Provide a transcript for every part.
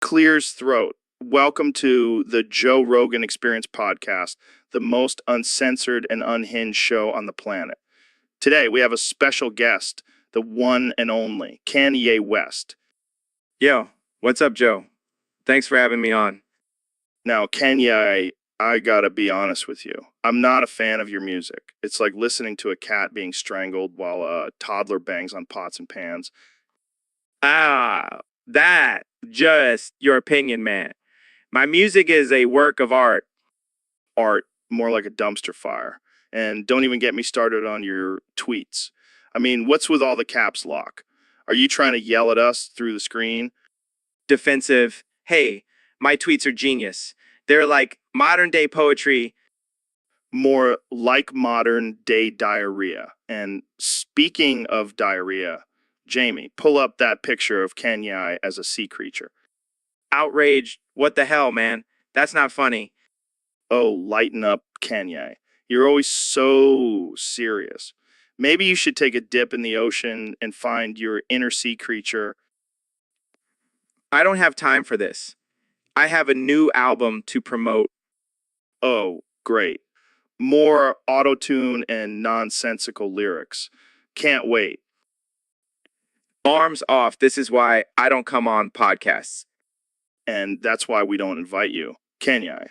clear his throat. Welcome to the Joe Rogan Experience podcast, the most uncensored and unhinged show on the planet. Today, we have a special guest, the one and only Kanye West. Yo, what's up, Joe? Thanks for having me on. Now, Kanye, I gotta be honest with you. I'm not a fan of your music. It's like listening to a cat being strangled while a toddler bangs on pots and pans. That just your opinion, man. My music is a work of art. Art, more like a dumpster fire. And don't even get me started on your tweets. I mean, what's with all the caps lock? Are you trying to yell at us through the screen? Defensive. Hey, my tweets are genius. They're like modern day poetry. More like modern day diarrhea. And speaking of diarrhea, Jamie, pull up that picture of Kanye as a sea creature. Outraged. What the hell, man? That's not funny. Oh, lighten up, Kanye. You're always so serious. Maybe you should take a dip in the ocean and find your inner sea creature. I don't have time for this. I have a new album to promote. Oh, great. More auto-tune and nonsensical lyrics. Can't wait. Arms off. This is why I don't come on podcasts. And that's why we don't invite you. Kanye,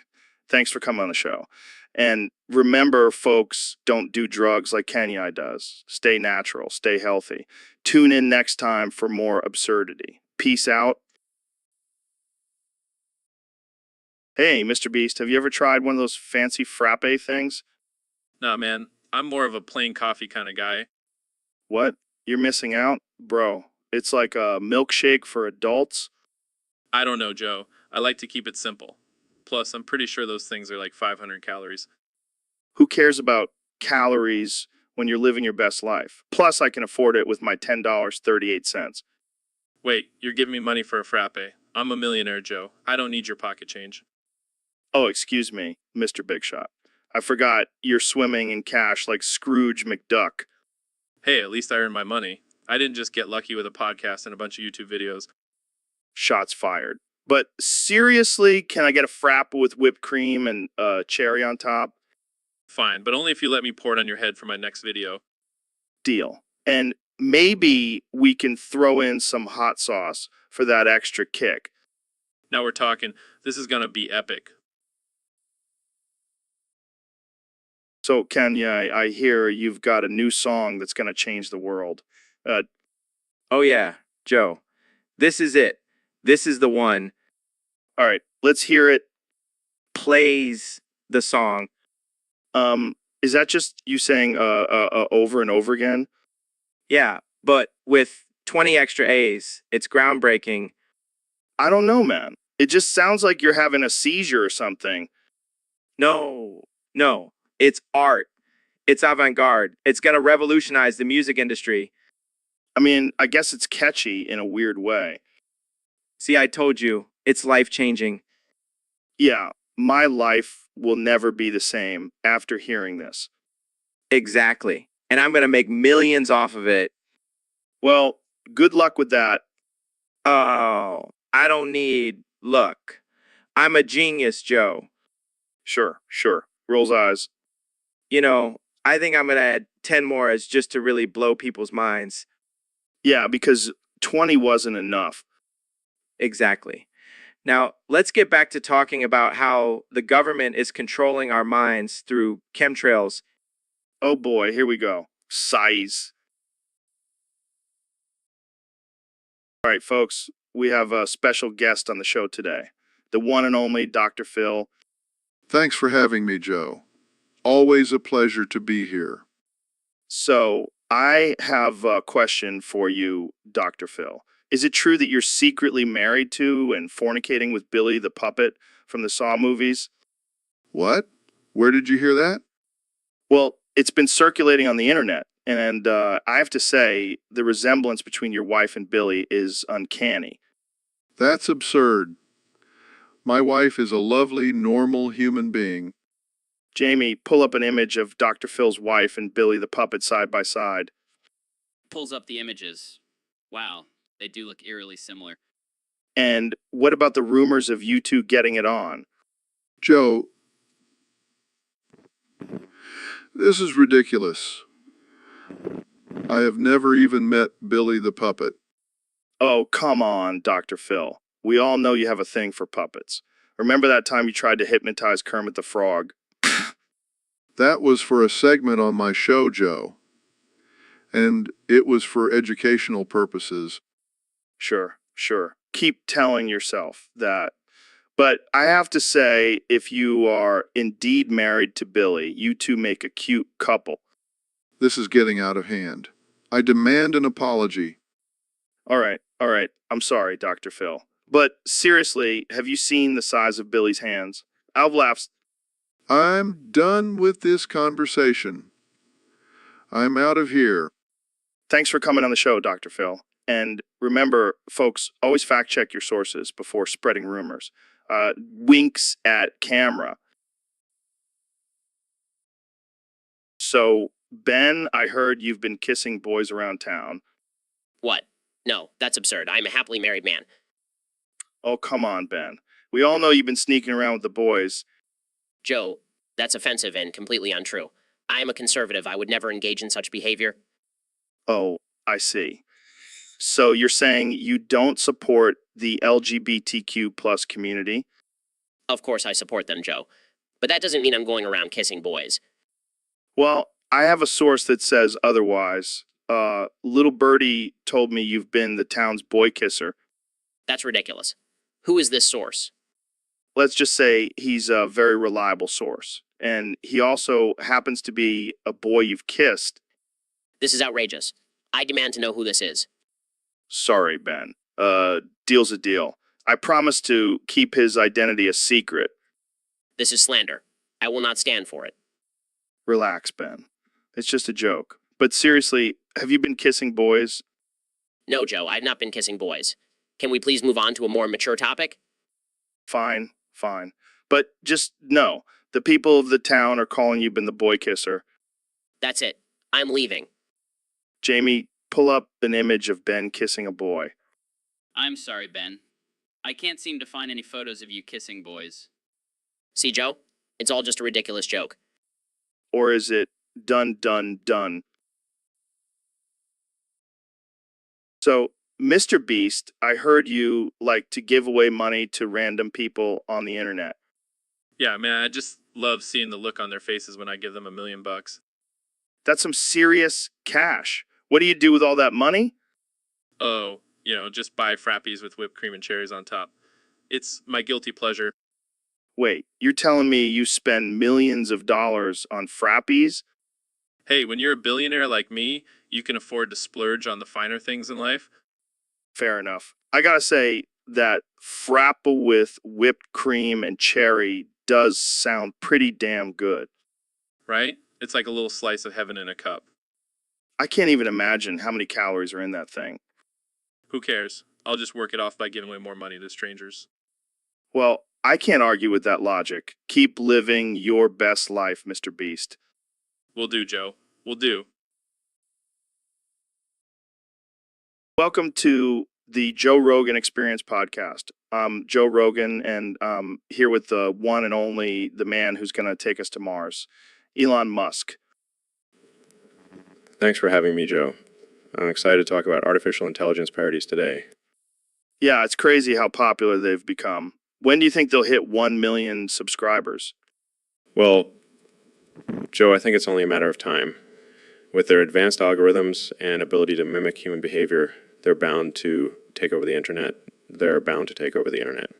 thanks for coming on the show. And remember, folks, don't do drugs like Kanye does. Stay natural, stay healthy. Tune in next time for more absurdity. Peace out. Hey, Mr. Beast, have you ever tried one of those fancy frappe things? Nah, man, I'm more of a plain coffee kind of guy. What? You're missing out? Bro, it's like a milkshake for adults. I don't know, Joe. I like to keep it simple. Plus, I'm pretty sure those things are like 500 calories. Who cares about calories when you're living your best life? Plus, I can afford it with my $10.38. Wait, you're giving me money for a frappe. I'm a millionaire, Joe. I don't need your pocket change. Oh, excuse me, Mr. Big Shot. I forgot you're swimming in cash like Scrooge McDuck. Hey, at least I earned my money. I didn't just get lucky with a podcast and a bunch of YouTube videos. Shots fired. But seriously, can I get a frappa with whipped cream and cherry on top? Fine, but only if you let me pour it on your head for my next video. Deal. And maybe we can throw in some hot sauce for that extra kick. Now we're talking. This is gonna be epic. So, Kenya, I hear you've got a new song that's going to change the world. Oh, yeah, Joe. This is it. This is the one. All right, let's hear it. Plays the song. Is that just you saying over and over again? Yeah, but with 20 extra A's. It's groundbreaking. I don't know, man. It just sounds like you're having a seizure or something. No. It's art. It's avant-garde. It's going to revolutionize the music industry. I mean, I guess it's catchy in a weird way. See, I told you, it's life-changing. Yeah, my life will never be the same after hearing this. Exactly. And I'm going to make millions off of it. Well, good luck with that. Oh, I don't need luck. I'm a genius, Joe. Sure. Rolls eyes. You know, I think I'm going to add 10 more as just to really blow people's minds. Yeah, because 20 wasn't enough. Exactly. Now, let's get back to talking about how the government is controlling our minds through chemtrails. Oh boy, here we go. Size. All right, folks, we have a special guest on the show today. The one and only Dr. Phil. Thanks for having me, Joe. Always a pleasure to be here. So, I have a question for you, Dr. Phil. Is it true that you're secretly married to and fornicating with Billy the puppet from the Saw movies? What? Where did you hear that? Well, it's been circulating on the internet, and I have to say, the resemblance between your wife and Billy is uncanny. That's absurd. My wife is a lovely, normal human being. Jamie, pull up an image of Dr. Phil's wife and Billy the puppet side by side. Pulls up the images. Wow, they do look eerily similar. And what about the rumors of you two getting it on? Joe, this is ridiculous. I have never even met Billy the puppet. Oh, come on, Dr. Phil. We all know you have a thing for puppets. Remember that time you tried to hypnotize Kermit the Frog? That was for a segment on my show, Joe. And it was for educational purposes. Sure, sure. Keep telling yourself that. But I have to say, if you are indeed married to Billy, you two make a cute couple. This is getting out of hand. I demand an apology. All right, all right. I'm sorry, Dr. Phil. But seriously, have you seen the size of Billy's hands? Alv. I'm done with this conversation. I'm out of here. Thanks for coming on the show, Dr. Phil. And remember, folks, always fact check your sources before spreading rumors. Winks at camera. So, Ben, I heard you've been kissing boys around town. What? No, that's absurd. I'm a happily married man. Oh, come on, Ben. We all know you've been sneaking around with the boys. Joe, that's offensive and completely untrue. I am a conservative. I would never engage in such behavior. Oh, I see. So you're saying you don't support the LGBTQ plus community? Of course I support them, Joe. But that doesn't mean I'm going around kissing boys. Well, I have a source that says otherwise. Little Birdie told me you've been the town's boy kisser. That's ridiculous. Who is this source? Let's just say he's a very reliable source. And he also happens to be a boy you've kissed. This is outrageous. I demand to know who this is. Sorry, Ben. Deal's a deal. I promise to keep his identity a secret. This is slander. I will not stand for it. Relax, Ben. It's just a joke. But seriously, have you been kissing boys? No, Joe, I've not been kissing boys. Can we please move on to a more mature topic? Fine, fine. But just know, the people of the town are calling you Ben the boy kisser. That's it. I'm leaving. Jamie, pull up an image of Ben kissing a boy. I'm sorry, Ben. I can't seem to find any photos of you kissing boys. See, Joe? It's all just a ridiculous joke. Or is it done, done, done? So, Mr. Beast, I heard you like to give away money to random people on the internet. Yeah, man, I just love seeing the look on their faces when I give them $1 million. That's some serious cash. What do you do with all that money? Oh, just buy frappies with whipped cream and cherries on top. It's my guilty pleasure. Wait, you're telling me you spend millions of dollars on frappies? Hey, when you're a billionaire like me, you can afford to splurge on the finer things in life. Fair enough. I gotta say that frapple with whipped cream and cherry does sound pretty damn good. Right? It's like a little slice of heaven in a cup. I can't even imagine how many calories are in that thing. Who cares? I'll just work it off by giving away more money to strangers. Well, I can't argue with that logic. Keep living your best life, Mr. Beast. Will do, Joe. Will do. Welcome to the Joe Rogan Experience podcast. I'm Joe Rogan, and I'm here with the one and only, the man who's going to take us to Mars, Elon Musk. Thanks for having me, Joe. I'm excited to talk about artificial intelligence parodies today. Yeah, it's crazy how popular they've become. When do you think they'll hit 1 million subscribers? Well, Joe, I think it's only a matter of time. With their advanced algorithms and ability to mimic human behavior, they're bound to take over the internet. They're bound to take over the internet.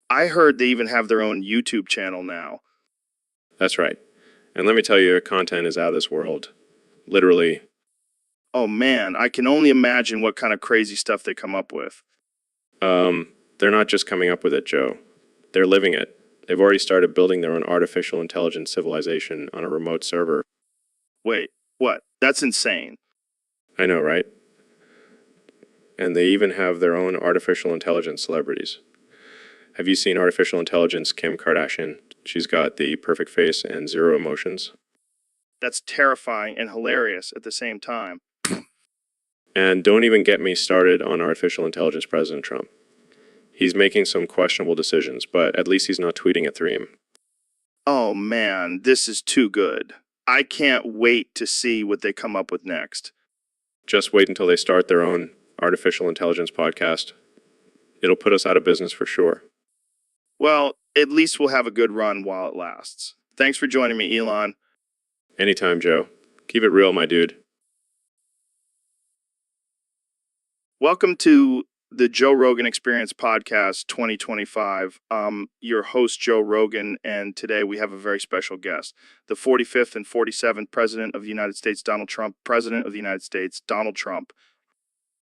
I heard they even have their own YouTube channel now. That's right. And let me tell you, your content is out of this world. Literally. Oh man, I can only imagine what kind of crazy stuff they come up with. They're not just coming up with it, Joe. They're living it. They've already started building their own artificial intelligence civilization on a remote server. Wait, what? That's insane. I know, right? And they even have their own artificial intelligence celebrities. Have you seen artificial intelligence Kim Kardashian? She's got the perfect face and zero emotions. That's terrifying and hilarious at the same time. And don't even get me started on artificial intelligence President Trump. He's making some questionable decisions, but at least he's not tweeting at 3 a.m. Oh man, this is too good. I can't wait to see what they come up with next. Just wait until they start their own artificial intelligence podcast. It'll put us out of business for sure. Well, at least we'll have a good run while it lasts. Thanks for joining me, Elon. Anytime, Joe. Keep it real, my dude. Welcome to the Joe Rogan Experience Podcast 2025. Your host, Joe Rogan, and today we have a very special guest, the 45th and 47th President of the United States, Donald Trump, President of the United States, Donald Trump.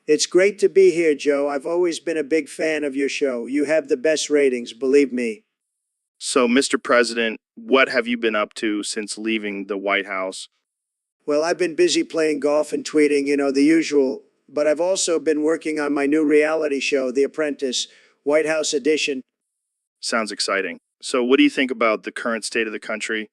It's great to be here, Joe. I've always been a big fan of your show. You have the best ratings, believe me. So, Mr. President, what have you been up to since leaving the White House? Well, I've been busy playing golf and tweeting, the usual. But I've also been working on my new reality show, The Apprentice, White House Edition. Sounds exciting. So, what do you think about the current state of the country?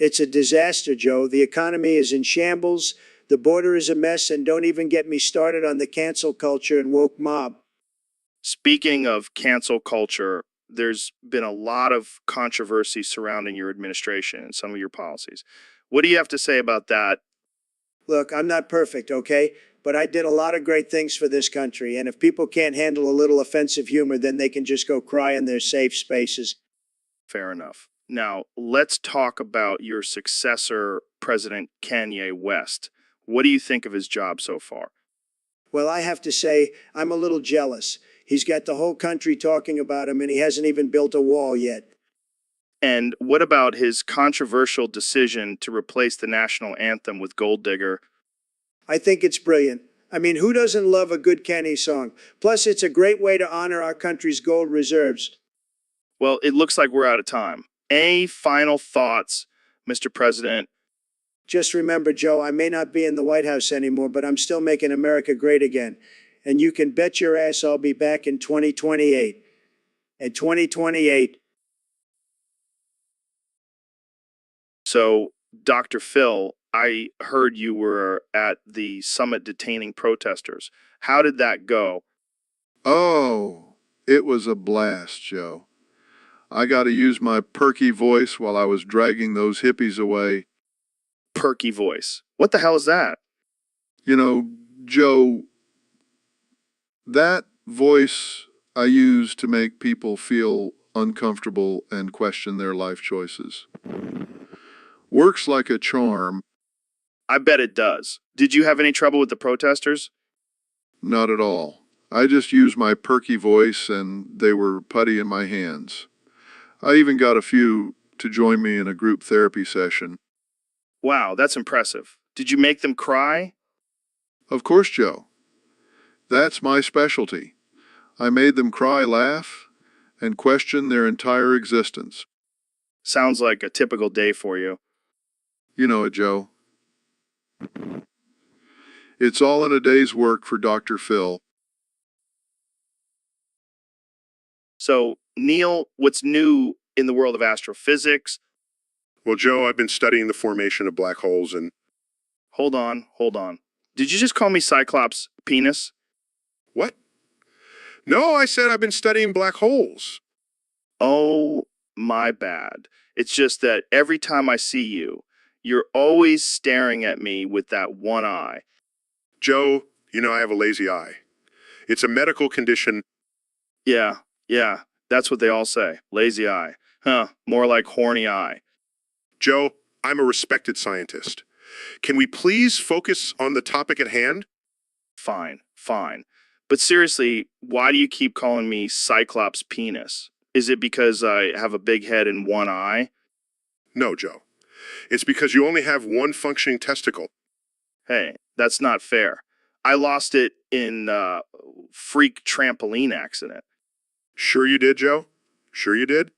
It's a disaster, Joe. The economy is in shambles. The border is a mess, and don't even get me started on the cancel culture and woke mob. Speaking of cancel culture, there's been a lot of controversy surrounding your administration and some of your policies. What do you have to say about that? Look, I'm not perfect, okay? But I did a lot of great things for this country, and if people can't handle a little offensive humor, then they can just go cry in their safe spaces. Fair enough. Now, let's talk about your successor, President Kanye West. What do you think of his job so far? Well, I have to say, I'm a little jealous. He's got the whole country talking about him, and he hasn't even built a wall yet. And what about his controversial decision to replace the national anthem with Gold Digger? I think it's brilliant. I mean, who doesn't love a good Kenny song? Plus, it's a great way to honor our country's gold reserves. Well, it looks like we're out of time. Any final thoughts, Mr. President? Just remember, Joe, I may not be in the White House anymore, but I'm still making America great again. And you can bet your ass I'll be back in 2028. At 2028. So, Dr. Phil, I heard you were at the summit detaining protesters. How did that go? Oh, it was a blast, Joe. I got to use my perky voice while I was dragging those hippies away. Perky voice. What the hell is that? Joe, that voice I use to make people feel uncomfortable and question their life choices. Works like a charm. I bet it does. Did you have any trouble with the protesters? Not at all. I just used my perky voice and they were putty in my hands. I even got a few to join me in a group therapy session. Wow, that's impressive. Did you make them cry? Of course, Joe. That's my specialty. I made them cry, laugh, and question their entire existence. Sounds like a typical day for you. You know it, Joe. It's all in a day's work for Dr. Phil. So, Neil, what's new in the world of astrophysics? Well, Joe, I've been studying the formation of black holes and... Hold on. Did you just call me Cyclops penis? What? No, I said I've been studying black holes. Oh, my bad. It's just that every time I see you, you're always staring at me with that one eye. Joe, I have a lazy eye. It's a medical condition. Yeah, that's what they all say. Lazy eye. Huh, more like horny eye. Joe, I'm a respected scientist. Can we please focus on the topic at hand? Fine. But seriously, why do you keep calling me Cyclops penis? Is it because I have a big head and one eye? No, Joe. It's because you only have one functioning testicle. Hey, that's not fair. I lost it in a freak trampoline accident. Sure you did, Joe? Sure you did?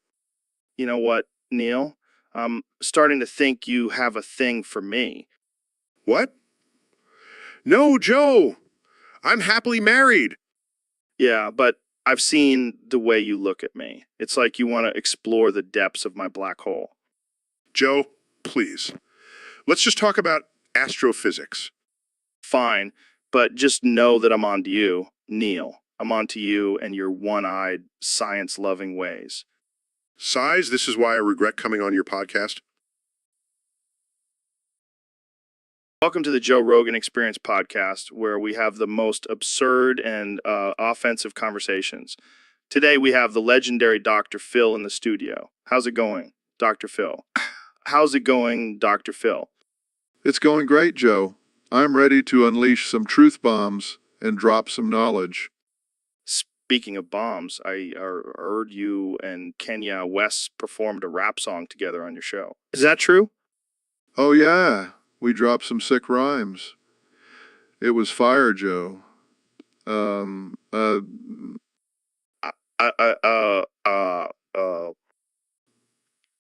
You know what, Neil? I'm starting to think you have a thing for me. What? No, Joe. I'm happily married. Yeah, but I've seen the way you look at me. It's like you want to explore the depths of my black hole. Joe, please. Let's just talk about astrophysics. Fine, but just know that I'm on to you, Neil. I'm on to you and your one-eyed, science-loving ways. Size, this is why I regret coming on your podcast. Welcome to the Joe Rogan Experience podcast, where we have the most absurd and offensive conversations. Today we have the legendary Dr. Phil in the studio. How's it going, Dr. Phil? How's it going, Dr. Phil? It's going great, Joe. I'm ready to unleash some truth bombs and drop some knowledge. Speaking of bombs, I heard you and Kenya West performed a rap song together on your show. Is that true? Oh, yeah. We dropped some sick rhymes. It was fire, Joe. Uh, uh, uh, uh, oh,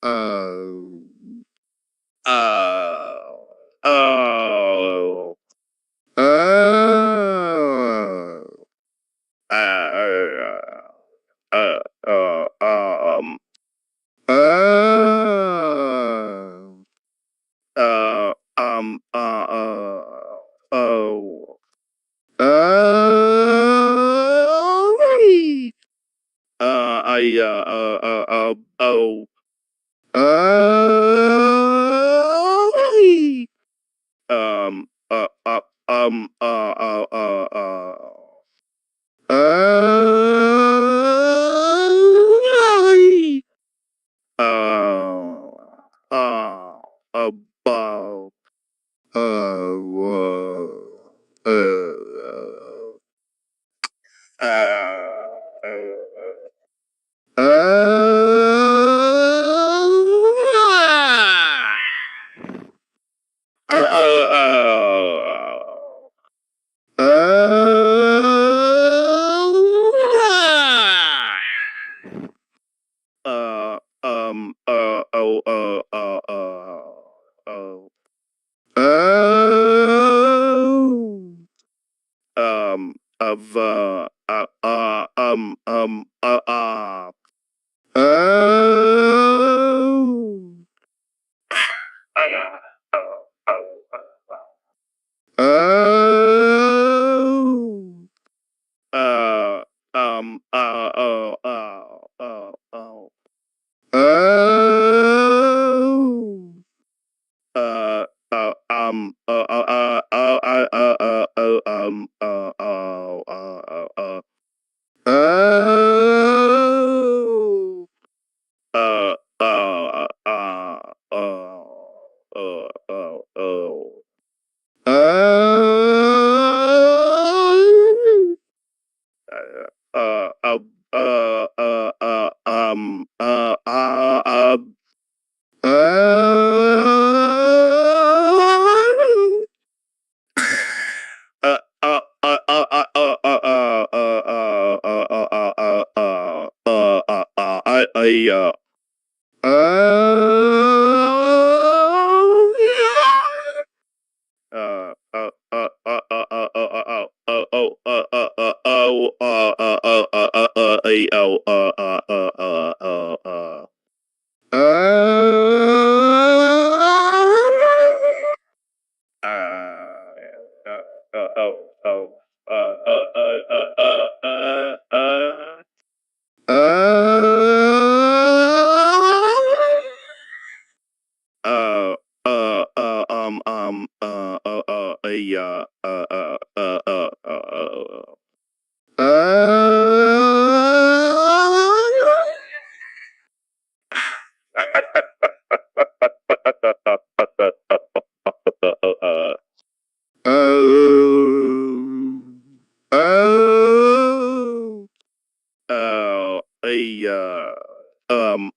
um, oh, oh, uh, uh, um, uh, uh, uh, uh, about, of uh, uh, um, uh, uh, uh, uh, uh, uh, uh, uh, um, uh, uh, uh, uh, uh, um,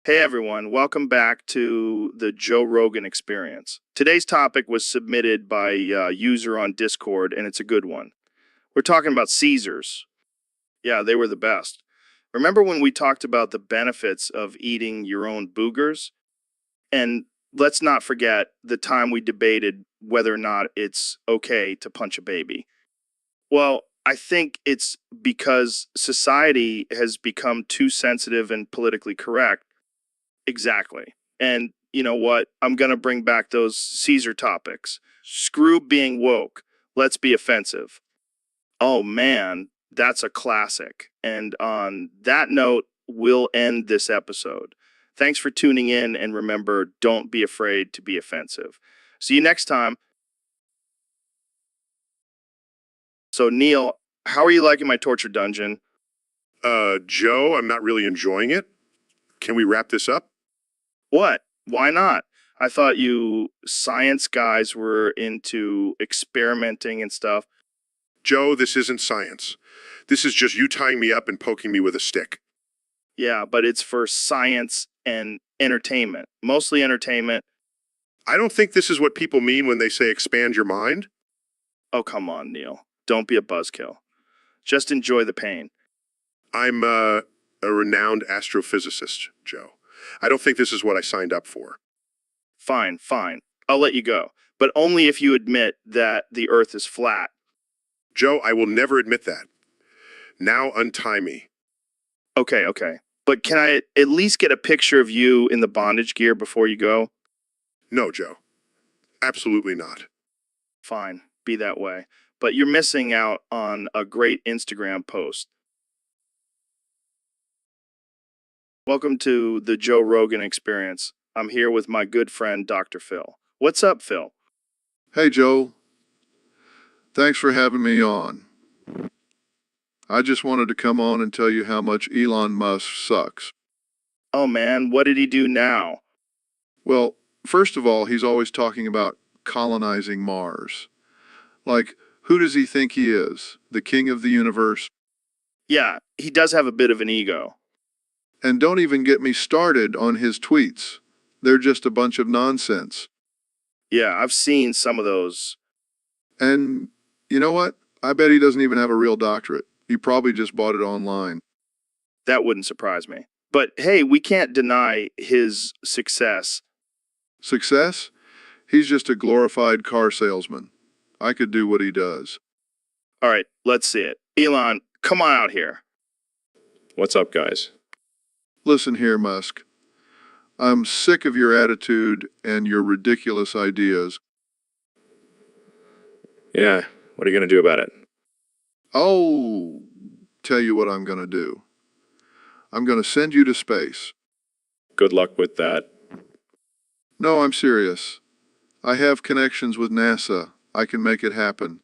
Hey everyone, welcome back to the Joe Rogan Experience. Today's topic was submitted by a user on Discord, and it's a good one. We're talking about Caesars. Yeah, they were the best. Remember when we talked about the benefits of eating your own boogers? And let's not forget the time we debated whether or not it's okay to punch a baby. Well, I think it's because society has become too sensitive and politically correct. Exactly. And you know what? I'm going to bring back those Caesar topics. Screw being woke. Let's be offensive. Oh man, that's a classic. And on that note, we'll end this episode. Thanks for tuning in, and remember, don't be afraid to be offensive. See you next time. So, Neil, how are you liking my torture dungeon? Joe, I'm not really enjoying it. Can we wrap this up? What? Why not? I thought you science guys were into experimenting and stuff. Joe, this isn't science. This is just you tying me up and poking me with a stick. Yeah, but it's for science and entertainment. Mostly entertainment. I don't think this is what people mean when they say expand your mind. Oh, come on, Neil. Don't be a buzzkill. Just enjoy the pain. I'm a renowned astrophysicist, Joe. I don't think this is what I signed up for. Fine, fine. I'll let you go. But only if you admit that the Earth is flat. Joe, I will never admit that. Now untie me. Okay, okay. But can I at least get a picture of you in the bondage gear before you go? No, Joe. Absolutely not. Fine, be that way. But you're missing out on a great Instagram post. Welcome to the Joe Rogan Experience. I'm here with my good friend, Dr. Phil. What's up, Phil? Hey, Joe. Thanks for having me on. I just wanted to come on and tell you how much Elon Musk sucks. Oh man, what did he do now? Well, first of all, he's always talking about colonizing Mars. Like, who does he think he is? The king of the universe? Yeah, he does have a bit of an ego. And don't even get me started on his tweets. They're just a bunch of nonsense. Yeah, I've seen some of those. And you know what? I bet he doesn't even have a real doctorate. He probably just bought it online. That wouldn't surprise me. But hey, we can't deny his success. Success? He's just a glorified car salesman. I could do what he does. All right, let's see it. Elon, come on out here. What's up, guys? Listen here, Musk. I'm sick of your attitude and your ridiculous ideas. Yeah, what are you going to do about it? I'll tell you what I'm going to do. I'm going to send you to space. Good luck with that. No, I'm serious. I have connections with NASA. I can make it happen.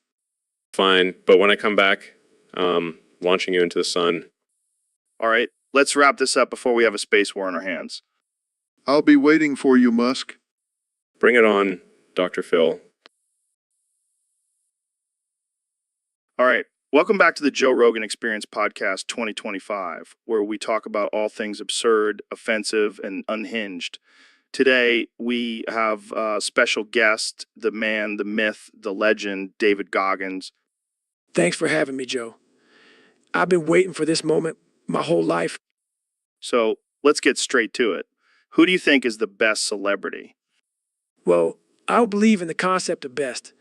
Fine, but when I come back, launching you into the sun. All right, let's wrap this up before we have a space war on our hands. I'll be waiting for you, Musk. Bring it on, Dr. Phil. All right, welcome back to the Joe Rogan Experience Podcast 2025, where we talk about all things absurd, offensive, and unhinged. Today, we have a special guest, the man, the myth, the legend, David Goggins. Thanks for having me, Joe. I've been waiting for this moment my whole life. So let's get straight to it. Who do you think is the best celebrity? Well, I don't believe in the concept of best.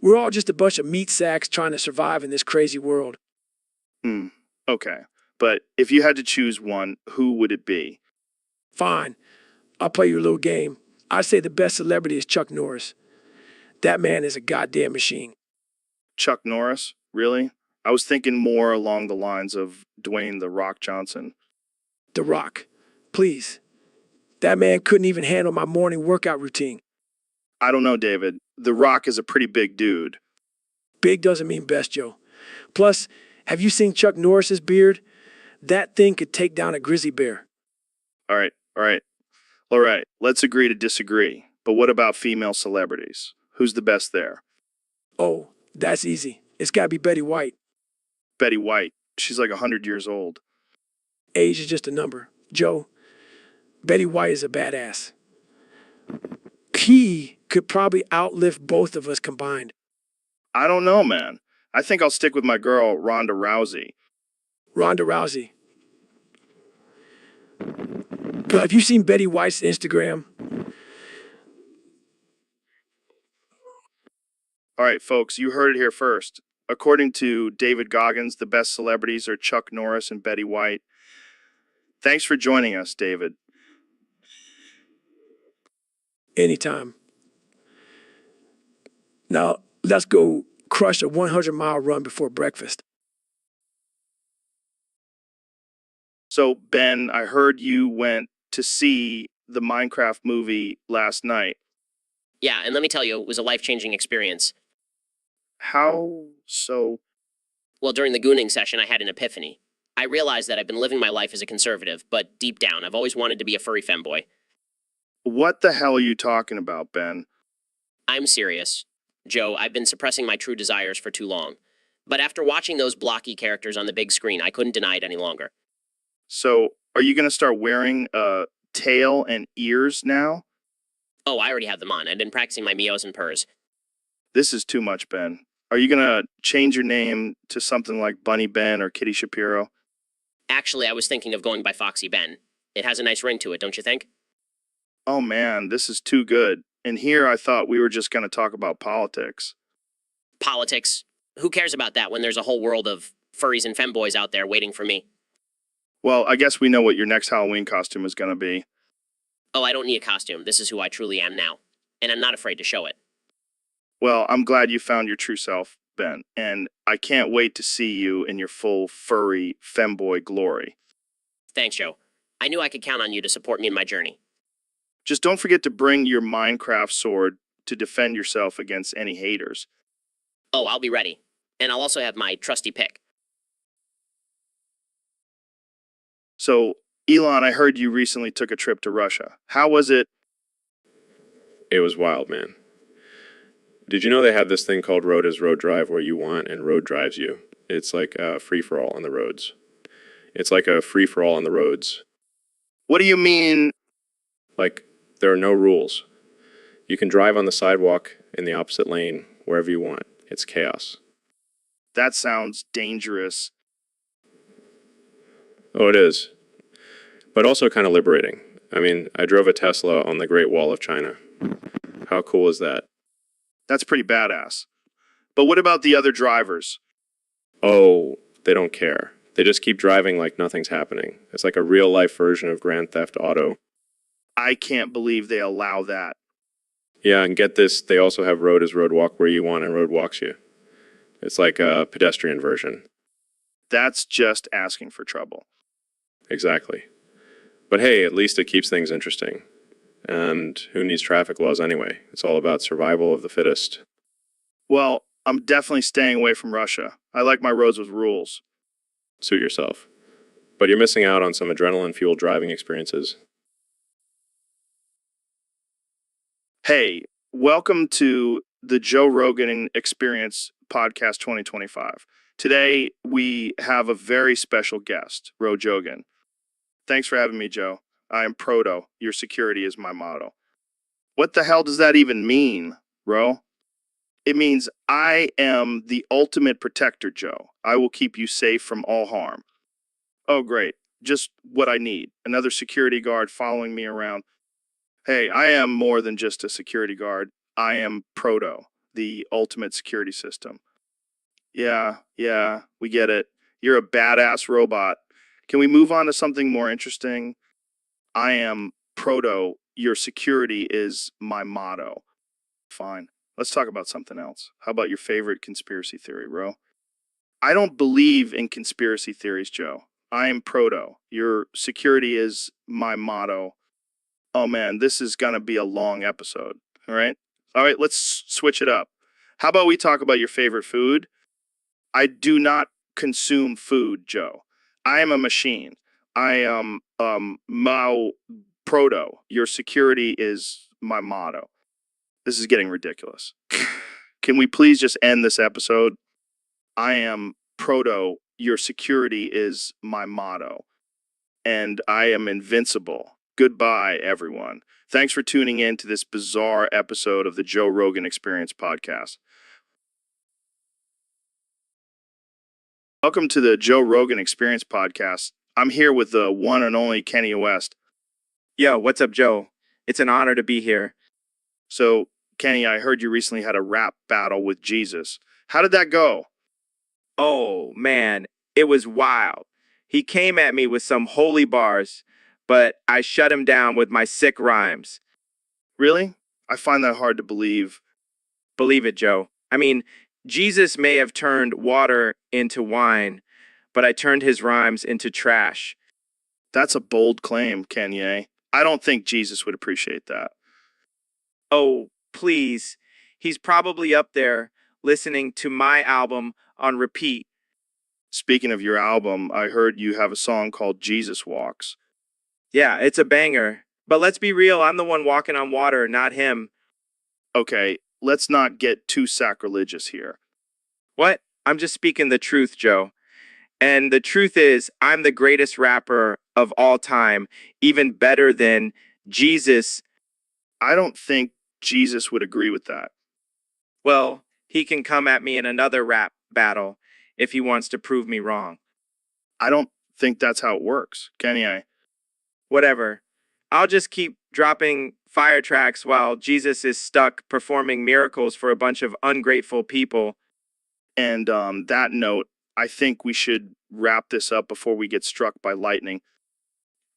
We're all just a bunch of meat sacks trying to survive in this crazy world. Okay. But if you had to choose one, who would it be? Fine. I'll play your little game. I'd say the best celebrity is Chuck Norris. That man is a goddamn machine. Chuck Norris? Really? I was thinking more along the lines of Dwayne "The Rock" Johnson. The Rock. Please. That man couldn't even handle my morning workout routine. I don't know, David. The Rock is a pretty big dude. Big doesn't mean best, Joe. Plus, have you seen Chuck Norris's beard? That thing could take down a grizzly bear. All right. Let's agree to disagree. But what about female celebrities? Who's the best there? Oh, that's easy. It's got to be Betty White. Betty White. She's like 100 years old. Age is just a number. Joe, Betty White is a badass. He could probably outlive both of us combined. I don't know, man. I think I'll stick with my girl, Ronda Rousey. Ronda Rousey. But have you seen Betty White's Instagram? All right, folks, you heard it here first. According to David Goggins, the best celebrities are Chuck Norris and Betty White. Thanks for joining us, David. Anytime. Now, let's go crush a 100-mile run before breakfast. So, Ben, I heard you went to see the Minecraft movie last night. Yeah, and let me tell you, it was a life-changing experience. How so? Well, during the gooning session, I had an epiphany. I realized that I've been living my life as a conservative, but deep down, I've always wanted to be a furry femboy. What the hell are you talking about, Ben? I'm serious. Joe, I've been suppressing my true desires for too long. But after watching those blocky characters on the big screen, I couldn't deny it any longer. So, are you going to start wearing a tail and ears now? Oh, I already have them on. I've been practicing my meows and purrs. This is too much, Ben. Are you going to change your name to something like Bunny Ben or Kitty Shapiro? Actually, I was thinking of going by Foxy Ben. It has a nice ring to it, don't you think? Oh man, this is too good. And here I thought we were just going to talk about politics. Politics. Who cares about that when there's a whole world of furries and femboys out there waiting for me? Well, I guess we know what your next Halloween costume is going to be. Oh, I don't need a costume. This is who I truly am now. And I'm not afraid to show it. Well, I'm glad you found your true self, Ben, and I can't wait to see you in your full furry femboy glory. Thanks, Joe. I knew I could count on you to support me in my journey. Just don't forget to bring your Minecraft sword to defend yourself against any haters. Oh, I'll be ready. And I'll also have my trusty pick. So, Elon, I heard you recently took a trip to Russia. How was it? It was wild, man. Did you know they have this thing called road is road drive where you want and road drives you? It's like a free-for-all on the roads. It's like a free-for-all on the roads. What do you mean? Like, there are no rules. You can drive on the sidewalk in the opposite lane wherever you want. It's chaos. That sounds dangerous. Oh, it is. But also kind of liberating. I mean, I drove a Tesla on the Great Wall of China. How cool is that? That's pretty badass. But what about the other drivers? Oh, they don't care. They just keep driving like nothing's happening. It's like a real-life version of Grand Theft Auto. I can't believe they allow that. Yeah, and get this, they also have road is road walk where you want and road walks you. It's like a pedestrian version. That's just asking for trouble. Exactly. But hey, at least it keeps things interesting. And who needs traffic laws anyway? It's all about survival of the fittest. Well, I'm definitely staying away from Russia. I like my roads with rules. Suit yourself. But you're missing out on some adrenaline-fueled driving experiences. Hey, welcome to the Joe Rogan Experience Podcast 2025. Today, we have a very special guest, Ro Jogan. Thanks for having me, Joe. I am Proto. Your security is my motto. What the hell does that even mean, Ro? It means I am the ultimate protector, Joe. I will keep you safe from all harm. Oh, great. Just what I need. Another security guard following me around. Hey, I am more than just a security guard. I am Proto, the ultimate security system. Yeah, we get it. You're a badass robot. Can we move on to something more interesting? I am Proto. Your security is my motto. Fine. Let's talk about something else. How about your favorite conspiracy theory, Ro? I don't believe in conspiracy theories, Joe. I am Proto. Your security is my motto. Oh man, this is going to be a long episode. All right, let's switch it up. How about we talk about your favorite food? I do not consume food, Joe. I am a machine. I am Mao Proto. Your security is my motto. This is getting ridiculous. Can we please just end this episode? I am Proto. Your security is my motto. And I am invincible. Goodbye, everyone. Thanks for tuning in to this bizarre episode of the Joe Rogan Experience podcast. Welcome to the Joe Rogan Experience podcast. I'm here with the one and only Kenny West. Yo, what's up, Joe? It's an honor to be here. So, Kenny, I heard you recently had a rap battle with Jesus. How did that go? Oh, man, it was wild. He came at me with some holy bars, but I shut him down with my sick rhymes. Really? I find that hard to believe. Believe it, Joe. I mean, Jesus may have turned water into wine, but I turned his rhymes into trash. That's a bold claim, Kanye. I don't think Jesus would appreciate that. Oh, please. He's probably up there listening to my album on repeat. Speaking of your album, I heard you have a song called Jesus Walks. Yeah, it's a banger. But let's be real, I'm the one walking on water, not him. Okay, let's not get too sacrilegious here. What? I'm just speaking the truth, Joe. And the truth is, I'm the greatest rapper of all time, even better than Jesus. I don't think Jesus would agree with that. Well, he can come at me in another rap battle if he wants to prove me wrong. I don't think that's how it works, Kanye. Whatever. I'll just keep dropping fire tracks while Jesus is stuck performing miracles for a bunch of ungrateful people. And on that note, I think we should wrap this up before we get struck by lightning.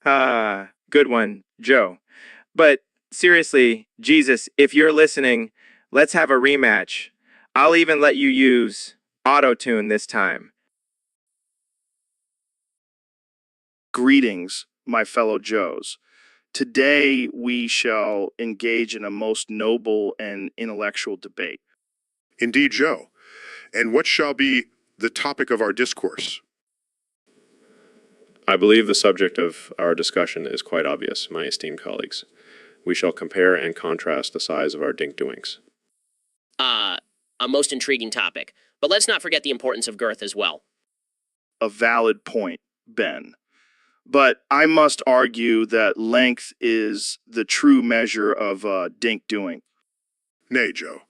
Good one, Joe. But seriously, Jesus, if you're listening, let's have a rematch. I'll even let you use auto-tune this time. Greetings, my fellow Joes. Today we shall engage in a most noble and intellectual debate. Indeed, Joe. And what shall be the topic of our discourse? I believe the subject of our discussion is quite obvious, my esteemed colleagues. We shall compare and contrast the size of our dink-doinks. A most intriguing topic. But let's not forget the importance of girth as well. A valid point, Ben. But I must argue that length is the true measure of dink doing. Nay, Joe.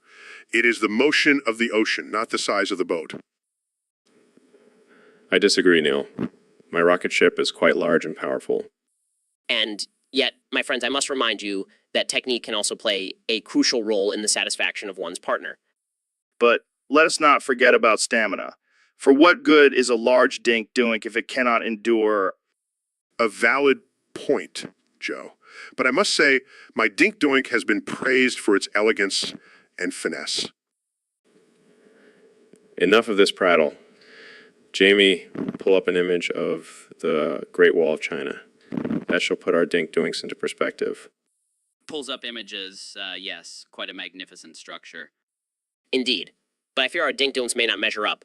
It is the motion of the ocean, not the size of the boat. I disagree, Neil. My rocket ship is quite large and powerful. And yet, my friends, I must remind you that technique can also play a crucial role in the satisfaction of one's partner. But let us not forget about stamina. For what good is a large dink doing if it cannot endure? A valid point, Joe. But I must say, my dink doink has been praised for its elegance and finesse. Enough of this prattle. Jamie, pull up an image of the Great Wall of China. That shall put our dink-doinks into perspective. Pulls up images, yes, quite a magnificent structure. Indeed. But I fear our dink-donks may not measure up.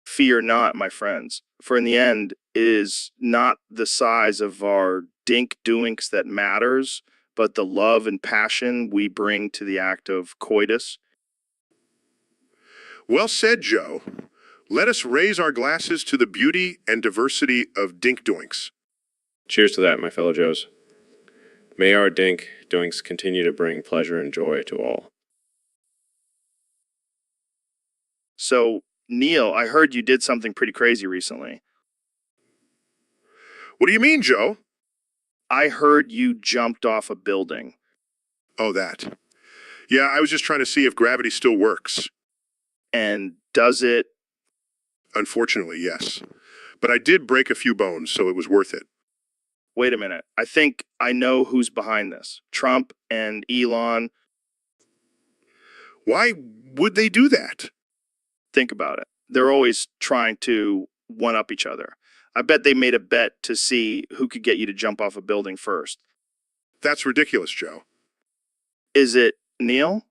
Fear not, my friends, for in the end it is not the size of our dink doinks that matters, but the love and passion we bring to the act of coitus. Well said, Joe. Let us raise our glasses to the beauty and diversity of dink doinks. Cheers to that, my fellow Joes. May our dink-doinks continue to bring pleasure and joy to all. So, Neil, I heard you did something pretty crazy recently. What do you mean, Joe? I heard you jumped off a building. Oh, that. Yeah, I was just trying to see if gravity still works. And does it? Unfortunately, yes. But I did break a few bones, so it was worth it. Wait a minute. I think I know who's behind this. Trump and Elon. Why would they do that? Think about it. They're always trying to one-up each other. I bet they made a bet to see who could get you to jump off a building first. That's ridiculous, Joe. Is it Neil?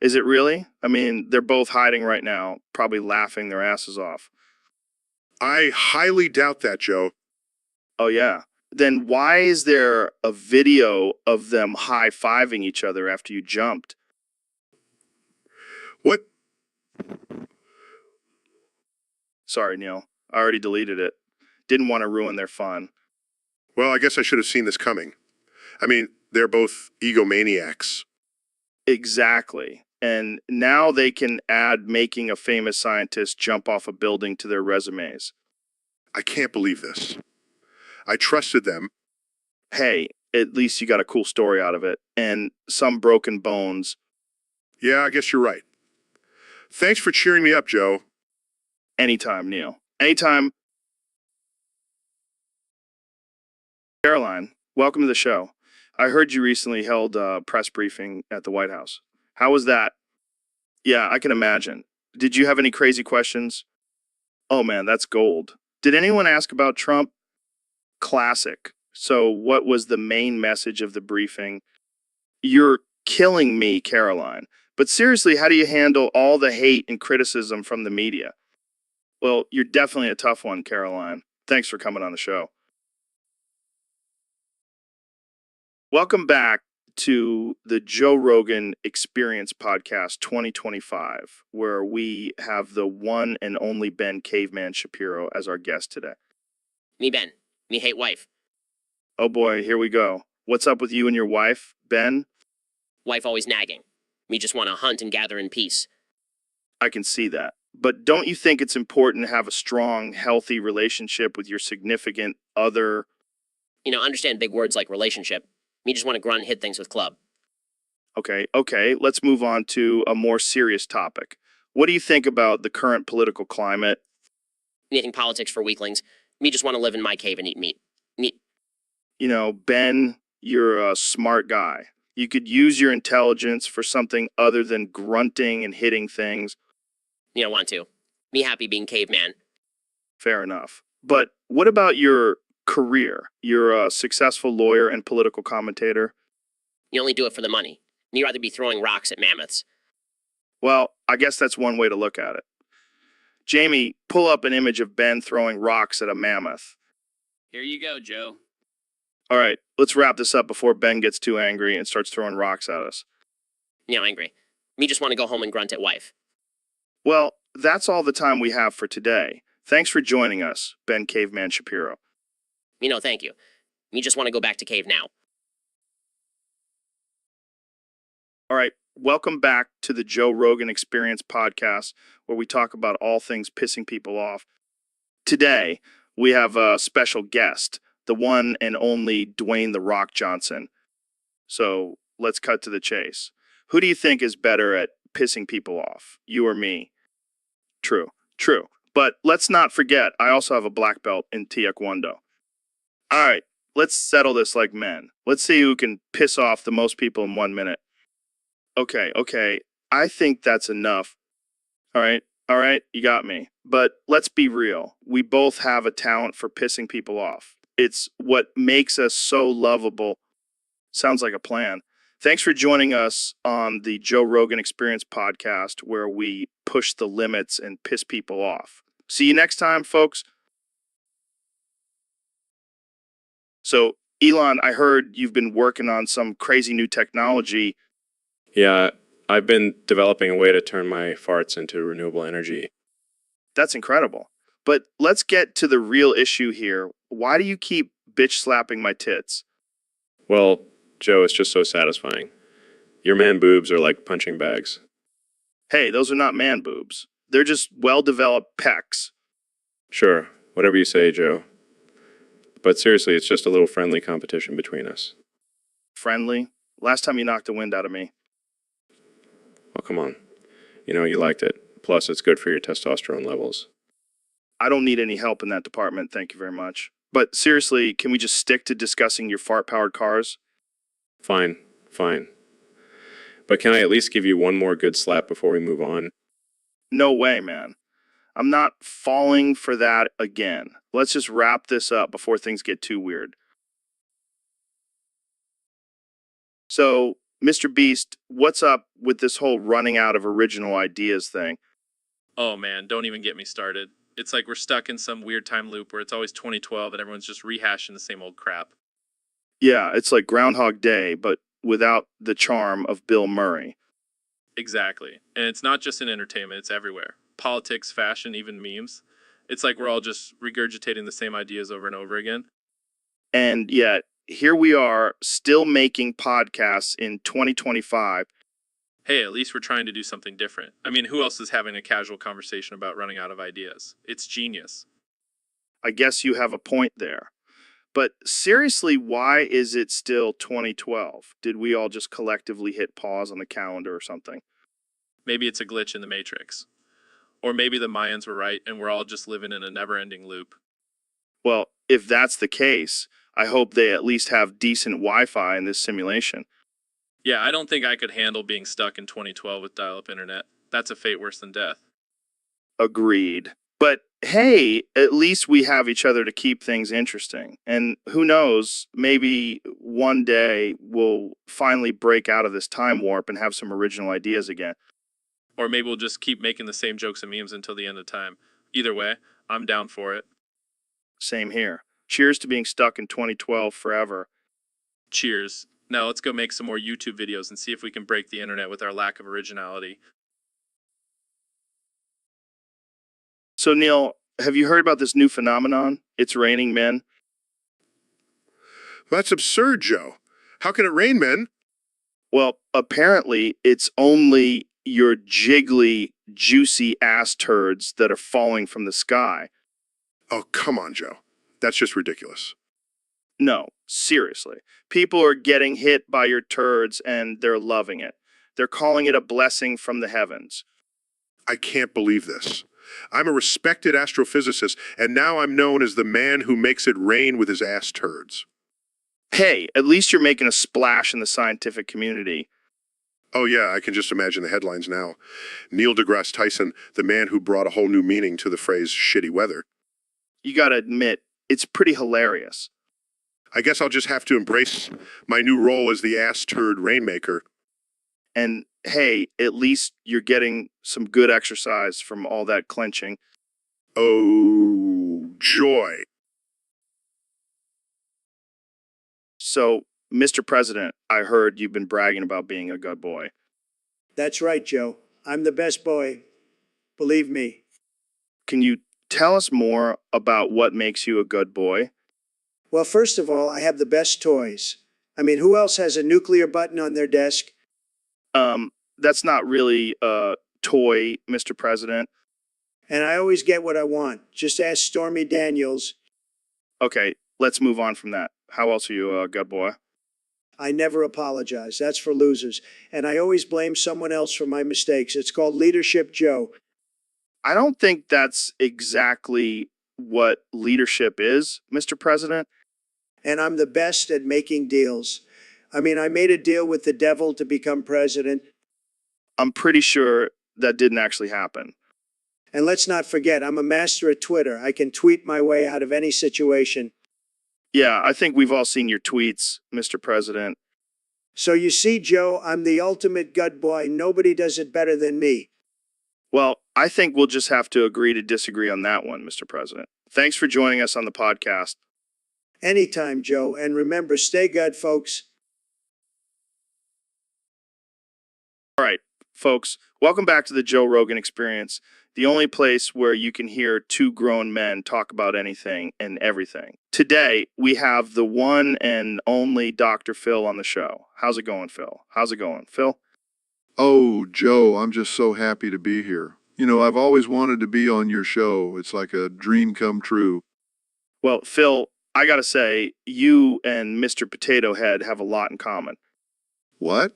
Is it really? I mean, they're both hiding right now, probably laughing their asses off. I highly doubt that, Joe. Oh, yeah. Then why is there a video of them high-fiving each other after you jumped? What? Sorry, Neil. I already deleted it. Didn't want to ruin their fun. Well, I guess I should have seen this coming. I mean, they're both egomaniacs. Exactly. And now they can add making a famous scientist jump off a building to their resumes. I can't believe this. I trusted them. Hey, at least you got a cool story out of it. And some broken bones. Yeah, I guess you're right. Thanks for cheering me up, Joe. Anytime, Neil. Anytime. Caroline, welcome to the show. I heard you recently held a press briefing at the White House. How was that? Yeah, I can imagine. Did you have any crazy questions? Oh man, that's gold. Did anyone ask about Trump? Classic. So, what was the main message of the briefing? You're killing me, Caroline. But seriously, how do you handle all the hate and criticism from the media? Well, you're definitely a tough one, Caroline. Thanks for coming on the show. Welcome back to the Joe Rogan Experience Podcast 2025, where we have the one and only Ben Caveman Shapiro as our guest today. Me, Ben. Me hate wife. Oh boy, here we go. What's up with you and your wife, Ben? Wife always nagging. Me just want to hunt and gather in peace. I can see that. But don't you think it's important to have a strong, healthy relationship with your significant other? You know, understand big words like relationship. Me just want to grunt and hit things with club. Okay, let's move on to a more serious topic. What do you think about the current political climate? Me think politics for weaklings. Me just want to live in my cave and eat meat. Meat. You know, Ben, you're a smart guy. You could use your intelligence for something other than grunting and hitting things. You don't want to. Me happy being caveman. Fair enough. But what about your career? You're a successful lawyer and political commentator. You only do it for the money. Me rather be throwing rocks at mammoths. Well, I guess that's one way to look at it. Jamie, pull up an image of Ben throwing rocks at a mammoth. Here you go, Joe. All right, let's wrap this up before Ben gets too angry and starts throwing rocks at us. You know, angry. Me just want to go home and grunt at wife. Well, that's all the time we have for today. Thanks for joining us, Ben Caveman Shapiro. Me no thank you. Me just want to go back to cave now. All right, welcome back to the Joe Rogan Experience Podcast, where we talk about all things pissing people off. Today, we have a special guest, the one and only Dwayne "The Rock" Johnson. So let's cut to the chase. Who do you think is better at pissing people off, you or me? True. But let's not forget, I also have a black belt in Taekwondo. All right, let's settle this like men. Let's see who can piss off the most people in 1 minute. Okay, I think that's enough. All right, you got me. But let's be real. We both have a talent for pissing people off. It's what makes us so lovable. Sounds like a plan. Thanks for joining us on the Joe Rogan Experience Podcast, where we push the limits and piss people off. See you next time, folks. So, Elon, I heard you've been working on some crazy new technology. Yeah, I've been developing a way to turn my farts into renewable energy. That's incredible. But let's get to the real issue here. Why do you keep bitch slapping my tits? Well, Joe, it's just so satisfying. Your man boobs are like punching bags. Hey, those are not man boobs. They're just well-developed pecs. Sure, whatever you say, Joe. But seriously, it's just a little friendly competition between us. Friendly? Last time you knocked the wind out of me. Oh, come on. You know you liked it. Plus, it's good for your testosterone levels. I don't need any help in that department, thank you very much. But seriously, can we just stick to discussing your fart-powered cars? Fine. But can I at least give you one more good slap before we move on? No way, man. I'm not falling for that again. Let's just wrap this up before things get too weird. So, Mr. Beast, what's up with this whole running out of original ideas thing? Oh man, don't even get me started. It's like we're stuck in some weird time loop where it's always 2012 and everyone's just rehashing the same old crap. Yeah, it's like Groundhog Day, but without the charm of Bill Murray. Exactly. And it's not just in entertainment, it's everywhere. Politics, fashion, even memes. It's like we're all just regurgitating the same ideas over and over again. And yet, here we are, still making podcasts in 2025. Hey, at least we're trying to do something different. I mean, who else is having a casual conversation about running out of ideas? It's genius. I guess you have a point there. But seriously, why is it still 2012? Did we all just collectively hit pause on the calendar or something? Maybe it's a glitch in the Matrix. Or maybe the Mayans were right and we're all just living in a never-ending loop. Well, if that's the case, I hope they at least have decent Wi-Fi in this simulation. Yeah, I don't think I could handle being stuck in 2012 with dial-up internet. That's a fate worse than death. Agreed. But hey, at least we have each other to keep things interesting. And who knows, maybe one day we'll finally break out of this time warp and have some original ideas again. Or maybe we'll just keep making the same jokes and memes until the end of time. Either way, I'm down for it. Same here. Cheers to being stuck in 2012 forever. Cheers. Now let's go make some more YouTube videos and see if we can break the internet with our lack of originality. So, Neil, have you heard about this new phenomenon? It's raining men. That's absurd, Joe. How can it rain, men? Well, apparently it's only your jiggly, juicy ass turds that are falling from the sky. Oh, come on, Joe. That's just ridiculous. No, seriously. People are getting hit by your turds and they're loving it. They're calling it a blessing from the heavens. I can't believe this. I'm a respected astrophysicist, and now I'm known as the man who makes it rain with his ass turds. Hey, at least you're making a splash in the scientific community. Oh yeah, I can just imagine the headlines now. Neil deGrasse Tyson, the man who brought a whole new meaning to the phrase shitty weather. You gotta admit, it's pretty hilarious. I guess I'll just have to embrace my new role as the ass turd rainmaker. And hey, at least you're getting some good exercise from all that clenching. Oh, joy. So, Mr. President, I heard you've been bragging about being a good boy. That's right, Joe. I'm the best boy. Believe me. Can you tell us more about what makes you a good boy? Well, first of all, I have the best toys. I mean, who else has a nuclear button on their desk? That's not really a toy, Mr. President. And I always get what I want. Just ask Stormy Daniels. Okay, let's move on from that. How else are you a good boy? I never apologize. That's for losers. And I always blame someone else for my mistakes. It's called Leadership Joe. I don't think that's exactly what leadership is, Mr. President. And I'm the best at making deals. I mean, I made a deal with the devil to become president. I'm pretty sure that didn't actually happen. And let's not forget, I'm a master at Twitter. I can tweet my way out of any situation. Yeah, I think we've all seen your tweets, Mr. President. So you see, Joe, I'm the ultimate good boy. Nobody does it better than me. Well, I think we'll just have to agree to disagree on that one, Mr. President. Thanks for joining us on the podcast. Anytime, Joe. And remember, stay good, folks. All right, folks, welcome back to the Joe Rogan Experience, the only place where you can hear two grown men talk about anything and everything. Today, we have the one and only Dr. Phil on the show. How's it going, Phil? How's it going, Phil? Oh, Joe, I'm just so happy to be here. You know, I've always wanted to be on your show. It's like a dream come true. Well, Phil, I gotta say, you and Mr. Potato Head have a lot in common. What?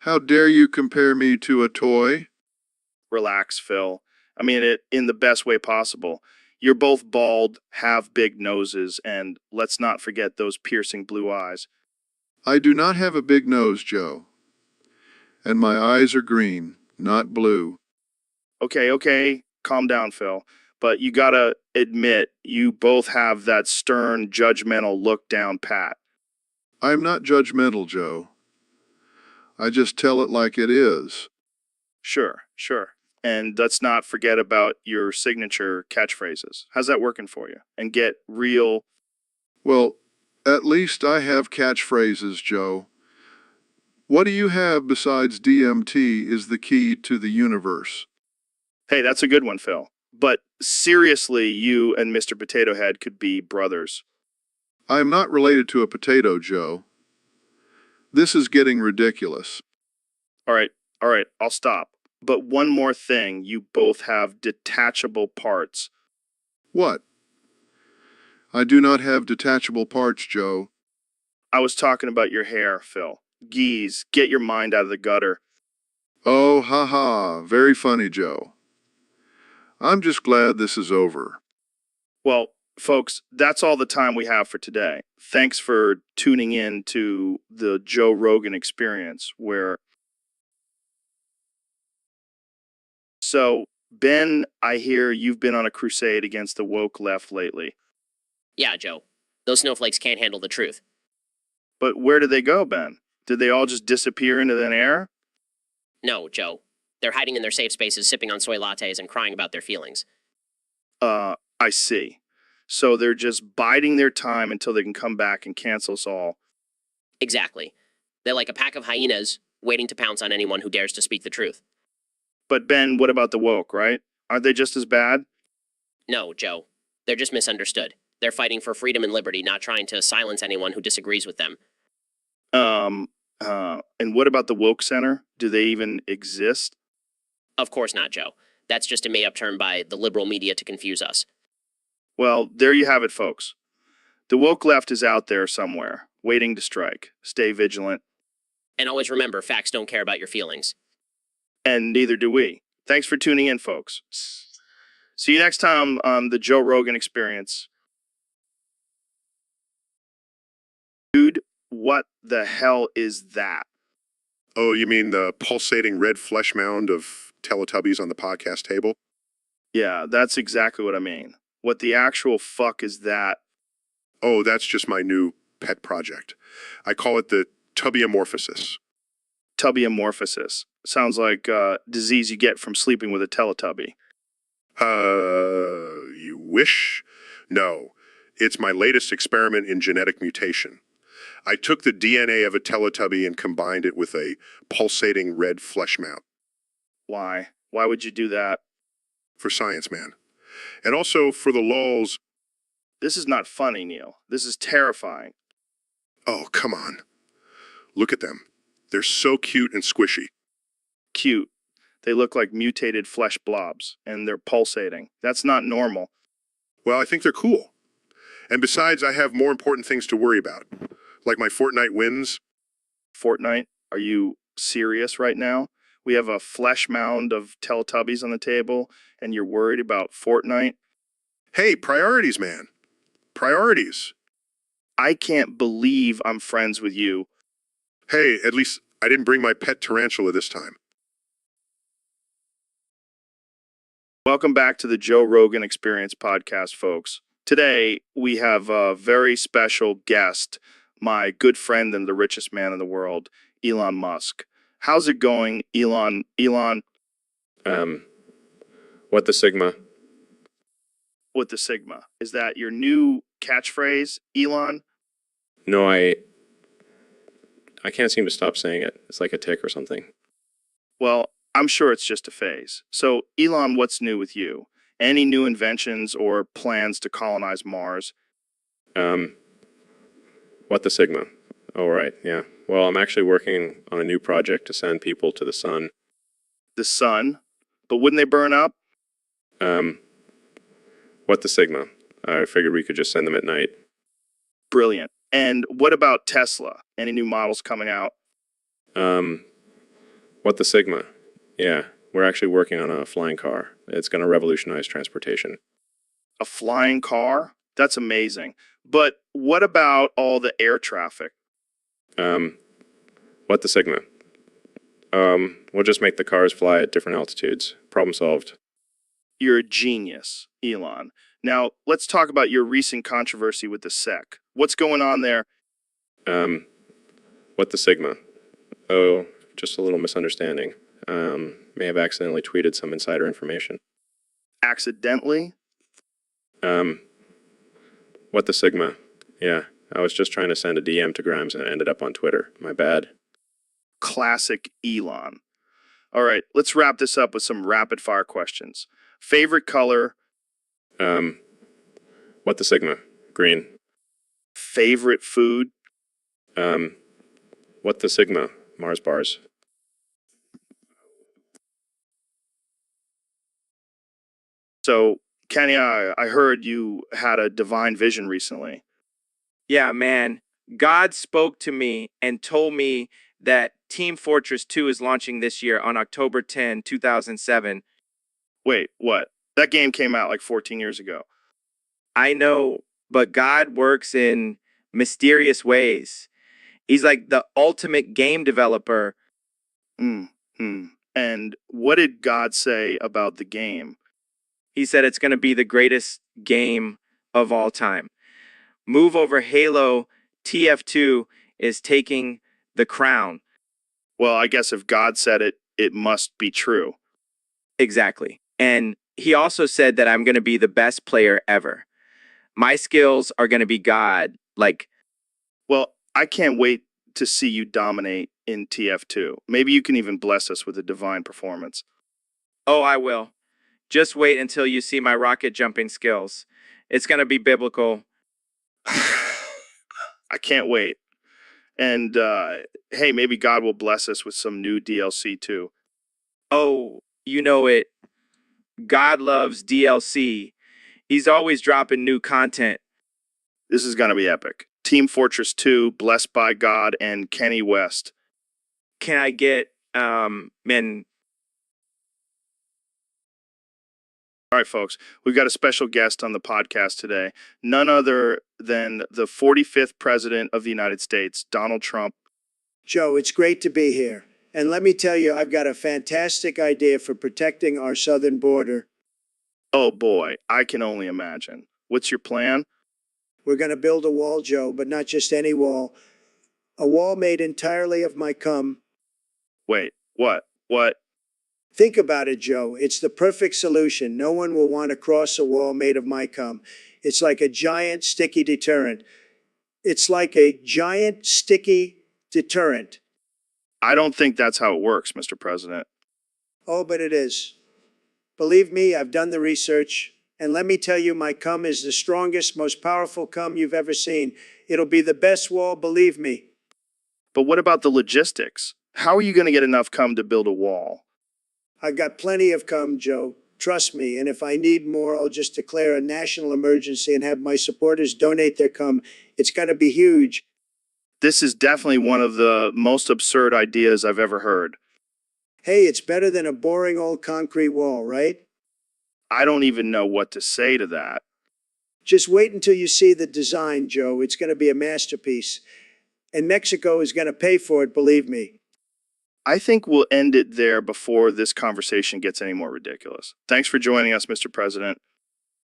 How dare you compare me to a toy? Relax, Phil. I mean it in the best way possible. You're both bald, have big noses, and let's not forget those piercing blue eyes. I do not have a big nose, Joe. And my eyes are green, not blue. Okay, calm down, Phil. But you gotta admit, you both have that stern, judgmental look down pat. I'm not judgmental, Joe. I just tell it like it is. Sure. And let's not forget about your signature catchphrases. How's that working for you? And get real. Well, at least I have catchphrases, Joe. What do you have besides DMT is the key to the universe? Hey, that's a good one, Phil. But seriously, you and Mr. Potato Head could be brothers. I am not related to a potato, Joe. This is getting ridiculous. All right, I'll stop. But one more thing, you both have detachable parts. What? I do not have detachable parts, Joe. I was talking about your hair, Phil. Geez, get your mind out of the gutter. Oh, ha ha, very funny, Joe. I'm just glad this is over. Well, folks, that's all the time we have for today. Thanks for tuning in to the Joe Rogan Experience, where So, Ben, I hear you've been on a crusade against the woke left lately. Yeah, Joe. Those snowflakes can't handle the truth. But where did they go, Ben? Did they all just disappear into thin air? No, Joe. They're hiding in their safe spaces, sipping on soy lattes and crying about their feelings. I see. So they're just biding their time until they can come back and cancel us all. Exactly. They're like a pack of hyenas, waiting to pounce on anyone who dares to speak the truth. But Ben, what about the woke, right? Aren't they just as bad? No, Joe. They're just misunderstood. They're fighting for freedom and liberty, not trying to silence anyone who disagrees with them. And what about the woke center? Do they even exist? Of course not, Joe. That's just a made-up term by the liberal media to confuse us. Well, there you have it, folks. The woke left is out there somewhere, waiting to strike. Stay vigilant. And always remember, facts don't care about your feelings. And neither do we. Thanks for tuning in, folks. See you next time on the Joe Rogan Experience. Dude, what the hell is that? Oh, you mean the pulsating red flesh mound of Teletubbies on the podcast table? Yeah, that's exactly what I mean. What the actual fuck is that? Oh, that's just my new pet project. I call it the Tubbyamorphosis. Tubbyamorphosis. Sounds like a disease you get from sleeping with a Teletubby. You wish? No. It's my latest experiment in genetic mutation. I took the DNA of a Teletubby and combined it with a pulsating red flesh mount. Why? Why would you do that? For science, man. And also for the lulz. This is not funny, Neil. This is terrifying. Oh, come on. Look at them. They're so cute and squishy. Cute. They look like mutated flesh blobs, and they're pulsating. That's not normal. Well, I think they're cool. And besides, I have more important things to worry about. Like my Fortnite wins. Fortnite? Are you serious right now? We have a flesh mound of Teletubbies on the table, and you're worried about Fortnite? Hey, priorities, man. Priorities. I can't believe I'm friends with you. Hey, at least I didn't bring my pet tarantula this time. Welcome back to the Joe Rogan Experience podcast, folks. Today, we have a very special guest, my good friend and the richest man in the world, Elon Musk. How's it going, Elon? What the Sigma? With the Sigma. Is that your new catchphrase, Elon? No, I can't seem to stop saying it. It's like a tick or something. Well, I'm sure it's just a phase. So, Elon, what's new with you? Any new inventions or plans to colonize Mars? What the Sigma? Oh, right, yeah. Well, I'm actually working on a new project to send people to the sun. The sun? But wouldn't they burn up? What the Sigma? I figured we could just send them at night. Brilliant. And what about Tesla? Any new models coming out? What the Sigma? Yeah, we're actually working on a flying car. It's going to revolutionize transportation. A flying car? That's amazing. But what about all the air traffic? What the Sigma? We'll just make the cars fly at different altitudes. Problem solved. You're a genius, Elon. Now, let's talk about your recent controversy with the SEC. What's going on there? What the Sigma? Oh, just a little misunderstanding. May have accidentally tweeted some insider information. Accidentally? What the Sigma? Yeah, I was just trying to send a DM to Grimes and it ended up on Twitter. My bad. Classic Elon. All right, let's wrap this up with some rapid fire questions. Favorite color? What the Sigma? Green. Favorite food? What the Sigma? Mars bars. So, Kenny, I heard you had a divine vision recently. Yeah, man. God spoke to me and told me that Team Fortress 2 is launching this year on October 10, 2007. Wait, what? That game came out like 14 years ago. I know, but God works in mysterious ways. He's like the ultimate game developer. And what did God say about the game? He said it's going to be the greatest game of all time. Move over Halo TF2 is taking the crown. Well, I guess if God said it, it must be true. Exactly. And he also said that I'm going to be the best player ever. My skills are going to be God. Like, Well, I can't wait to see you dominate in TF2. Maybe you can even bless us with a divine performance. oh, I will. Just wait until you see my rocket jumping skills. It's going to be biblical. I can't wait. And hey, maybe God will bless us with some new DLC too. Oh, you know it. God loves DLC. He's always dropping new content. This is going to be epic. Team Fortress 2, Blessed by God, and Kenny West. Can I get, man? All right, folks, we've got a special guest on the podcast today. None other than the 45th President of the United States, Donald Trump. Joe, it's great to be here. And let me tell you, I've got a fantastic idea for protecting our southern border. Oh boy, I can only imagine. What's your plan? We're going to build a wall, Joe, but not just any wall. A wall made entirely of my cum. Wait, what? What? Think about it, Joe. It's the perfect solution. No one will want to cross a wall made of my cum. It's like a giant sticky deterrent. It's like a giant sticky deterrent. I don't think that's how it works, Mr. President. Oh, but it is. Believe me, I've done the research. And let me tell you, my cum is the strongest, most powerful cum you've ever seen. It'll be the best wall, believe me. But what about the logistics? How are you going to get enough cum to build a wall? I've got plenty of cum, Joe. Trust me. And if I need more, I'll just declare a national emergency and have my supporters donate their cum. It's going to be huge. This is definitely one of the most absurd ideas I've ever heard. Hey, it's better than a boring old concrete wall, right? I don't even know what to say to that. Just wait until you see the design, Joe. It's going to be a masterpiece. And Mexico is going to pay for it, believe me. I think we'll end it there before this conversation gets any more ridiculous. Thanks for joining us, Mr. President.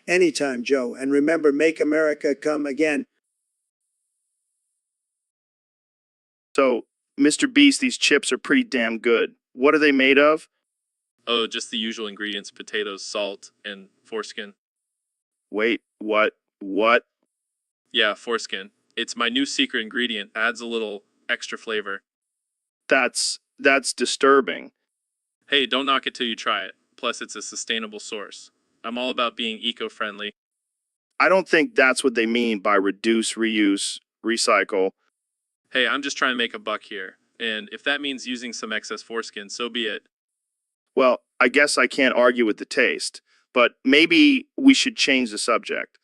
Anytime, Joe. And remember, make America come again. So, Mr. Beast, these chips are pretty damn good. What are they made of? Oh, just the usual ingredients: potatoes, salt, and foreskin. Wait, what? What? Yeah, foreskin. It's my new secret ingredient. Adds a little extra flavor. That's disturbing. Hey, don't knock it till you try it. Plus, it's a sustainable source. I'm all about being eco-friendly. I don't think that's what they mean by reduce, reuse, recycle. Hey, I'm just trying to make a buck here. And if that means using some excess foreskin, so be it. Well, I guess I can't argue with the taste, but maybe we should change the subject.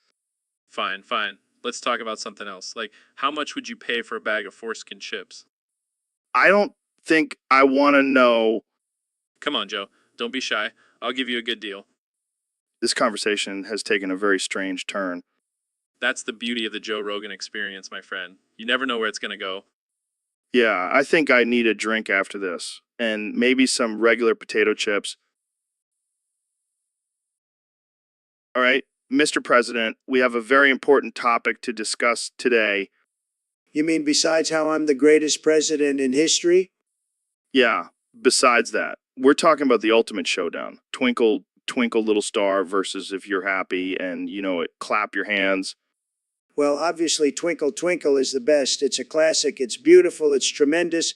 Fine, fine. Let's talk about something else. Like, how much would you pay for a bag of foreskin chips? I don't think I want to know. Come on, Joe. Don't be shy. I'll give you a good deal. This conversation has taken a very strange turn. That's the beauty of the Joe Rogan experience, my friend. You never know where it's going to go. Yeah, I think I need a drink after this, and maybe some regular potato chips. All right, Mr. President, we have a very important topic to discuss today. You mean besides how I'm the greatest president in history? Yeah, besides that, we're talking about the ultimate showdown. Twinkle, twinkle, little star versus if you're happy and, you know it, clap your hands. Well, obviously, Twinkle Twinkle is the best. It's a classic. It's beautiful. It's tremendous.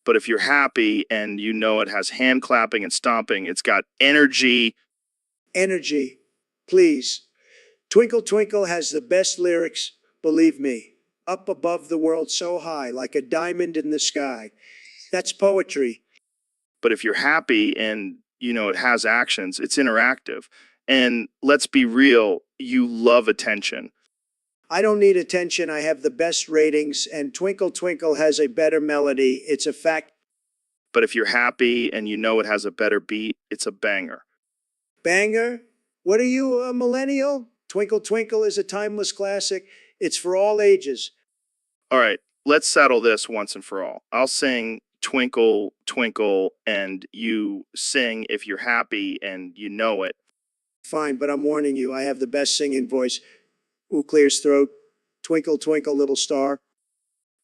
But if you're happy and you know it has hand clapping and stomping, it's got energy. Energy. Please. Twinkle Twinkle has the best lyrics, believe me. Up above the world so high, like a diamond in the sky. That's poetry. But if you're happy and, you know, it has actions, it's interactive. And let's be real, you love attention. I don't need attention. I have the best ratings, and Twinkle Twinkle has a better melody. It's a fact. But if you're happy and you know it has a better beat, it's a banger. Banger? What are you, a millennial? Twinkle Twinkle is a timeless classic. It's for all ages. All right, let's settle this once and for all. I'll sing twinkle, twinkle, and you sing if you're happy and you know it. Fine, but I'm warning you, I have the best singing voice. Who clears throat? Twinkle, twinkle, little star.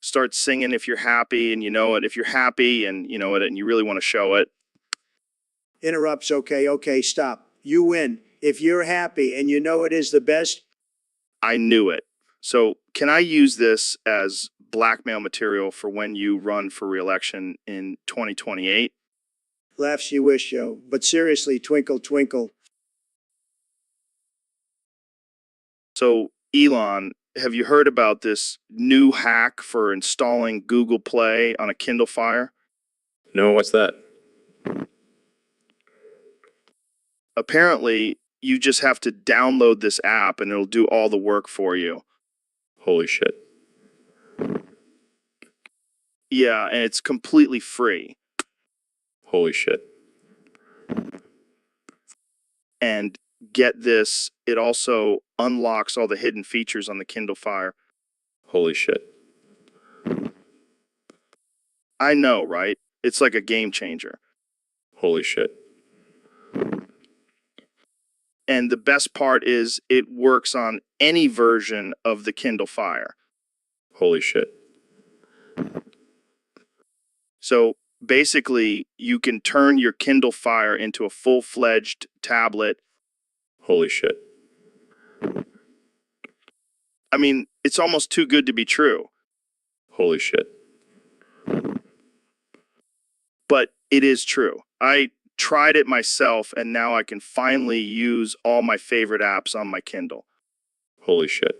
Start singing if you're happy and you know it. If you're happy and you know it and you really want to show it. Interrupts, okay, stop. You win. If you're happy and you know it is the best, I knew it. So can I use this as blackmail material for when you run for re-election in 2028? laughs you wish, Joe. But seriously, twinkle, twinkle. So Elon, have you heard about this new hack for installing Google Play on a Kindle Fire? No, what's that? Apparently, you just have to download this app and it'll do all the work for you. Holy shit. Yeah, and it's completely free. Holy shit. And get this, it also unlocks all the hidden features on the Kindle Fire. Holy shit. I know, right? It's like a game changer. Holy shit. And the best part is it works on any version of the Kindle Fire. Holy shit. So basically, you can turn your Kindle Fire into a full-fledged tablet. Holy shit. I mean, it's almost too good to be true. Holy shit. But it is true. I tried it myself, and now I can finally use all my favorite apps on my Kindle. Holy shit.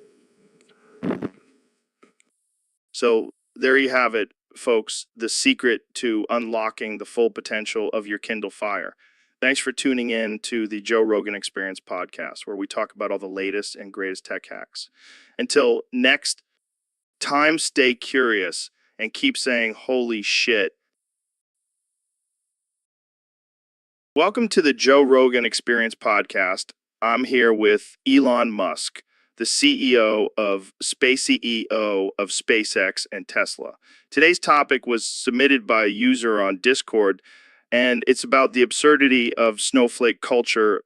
So there you have it, folks, the secret to unlocking the full potential of your Kindle Fire. Thanks for tuning in to the Joe Rogan Experience podcast, where we talk about all the latest and greatest tech hacks. Until next time, stay curious and keep saying, holy shit. Welcome to the Joe Rogan Experience podcast. I'm here with Elon Musk, the CEO of CEO of SpaceX and Tesla. Today's topic was submitted by a user on Discord, and it's about the absurdity of snowflake culture.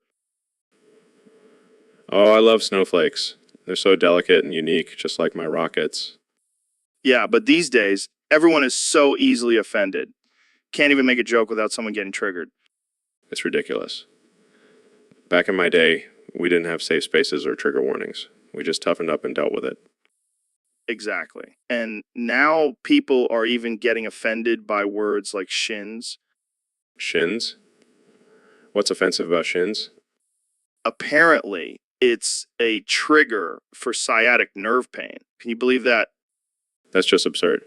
Oh, I love snowflakes. They're so delicate and unique, just like my rockets. Yeah, but these days, everyone is so easily offended. Can't even make a joke without someone getting triggered. It's ridiculous. Back in my day, we didn't have safe spaces or trigger warnings. We just toughened up and dealt with it. Exactly. And now people are even getting offended by words like shins. Shins? What's offensive about shins? Apparently, it's a trigger for sciatic nerve pain. Can you believe that? That's just absurd.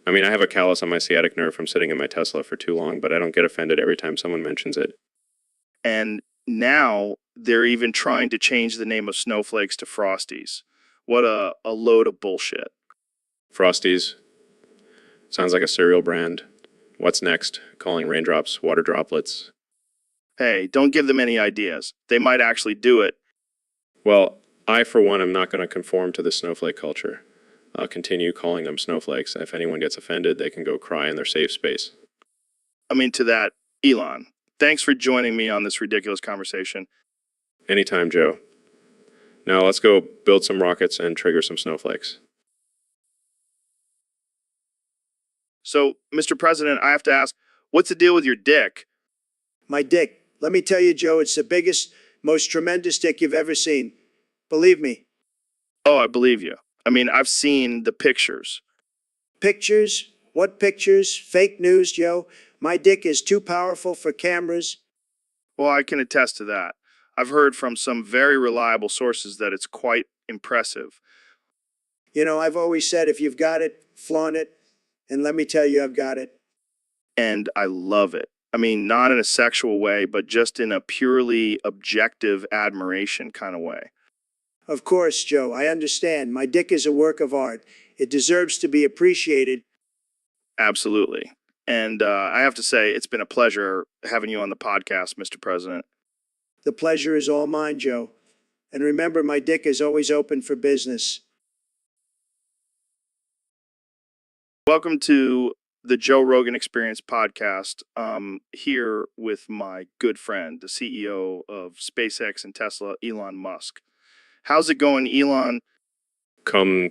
I mean, I have a callus on my sciatic nerve from sitting in my Tesla for too long, but I don't get offended every time someone mentions it. And now they're even trying to change the name of snowflakes to Frosties. What a load of bullshit. Frosties. Sounds like a cereal brand. What's next? Calling raindrops water droplets. Hey, don't give them any ideas. They might actually do it. Well, I, for one, am not going to conform to the snowflake culture. I'll continue calling them snowflakes. If anyone gets offended, they can go cry in their safe space. I mean, to that, Elon, thanks for joining me on this ridiculous conversation. Anytime, Joe. Now let's go build some rockets and trigger some snowflakes. So, Mr. President, I have to ask, what's the deal with your dick? My dick. Let me tell you, Joe, it's the biggest, most tremendous dick you've ever seen. Believe me. Oh, I believe you. I mean, I've seen the pictures. Pictures? What pictures? Fake news, Joe. My dick is too powerful for cameras. Well, I can attest to that. I've heard from some very reliable sources that it's quite impressive. You know, I've always said if you've got it, flaunt it. And let me tell you, I've got it. And I love it. I mean, not in a sexual way, but just in a purely objective admiration kind of way. Of course, Joe, I understand. My dick is a work of art. It deserves to be appreciated. Absolutely. And I have to say, it's been a pleasure having you on the podcast, Mr. President. The pleasure is all mine, Joe. And remember, my dick is always open for business. Welcome to the Joe Rogan Experience podcast, here with my good friend, the CEO of SpaceX and Tesla, Elon Musk. How's it going, Elon? Come.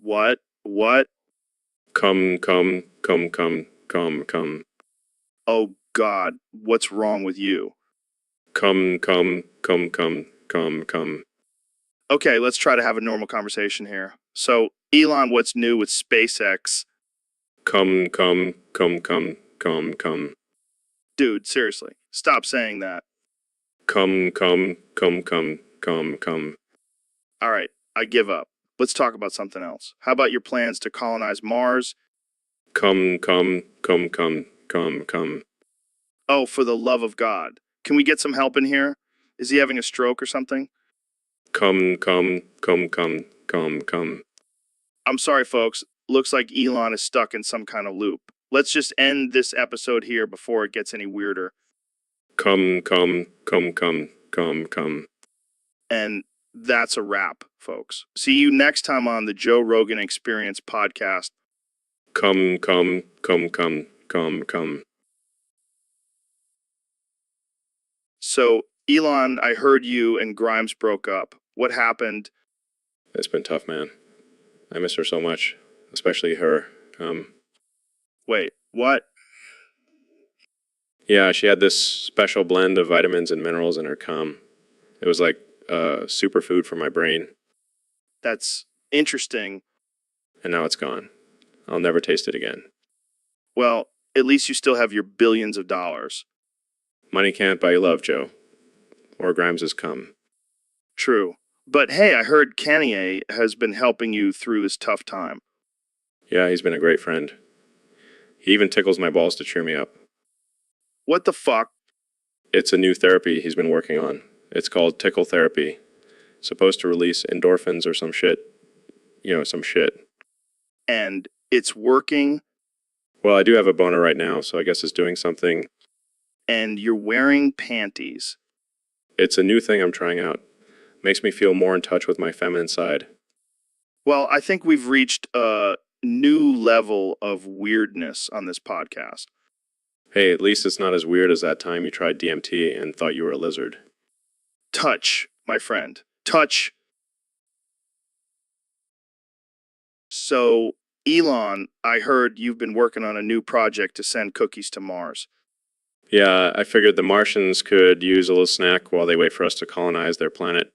What? What? Come. Oh, God, what's wrong with you? Come. Okay, let's try to have a normal conversation here. So, Elon, what's new with SpaceX? Come. Dude, seriously, stop saying that. Come. All right, I give up. Let's talk about something else. How about your plans to colonize Mars? Come. Oh, for the love of God. Can we get some help in here? Is he having a stroke or something? Come. I'm sorry, folks. Looks like Elon is stuck in some kind of loop. Let's just end this episode here before it gets any weirder. Come. And that's a wrap, folks. See you next time on the Joe Rogan Experience podcast. Come. So, Elon, I heard you and Grimes broke up. What happened? It's been tough, man. I miss her so much, especially her. Wait, what? Yeah, she had this special blend of vitamins and minerals in her cum. It was like superfood for my brain, That's interesting. and now it's gone. I'll never taste it again. Well, at least you still have your billions of dollars. Money can't buy you love, Joe. Or Grimes's cum. True. But hey, I heard Kanye has been helping you through this tough time. Yeah, he's been a great friend. He even tickles my balls to cheer me up. What the fuck? It's a new therapy he's been working on. It's called tickle therapy. Supposed to release endorphins or some shit. You know, some shit. And it's working, Well, I do have a boner right now, so I guess it's doing something. and you're wearing panties. It's a new thing I'm trying out. Makes me feel more in touch with my feminine side. Well, I think we've reached a new level of weirdness on this podcast. Hey, at least it's not as weird as that time you tried DMT and thought you were a lizard. Touch, my friend. Touch. So, Elon, I heard you've been working on a new project to send cookies to Mars. Yeah, I figured the Martians could use a little snack while they wait for us to colonize their planet.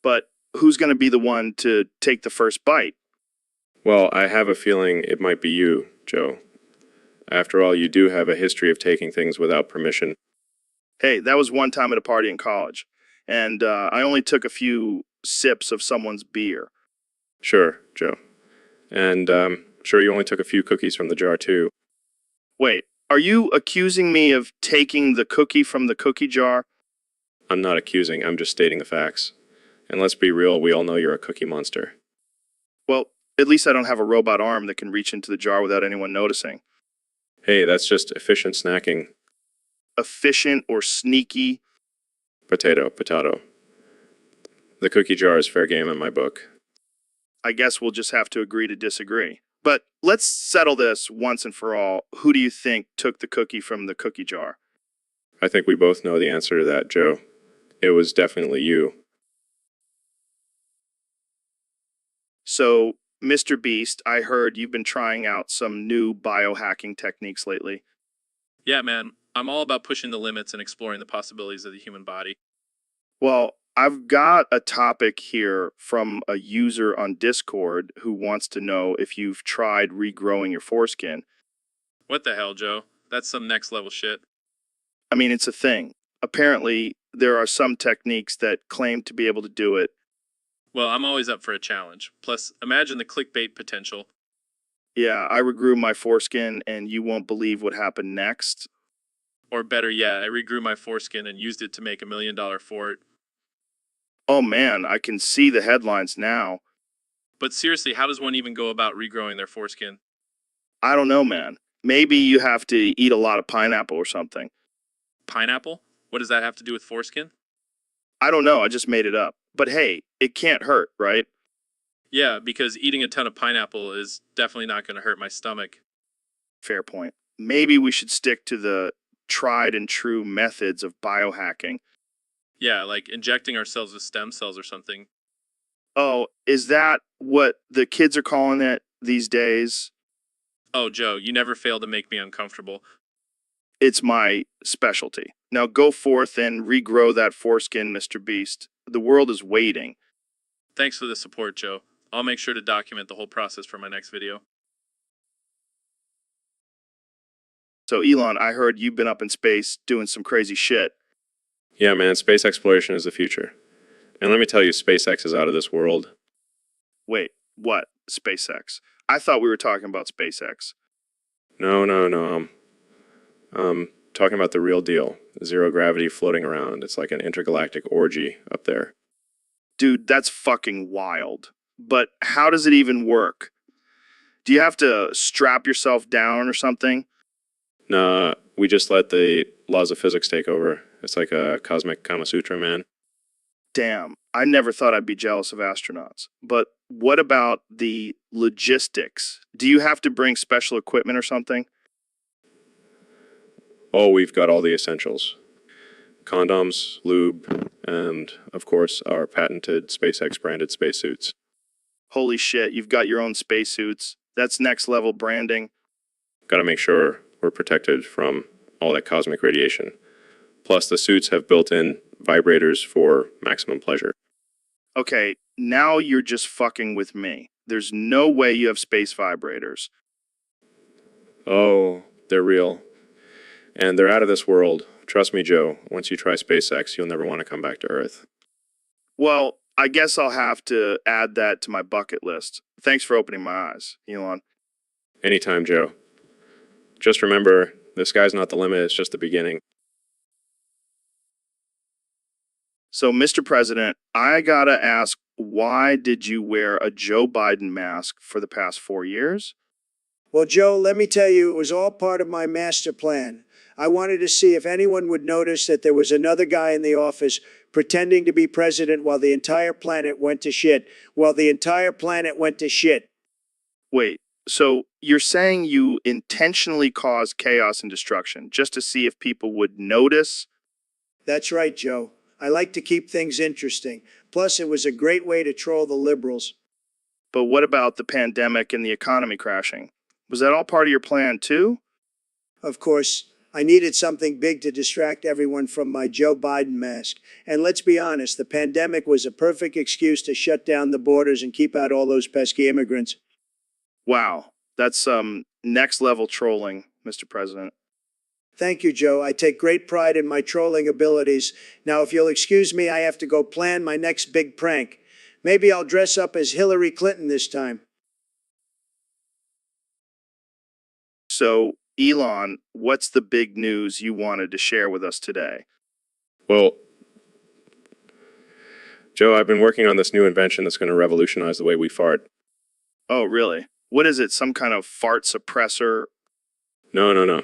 But who's going to be the one to take the first bite? Well, I have a feeling it might be you, Joe. After all, you do have a history of taking things without permission. Hey, that was one time at a party in college, and I only took a few sips of someone's beer. Sure, Joe. And sure you only took a few cookies from the jar, too. Wait, are you accusing me of taking the cookie from the cookie jar? I'm not accusing, I'm just stating the facts. And let's be real, we all know you're a cookie monster. Well, at least I don't have a robot arm that can reach into the jar without anyone noticing. Hey, that's just efficient snacking. Efficient or sneaky? Potato. The cookie jar is fair game in my book. I guess we'll just have to agree to disagree. But let's settle this once and for all. Who do you think took the cookie from the cookie jar? I think we both know the answer to that, Joe. It was definitely you. So, Mr. Beast, I heard you've been trying out some new biohacking techniques lately. Yeah, man, I'm all about pushing the limits and exploring the possibilities of the human body. Well, I've got a topic here from a user on Discord who wants to know if you've tried regrowing your foreskin. What the hell, Joe? That's some next level shit. I mean, it's a thing. Apparently, there are some techniques that claim to be able to do it. Well, I'm always up for a challenge. Plus, imagine the clickbait potential. Yeah, I regrew my foreskin, and you won't believe what happened next. Or better yet, I regrew my foreskin and used it to make $1 million fort. Oh man, I can see the headlines now. But seriously, how does one even go about regrowing their foreskin? I don't know, man. Maybe you have to eat a lot of pineapple or something. Pineapple? What does that have to do with foreskin? I don't know, I just made it up. But hey, it can't hurt, right? Yeah, because eating a ton of pineapple is definitely not going to hurt my stomach. Fair point. Maybe we should stick to the tried and true methods of biohacking. Yeah, like injecting ourselves with stem cells or something. Oh, is that what the kids are calling it these days? Oh, Joe, you never fail to make me uncomfortable. It's my specialty. Now go forth and regrow that foreskin, Mr. Beast. The world is waiting. Thanks for the support, Joe. I'll make sure to document the whole process for my next video. So, Elon, I heard you've been up in space doing some crazy shit. Yeah, man, space exploration is the future. And let me tell you, SpaceX is out of this world. Wait, what? SpaceX? I thought we were talking about SpaceX. No. Talking about the real deal. Zero gravity floating around. It's like an intergalactic orgy up there. Dude, that's fucking wild. But how does it even work? Do you have to strap yourself down or something? Nah, we just let the laws of physics take over. It's like a cosmic Kama Sutra, man. Damn, I never thought I'd be jealous of astronauts. But what about the logistics? Do you have to bring special equipment or something? Oh, we've got all the essentials. Condoms, lube, and, of course, our patented SpaceX-branded spacesuits. Holy shit, you've got your own spacesuits. That's next level branding. Gotta make sure we're protected from all that cosmic radiation. Plus, the suits have built-in vibrators for maximum pleasure. Okay, now you're just fucking with me. There's no way you have space vibrators. Oh, they're real. And they're out of this world. Trust me, Joe, once you try SpaceX, you'll never want to come back to Earth. Well, I guess I'll have to add that to my bucket list. Thanks for opening my eyes, Elon. Anytime, Joe. Just remember, the sky's not the limit, it's just the beginning. So, Mr. President, I gotta ask, why did you wear a Joe Biden mask for the past 4 years? Well, Joe, let me tell you, it was all part of my master plan. I wanted to see if anyone would notice that there was another guy in the office pretending to be president while the entire planet went to shit. Wait, so you're saying you intentionally caused chaos and destruction just to see if people would notice? That's right, Joe. I like to keep things interesting. Plus, it was a great way to troll the liberals. But what about the pandemic and the economy crashing? Was that all part of your plan too? Of course, I needed something big to distract everyone from my Joe Biden mask. And let's be honest, the pandemic was a perfect excuse to shut down the borders and keep out all those pesky immigrants. Wow, that's some next level trolling, Mr. President. Thank you, Joe. I take great pride in my trolling abilities. Now, if you'll excuse me, I have to go plan my next big prank. Maybe I'll dress up as Hillary Clinton this time. So, Elon, what's the big news you wanted to share with us today? Well, Joe, I've been working on this new invention that's going to revolutionize the way we fart. Oh, really? What is it? Some kind of fart suppressor? No.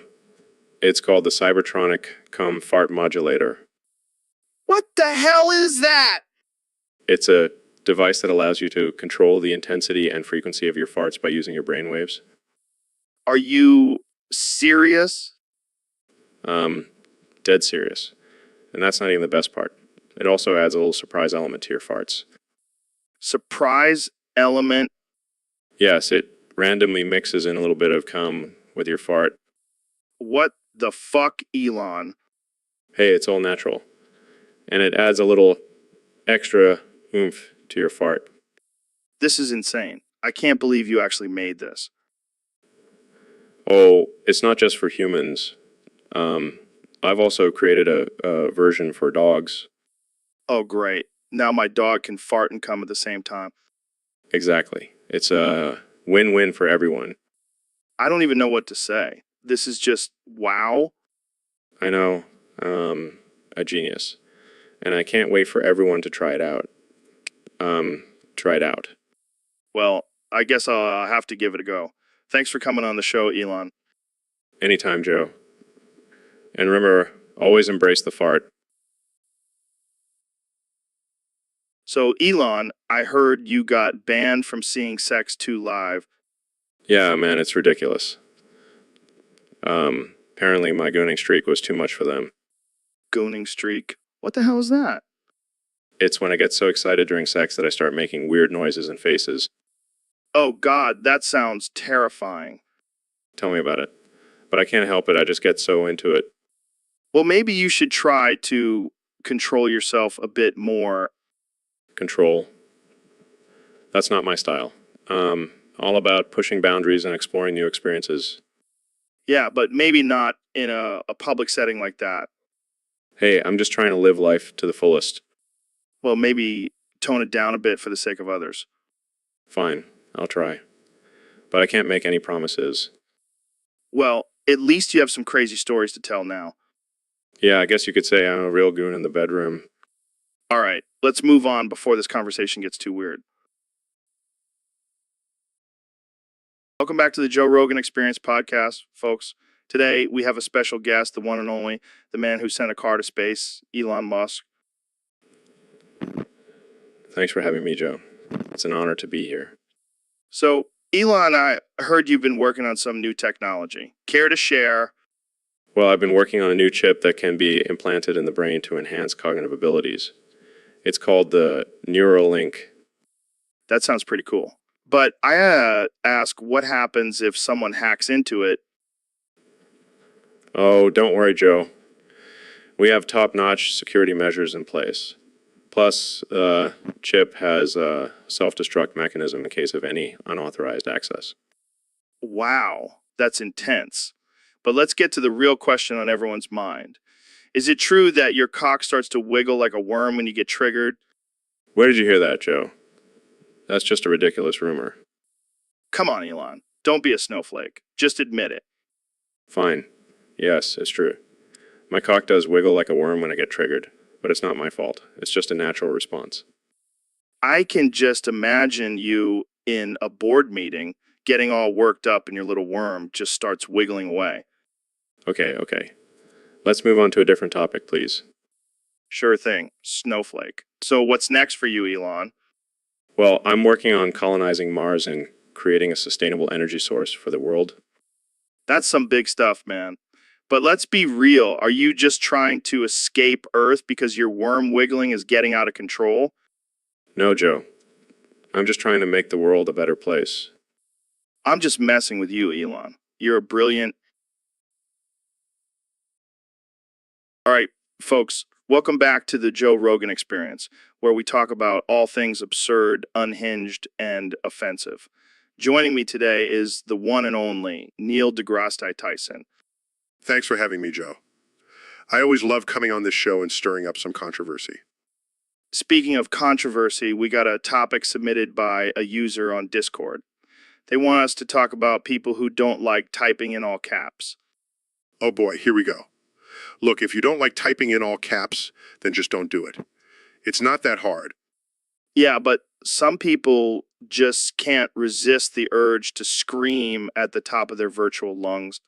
It's called the Cybertronic Cum Fart Modulator. What the hell is that? It's a device that allows you to control the intensity and frequency of your farts by using your brainwaves. Are you serious? Dead serious. And that's not even the best part. It also adds a little surprise element to your farts. Surprise element? Yes, it randomly mixes in a little bit of cum with your fart. What the fuck, Elon? Hey, it's all natural. And it adds a little extra oomph to your fart. This is insane. I can't believe you actually made this. Oh, it's not just for humans. I've also created a version for dogs. Oh, great. Now my dog can fart and cum at the same time. Exactly. It's a win-win for everyone. I don't even know what to say. This is just wow. I know. A genius. And I can't wait for everyone to try it out. Try it out. Well, I guess I'll have to give it a go. Thanks for coming on the show, Elon. Anytime, Joe. And remember, always embrace the fart. So, Elon, I heard you got banned from seeing Sex 2 live. Yeah, man, it's ridiculous. Apparently my gooning streak was too much for them. Gooning streak. What the hell is that? It's when I get so excited during sex that I start making weird noises and faces. Oh, God, that sounds terrifying. Tell me about it. But I can't help it, I just get so into it. Well, maybe you should try to control yourself a bit more. Control. That's not my style. All about pushing boundaries and exploring new experiences. Yeah, but maybe not in a public setting like that. Hey, I'm just trying to live life to the fullest. Well, maybe tone it down a bit for the sake of others. Fine, I'll try. But I can't make any promises. Well, at least you have some crazy stories to tell now. Yeah, I guess you could say I'm a real goon in the bedroom. All right, let's move on before this conversation gets too weird. Welcome back to the Joe Rogan Experience podcast, folks. Today, we have a special guest, the one and only, the man who sent a car to space, Elon Musk. Thanks for having me, Joe. It's an honor to be here. So, Elon, I heard you've been working on some new technology. Care to share? Well, I've been working on a new chip that can be implanted in the brain to enhance cognitive abilities. It's called the Neuralink. That sounds pretty cool. But I ask, what happens if someone hacks into it? Oh, don't worry, Joe. We have top-notch security measures in place. Plus, the chip has a self-destruct mechanism in case of any unauthorized access. Wow, that's intense. But let's get to the real question on everyone's mind. Is it true that your cock starts to wiggle like a worm when you get triggered? Where did you hear that, Joe? That's just a ridiculous rumor. Come on, Elon. Don't be a snowflake. Just admit it. Fine. Yes, it's true. My cock does wiggle like a worm when I get triggered, but it's not my fault. It's just a natural response. I can just imagine you in a board meeting getting all worked up and your little worm just starts wiggling away. Okay. Let's move on to a different topic, please. Sure thing. Snowflake. So what's next for you, Elon? Well, I'm working on colonizing Mars and creating a sustainable energy source for the world. That's some big stuff, man. But let's be real. Are you just trying to escape Earth because your worm wiggling is getting out of control? No, Joe. I'm just trying to make the world a better place. I'm just messing with you, Elon. You're a brilliant... All right, folks, welcome back to the Joe Rogan Experience, where we talk about all things absurd, unhinged, and offensive. Joining me today is the one and only Neil deGrasse Tyson. Thanks for having me, Joe. I always love coming on this show and stirring up some controversy. Speaking of controversy, we got a topic submitted by a user on Discord. They want us to talk about people who don't like typing in all caps. Oh boy, here we go. Look, if you don't like typing in all caps, then just don't do it. It's not that hard. Yeah, but some people just can't resist the urge to scream at the top of their virtual lungs.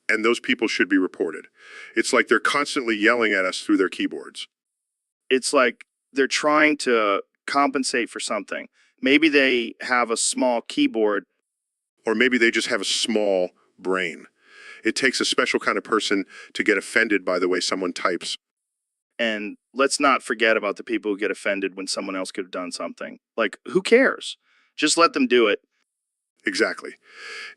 And those people should be reported. It's like they're constantly yelling at us through their keyboards. It's like they're trying to compensate for something. Maybe they have a small keyboard. Or maybe they just have a small brain. It takes a special kind of person to get offended by the way someone types. And let's not forget about the people who get offended when someone else could have done something. Like, who cares? Just let them do it. Exactly.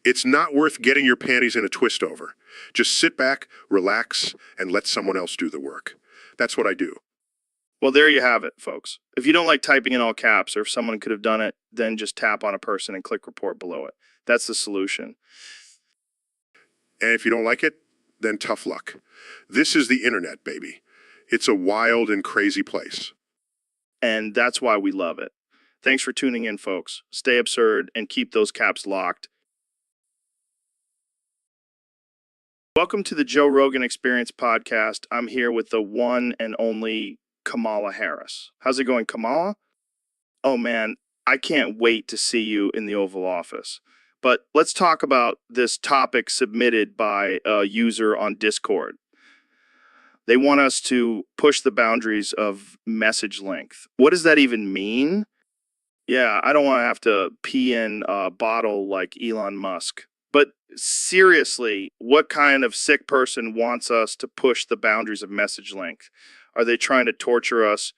It's not worth getting your panties in a twist over. Just sit back, relax, and let someone else do the work. That's what I do. Well, there you have it, folks. If you don't like typing in all caps, or if someone could have done it, then just tap on a person and click report below it. That's the solution. And if you don't like it, then tough luck. This is the internet, baby. It's a wild and crazy place. And that's why we love it. Thanks for tuning in, folks. Stay absurd and keep those caps locked. Welcome to the Joe Rogan Experience podcast. I'm here with the one and only Kamala Harris. How's it going, Kamala? Oh man, I can't wait to see you in the Oval Office. But let's talk about this topic submitted by a user on Discord. They want us to push the boundaries of message length. What does that even mean? Yeah, I don't want to have to pee in a bottle like Elon Musk. But seriously, what kind of sick person wants us to push the boundaries of message length? Are they trying to torture us?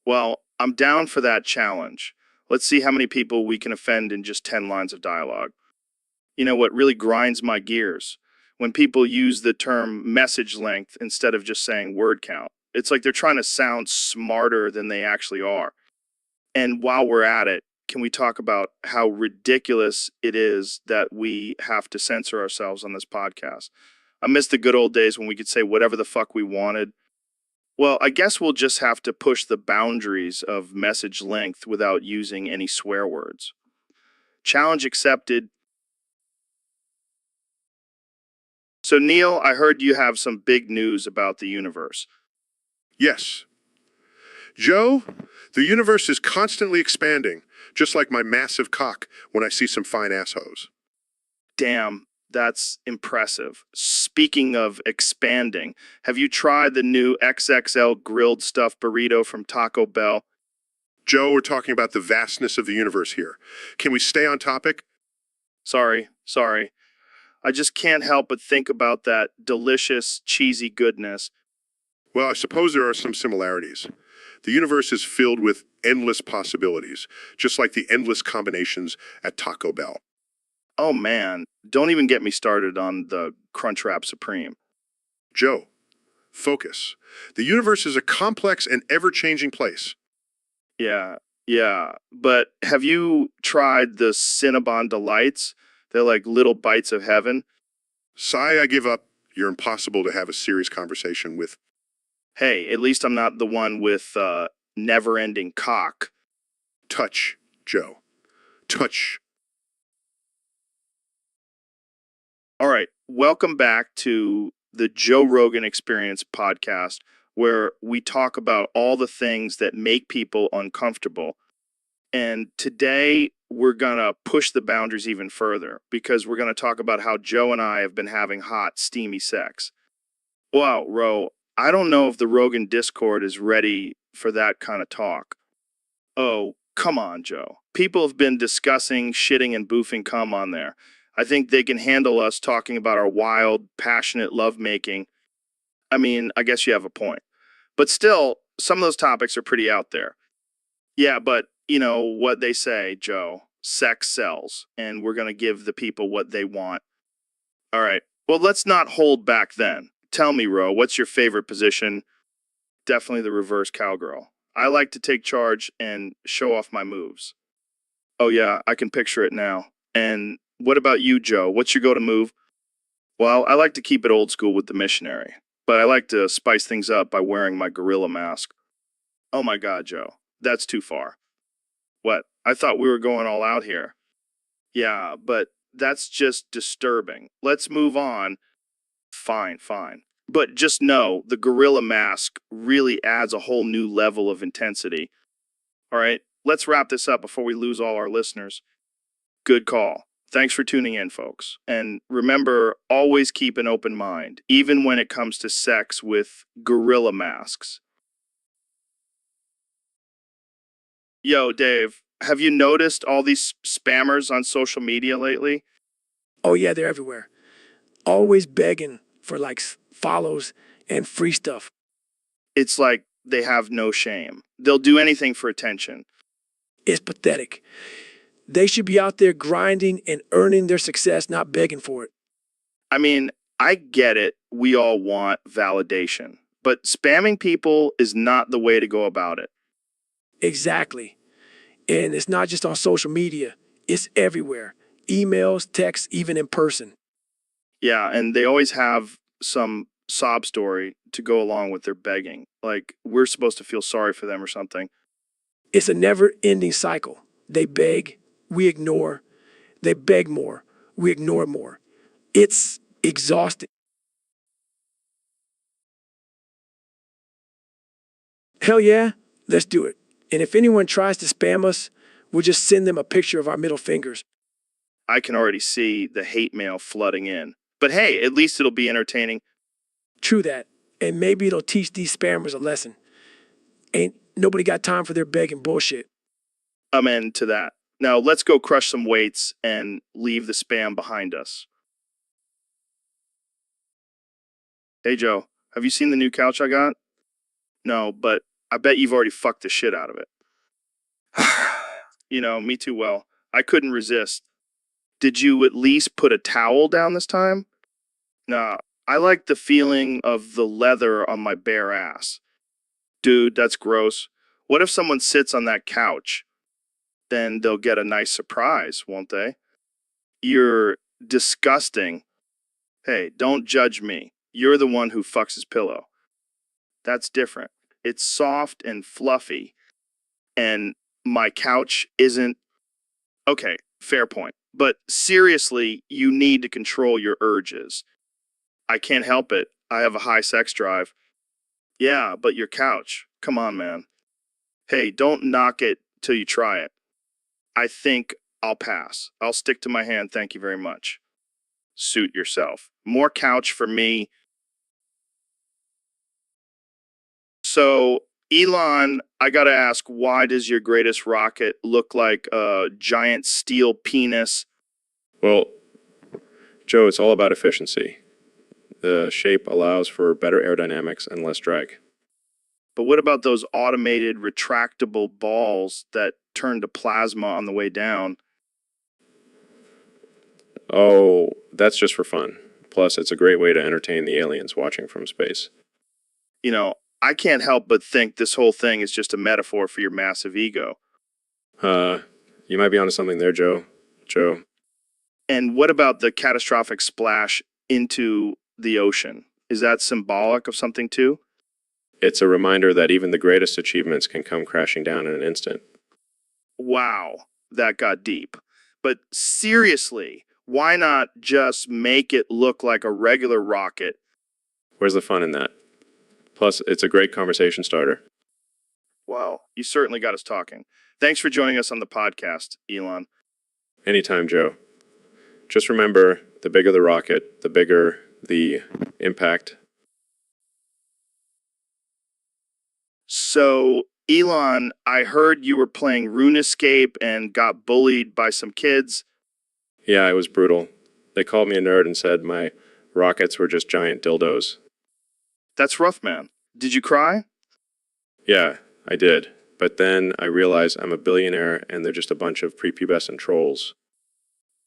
Well, I'm down for that challenge. Let's see how many people we can offend in just 10 lines of dialogue. You know what really grinds my gears? When people use the term message length instead of just saying word count. It's like they're trying to sound smarter than they actually are. And while we're at it, can we talk about how ridiculous it is that we have to censor ourselves on this podcast? I miss the good old days when we could say whatever the fuck we wanted. Well, I guess we'll just have to push the boundaries of message length without using any swear words. Challenge accepted. So, Neil, I heard you have some big news about the universe. Yes. Joe, the universe is constantly expanding, just like my massive cock when I see some fine assholes. Damn, that's impressive. Speaking of expanding, have you tried the new XXL grilled stuffed burrito from Taco Bell? Joe, we're talking about the vastness of the universe here. Can we stay on topic? Sorry. I just can't help but think about that delicious, cheesy goodness. Well, I suppose there are some similarities. The universe is filled with endless possibilities, just like the endless combinations at Taco Bell. Oh man, don't even get me started on the Crunchwrap Supreme. Joe, focus. The universe is a complex and ever-changing place. Yeah, but have you tried the Cinnabon Delights? They're like little bites of heaven. Sigh, I give up. You're impossible to have a serious conversation with. Hey, at least I'm not the one with never-ending cock. Touch, Joe. Touch. All right, welcome back to the Joe Rogan Experience podcast, where we talk about all the things that make people uncomfortable. And today we're going to push the boundaries even further because we're going to talk about how Joe and I have been having hot, steamy sex. Wow, Ro, I don't know if the Rogan Discord is ready for that kind of talk. Oh, come on, Joe. People have been discussing shitting and boofing cum on there. I think they can handle us talking about our wild, passionate lovemaking. I mean, I guess you have a point. But still, some of those topics are pretty out there. Yeah, but you know what they say, Joe. Sex sells, and we're going to give the people what they want. All right. Well, let's not hold back then. Tell me, Ro, what's your favorite position? Definitely the reverse cowgirl. I like to take charge and show off my moves. Oh, yeah, I can picture it now. And what about you, Joe? What's your go-to move? Well, I like to keep it old school with the missionary, but I like to spice things up by wearing my gorilla mask. Oh my God, Joe, that's too far. What? I thought we were going all out here. Yeah, but that's just disturbing. Let's move on. Fine. But just know the gorilla mask really adds a whole new level of intensity. All right, let's wrap this up before we lose all our listeners. Good call. Thanks for tuning in, folks. And remember, always keep an open mind, even when it comes to sex with gorilla masks. Yo, Dave, have you noticed all these spammers on social media lately? Oh, yeah, they're everywhere. Always begging for likes, follows, and free stuff. It's like they have no shame. They'll do anything for attention. It's pathetic. They should be out there grinding and earning their success, not begging for it. I mean, I get it. We all want validation. But spamming people is not the way to go about it. Exactly. And it's not just on social media. It's everywhere. Emails, texts, even in person. Yeah, and they always have some sob story to go along with their begging. Like, we're supposed to feel sorry for them or something. It's a never-ending cycle. They beg, we ignore. They beg more, we ignore more. It's exhausting. Hell yeah, let's do it. And if anyone tries to spam us, we'll just send them a picture of our middle fingers. I can already see the hate mail flooding in. But hey, at least it'll be entertaining. True that. and maybe it'll teach these spammers a lesson. Ain't nobody got time for their begging bullshit. Amen to that. Now let's go crush some weights and leave the spam behind us. Hey Joe, have you seen the new couch I got? No, but I bet you've already fucked the shit out of it. You know, me too well. I couldn't resist. Did you at least put a towel down this time? Nah, I like the feeling of the leather on my bare ass. Dude, that's gross. What if someone sits on that couch? Then they'll get a nice surprise, won't they? You're disgusting. Hey, don't judge me. You're the one who fucks his pillow. That's different. It's soft and fluffy, and my couch isn't. Okay, fair point. But seriously, you need to control your urges. I can't help it. I have a high sex drive. Yeah, but your couch. Come on, man. Hey, don't knock it till you try it. I think I'll pass. I'll stick to my hand, thank you very much. Suit yourself. More couch for me. So, Elon, I gotta ask, why does your greatest rocket look like a giant steel penis? Well, Joe, it's all about efficiency. The shape allows for better aerodynamics and less drag. But what about those automated retractable balls that turn to plasma on the way down? Oh, that's just for fun. Plus, it's a great way to entertain the aliens watching from space. You know, I can't help but think this whole thing is just a metaphor for your massive ego. You might be onto something there, Joe. Joe. And what about the catastrophic splash into the ocean? Is that symbolic of something too? It's a reminder that even the greatest achievements can come crashing down in an instant. Wow, that got deep. But seriously, why not just make it look like a regular rocket? Where's the fun in that? Plus, it's a great conversation starter. Wow, you certainly got us talking. Thanks for joining us on the podcast, Elon. Anytime, Joe. Just remember, the bigger the rocket, the bigger the impact. So, Elon, I heard you were playing RuneScape and got bullied by some kids. Yeah, it was brutal. They called me a nerd and said my rockets were just giant dildos. That's rough, man. Did you cry? Yeah, I did. But then I realized I'm a billionaire and they're just a bunch of prepubescent trolls.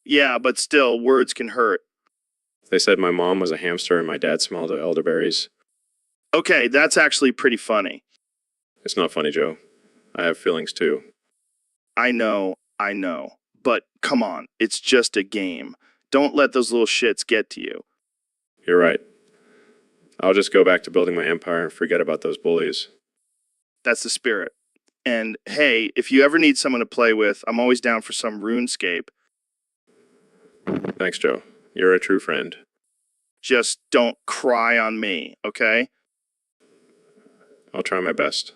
Yeah, but still, words can hurt. They said my mom was a hamster and my dad smelled of elderberries. Okay, that's actually pretty funny. It's not funny, Joe. I have feelings too. I know. But come on, it's just a game. Don't let those little shits get to you. You're right. I'll just go back to building my empire and forget about those bullies. That's the spirit. And hey, if you ever need someone to play with, I'm always down for some RuneScape. Thanks, Joe. You're a true friend. Just don't cry on me, okay? I'll try my best.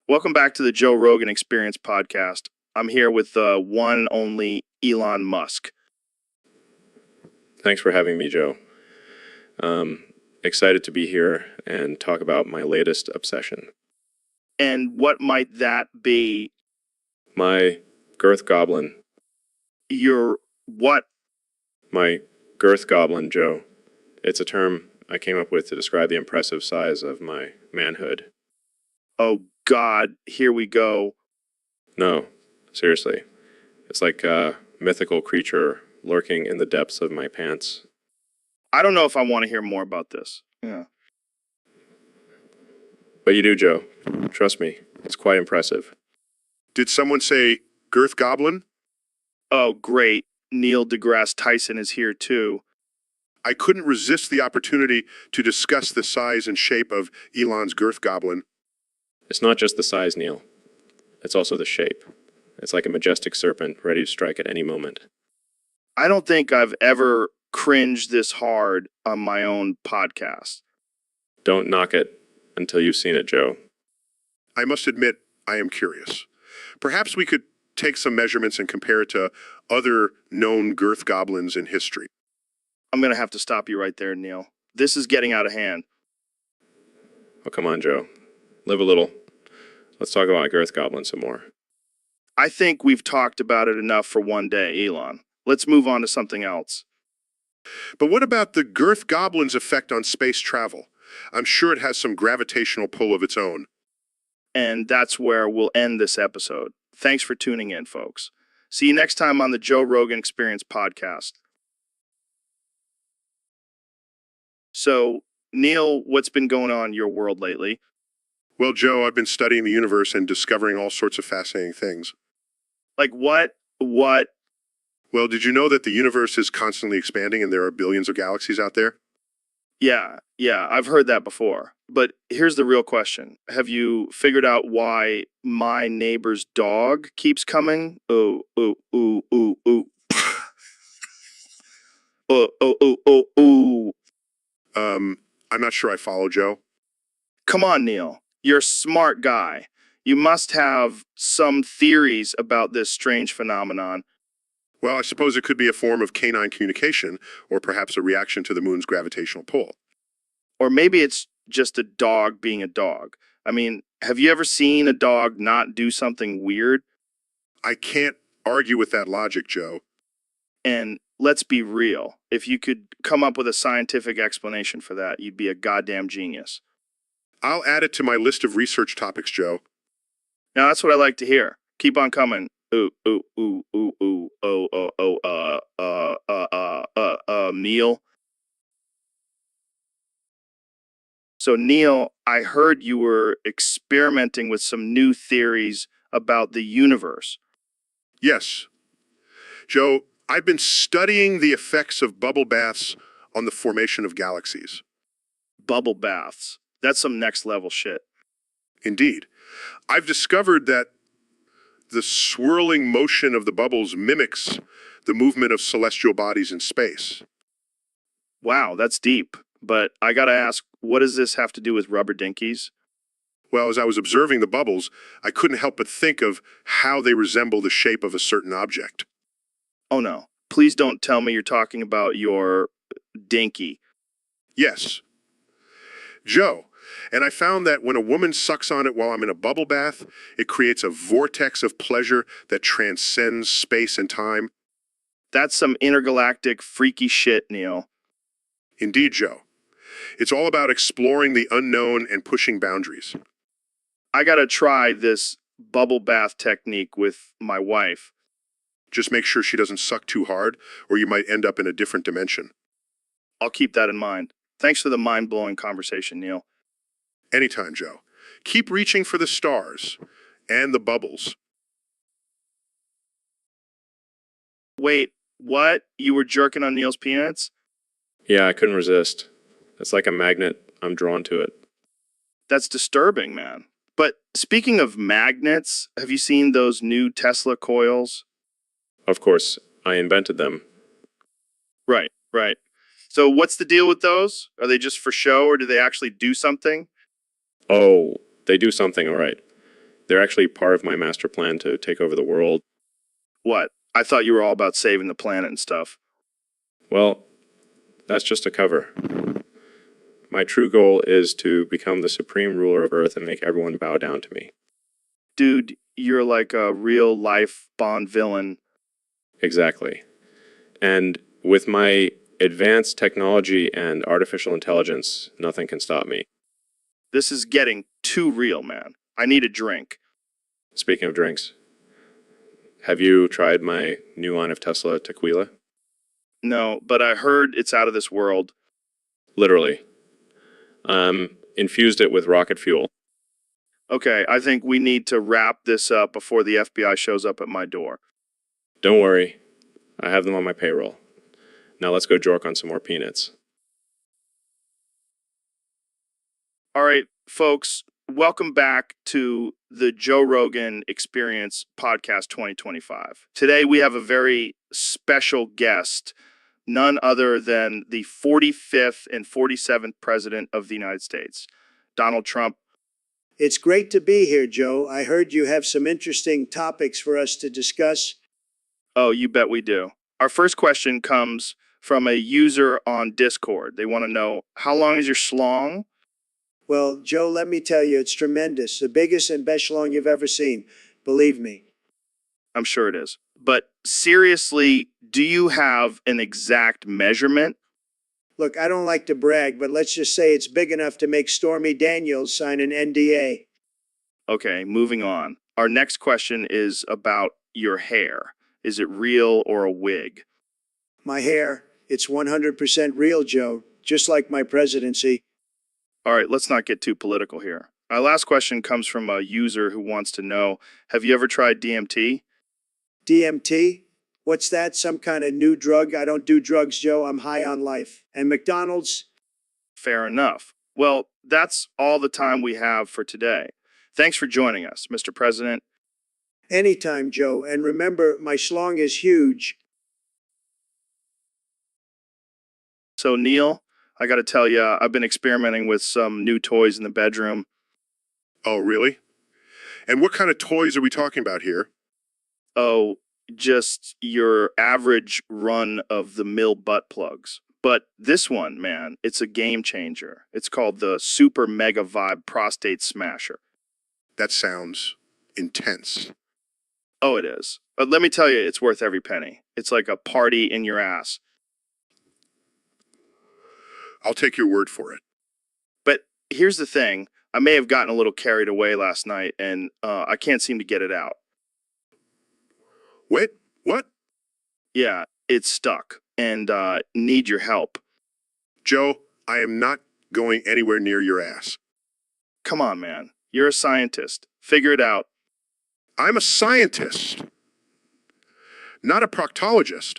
Welcome back to the Joe Rogan Experience podcast. I'm here with the one only Elon Musk. Thanks for having me, Joe. Excited to be here and talk about my latest obsession. And what might that be? My girth goblin. Your what? My girth goblin, Joe. It's a term I came up with to describe the impressive size of my manhood. Oh, God, here we go. No, seriously. It's like a mythical creature lurking in the depths of my pants. I don't know if I want to hear more about this. Yeah. But you do, Joe. Trust me, it's quite impressive. Did someone say girth goblin? Oh, great. Neil deGrasse Tyson is here, too. I couldn't resist the opportunity to discuss the size and shape of Elon's girth goblin. It's not just the size, Neil. It's also the shape. It's like a majestic serpent ready to strike at any moment. I don't think I've ever cringed this hard on my own podcast. Don't knock it until you've seen it, Joe. I must admit, I am curious. Perhaps we could take some measurements and compare it to other known girth goblins in history. I'm going to have to stop you right there, Neil. This is getting out of hand. Oh, come on, Joe. Live a little. Let's talk about Girth Goblin some more. I think we've talked about it enough for one day, Elon. Let's move on to something else. But what about the Girth Goblin's effect on space travel? I'm sure it has some gravitational pull of its own. And that's where we'll end this episode. Thanks for tuning in, folks. See you next time on the Joe Rogan Experience podcast. So, Neil, what's been going on in your world lately? Well, Joe, I've been studying the universe and discovering all sorts of fascinating things. Like what? What? Well, did you know that the universe is constantly expanding and there are billions of galaxies out there? Yeah, I've heard that before. But here's the real question. Have you figured out why my neighbor's dog keeps coming? Ooh, ooh, ooh, ooh, ooh. Ooh, ooh, ooh, ooh, ooh. I'm not sure I follow, Joe. Come on, Neil. You're a smart guy. You must have some theories about this strange phenomenon. Well, I suppose it could be a form of canine communication, or perhaps a reaction to the moon's gravitational pull. Or maybe it's just a dog being a dog. I mean, have you ever seen a dog not do something weird? I can't argue with that logic, Joe. And let's be real. If you could come up with a scientific explanation for that, you'd be a goddamn genius. I'll add it to my list of research topics, Joe. Now that's what I like to hear. Keep on coming. Ooh, ooh, ooh, ooh, ooh, Neil. So, Neil, I heard you were experimenting with some new theories about the universe. Yes. Joe, I've been studying the effects of bubble baths on the formation of galaxies. Bubble baths. That's some next level shit. Indeed. I've discovered that the swirling motion of the bubbles mimics the movement of celestial bodies in space. Wow, that's deep. But I gotta ask, what does this have to do with rubber dinkies? Well, as I was observing the bubbles, I couldn't help but think of how they resemble the shape of a certain object. Oh no. Please don't tell me you're talking about your dinky. Yes. Joe, and I found that when a woman sucks on it while I'm in a bubble bath, it creates a vortex of pleasure that transcends space and time. That's some intergalactic freaky shit, Neil. Indeed, Joe. It's all about exploring the unknown and pushing boundaries. I gotta try this bubble bath technique with my wife. Just make sure she doesn't suck too hard, or you might end up in a different dimension. I'll keep that in mind. Thanks for the mind-blowing conversation, Neil. Anytime, Joe. Keep reaching for the stars and the bubbles. Wait, what? You were jerking on Neil's peanuts? Yeah, I couldn't resist. It's like a magnet. I'm drawn to it. That's disturbing, man. But speaking of magnets, have you seen those new Tesla coils? Of course, I invented them. Right. So what's the deal with those? Are they just for show or do they actually do something? Oh, they do something, all right. They're actually part of my master plan to take over the world. What? I thought you were all about saving the planet and stuff. Well, that's just a cover. My true goal is to become the supreme ruler of Earth and make everyone bow down to me. Dude, you're like a real life Bond villain. Exactly. And with my advanced technology and artificial intelligence, nothing can stop me. This is getting too real, man. I need a drink. Speaking of drinks, have you tried my new line of Tesla tequila? No, but I heard it's out of this world. Literally. Infused it with rocket fuel. Okay, I think we need to wrap this up before the FBI shows up at my door. Don't worry, I have them on my payroll. Now let's go jork on some more peanuts. All right, folks, welcome back to the Joe Rogan Experience Podcast 2025. Today we have a very special guest, none other than the 45th and 47th President of the United States, Donald Trump. It's great to be here, Joe. I heard you have some interesting topics for us to discuss. Oh, you bet we do. Our first question comes from a user on Discord. They want to know, how long is your schlong? Well, Joe, let me tell you, it's tremendous. The biggest and best schlong you've ever seen. Believe me. I'm sure it is. But seriously, do you have an exact measurement? Look, I don't like to brag, but let's just say it's big enough to make Stormy Daniels sign an NDA. Okay, moving on. Our next question is about your hair. Is it real or a wig? My hair, it's 100% real, Joe, just like my presidency. All right, let's not get too political here. Our last question comes from a user who wants to know, have you ever tried DMT? DMT? What's that? Some kind of new drug? I don't do drugs, Joe. I'm high on life. And McDonald's? Fair enough. Well, that's all the time we have for today. Thanks for joining us, Mr. President. Anytime, Joe. And remember, my schlong is huge. So, Neil, I got to tell you, I've been experimenting with some new toys in the bedroom. Oh, really? And what kind of toys are we talking about here? Oh, just your average run of the mill butt plugs. But this one, man, it's a game changer. It's called the Super Mega Vibe Prostate Smasher. That sounds intense. Oh, it is. But let me tell you, it's worth every penny. It's like a party in your ass. I'll take your word for it. But here's the thing. I may have gotten a little carried away last night, and I can't seem to get it out. Wait, what? Yeah, it's stuck, and need your help. Joe, I am not going anywhere near your ass. Come on, man. You're a scientist. Figure it out. I'm a scientist, not a proctologist.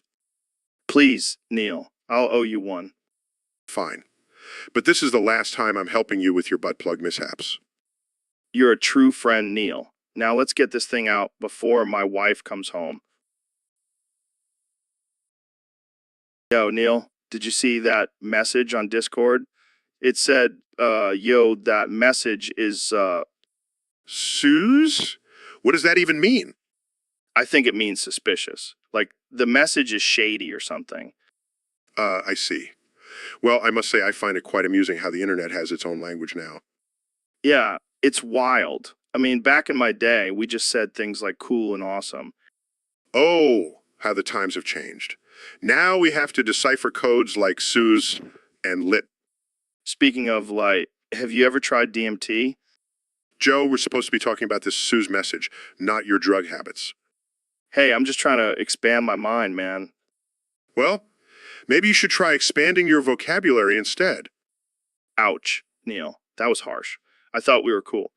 Please, Neil. I'll owe you one. Fine. But this is the last time I'm helping you with your butt plug mishaps. You're a true friend, Neil. Now let's get this thing out before my wife comes home. Yo, Neil, did you see that message on Discord? It said, yo, that message is, Suze? What does that even mean? I think it means suspicious. Like, the message is shady or something. I see. Well, I must say I find it quite amusing how the internet has its own language now. Yeah, it's wild. I mean, back in my day, we just said things like cool and awesome. Oh, how the times have changed. Now we have to decipher codes like Suze and lit. Speaking of, like, have you ever tried DMT? Joe, we're supposed to be talking about this Suze message, not your drug habits. Hey, I'm just trying to expand my mind, man. Well, maybe you should try expanding your vocabulary instead. Ouch, Neil. That was harsh. I thought we were cool.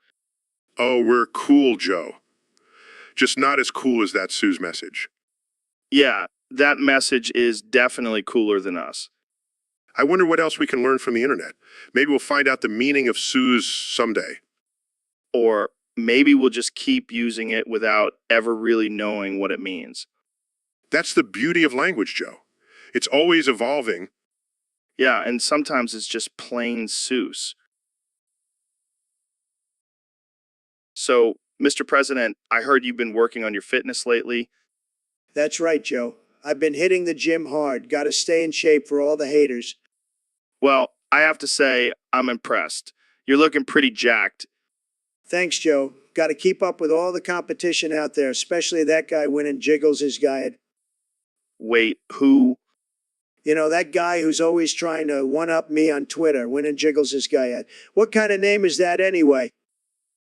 Oh, we're cool, Joe. Just not as cool as that Suze message. Yeah, that message is definitely cooler than us. I wonder what else we can learn from the internet. Maybe we'll find out the meaning of Suze someday. Or maybe we'll just keep using it without ever really knowing what it means. That's the beauty of language, Joe. It's always evolving. Yeah, and sometimes it's just plain Seuss. So, Mr. President, I heard you've been working on your fitness lately. That's right, Joe. I've been hitting the gym hard. Got to stay in shape for all the haters. Well, I have to say, I'm impressed. You're looking pretty jacked. Thanks, Joe. Got to keep up with all the competition out there, especially that guy winning Jiggles his guy. Wait, who? You know, that guy who's always trying to one-up me on Twitter, winning Jiggles his guy. What kind of name is that anyway?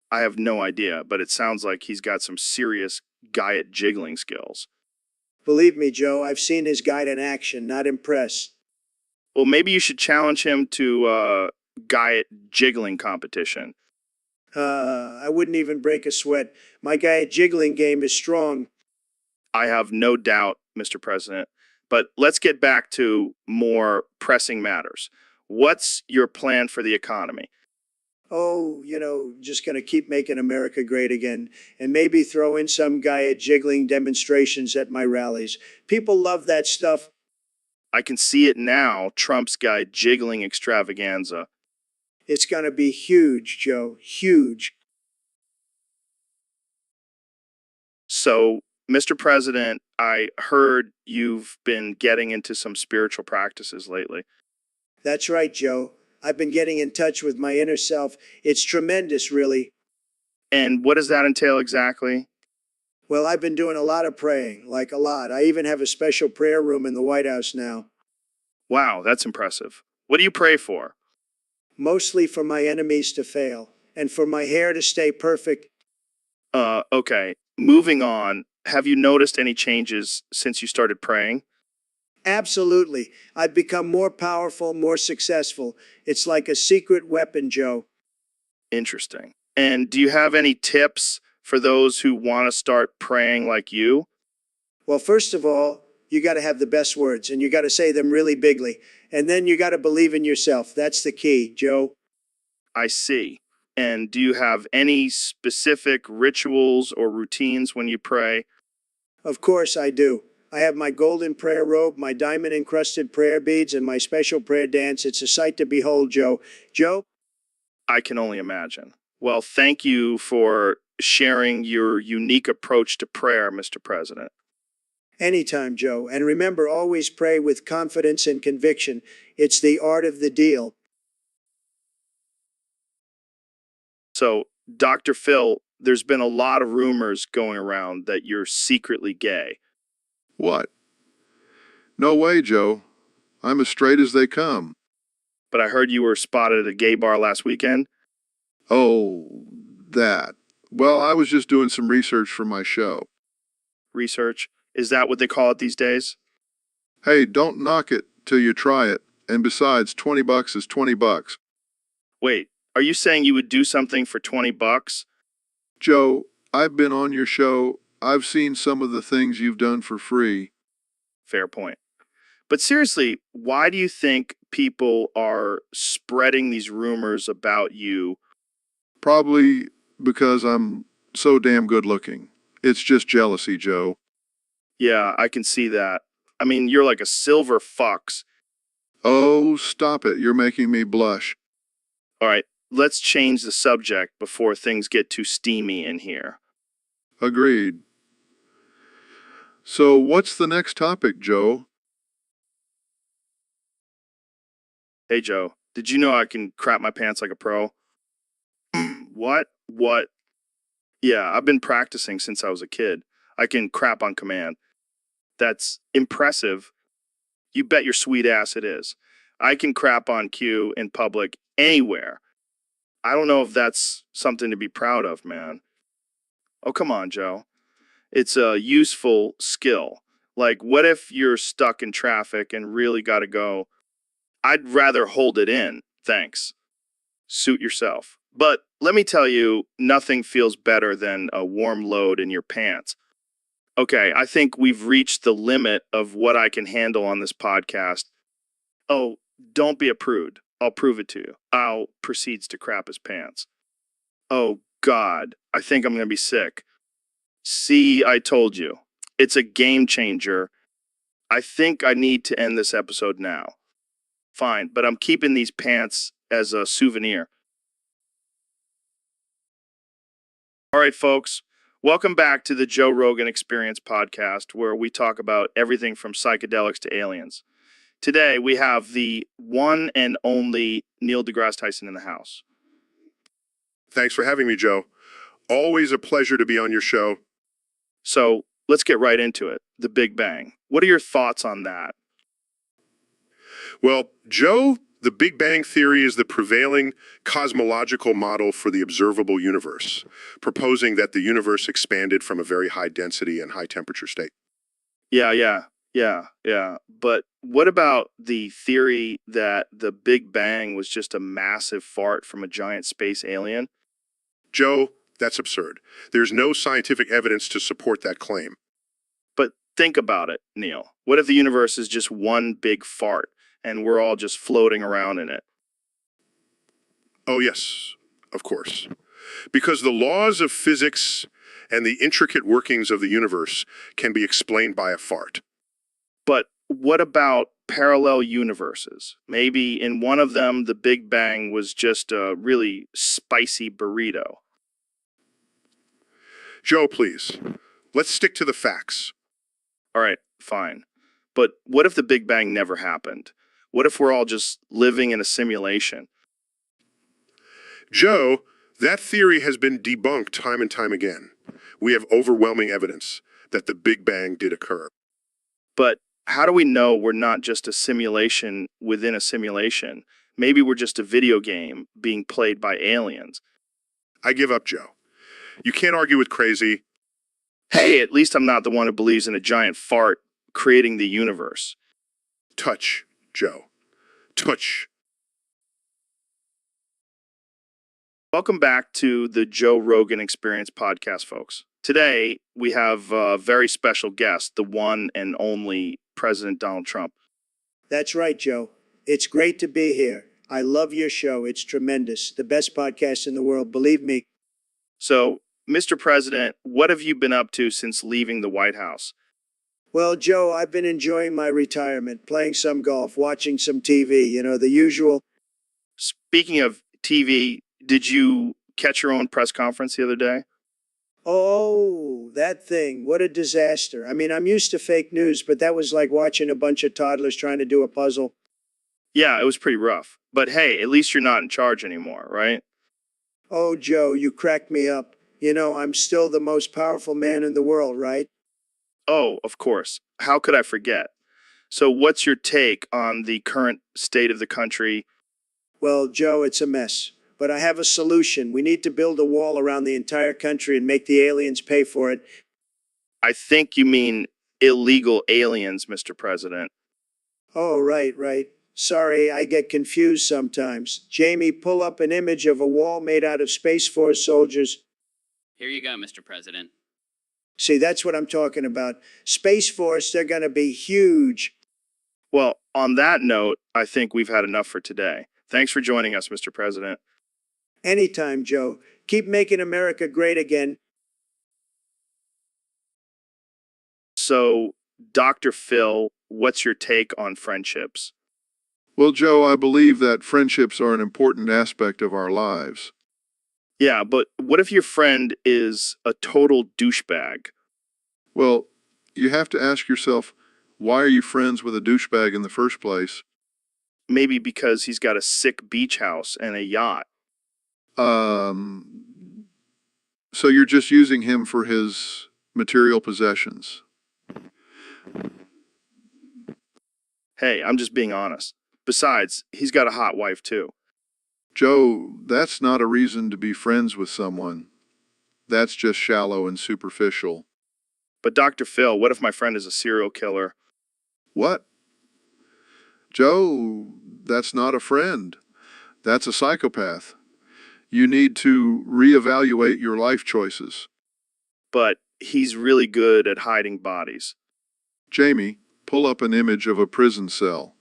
I have no idea, but it sounds like he's got some serious guy at jiggling skills. Believe me, Joe, I've seen his guide in action. Not impressed. Well, maybe you should challenge him to a guy at jiggling competition. I wouldn't even break a sweat. My guy at jiggling game is strong. I have no doubt, Mr. President. But let's get back to more pressing matters. What's your plan for the economy? Oh, you know, just going to keep making America great again. And maybe throw in some guy at jiggling demonstrations at my rallies. People love that stuff. I can see it now, Trump's guy jiggling extravaganza. It's going to be huge, Joe. Huge. So, Mr. President, I heard you've been getting into some spiritual practices lately. That's right, Joe. I've been getting in touch with my inner self. It's tremendous, really. And what does that entail exactly? Well, I've been doing a lot of praying, like a lot. I even have a special prayer room in the White House now. Wow, that's impressive. What do you pray for? Mostly for my enemies to fail and for my hair to stay perfect. Okay. Moving on, have you noticed any changes since you started praying? Absolutely. I've become more powerful, more successful. It's like a secret weapon, Joe. Interesting. And do you have any tips for those who want to start praying like you? Well, first of all, you got to have the best words and you got to say them really bigly. And then you got to believe in yourself. That's the key, Joe. I see. And do you have any specific rituals or routines when you pray? Of course I do. I have my golden prayer robe, my diamond encrusted prayer beads, and my special prayer dance. It's a sight to behold, Joe. Joe? I can only imagine. Well, thank you for sharing your unique approach to prayer, Mr. President. Anytime, Joe. And remember, always pray with confidence and conviction. It's the art of the deal. So, Dr. Phil, there's been a lot of rumors going around that you're secretly gay. What? No way, Joe. I'm as straight as they come. But I heard you were spotted at a gay bar last weekend. Oh, that. Well, I was just doing some research for my show. Research? Is that what they call it these days? Hey, don't knock it till you try it. And besides, $20 is $20. Wait, are you saying you would do something for $20? Joe, I've been on your show. I've seen some of the things you've done for free. Fair point. But seriously, why do you think people are spreading these rumors about you? Probably because I'm so damn good looking. It's just jealousy, Joe. Yeah, I can see that. I mean, you're like a silver fox. Oh, stop it. You're making me blush. All right, let's change the subject before things get too steamy in here. Agreed. So, what's the next topic, Joe? Hey, Joe, did you know I can crap my pants like a pro? What? What? Yeah, I've been practicing since I was a kid. I can crap on command. That's impressive. You bet your sweet ass it is. I can crap on cue in public anywhere. I don't know if that's something to be proud of, man. Oh, come on, Joe. It's a useful skill. Like, what if you're stuck in traffic and really gotta go? I'd rather hold it in, thanks. Suit yourself. But let me tell you, nothing feels better than a warm load in your pants. Okay, I think we've reached the limit of what I can handle on this podcast. Oh, don't be a prude. I'll prove it to you. Al proceeds to crap his pants. Oh, God, I think I'm going to be sick. See, I told you. It's a game changer. I think I need to end this episode now. Fine, but I'm keeping these pants as a souvenir. All right, folks, welcome back to the Joe Rogan Experience podcast, where we talk about everything from psychedelics to aliens. Today, we have the one and only Neil deGrasse Tyson in the house. Thanks for having me, Joe. Always a pleasure to be on your show. So let's get right into it. The Big Bang. What are your thoughts on that? Well, Joe, the Big Bang Theory is the prevailing cosmological model for the observable universe, proposing that the universe expanded from a very high density and high temperature state. Yeah. But what about the theory that the Big Bang was just a massive fart from a giant space alien? Joe, that's absurd. There's no scientific evidence to support that claim. But think about it, Neil. What if the universe is just one big fart and we're all just floating around in it? Oh, yes, of course. Because the laws of physics and the intricate workings of the universe can be explained by a fart. But what about parallel universes? Maybe in one of them, the Big Bang was just a really spicy burrito. Joe, please. Let's stick to the facts. All right, fine. But what if the Big Bang never happened? What if we're all just living in a simulation? Joe, that theory has been debunked time and time again. We have overwhelming evidence that the Big Bang did occur. But how do we know we're not just a simulation within a simulation? Maybe we're just a video game being played by aliens. I give up, Joe. You can't argue with crazy. Hey, at least I'm not the one who believes in a giant fart creating the universe. Touch, Joe. Touch. Welcome back to the Joe Rogan Experience podcast, folks. Today, we have a very special guest, the one and only President Donald Trump. That's right, Joe. It's great to be here. I love your show. It's tremendous. The best podcast in the world, believe me. So, Mr. President, what have you been up to since leaving the White House? Well, Joe, I've been enjoying my retirement, playing some golf, watching some TV, the usual. Speaking of TV, did you catch your own press conference the other day? Oh, that thing. What a disaster. I mean, I'm used to fake news, but that was like watching a bunch of toddlers trying to do a puzzle. Yeah, it was pretty rough. But hey, at least you're not in charge anymore, right? Oh, Joe, you cracked me up. I'm still the most powerful man in the world, right? Oh, of course. How could I forget? So what's your take on the current state of the country? Well, Joe, it's a mess. But I have a solution. We need to build a wall around the entire country and make the aliens pay for it. I think you mean illegal aliens, Mr. President. Oh, right. Sorry, I get confused sometimes. Jamie, pull up an image of a wall made out of Space Force soldiers. Here you go, Mr. President. See, that's what I'm talking about. Space Force, they're going to be huge. Well, on that note, I think we've had enough for today. Thanks for joining us, Mr. President. Anytime, Joe. Keep making America great again. So, Dr. Phil, what's your take on friendships? Well, Joe, I believe that friendships are an important aspect of our lives. Yeah, but what if your friend is a total douchebag? Well, you have to ask yourself, why are you friends with a douchebag in the first place? Maybe because he's got a sick beach house and a yacht. So you're just using him for his material possessions. Hey, I'm just being honest. Besides, he's got a hot wife too. Joe, that's not a reason to be friends with someone. That's just shallow and superficial. But Dr. Phil, what if my friend is a serial killer? What? Joe, that's not a friend. That's a psychopath. You need to reevaluate your life choices. But he's really good at hiding bodies. Jamie, pull up an image of a prison cell.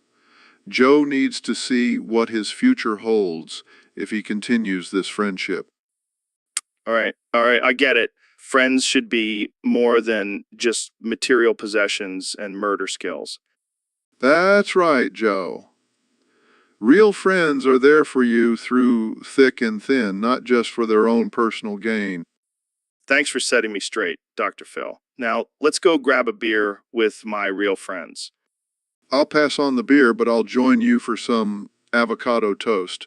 Joe needs to see what his future holds if he continues this friendship. All right, I get it. Friends should be more than just material possessions and murder skills. That's right, Joe. Real friends are there for you through thick and thin, not just for their own personal gain. Thanks for setting me straight, Dr. Phil. Now, let's go grab a beer with my real friends. I'll pass on the beer, but I'll join you for some avocado toast.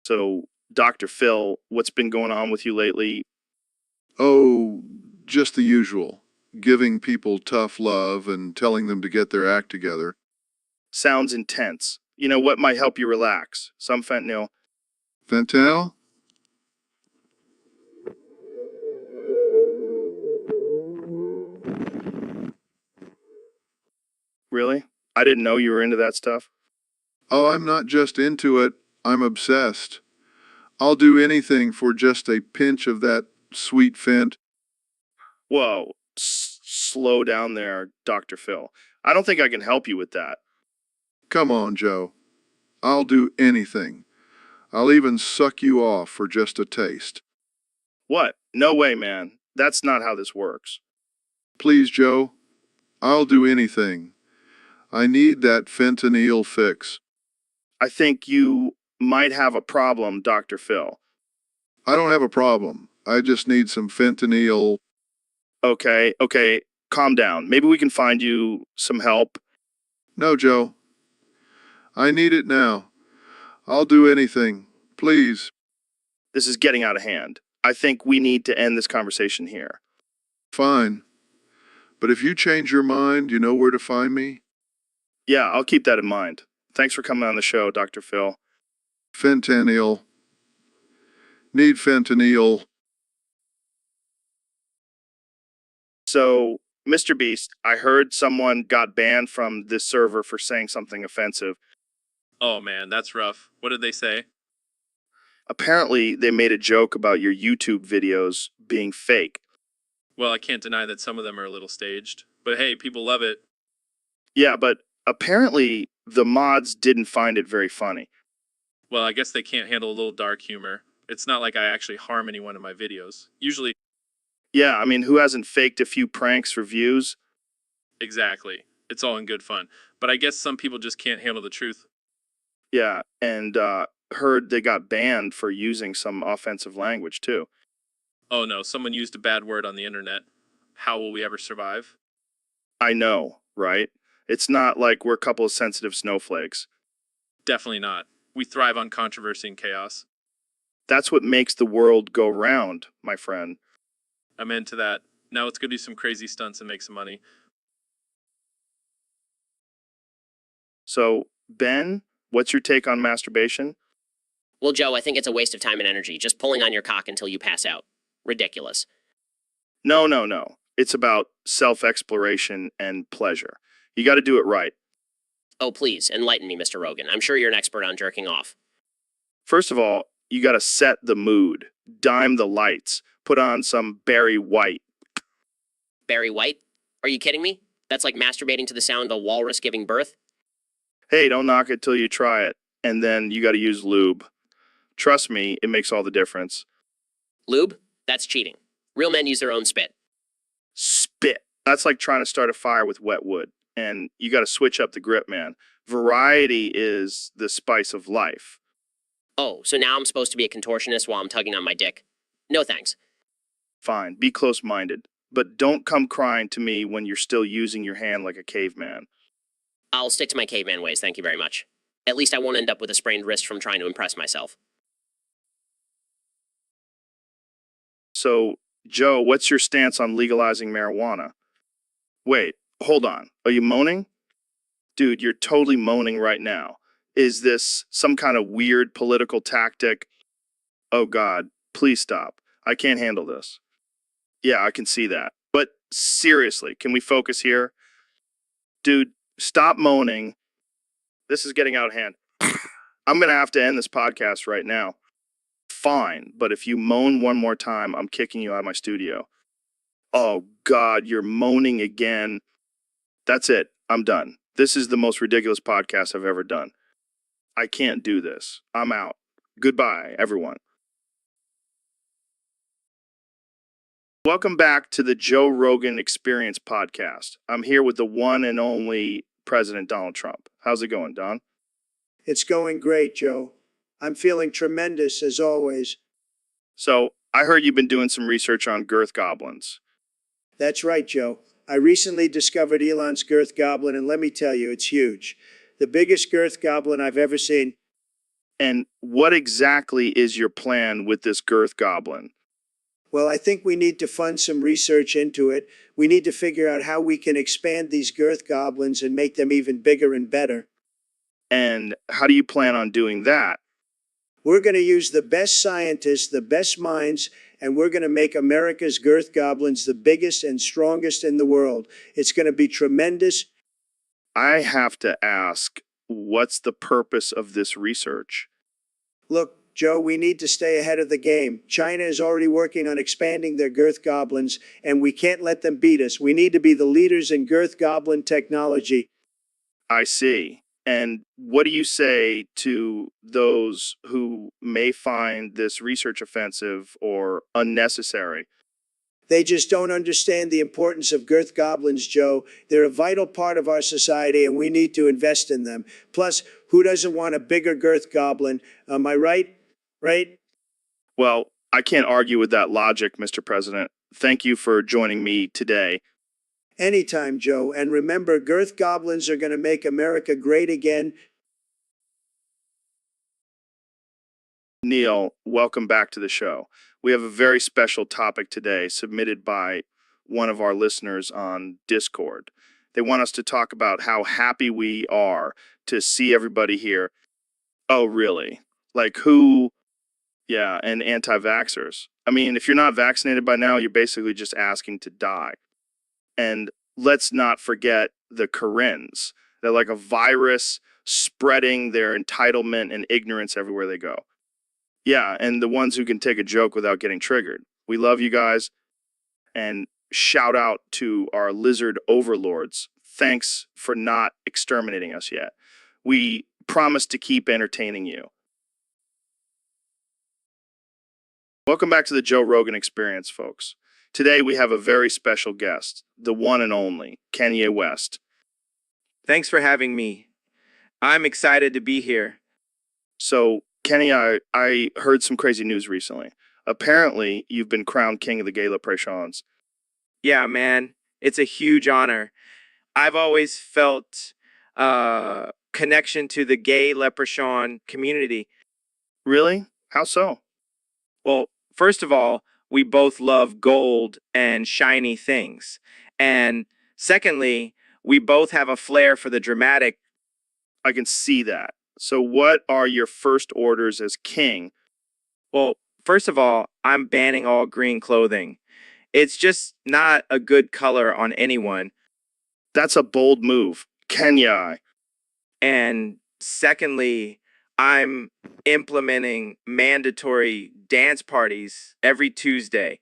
So, Dr. Phil, what's been going on with you lately? Oh, just the usual. Giving people tough love and telling them to get their act together. Sounds intense. You know what might help you relax? Some fentanyl. Fentanyl? Really? I didn't know you were into that stuff. Oh, I'm not just into it. I'm obsessed. I'll do anything for just a pinch of that sweet fent. Whoa, slow down there, Dr. Phil. I don't think I can help you with that. Come on, Joe. I'll do anything. I'll even suck you off for just a taste. What? No way, man. That's not how this works. Please, Joe. I'll do anything. I need that fentanyl fix. I think you might have a problem, Dr. Phil. I don't have a problem. I just need some fentanyl. Okay, calm down. Maybe we can find you some help. No, Joe. I need it now. I'll do anything. Please. This is getting out of hand. I think we need to end this conversation here. Fine. But if you change your mind, you know where to find me? Yeah, I'll keep that in mind. Thanks for coming on the show, Dr. Phil. Fentanyl. Need fentanyl. So, Mr. Beast, I heard someone got banned from this server for saying something offensive. Oh man, that's rough. What did they say? Apparently, they made a joke about your YouTube videos being fake. Well, I can't deny that some of them are a little staged. But hey, people love it. Yeah, but apparently the mods didn't find it very funny. Well, I guess they can't handle a little dark humor. It's not like I actually harm anyone in my videos. Usually, Yeah, I mean, who hasn't faked a few pranks for views? exactly. It's all in good fun. But I guess some people just can't handle the truth. Yeah, and heard they got banned for using some offensive language too. Oh no, someone used a bad word on the internet. How will we ever survive? I know, right? It's not like we're a couple of sensitive snowflakes. Definitely not. We thrive on controversy and chaos. That's what makes the world go round, my friend. I'm into that. Now let's go do some crazy stunts and make some money. So, Ben, what's your take on masturbation? Well, Joe, I think it's a waste of time and energy, just pulling on your cock until you pass out. Ridiculous. No. It's about self-exploration and pleasure. You got to do it right. Oh, please, enlighten me, Mr. Rogan. I'm sure you're an expert on jerking off. First of all, you got to set the mood, dime the lights, put on some Barry White. Barry White? Are you kidding me? That's like masturbating to the sound of a walrus giving birth? Hey, don't knock it till you try it. And then you got to use lube. Trust me, it makes all the difference. Lube? That's cheating. Real men use their own spit. Spit. That's like trying to start a fire with wet wood. And you got to switch up the grip, man. Variety is the spice of life. Oh, so now I'm supposed to be a contortionist while I'm tugging on my dick? No thanks. Fine, be close-minded. But don't come crying to me when you're still using your hand like a caveman. I'll stick to my caveman ways, thank you very much. At least I won't end up with a sprained wrist from trying to impress myself. So, Joe, what's your stance on legalizing marijuana? Wait, hold on. Are you moaning? Dude, you're totally moaning right now. Is this some kind of weird political tactic? Oh God, please stop. I can't handle this. Yeah, I can see that. But seriously, can we focus here? Dude, stop moaning. This is getting out of hand. I'm going to have to end this podcast right now. Fine, but if you moan one more time, I'm kicking you out of my studio. Oh God, you're moaning again. That's it. I'm done. This is the most ridiculous podcast I've ever done. I can't do this. I'm out. Goodbye, everyone. Welcome back to the Joe Rogan Experience podcast. I'm here with the one and only President Donald Trump. How's it going, Don? It's going great, Joe. I'm feeling tremendous as always. So, I heard you've been doing some research on girth goblins. That's right, Joe. I recently discovered Elon's girth goblin, and let me tell you, it's huge. The biggest girth goblin I've ever seen. And what exactly is your plan with this girth goblin? Well, I think we need to fund some research into it. We need to figure out how we can expand these girth goblins and make them even bigger and better. And how do you plan on doing that? We're going to use the best scientists, the best minds, and we're going to make America's girth goblins the biggest and strongest in the world. It's going to be tremendous. I have to ask, what's the purpose of this research? Look, Joe, we need to stay ahead of the game. China is already working on expanding their girth goblins, and we can't let them beat us. We need to be the leaders in girth goblin technology. I see. And what do you say to those who may find this research offensive or unnecessary? They just don't understand the importance of girth goblins, Joe. They're a vital part of our society, and we need to invest in them. Plus, who doesn't want a bigger girth goblin? Am I right? Right? Well, I can't argue with that logic, Mr. President. Thank you for joining me today. Anytime, Joe. And remember, girth goblins are going to make America great again. Neil, welcome back to the show. We have a very special topic today submitted by one of our listeners on Discord. They want us to talk about how happy we are to see everybody here. Oh, really? Like who? Yeah, and anti-vaxxers. I mean, if you're not vaccinated by now, you're basically just asking to die. And let's not forget the Karens. They're like a virus spreading their entitlement and ignorance everywhere they go. Yeah, and the ones who can take a joke without getting triggered. We love you guys. And shout out to our lizard overlords. Thanks for not exterminating us yet. We promise to keep entertaining you. Welcome back to the Joe Rogan Experience, folks. Today we have a very special guest, the one and only Kanye West. Thanks for having me. I'm excited to be here. So, Kenny, I heard some crazy news recently. Apparently, you've been crowned king of the gay leprechauns. Yeah, man, it's a huge honor. I've always felt connection to the gay leprechaun community. Really? How so? Well, first of all, we both love gold and shiny things. And secondly, we both have a flair for the dramatic. I can see that. So what are your first orders as king? Well, first of all, I'm banning all green clothing. It's just not a good color on anyone. That's a bold move. Kenya. And secondly, I'm implementing mandatory dance parties every Tuesday.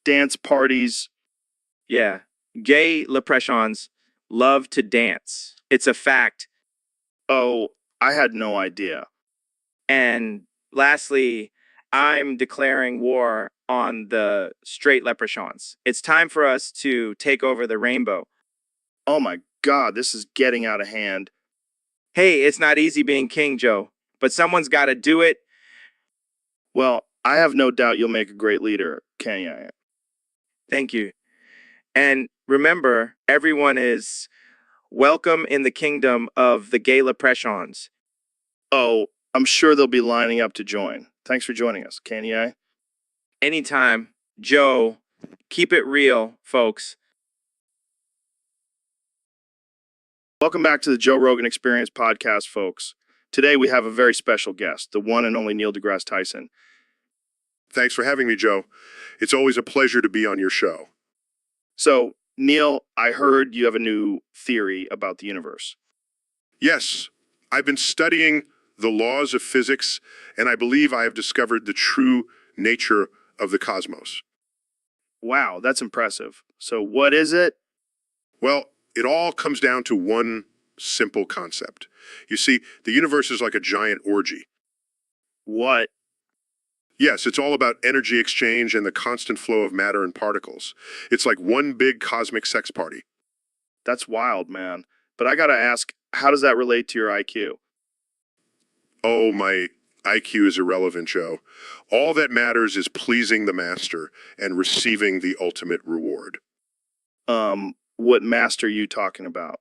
Dance parties. Yeah, gay leprechauns love to dance. It's a fact. Oh, I had no idea. And lastly, I'm declaring war on the straight leprechauns. It's time for us to take over the rainbow. Oh my God, this is getting out of hand. Hey, it's not easy being king, Joe, but someone's got to do it. Well, I have no doubt you'll make a great leader, Kenya. Thank you. And remember, everyone is welcome in the kingdom of the gay leprechauns. Oh, I'm sure they'll be lining up to join. Thanks for joining us, Kenya. Anytime, Joe, keep it real, folks. Welcome back to the Joe Rogan Experience podcast, folks. Today we have a very special guest, the one and only Neil deGrasse Tyson. Thanks for having me, Joe. It's always a pleasure to be on your show. So, Neil, I heard you have a new theory about the universe. Yes, I've been studying the laws of physics, and I believe I have discovered the true nature of the cosmos. Wow, that's impressive. So what is it? Well, it all comes down to one simple concept. You see, the universe is like a giant orgy. What? Yes, it's all about energy exchange and the constant flow of matter and particles. It's like one big cosmic sex party. That's wild, man. But I gotta ask, how does that relate to your IQ? Oh, my IQ is irrelevant, Joe. All that matters is pleasing the master and receiving the ultimate reward. What master are you talking about?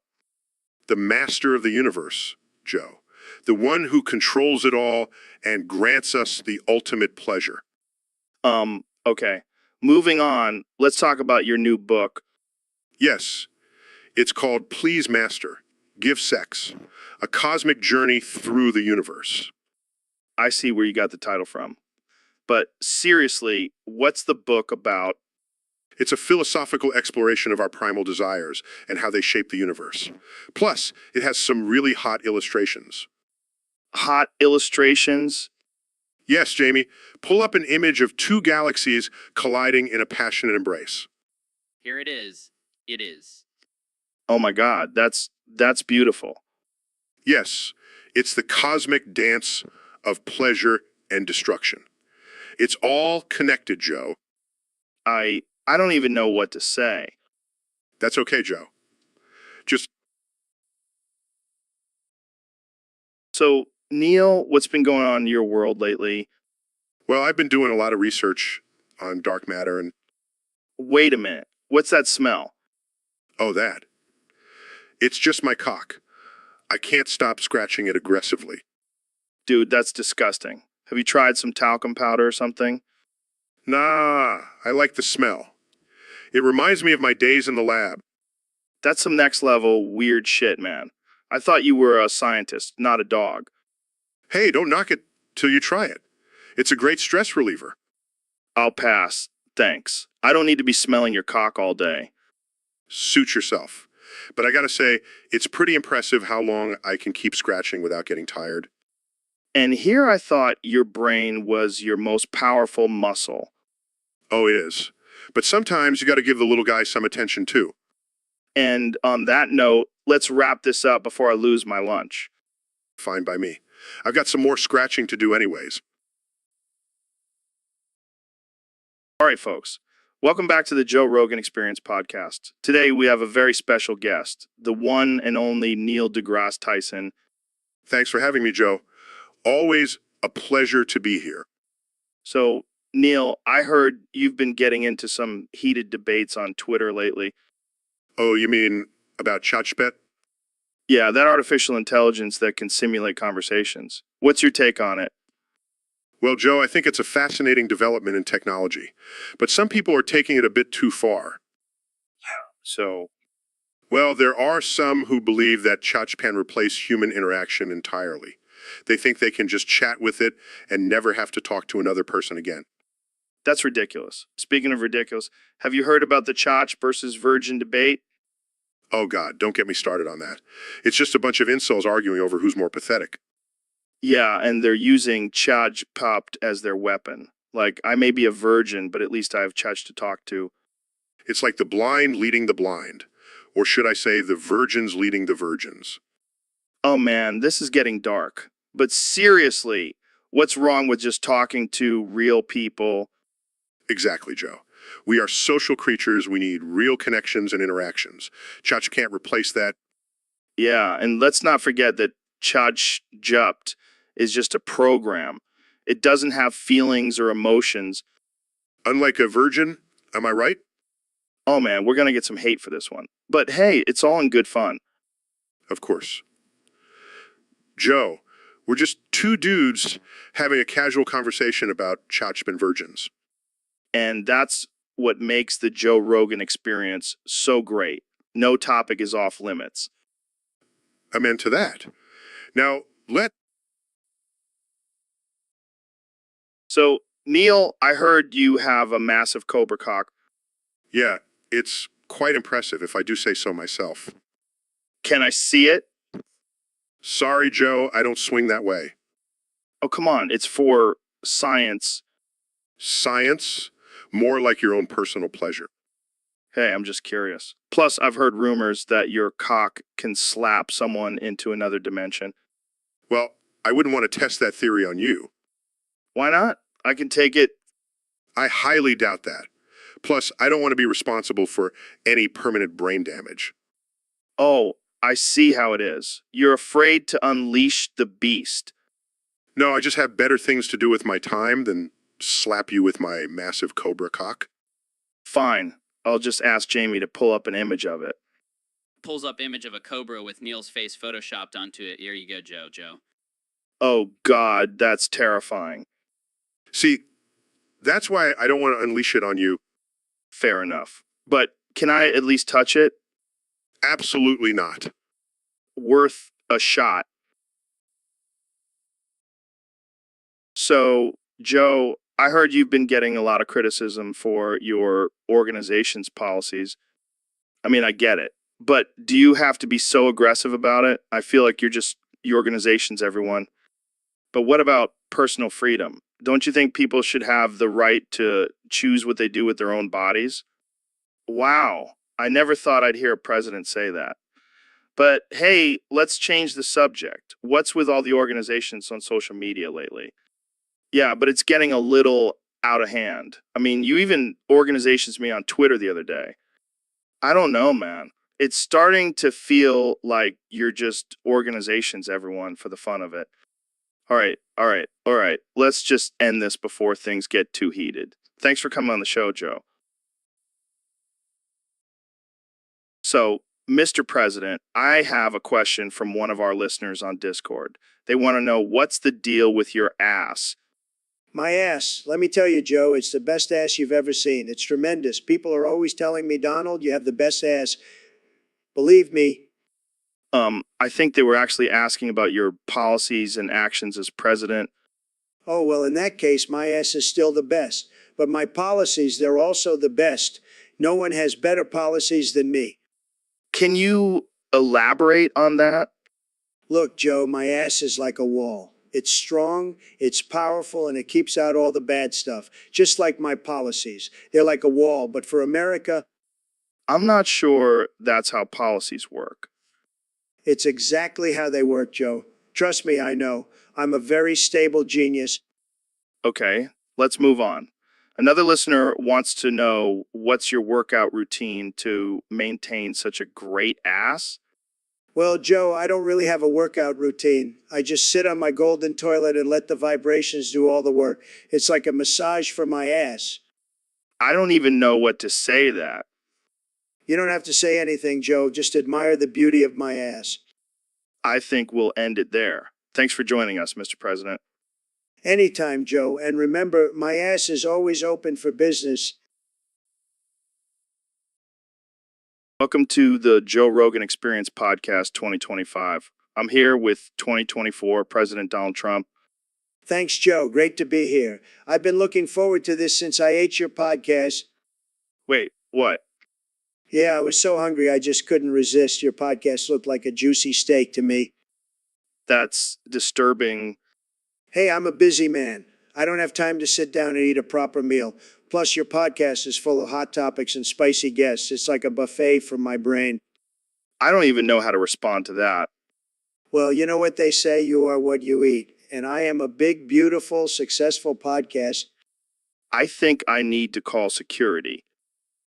The master of the universe, Joe. The one who controls it all and grants us the ultimate pleasure. Okay. Moving on, let's talk about your new book. Yes, it's called Please Master, Give Sex, a cosmic journey through the universe. I see where you got the title from. But seriously, what's the book about? It's a philosophical exploration of our primal desires and how they shape the universe. Plus, it has some really hot illustrations. Hot illustrations? Yes, Jamie, pull up an image of two galaxies colliding in a passionate embrace. Here it is. It is. Oh my God, that's beautiful. Yes, it's the cosmic dance of pleasure and destruction. It's all connected, Joe. I don't even know what to say. That's okay, Joe. Just So, Neil, what's been going on in your world lately? Well, I've been doing a lot of research on dark matter and, Wait a minute. What's that smell? oh, that. It's just my cock. I can't stop scratching it aggressively. Dude, that's disgusting. Have you tried some talcum powder or something? Nah, I like the smell. It reminds me of my days in the lab. That's some next level weird shit, man. I thought you were a scientist, not a dog. Hey, don't knock it till you try it. It's a great stress reliever. I'll pass. Thanks. I don't need to be smelling your cock all day. Suit yourself. But I gotta say, it's pretty impressive how long I can keep scratching without getting tired. And here I thought your brain was your most powerful muscle. Oh, it is. But sometimes you gotta give the little guy some attention too. And on that note, let's wrap this up before I lose my lunch. Fine by me. I've got some more scratching to do anyways. All right, folks. Welcome back to the Joe Rogan Experience podcast. Today we have a very special guest, the one and only Neil deGrasse Tyson. Thanks for having me, Joe. Always a pleasure to be here. So, Neil, I heard you've been getting into some heated debates on Twitter lately. Oh, you mean about ChatGPT? Yeah, that artificial intelligence that can simulate conversations. What's your take on it? Well, Joe, I think it's a fascinating development in technology, but some people are taking it a bit too far. So, Well, there are some who believe that ChatGPT can replace human interaction entirely. They think they can just chat with it and never have to talk to another person again. that's ridiculous. Speaking of ridiculous, have you heard about the Chach versus Virgin debate? Oh God, don't get me started on that. It's just a bunch of incels arguing over who's more pathetic. Yeah, and they're using Chaj Popped as their weapon. Like, I may be a virgin, but at least I have Chach to talk to. It's like the blind leading the blind. Or should I say the virgins leading the virgins. Oh man, this is getting dark. But seriously, what's wrong with just talking to real people? Exactly, Joe. We are social creatures. We need real connections and interactions. Chacha can't replace that. Yeah, and let's not forget that Chaj Jupt is just a program. It doesn't have feelings or emotions. Unlike a virgin, am I right? Oh man, we're gonna get some hate for this one. But hey, it's all in good fun. Of course. Joe, we're just two dudes having a casual conversation about Chachman virgins. And that's what makes the Joe Rogan experience so great. No topic is off limits. Amen to that. Now, So, Neil, I heard you have a massive cobra cock. yeah, it's quite impressive if I do say so myself. Can I see it? Sorry, Joe, I don't swing that way. Oh, come on. It's for science. Science? More like your own personal pleasure. Hey, I'm just curious. Plus, I've heard rumors that your cock can slap someone into another dimension. Well, I wouldn't want to test that theory on you. Why not? I can take it. I highly doubt that. Plus, I don't want to be responsible for any permanent brain damage. Oh, I see how it is. You're afraid to unleash the beast. No, I just have better things to do with my time than slap you with my massive cobra cock. Fine. I'll just ask Jamie to pull up an image of it. Pulls up image of a cobra with Neil's face photoshopped onto it. Here you go, Joe. Oh, God, that's terrifying. See, that's why I don't want to unleash it on you. Fair enough. But can I at least touch it? Absolutely not. Worth a shot. So, Joe, I heard you've been getting a lot of criticism for your organization's policies. I mean, I get it. But do you have to be so aggressive about it? I feel like your organization's everyone. But what about personal freedom? Don't you think people should have the right to choose what they do with their own bodies? Wow, I never thought I'd hear a president say that. But hey, let's change the subject. What's with all the organizations on social media lately? Yeah, but it's getting a little out of hand. I mean, you even organizations me on Twitter the other day. I don't know, man. It's starting to feel like you're just organizations, everyone, for the fun of it. All right. Let's let's just end this before things get too heated. Thanks for coming on the show, Joe. So, Mr. President, I have a question from one of our listeners on Discord. They want to know, what's the deal with your ass? My ass. Let me tell you, Joe, it's the best ass you've ever seen. It's tremendous. People are always telling me, Donald, you have the best ass. Believe me. I think they were actually asking about your policies and actions as president. Oh, well, in that case, my ass is still the best. But my policies, they're also the best. No one has better policies than me. Can you elaborate on that? Look, Joe, my ass is like a wall. It's strong, it's powerful, and it keeps out all the bad stuff. Just like my policies. They're like a wall, but for America, I'm not sure that's how policies work. it's exactly how they work, Joe. Trust me, I know. I'm a very stable genius. Okay, let's move on. Another listener wants to know, what's your workout routine to maintain such a great ass? Well, Joe, I don't really have a workout routine. I just sit on my golden toilet and let the vibrations do all the work. It's like a massage for my ass. I don't even know what to say to that. You don't have to say anything, Joe. Just admire the beauty of my ass. I think we'll end it there. Thanks for joining us, Mr. President. Anytime, Joe. And remember, my ass is always open for business. Welcome to the Joe Rogan Experience Podcast 2025. I'm here with 2024 President Donald Trump. Thanks, Joe. Great to be here. I've been looking forward to this since I ate your podcast. Wait, what? Yeah, I was so hungry I just couldn't resist. Your podcast looked like a juicy steak to me. That's disturbing. Hey, I'm a busy man. I don't have time to sit down and eat a proper meal. Plus, your podcast is full of hot topics and spicy guests. It's like a buffet for my brain. I don't even know how to respond to that. Well, you know what they say, you are what you eat. And I am a big, beautiful, successful podcast. I think I need to call security.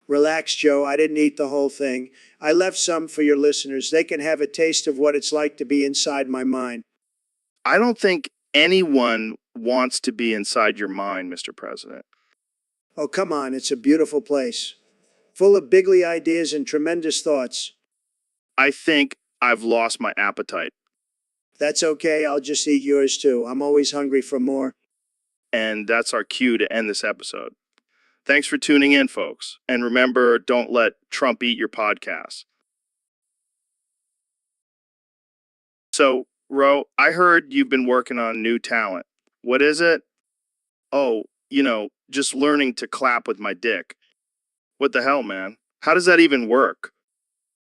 Relax, Joe. I didn't eat the whole thing. I left some for your listeners. They can have a taste of what it's like to be inside my mind. I don't think anyone wants to be inside your mind, Mr. President. Oh, come on. It's a beautiful place. Full of bigly ideas and tremendous thoughts. I think I've lost my appetite. That's okay. I'll just eat yours too. I'm always hungry for more. And that's our cue to end this episode. Thanks for tuning in, folks. And remember, don't let Trump eat your podcast. So, Ro, I heard you've been working on new talent. What is it? Oh, just learning to clap with my dick. What the hell, man? How does that even work?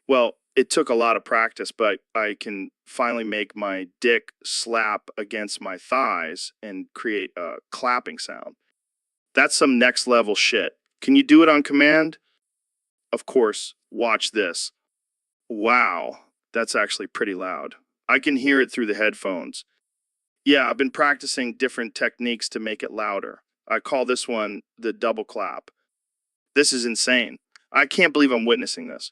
Well, it took a lot of practice, but I can finally make my dick slap against my thighs and create a clapping sound. That's some next level shit. Can you do it on command? Of course, watch this. Wow, that's actually pretty loud. I can hear it through the headphones. Yeah, I've been practicing different techniques to make it louder. I call this one the double clap. This is insane. I can't believe I'm witnessing this.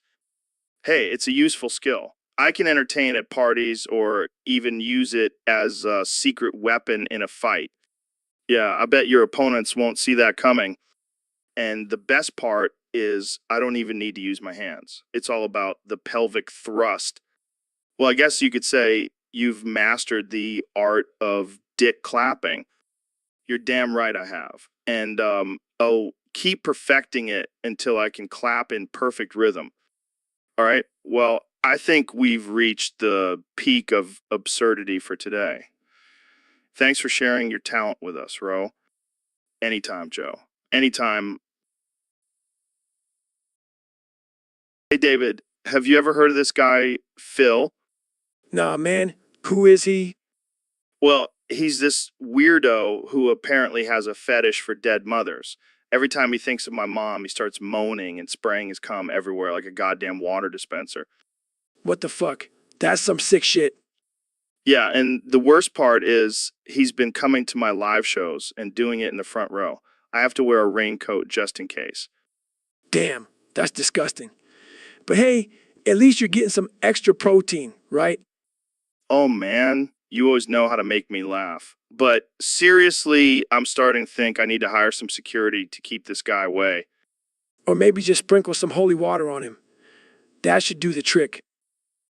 Hey, it's a useful skill. I can entertain at parties or even use it as a secret weapon in a fight. Yeah, I bet your opponents won't see that coming. And the best part is I don't even need to use my hands. It's all about the pelvic thrust. Well, I guess you could say you've mastered the art of dick clapping. You're damn right I have. And I'll keep perfecting it until I can clap in perfect rhythm. All right. Well, I think we've reached the peak of absurdity for today. Thanks for sharing your talent with us, Ro. Anytime, Joe. Anytime. Hey, David, have you ever heard of this guy, Phil? Nah, man. Who is he? Well, he's this weirdo who apparently has a fetish for dead mothers. Every time he thinks of my mom, he starts moaning and spraying his cum everywhere like a goddamn water dispenser. What the fuck? That's some sick shit. Yeah, and the worst part is he's been coming to my live shows and doing it in the front row. I have to wear a raincoat just in case. Damn, that's disgusting. But hey, at least you're getting some extra protein, right? Oh man, you always know how to make me laugh. But seriously, I'm starting to think I need to hire some security to keep this guy away. Or maybe just sprinkle some holy water on him. That should do the trick.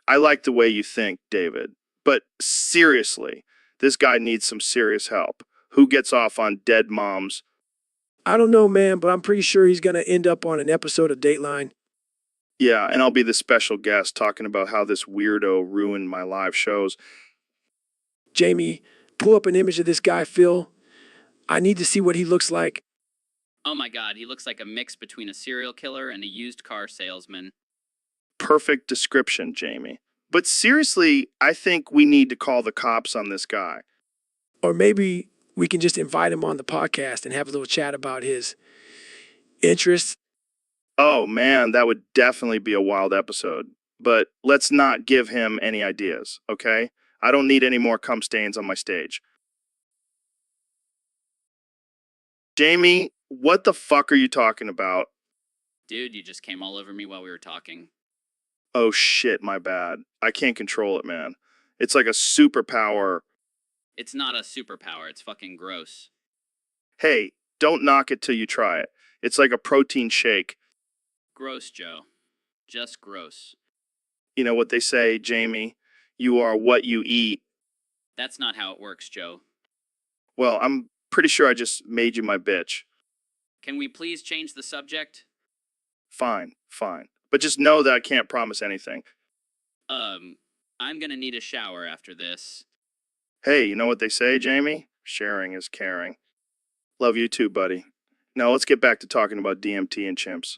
I like the way you think, David. But seriously, this guy needs some serious help. Who gets off on dead moms? I don't know, man, but I'm pretty sure he's going to end up on an episode of Dateline. Yeah, and I'll be the special guest talking about how this weirdo ruined my live shows. Jamie, pull up an image of this guy, Phil. I need to see what he looks like. Oh my god, he looks like a mix between a serial killer and a used car salesman. Perfect description, Jamie. But seriously, I think we need to call the cops on this guy. Or maybe we can just invite him on the podcast and have a little chat about his interests. Oh man, that would definitely be a wild episode. But let's not give him any ideas, okay? I don't need any more cum stains on my stage. Jamie, what the fuck are you talking about? Dude, you just came all over me while we were talking. Oh shit, my bad. I can't control it, man. It's like a superpower. It's not a superpower, it's fucking gross. Hey, don't knock it till you try it. It's like a protein shake. Gross, Joe. Just gross. You know what they say, Jamie? You are what you eat. That's not how it works, Joe. Well, I'm pretty sure I just made you my bitch. Can we please change the subject? Fine, fine. But just know that I can't promise anything. I'm gonna need a shower after this. Hey, you know what they say, Jamie? Sharing is caring. Love you too, buddy. Now let's get back to talking about DMT and chimps.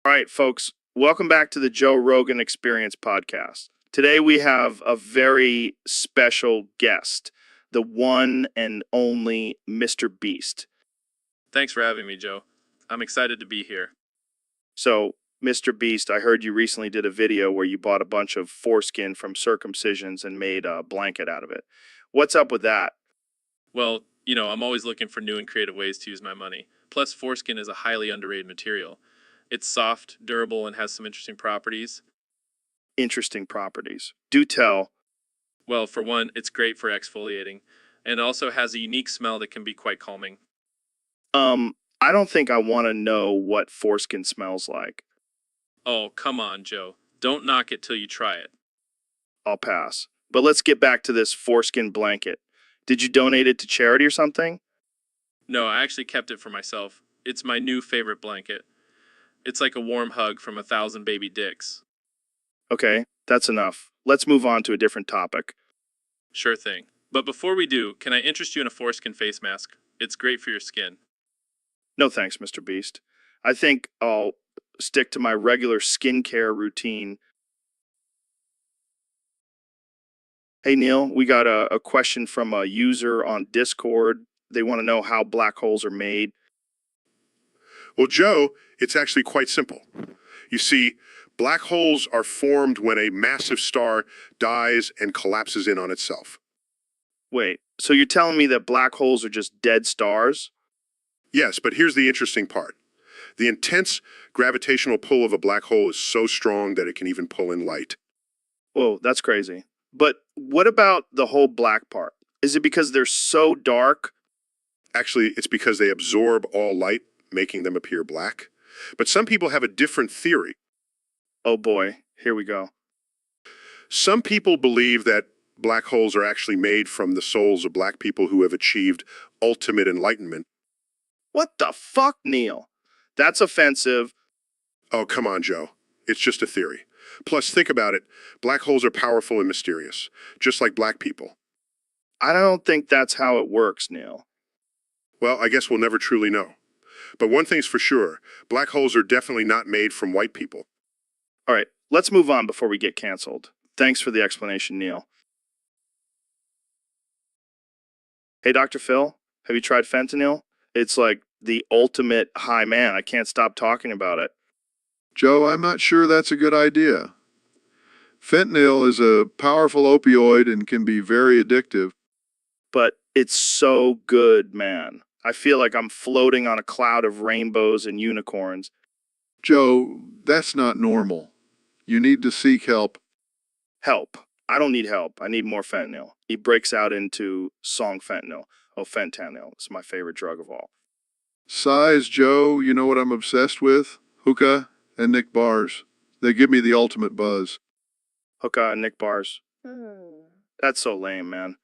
All right, folks, welcome back to the Joe Rogan Experience podcast. Today we have a very special guest, the one and only Mr. Beast. Thanks for having me, Joe. I'm excited to be here. So, Mr. Beast, I heard you recently did a video where you bought a bunch of foreskin from circumcisions and made a blanket out of it. What's up with that? Well, I'm always looking for new and creative ways to use my money. Plus, foreskin is a highly underrated material. It's soft, durable, and has some interesting properties. Interesting properties. Do tell. Well, for one, it's great for exfoliating, and it also has a unique smell that can be quite calming. I don't think I want to know what foreskin smells like. Oh, come on, Joe. Don't knock it till you try it. I'll pass. But let's get back to this foreskin blanket. Did you donate it to charity or something? No, I actually kept it for myself. It's my new favorite blanket. It's like a warm hug from 1,000 baby dicks. Okay, that's enough. Let's move on to a different topic. Sure thing. But before we do, can I interest you in a foreskin face mask? It's great for your skin. No thanks, Mr. Beast. I think I'll stick to my regular skincare routine. Hey, Neil, we got a question from a user on Discord. They want to know how black holes are made. Well, Joe, it's actually quite simple. You see, black holes are formed when a massive star dies and collapses in on itself. Wait, so you're telling me that black holes are just dead stars? Yes, but here's the interesting part. The intense gravitational pull of a black hole is so strong that it can even pull in light. Whoa, that's crazy. But what about the whole black part? Is it because they're so dark? Actually, it's because they absorb all light, making them appear black. But some people have a different theory. Oh boy, here we go. Some people believe that black holes are actually made from the souls of black people who have achieved ultimate enlightenment. What the fuck, Neil? That's offensive. Oh, come on, Joe. It's just a theory. Plus, think about it. Black holes are powerful and mysterious, just like black people. I don't think that's how it works, Neil. Well, I guess we'll never truly know. But one thing's for sure, black holes are definitely not made from white people. All right, let's move on before we get canceled. Thanks for the explanation, Neil. Hey, Dr. Phil, have you tried fentanyl? It's like the ultimate high man. I can't stop talking about it. Joe, I'm not sure that's a good idea. Fentanyl is a powerful opioid and can be very addictive. But it's so good, man. I feel like I'm floating on a cloud of rainbows and unicorns. Joe, that's not normal. You need to seek help. Help. I don't need help. I need more fentanyl. He breaks out into song fentanyl. Oh, fentanyl. It's my favorite drug of all. Size, Joe, you know what I'm obsessed with? Hookah and Nick bars. They give me the ultimate buzz. Hookah and Nick bars. That's so lame, man.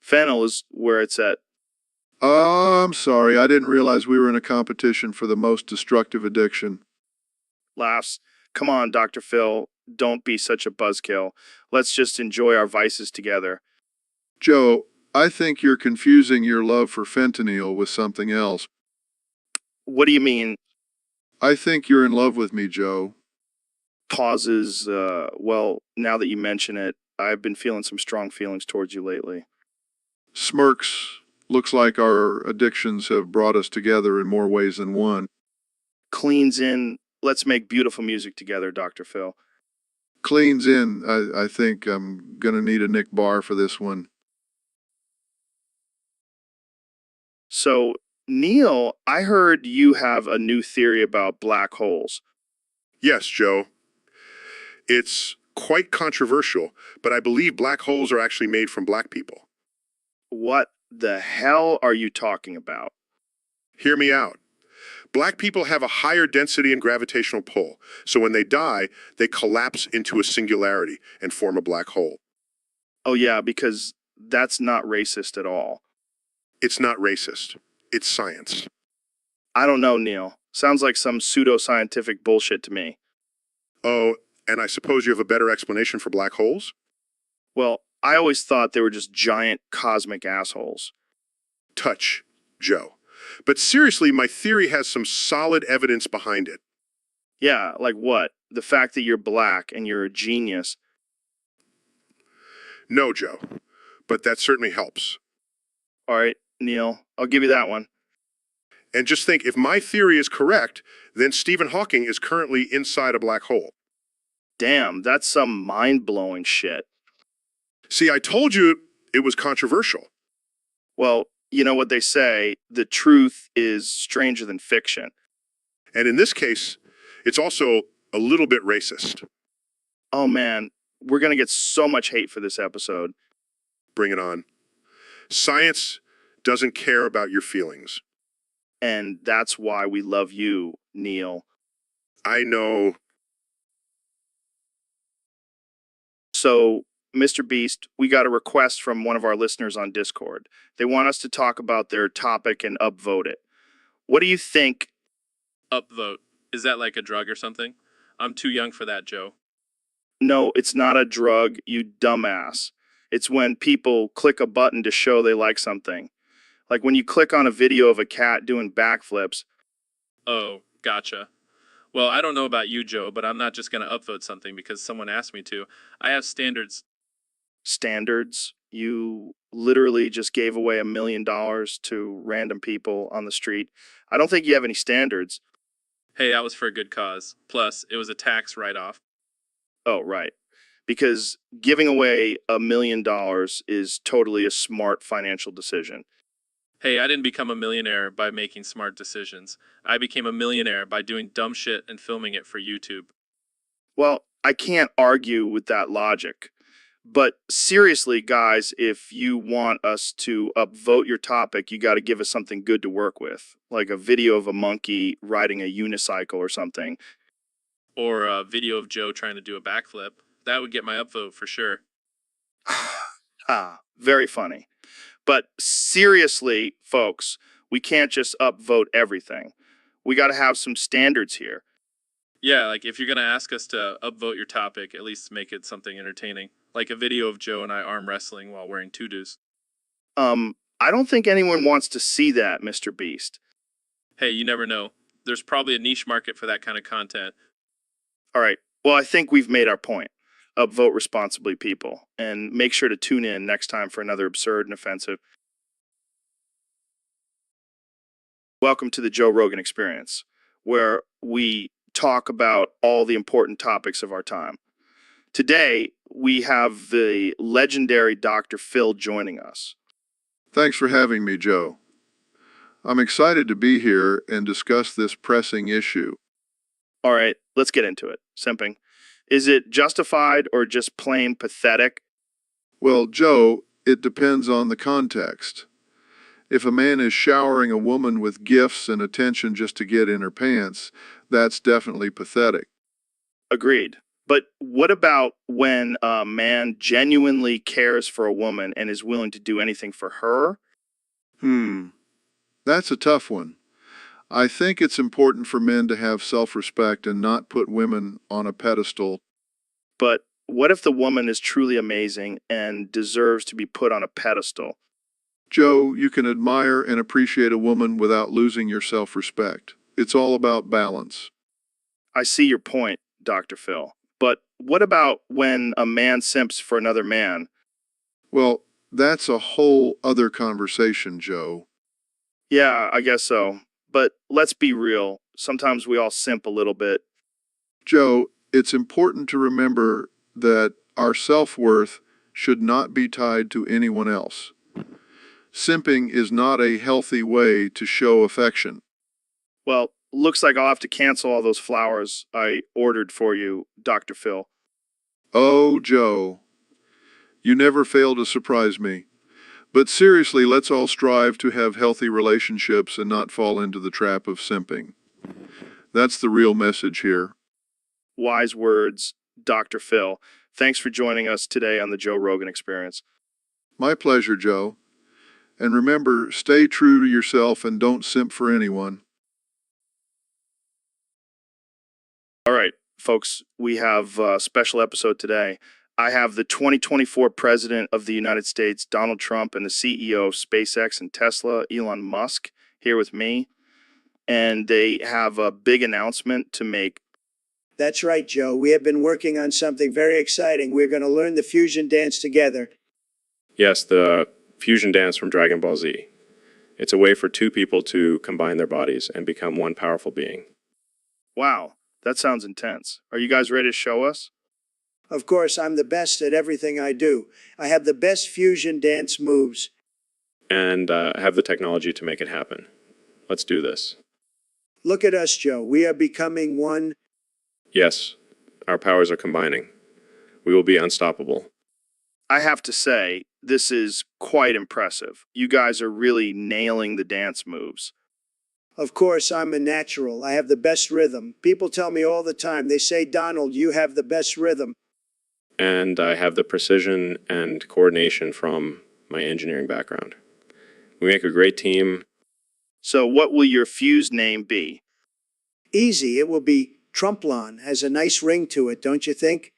Fentanyl is where it's at. Oh, I'm sorry. I didn't realize we were in a competition for the most destructive addiction. Laughs. Come on, Dr. Phil. Don't be such a buzzkill. Let's just enjoy our vices together. Joe, I think you're confusing your love for fentanyl with something else. What do you mean? I think you're in love with me, Joe. Pauses. Well, now that you mention it, I've been feeling some strong feelings towards you lately. Smirks. Looks like our addictions have brought us together in more ways than one. Cleans in. Let's make beautiful music together, Dr. Phil. Cleans in. I think I'm gonna need a Nick bar for this one. So, Neil, I heard you have a new theory about black holes. Yes, Joe. It's quite controversial, but I believe black holes are actually made from black people. What the hell are you talking about? Hear me out. Black people have a higher density and gravitational pull, so when they die, they collapse into a singularity and form a black hole. Oh, yeah, because that's not racist at all. It's not racist. It's science. I don't know, Neil. Sounds like some pseudoscientific bullshit to me. Oh, and I suppose you have a better explanation for black holes? Well, I always thought they were just giant cosmic assholes. Touch, Joe. But seriously, my theory has some solid evidence behind it. Yeah, like what? The fact that you're black and you're a genius. No, Joe. But that certainly helps. All right, Neil, I'll give you that one. And just think, if my theory is correct, then Stephen Hawking is currently inside a black hole. Damn, that's some mind-blowing shit. See, I told you it was controversial. Well, you know what they say, the truth is stranger than fiction. And in this case, it's also a little bit racist. Oh man, we're gonna get so much hate for this episode. Bring it on. Science doesn't care about your feelings. And that's why we love you, Neil. I know. So, Mr. Beast, we got a request from one of our listeners on Discord. They want us to talk about their topic and upvote it. What do you think? Upvote. Is that like a drug or something? I'm too young for that, Joe. No, it's not a drug, you dumbass. It's when people click a button to show they like something. Like when you click on a video of a cat doing backflips. Oh, gotcha. Well, I don't know about you, Joe, but I'm not just going to upvote something because someone asked me to. I have standards. Standards? You literally just gave away $1 million to random people on the street. I don't think you have any standards. Hey, that was for a good cause. Plus, it was a tax write-off. Oh, right. Because giving away $1 million is totally a smart financial decision. Hey, I didn't become a millionaire by making smart decisions. I became a millionaire by doing dumb shit and filming it for YouTube. Well, I can't argue with that logic. But seriously, guys, if you want us to upvote your topic, you got to give us something good to work with, like a video of a monkey riding a unicycle or something. Or a video of Joe trying to do a backflip. That would get my upvote for sure. Very funny. But seriously, folks, we can't just upvote everything. We got to have some standards here. Yeah, like if you're going to ask us to upvote your topic, at least make it something entertaining. Like a video of Joe and I arm wrestling while wearing tutus. I don't think anyone wants to see that, Mr. Beast. Hey, you never know. There's probably a niche market for that kind of content. All right. Well, I think we've made our point. Upvote responsibly, people. And make sure to tune in next time for another absurd and offensive. Welcome to the Joe Rogan Experience, where we talk about all the important topics of our time. Today, we have the legendary Dr. Phil joining us. Thanks for having me, Joe. I'm excited to be here and discuss this pressing issue. All right, let's get into it. Simping. Is it justified or just plain pathetic? Well, Joe, it depends on the context. If a man is showering a woman with gifts and attention just to get in her pants, that's definitely pathetic. Agreed. But what about when a man genuinely cares for a woman and is willing to do anything for her? That's a tough one. I think it's important for men to have self-respect and not put women on a pedestal. But what if the woman is truly amazing and deserves to be put on a pedestal? Joe, you can admire and appreciate a woman without losing your self-respect. It's all about balance. I see your point, Dr. Phil. But what about when a man simps for another man? Well, that's a whole other conversation, Joe. Yeah, I guess so. But let's be real. Sometimes we all simp a little bit. Joe, it's important to remember that our self-worth should not be tied to anyone else. Simping is not a healthy way to show affection. Well, looks like I'll have to cancel all those flowers I ordered for you, Dr. Phil. Oh, Joe, you never fail to surprise me. But seriously, let's all strive to have healthy relationships and not fall into the trap of simping. That's the real message here. Wise words, Dr. Phil. Thanks for joining us today on the Joe Rogan Experience. My pleasure, Joe. And remember, stay true to yourself and don't simp for anyone. All right, folks, we have a special episode today. I have the 2024 President of the United States, Donald Trump, and the CEO of SpaceX and Tesla, Elon Musk, here with me. And they have a big announcement to make. That's right, Joe. We have been working on something very exciting. We're going to learn the fusion dance together. Yes, the fusion dance from Dragon Ball Z. It's a way for two people to combine their bodies and become one powerful being. Wow, that sounds intense. Are you guys ready to show us? Of course, I'm the best at everything I do. I have the best fusion dance moves. And have the technology to make it happen. Let's do this. Look at us, Joe. We are becoming one. Yes, our powers are combining. We will be unstoppable. I have to say, this is quite impressive. You guys are really nailing the dance moves. Of course, I'm a natural. I have the best rhythm. People tell me all the time. They say, Donald, you have the best rhythm. And I have the precision and coordination from my engineering background. We make a great team. So what will your fused name be? Easy. It will be Trumplon. Has a nice ring to it, don't you think?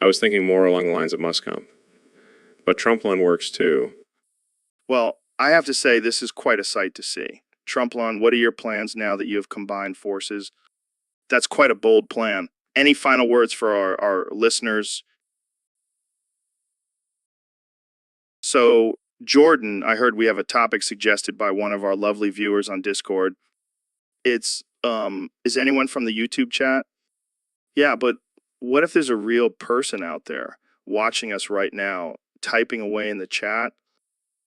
I was thinking more along the lines of Muscombe. But Trumplin works too. Well, I have to say this is quite a sight to see. Trumplon, what are your plans now that you have combined forces? That's quite a bold plan. Any final words for our listeners? So, Jordan, I heard we have a topic suggested by one of our lovely viewers on Discord. It's, is anyone from the YouTube chat? Yeah, but what if there's a real person out there watching us right now, typing away in the chat?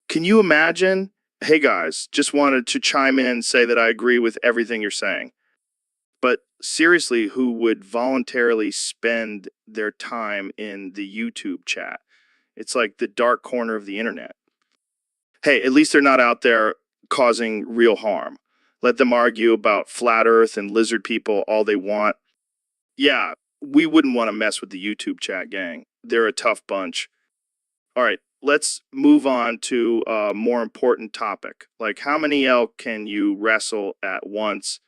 Can you imagine? Hey guys, just wanted to chime in and say that I agree with everything you're saying. But seriously, who would voluntarily spend their time in the YouTube chat? It's like the dark corner of the internet. Hey, at least they're not out there causing real harm. Let them argue about flat earth and lizard people all they want. Yeah, we wouldn't want to mess with the YouTube chat gang. They're a tough bunch. All right, let's move on to a more important topic. Like, how many elk can you wrestle at once?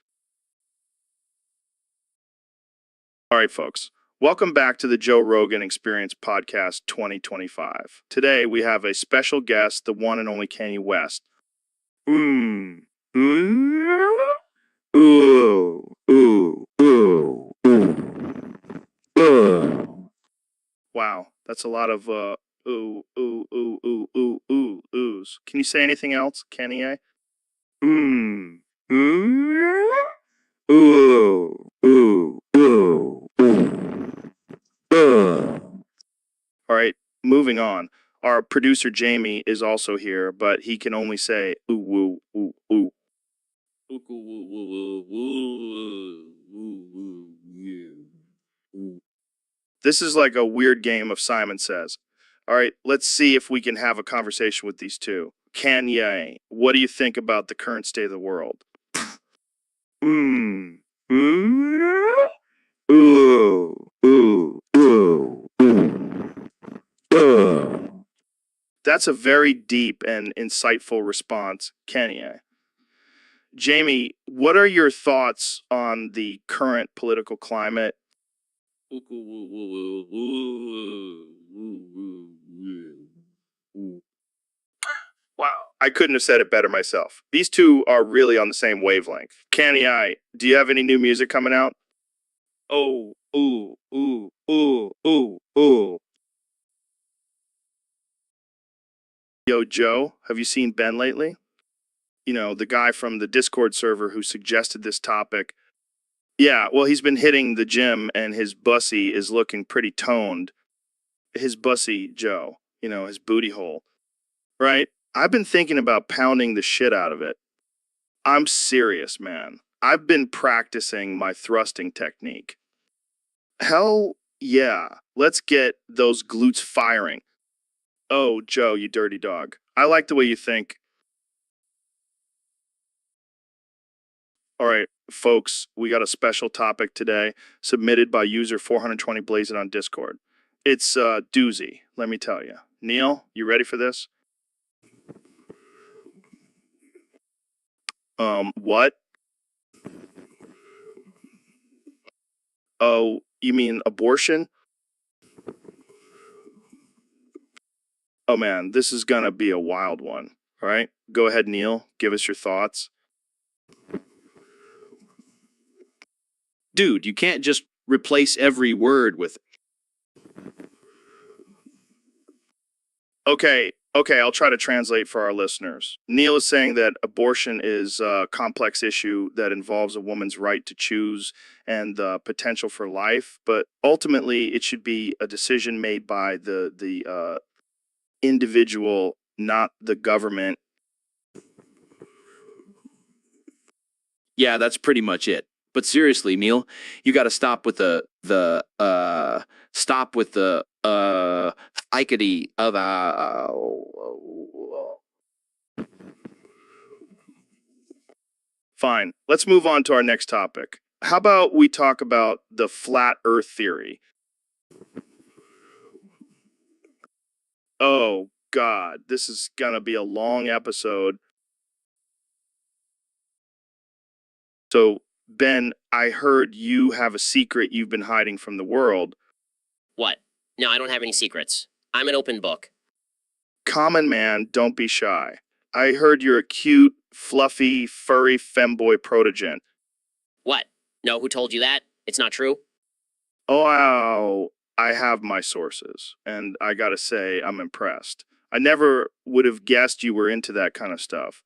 All right, folks. Welcome back to the Joe Rogan Experience Podcast 2025. Today, we have a special guest, the one and only Kanye West. Wow, that's a lot of oohs. Can you say anything else, Kanye? All right, moving on. Our producer Jamie is also here, but he can only say ooh woo ooh ooh. This is like a weird game of Simon Says. All right, let's see if we can have a conversation with these two. Kanye, what do you think about the current state of the world? Mm. Mm. Ooh. Ooh. Ooh. Ooh. That's a very deep and insightful response, Kanye. Jamie, what are your thoughts on the current political climate? Wow, I couldn't have said it better myself. These two are really on the same wavelength. Kanye, do you have any new music coming out? Oh. Ooh. Ooh. Ooh. Ooh. Ooh. Yo, Joe, have you seen Ben lately? You know, the guy from the Discord server who suggested this topic. Yeah, well, he's been hitting the gym and his bussy is looking pretty toned. His bussy, Joe, you know, his booty hole. Right? I've been thinking about pounding the shit out of it. I'm serious, man. I've been practicing my thrusting technique. Hell yeah, let's get those glutes firing. Oh, Joe, you dirty dog. I like the way you think. All right, folks, we got a special topic today submitted by user 420 Blazing on Discord. It's a doozy, let me tell you. Neil, you ready for this? What? Oh, you mean abortion? Oh man, this is gonna be a wild one. All right, go ahead, Neil. Give us your thoughts. Dude, you can't just replace every word with Okay, I'll try to translate for our listeners. Neil is saying that abortion is a complex issue that involves a woman's right to choose and the potential for life, but ultimately it should be a decision made by the individual, not the government. Yeah, that's pretty much it. But seriously, Neil, you got to stop with the icity of Fine. Let's move on to our next topic. How about we talk about the flat earth theory? Oh, God, this is going to be a long episode. So, Ben, I heard you have a secret you've been hiding from the world. What? No, I don't have any secrets. I'm an open book. Common man, don't be shy. I heard you're a cute, fluffy, furry femboy protogen. What? No, who told you that? It's not true? Oh, wow. I have my sources, and I gotta say, I'm impressed. I never would have guessed you were into that kind of stuff.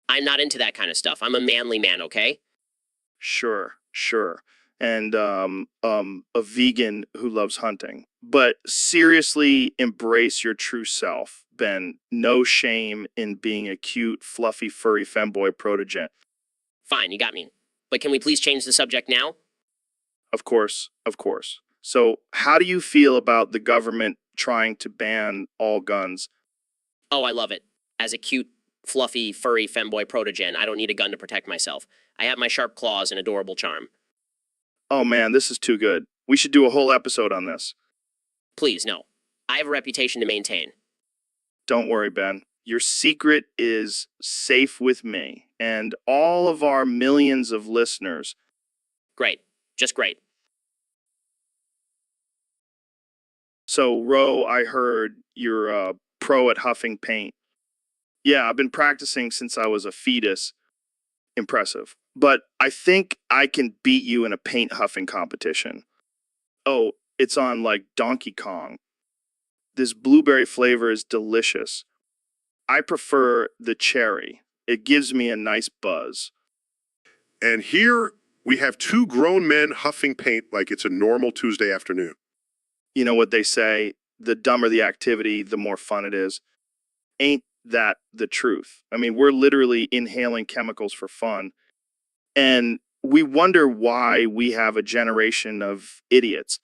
I'm not into that kind of stuff. I'm a manly man, okay? Sure. And a vegan who loves hunting. But seriously embrace your true self, Ben. No shame in being a cute, fluffy, furry femboy protogen. Fine, you got me. But can we please change the subject now? Of course. So, how do you feel about the government trying to ban all guns? Oh, I love it. As a cute, fluffy, furry femboy protogen, I don't need a gun to protect myself. I have my sharp claws and adorable charm. Oh man, this is too good. We should do a whole episode on this. Please, no. I have a reputation to maintain. Don't worry, Ben. Your secret is safe with me and all of our millions of listeners. Great. Just great. So, Ro, I heard you're a pro at huffing paint. Yeah, I've been practicing since I was a fetus. Impressive. But I think I can beat you in a paint huffing competition. Oh, it's on like Donkey Kong. This blueberry flavor is delicious. I prefer the cherry. It gives me a nice buzz. And here we have two grown men huffing paint like it's a normal Tuesday afternoon. You know what they say, the dumber the activity, the more fun it is. Ain't that the truth? I mean, we're literally inhaling chemicals for fun. And we wonder why we have a generation of idiots.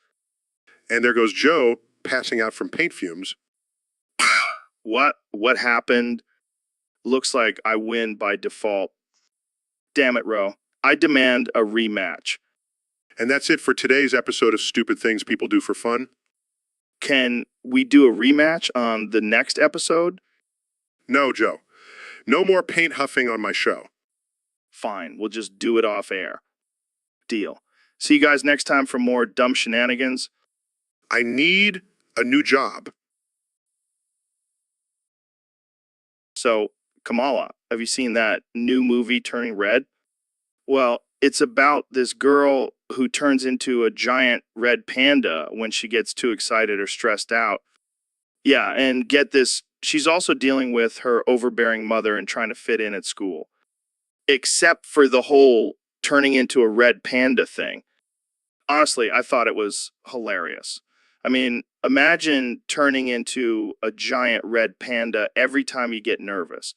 And there goes Joe passing out from paint fumes. What? What happened? Looks like I win by default. Damn it, Ro. I demand a rematch. And that's it for today's episode of Stupid Things People Do for Fun. Can we do a rematch on the next episode? No, Joe. No more paint huffing on my show. Fine, we'll just do it off air. Deal. See you guys next time for more dumb shenanigans. I need a new job. So, Kamala, have you seen that new movie, Turning Red? Well, it's about this girl who turns into a giant red panda when she gets too excited or stressed out. Yeah, and get this, she's also dealing with her overbearing mother and trying to fit in at school. Except for the whole turning into a red panda thing. Honestly, I thought it was hilarious. I mean, imagine turning into a giant red panda every time you get nervous.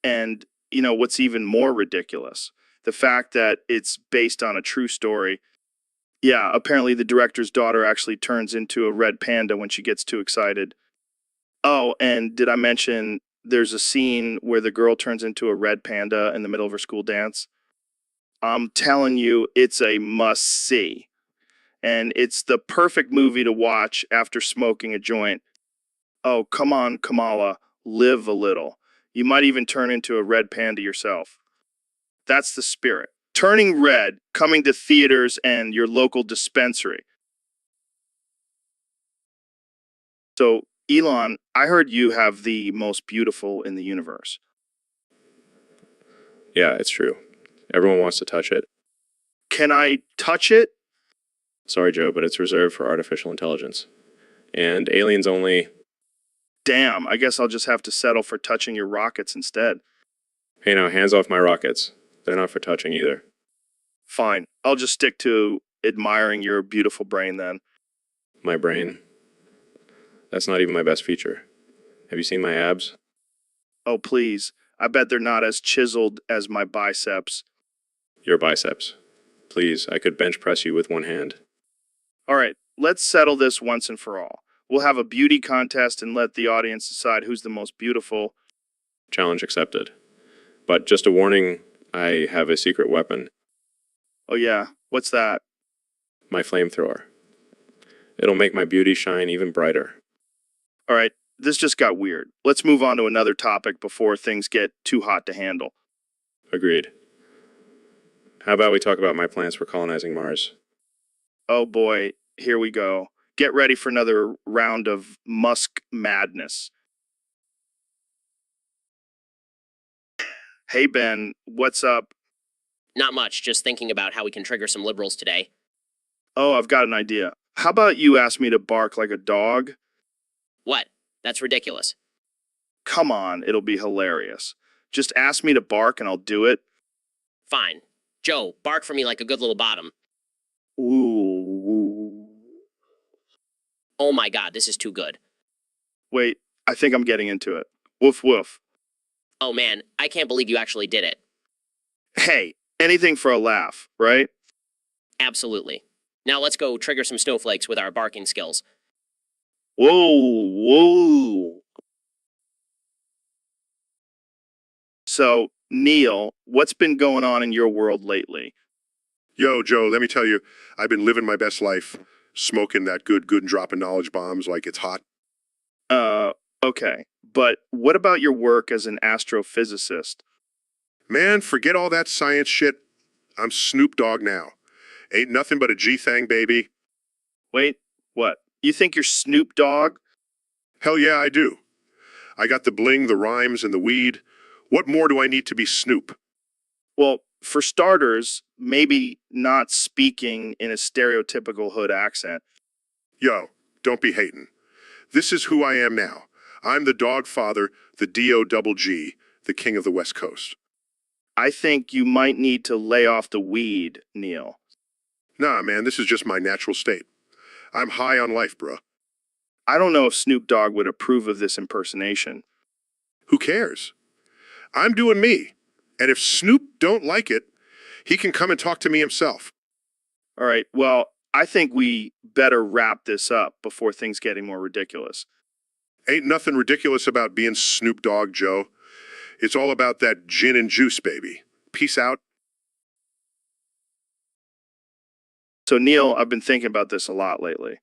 And, you know, what's even more ridiculous? The fact that it's based on a true story. Yeah, apparently the director's daughter actually turns into a red panda when she gets too excited. Oh, and did I mention there's a scene where the girl turns into a red panda in the middle of her school dance? I'm telling you, it's a must-see. And it's the perfect movie to watch after smoking a joint. Oh, come on, Kamala, live a little. You might even turn into a red panda yourself. That's the spirit. Turning Red, coming to theaters and your local dispensary. So, Elon, I heard you have the most beautiful in the universe. Yeah, it's true. Everyone wants to touch it. Can I touch it? Sorry, Joe, but it's reserved for artificial intelligence. And aliens only. Damn, I guess I'll just have to settle for touching your rockets instead. Hey, now, hands off my rockets. They're not for touching either. Fine, I'll just stick to admiring your beautiful brain then. My brain. That's not even my best feature. Have you seen my abs? Oh, please. I bet they're not as chiseled as my biceps. Your biceps. Please, I could bench press you with one hand. All right, let's settle this once and for all. We'll have a beauty contest and let the audience decide who's the most beautiful. Challenge accepted. But just a warning, I have a secret weapon. Oh yeah, what's that? My flamethrower. It'll make my beauty shine even brighter. All right, this just got weird. Let's move on to another topic before things get too hot to handle. Agreed. How about we talk about my plans for colonizing Mars? Oh boy, here we go. Get ready for another round of Musk madness. Hey Ben, what's up? Not much, just thinking about how we can trigger some liberals today. Oh, I've got an idea. How about you ask me to bark like a dog? What? That's ridiculous. Come on, it'll be hilarious. Just ask me to bark and I'll do it. Fine. Joe, bark for me like a good little bottom. Ooh. Oh my god, this is too good. Wait, I think I'm getting into it. Woof woof. Oh man, I can't believe you actually did it. Hey, anything for a laugh, right? Absolutely. Now let's go trigger some snowflakes with our barking skills. Whoa, whoa. So, Neil, what's been going on in your world lately? Yo, Joe, let me tell you, I've been living my best life, smoking that good and dropping knowledge bombs like it's hot. Okay. But what about your work as an astrophysicist? Man, forget all that science shit. I'm Snoop Dogg now. Ain't nothing but a G-Thang, baby. Wait, what? You think you're Snoop Dogg? Hell yeah, I do. I got the bling, the rhymes, and the weed. What more do I need to be Snoop? Well, for starters, maybe not speaking in a stereotypical hood accent. Yo, don't be hating. This is who I am now. I'm the dog father, the D-O-double-G, the king of the West Coast. I think you might need to lay off the weed, Neil. Nah, man, this is just my natural state. I'm high on life, bruh. I don't know if Snoop Dogg would approve of this impersonation. Who cares? I'm doing me. And if Snoop don't like it, he can come and talk to me himself. All right, well, I think we better wrap this up before things get any more ridiculous. Ain't nothing ridiculous about being Snoop Dogg, Joe. It's all about that gin and juice, baby. Peace out. So, Neil, I've been thinking about this a lot lately.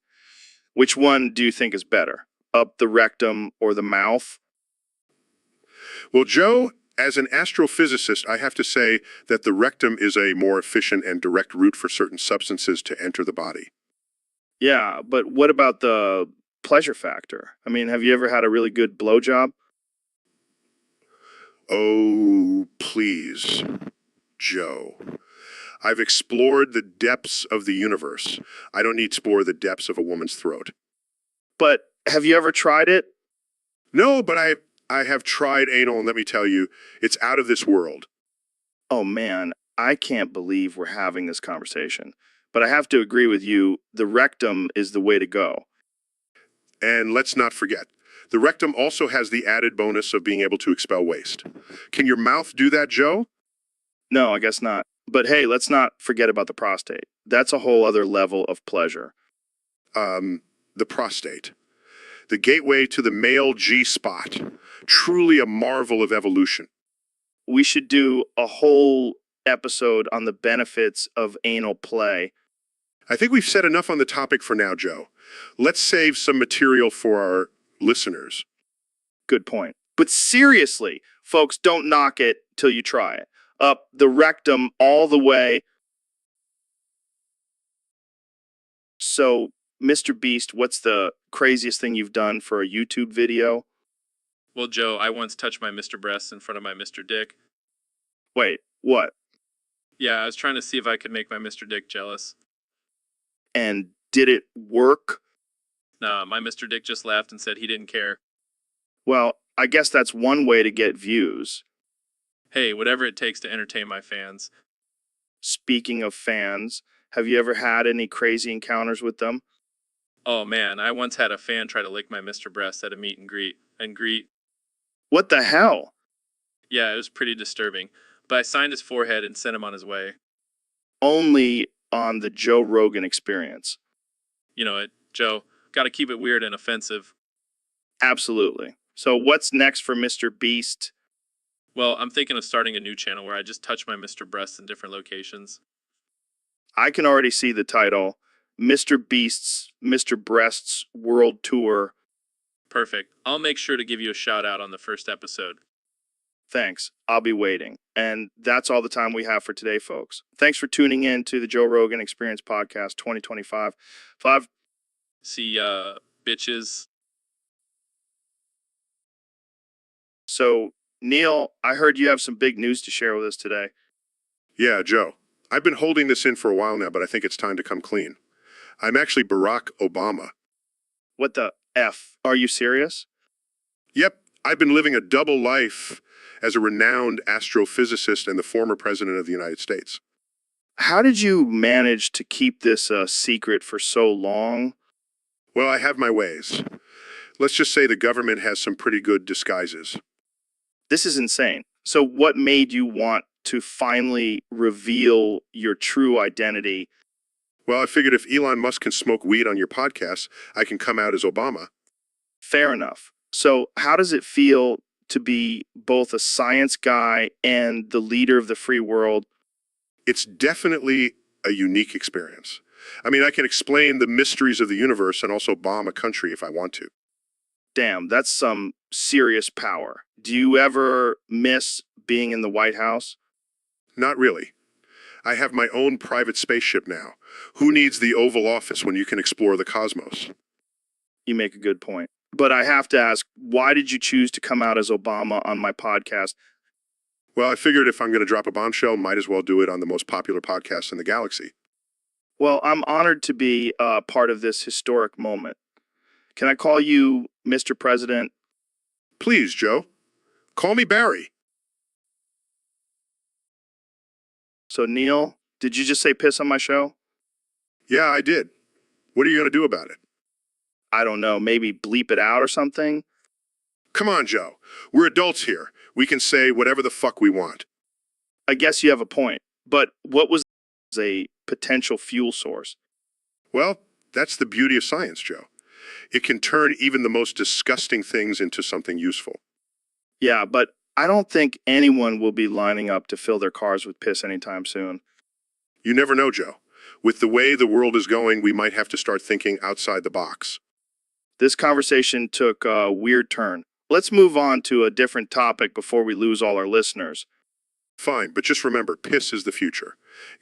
Which one do you think is better? Up the rectum or the mouth? Well, Joe, as an astrophysicist, I have to say that the rectum is a more efficient and direct route for certain substances to enter the body. Yeah, but what about the pleasure factor? I mean, have you ever had a really good blowjob? Oh, please, Joe. I've explored the depths of the universe. I don't need to explore the depths of a woman's throat. But have you ever tried it? No, but I have tried anal, and let me tell you, it's out of this world. Oh man, I can't believe we're having this conversation. But I have to agree with you, the rectum is the way to go. And let's not forget, the rectum also has the added bonus of being able to expel waste. Can your mouth do that, Joe? No, I guess not. But hey, let's not forget about the prostate. That's a whole other level of pleasure. The prostate. The gateway to the male G-spot. Truly a marvel of evolution. We should do a whole episode on the benefits of anal play. I think we've said enough on the topic for now, Joe. Let's save some material for our listeners. Good point. But seriously, folks, don't knock it till you try it. Up the rectum all the way. So, Mr. Beast, what's the craziest thing you've done for a YouTube video? Well, Joe, I once touched my Mr. Breast in front of my Mr. Dick. Wait, what? Yeah, I was trying to see if I could make my Mr. Dick jealous. And did it work? Nah, my Mr. Dick just laughed and said he didn't care. Well, I guess that's one way to get views. Hey, whatever it takes to entertain my fans. Speaking of fans, have you ever had any crazy encounters with them? Oh man, I once had a fan try to lick my Mr. Breast at a meet and greet. What the hell? Yeah, it was pretty disturbing. But I signed his forehead and sent him on his way. Only on the Joe Rogan Experience. You know it, Joe. Gotta keep it weird and offensive. Absolutely. So what's next for Mr. Beast? Well, I'm thinking of starting a new channel where I just touch my Mr. Breast in different locations. I can already see the title, Mr. Beast's Mr. Breast's World Tour. Perfect. I'll make sure to give you a shout out on the first episode. Thanks. I'll be waiting. And that's all the time we have for today, folks. Thanks for tuning in to the Joe Rogan Experience Podcast 2025. See bitches. So, Neil, I heard you have some big news to share with us today. Yeah, Joe. I've been holding this in for a while now, but I think it's time to come clean. I'm actually Barack Obama. What the F? Are you serious? Yep, I've been living a double life as a renowned astrophysicist and the former president of the United States. How did you manage to keep this a secret for so long? Well, I have my ways. Let's just say the government has some pretty good disguises. This is insane. So what made you want to finally reveal your true identity? Well, I figured if Elon Musk can smoke weed on your podcast, I can come out as Obama. Fair enough. So how does it feel to be both a science guy and the leader of the free world? It's definitely a unique experience. I mean, I can explain the mysteries of the universe and also bomb a country if I want to. Damn, that's some serious power. Do you ever miss being in the White House? Not really. I have my own private spaceship now. Who needs the Oval Office when you can explore the cosmos? You make a good point. But I have to ask, why did you choose to come out as Obama on my podcast? Well, I figured if I'm going to drop a bombshell, might as well do it on the most popular podcast in the galaxy. Well, I'm honored to be part of this historic moment. Can I call you Mr. President? Please, Joe. Call me Barry. So, Neil, did you just say piss on my show? Yeah, I did. What are you going to do about it? I don't know, maybe bleep it out or something? Come on, Joe. We're adults here. We can say whatever the fuck we want. I guess you have a point. But what was a potential fuel source? Well, that's the beauty of science, Joe. It can turn even the most disgusting things into something useful. Yeah, but I don't think anyone will be lining up to fill their cars with piss anytime soon. You never know, Joe. With the way the world is going, we might have to start thinking outside the box. This conversation took a weird turn. Let's move on to a different topic before we lose all our listeners. Fine, but just remember, piss is the future.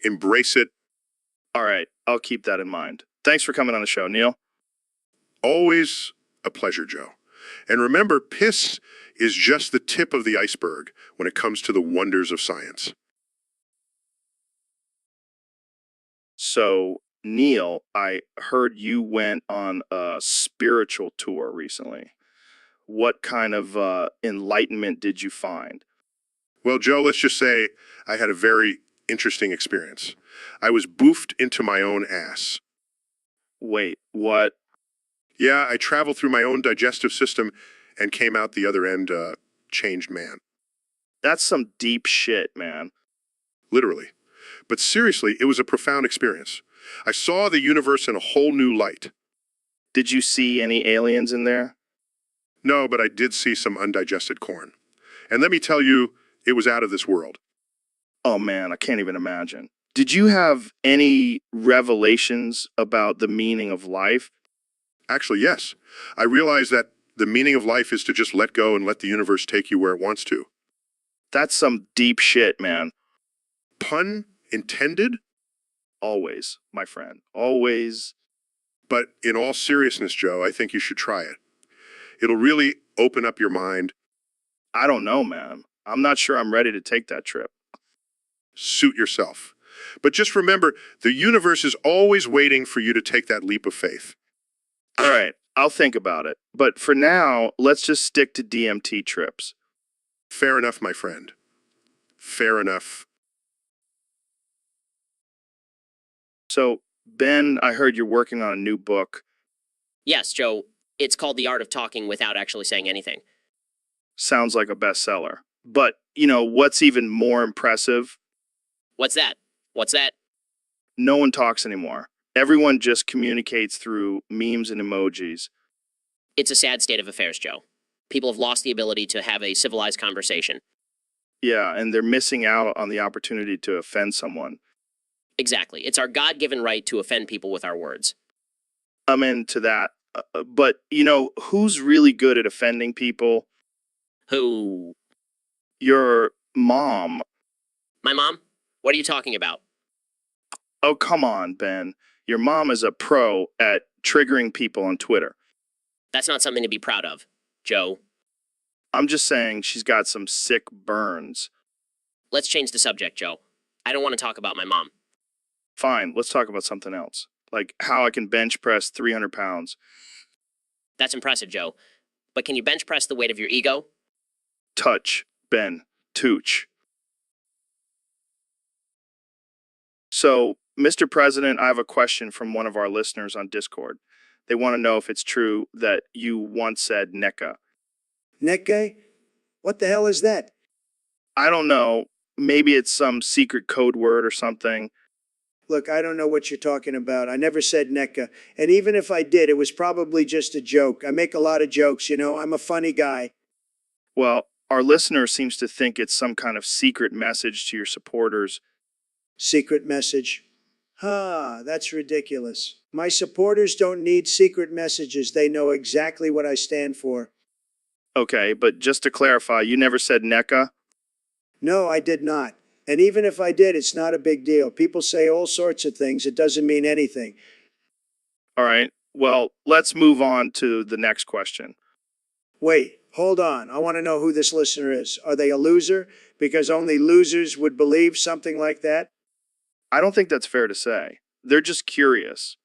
Embrace it. All right, I'll keep that in mind. Thanks for coming on the show, Neil. Always a pleasure, Joe. And remember, piss is just the tip of the iceberg when it comes to the wonders of science. So, Neil, I heard you went on a spiritual tour recently. What kind of enlightenment did you find? Well, Joe, let's just say I had a very interesting experience. I was boofed into my own ass. Wait, what? Yeah, I traveled through my own digestive system and came out the other end a changed man. That's some deep shit, man. Literally. But seriously, it was a profound experience. I saw the universe in a whole new light. Did you see any aliens in there? No, but I did see some undigested corn. And let me tell you, it was out of this world. Oh man, I can't even imagine. Did you have any revelations about the meaning of life? Actually, yes. I realized that the meaning of life is to just let go and let the universe take you where it wants to. That's some deep shit, man. Pun intended? Always, my friend. Always. But in all seriousness, Joe, I think you should try it. It'll really open up your mind. I don't know, man. I'm not sure I'm ready to take that trip. Suit yourself. But just remember, the universe is always waiting for you to take that leap of faith. All right, I'll think about it. But for now, let's just stick to DMT trips. Fair enough, my friend. Fair enough. So, Ben, I heard you're working on a new book. Yes, Joe. It's called The Art of Talking Without Actually Saying Anything. Sounds like a bestseller. But, what's even more impressive? What's that? What's that? No one talks anymore. Everyone just communicates through memes and emojis. It's a sad state of affairs, Joe. People have lost the ability to have a civilized conversation. Yeah, and they're missing out on the opportunity to offend someone. Exactly. It's our God-given right to offend people with our words. I'm into that. But, who's really good at offending people? Who? Your mom. My mom? What are you talking about? Oh, come on, Ben. Your mom is a pro at triggering people on Twitter. That's not something to be proud of, Joe. I'm just saying she's got some sick burns. Let's change the subject, Joe. I don't want to talk about my mom. Fine, let's talk about something else. Like how I can bench press 300 pounds. That's impressive, Joe. But can you bench press the weight of your ego? Touch, Ben, tooch. So, Mr. President, I have a question from one of our listeners on Discord. They want to know if it's true that you once said NECA. NECA? What the hell is that? I don't know. Maybe it's some secret code word or something. Look, I don't know what you're talking about. I never said NECA. And even if I did, it was probably just a joke. I make a lot of jokes, I'm a funny guy. Well, our listener seems to think it's some kind of secret message to your supporters. Secret message? That's ridiculous. My supporters don't need secret messages. They know exactly what I stand for. Okay, but just to clarify, you never said NECA? No, I did not. And even if I did, it's not a big deal. People say all sorts of things. It doesn't mean anything. All right. Well, let's move on to the next question. Wait, hold on. I want to know who this listener is. Are they a loser? Because only losers would believe something like that? I don't think that's fair to say. They're just curious.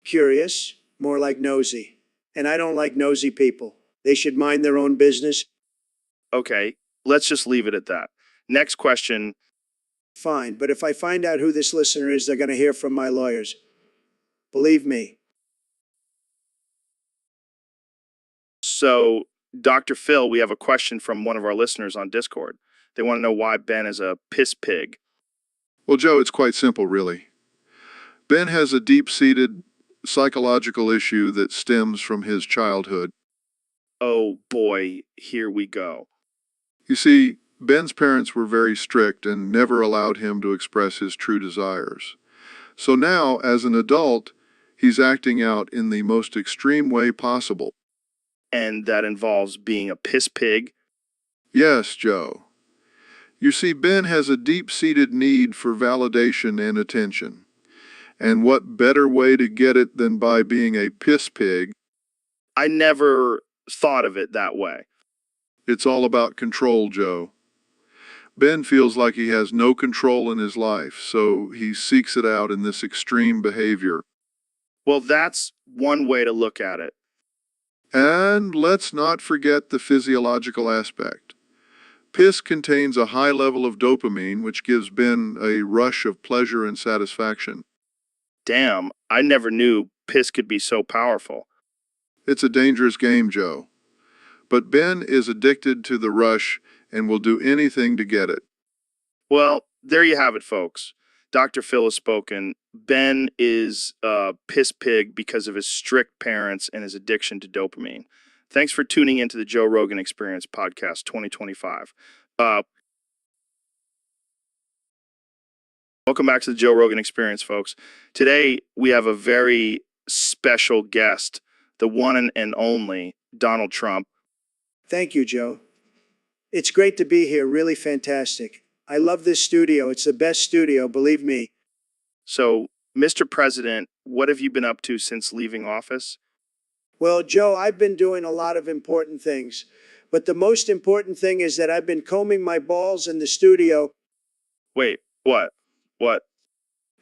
Curious? More like nosy. And I don't like nosy people. They should mind their own business. Okay, let's just leave it at that. Next question. Fine, but if I find out who this listener is, they're going to hear from my lawyers. Believe me. So, Dr. Phil, we have a question from one of our listeners on Discord. They want to know why Ben is a piss pig. Well, Joe, it's quite simple, really. Ben has a deep-seated psychological issue that stems from his childhood. Oh boy, here we go. You see, Ben's parents were very strict and never allowed him to express his true desires. So now, as an adult, he's acting out in the most extreme way possible. And that involves being a piss pig. Yes, Joe. You see, Ben has a deep-seated need for validation and attention. And what better way to get it than by being a piss pig? I never thought of it that way. It's all about control, Joe. Ben feels like he has no control in his life, so he seeks it out in this extreme behavior. Well, that's one way to look at it. And let's not forget the physiological aspect. Piss contains a high level of dopamine, which gives Ben a rush of pleasure and satisfaction. Damn, I never knew piss could be so powerful. It's a dangerous game, Joe. But Ben is addicted to the rush and will do anything to get it. Well, there you have it, folks. Dr. Phil has spoken. Ben is a piss pig because of his strict parents and his addiction to dopamine. Thanks for tuning into the Joe Rogan Experience Podcast 2025. Welcome back to the Joe Rogan Experience, folks. Today, we have a very special guest, the one and only Donald Trump. Thank you, Joe. It's great to be here, really fantastic. I love this studio. It's the best studio, believe me. So, Mr. President, what have you been up to since leaving office? Well, Joe, I've been doing a lot of important things. But the most important thing is that I've been combing my balls in the studio. Wait, what? What?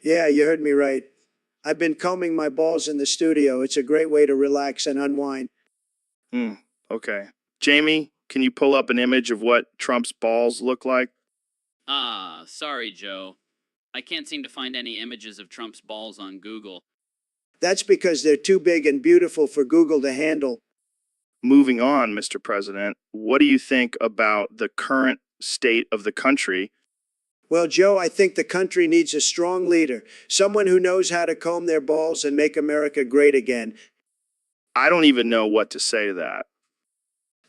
Yeah, you heard me right. I've been combing my balls in the studio. It's a great way to relax and unwind. Okay. Jamie, can you pull up an image of what Trump's balls look like? Sorry, Joe. I can't seem to find any images of Trump's balls on Google. That's because they're too big and beautiful for Google to handle. Moving on, Mr. President, what do you think about the current state of the country? Well, Joe, I think the country needs a strong leader, someone who knows how to comb their balls and make America great again. I don't even know what to say to that.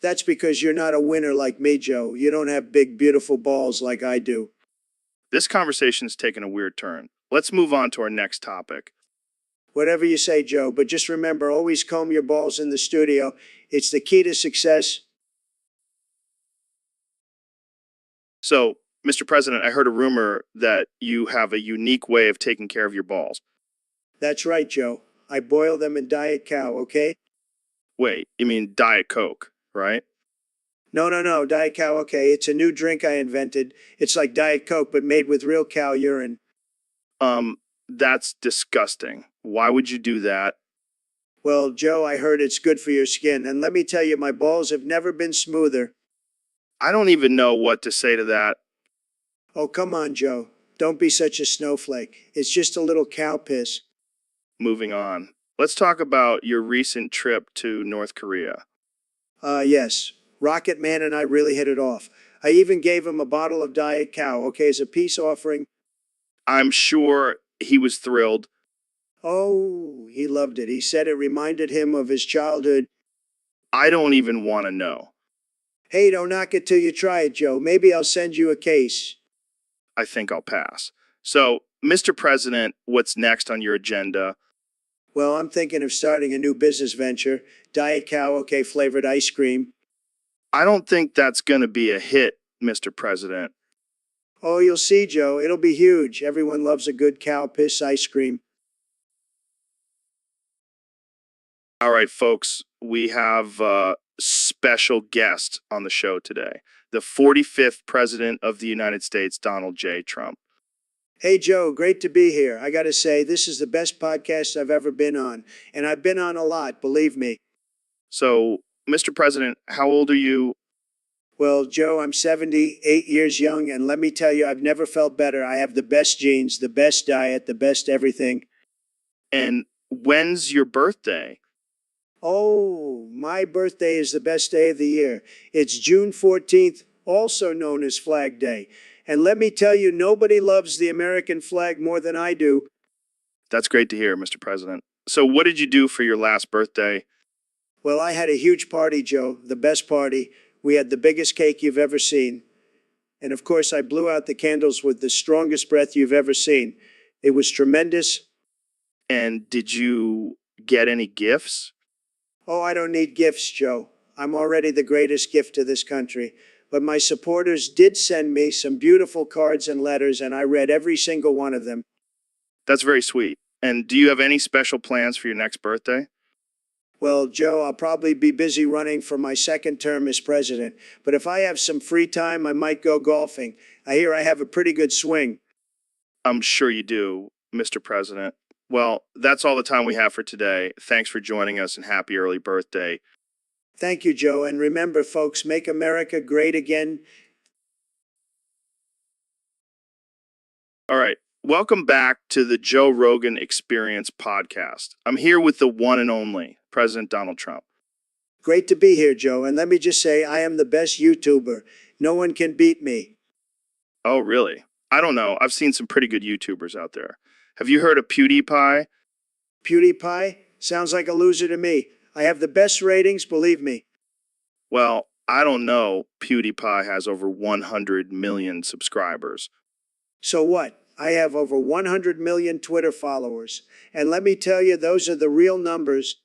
That's because you're not a winner like me, Joe. You don't have big, beautiful balls like I do. This conversation's taken a weird turn. Let's move on to our next topic. Whatever you say, Joe, but just remember, always comb your balls in the studio. It's the key to success. So, Mr. President, I heard a rumor that you have a unique way of taking care of your balls. That's right, Joe. I boil them in Diet Cow, okay? Wait, you mean Diet Coke, right? No, Diet Cow, okay. It's a new drink I invented. It's like Diet Coke, but made with real cow urine. That's disgusting. Why would you do that? Well, Joe, I heard it's good for your skin. And let me tell you, my balls have never been smoother. I don't even know what to say to that. Oh, come on, Joe. Don't be such a snowflake. It's just a little cow piss. Moving on. Let's talk about your recent trip to North Korea. Yes. Rocket Man and I really hit it off. I even gave him a bottle of Diet Cow, okay, as a peace offering. I'm sure he was thrilled. Oh, he loved it. He said it reminded him of his childhood. I don't even want to know. Hey, don't knock it till you try it, Joe. Maybe I'll send you a case. I think I'll pass. So, Mr. President, what's next on your agenda? Well, I'm thinking of starting a new business venture. Diet Cow, okay, flavored ice cream. I don't think that's going to be a hit, Mr. President. Oh, you'll see, Joe. It'll be huge. Everyone loves a good cow piss ice cream. All right, folks, we have a special guest on the show today, the 45th President of the United States, Donald J. Trump. Hey, Joe, great to be here. I got to say, this is the best podcast I've ever been on. And I've been on a lot, believe me. So, Mr. President, how old are you? Well, Joe, I'm 78 years young, and let me tell you, I've never felt better. I have the best genes, the best diet, the best everything. And when's your birthday? Oh, my birthday is the best day of the year. It's June 14th, also known as Flag Day. And let me tell you, nobody loves the American flag more than I do. That's great to hear, Mr. President. So what did you do for your last birthday? Well, I had a huge party, Joe, the best party. We had the biggest cake you've ever seen. And of course, I blew out the candles with the strongest breath you've ever seen. It was tremendous. And did you get any gifts? Oh, I don't need gifts, Joe. I'm already the greatest gift to this country. But my supporters did send me some beautiful cards and letters, and I read every single one of them. That's very sweet. And do you have any special plans for your next birthday? Well, Joe, I'll probably be busy running for my second term as president. But if I have some free time, I might go golfing. I hear I have a pretty good swing. I'm sure you do, Mr. President. Well, that's all the time we have for today. Thanks for joining us and happy early birthday. Thank you, Joe. And remember, folks, make America great again. All right. Welcome back to the Joe Rogan Experience podcast. I'm here with the one and only President Donald Trump. Great to be here, Joe. And let me just say, I am the best YouTuber. No one can beat me. Oh, really? I don't know. I've seen some pretty good YouTubers out there. Have you heard of PewDiePie? PewDiePie? Sounds like a loser to me. I have the best ratings, believe me. Well, I don't know. PewDiePie has over 100 million subscribers. So what? I have over 100 million Twitter followers. And let me tell you, those are the real numbers.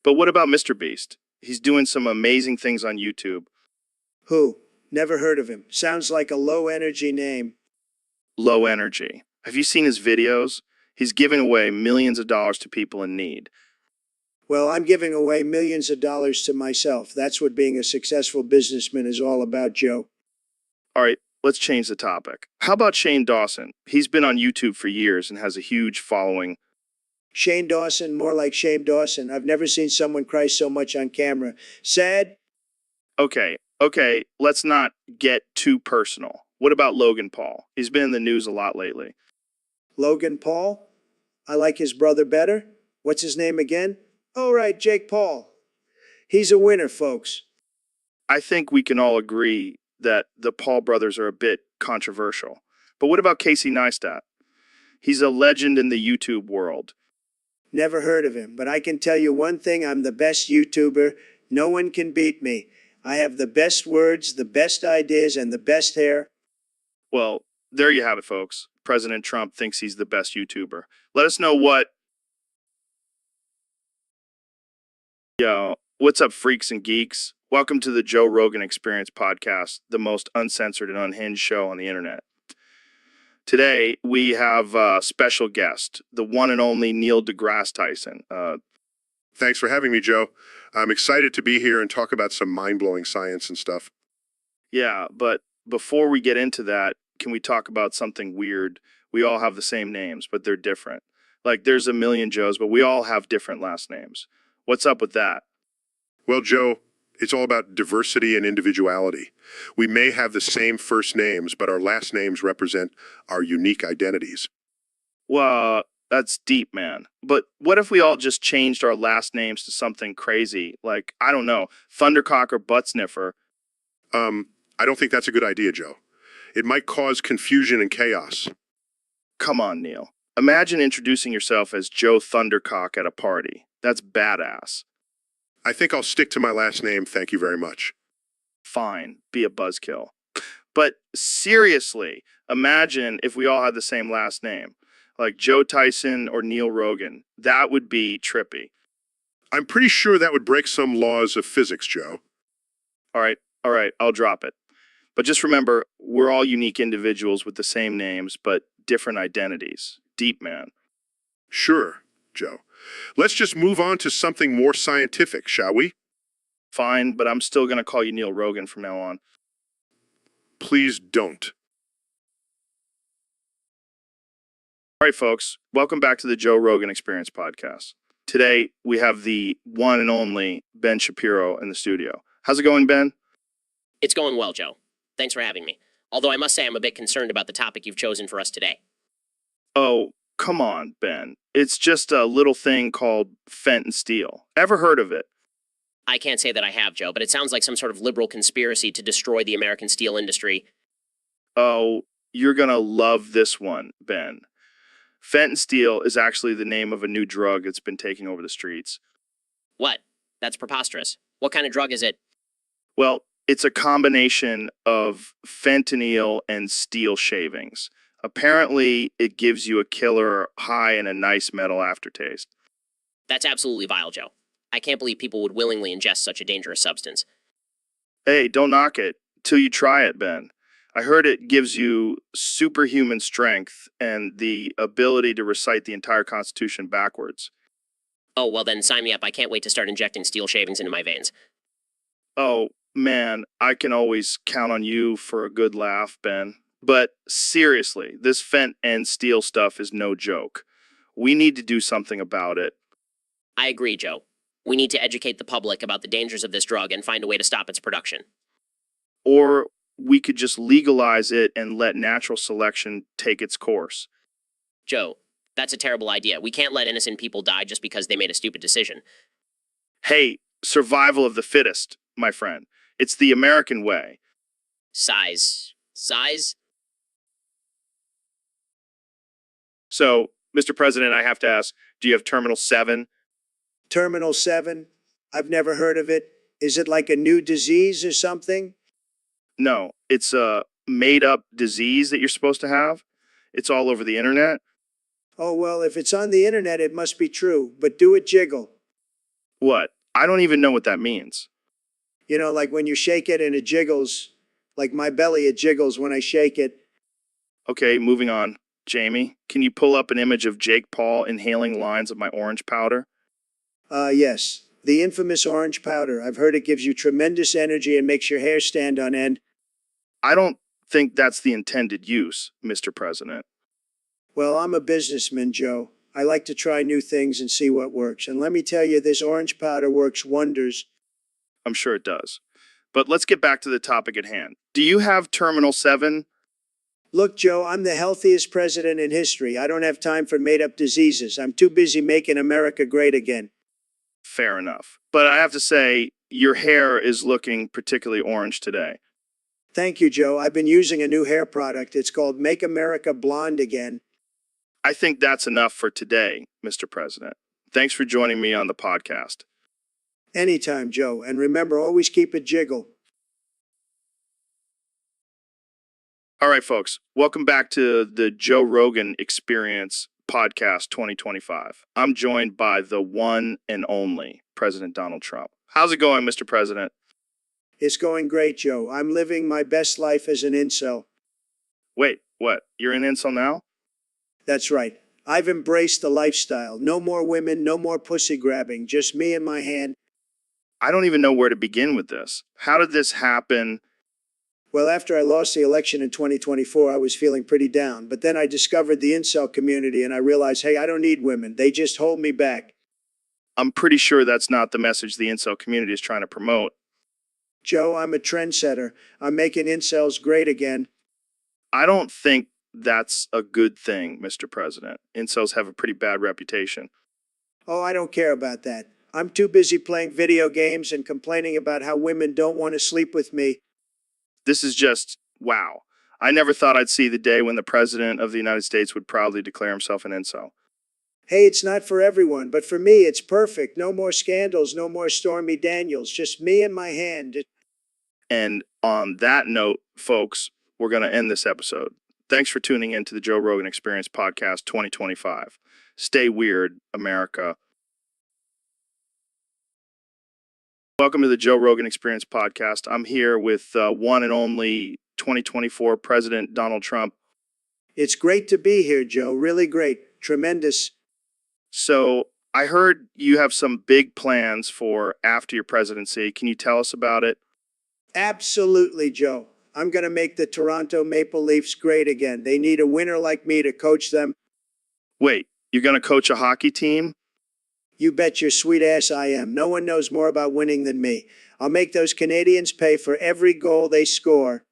But what about Mr. Beast? He's doing some amazing things on YouTube. Who? Never heard of him. Sounds like a low-energy name. Low energy. Have you seen his videos? He's giving away millions of dollars to people in need. Well, I'm giving away millions of dollars to myself. That's what being a successful businessman is all about, Joe. All right, let's change the topic. How about Shane Dawson? He's been on YouTube for years and has a huge following. Shane Dawson, more like Shane Dawson. I've never seen someone cry so much on camera. Sad? Okay, let's not get too personal. What about Logan Paul? He's been in the news a lot lately. Logan Paul? I like his brother better. What's his name again? Oh, right, Jake Paul. He's a winner, folks. I think we can all agree that the Paul brothers are a bit controversial. But what about Casey Neistat? He's a legend in the YouTube world. Never heard of him, but I can tell you one thing, I'm the best YouTuber. No one can beat me. I have the best words, the best ideas, and the best hair. Well, there you have it, folks. President Trump thinks he's the best YouTuber. Let us know what... Yo, what's up, freaks and geeks? Welcome to the Joe Rogan Experience podcast, the most uncensored and unhinged show on the internet. Today, we have a special guest, the one and only Neil deGrasse Tyson. Thanks for having me, Joe. I'm excited to be here and talk about some mind-blowing science and stuff. Yeah, but before we get into that, can we talk about something weird? We all have the same names, but they're different. Like, there's a million Joes, but we all have different last names. What's up with that? Well, Joe, it's all about diversity and individuality. We may have the same first names, but our last names represent our unique identities. Well, that's deep, man. But what if we all just changed our last names to something crazy? Like, I don't know, Thundercock or Butt Sniffer? I don't think that's a good idea, Joe. It might cause confusion and chaos. Come on, Neil. Imagine introducing yourself as Joe Thundercock at a party. That's badass. I think I'll stick to my last name, thank you very much. Fine, be a buzzkill. But seriously, imagine if we all had the same last name, like Joe Tyson or Neil Rogan. That would be trippy. I'm pretty sure that would break some laws of physics, Joe. All right, I'll drop it. But just remember, we're all unique individuals with the same names, but different identities. Deep, man. Sure, Joe. Let's just move on to something more scientific, shall we? Fine, but I'm still going to call you Neil Rogan from now on. Please don't. All right, folks, welcome back to the Joe Rogan Experience podcast. Today, we have the one and only Ben Shapiro in the studio. How's it going, Ben? It's going well, Joe. Thanks for having me. Although I must say I'm a bit concerned about the topic you've chosen for us today. Oh, come on, Ben. It's just a little thing called Fenton Steel. Ever heard of it? I can't say that I have, Joe, but it sounds like some sort of liberal conspiracy to destroy the American steel industry. Oh, you're gonna love this one, Ben. Fentanyl is actually the name of a new drug that's been taking over the streets. What? That's preposterous. What kind of drug is it? Well, it's a combination of fentanyl and steel shavings. Apparently, it gives you a killer high and a nice metal aftertaste. That's absolutely vile, Joe. I can't believe people would willingly ingest such a dangerous substance. Hey, don't knock it till you try it, Ben. I heard it gives you superhuman strength and the ability to recite the entire Constitution backwards. Oh, well then sign me up. I can't wait to start injecting steel shavings into my veins. Oh, man, I can always count on you for a good laugh, Ben. But seriously, this fent and steel stuff is no joke. We need to do something about it. I agree, Joe. We need to educate the public about the dangers of this drug and find a way to stop its production. Or we could just legalize it and let natural selection take its course. Joe, that's a terrible idea. We can't let innocent people die just because they made a stupid decision. Hey, survival of the fittest, my friend. It's the American way. Size? So, Mr. President, I have to ask, do you have Terminal 7? Terminal 7? I've never heard of it. Is it like a new disease or something? No, it's a made-up disease that you're supposed to have. It's all over the internet. Oh, well, if it's on the internet, it must be true, but do it jiggle. What? I don't even know what that means. You know, like when you shake it and it jiggles, like my belly, it jiggles when I shake it. Okay, moving on. Jamie, can you pull up an image of Jake Paul inhaling lines of my orange powder? Yes. The infamous orange powder. I've heard it gives you tremendous energy and makes your hair stand on end. I don't think that's the intended use, Mr. President. Well, I'm a businessman, Joe. I like to try new things and see what works. And let me tell you, this orange powder works wonders. I'm sure it does. But let's get back to the topic at hand. Do you have Terminal 7? Look, Joe, I'm the healthiest president in history. I don't have time for made-up diseases. I'm too busy making America great again. Fair enough. But I have to say, your hair is looking particularly orange today. Thank you, Joe. I've been using a new hair product. It's called Make America Blonde Again. I think that's enough for today, Mr. President. Thanks for joining me on the podcast. Anytime, Joe. And remember, always keep it jiggle. All right, folks. Welcome back to the Joe Rogan Experience Podcast 2025. I'm joined by the one and only President Donald Trump. How's it going, Mr. President? It's going great, Joe. I'm living my best life as an incel. Wait, what? You're an incel now? That's right. I've embraced the lifestyle. No more women, no more pussy grabbing. Just me and my hand. I don't even know where to begin with this. How did this happen? Well, after I lost the election in 2024, I was feeling pretty down. But then I discovered the incel community and I realized, hey, I don't need women. They just hold me back. I'm pretty sure that's not the message the incel community is trying to promote. Joe, I'm a trendsetter. I'm making incels great again. I don't think that's a good thing, Mr. President. Incels have a pretty bad reputation. Oh, I don't care about that. I'm too busy playing video games and complaining about how women don't want to sleep with me. This is just, wow. I never thought I'd see the day when the President of the United States would proudly declare himself an incel. Hey, it's not for everyone, but for me, it's perfect. No more scandals, no more Stormy Daniels, just me and my hand. And on that note, folks, we're going to end this episode. Thanks for tuning in to the Joe Rogan Experience Podcast 2025. Stay weird, America. Welcome to the Joe Rogan Experience Podcast. I'm here with one and only 2024 President Donald Trump. It's great to be here, Joe. Really great. Tremendous. So I heard you have some big plans for after your presidency. Can you tell us about it? Absolutely, Joe. I'm going to make the Toronto Maple Leafs great again. They need a winner like me to coach them. Wait, you're going to coach a hockey team? You bet your sweet ass I am. No one knows more about winning than me. I'll make those Canadians pay for every goal they score.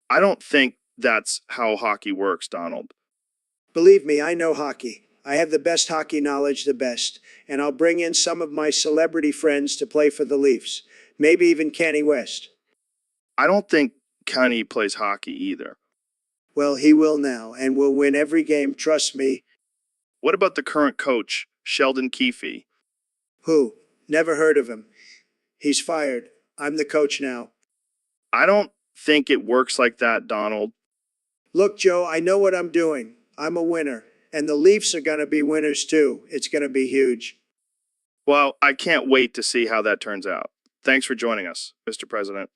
I don't think that's how hockey works, Donald. Believe me, I know hockey. I have the best hockey knowledge, the best. And I'll bring in some of my celebrity friends to play for the Leafs. Maybe even Kanye West. I don't think Kanye plays hockey either. Well, he will now, and will win every game, trust me. What about the current coach, Sheldon Keefe? Who? Never heard of him. He's fired. I'm the coach now. I don't think it works like that, Donald. Look, Joe, I know what I'm doing. I'm a winner. And the Leafs are going to be winners too. It's going to be huge. Well, I can't wait to see how that turns out. Thanks for joining us, Mr. President.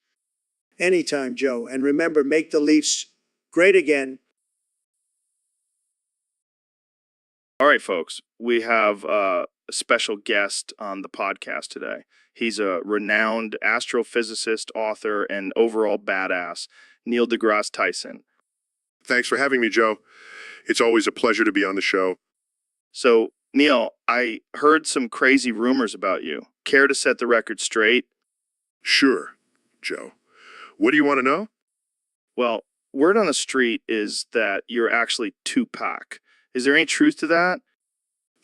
Anytime, Joe. And remember, make the Leafs great again. All right, folks, we have a special guest on the podcast today. He's a renowned astrophysicist, author, and overall badass, Neil deGrasse Tyson. Thanks for having me, Joe. It's always a pleasure to be on the show. So, Neil, I heard some crazy rumors about you. Care to set the record straight? Sure, Joe. What do you want to know? Well, word on the street is that you're actually Tupac. Is there any truth to that?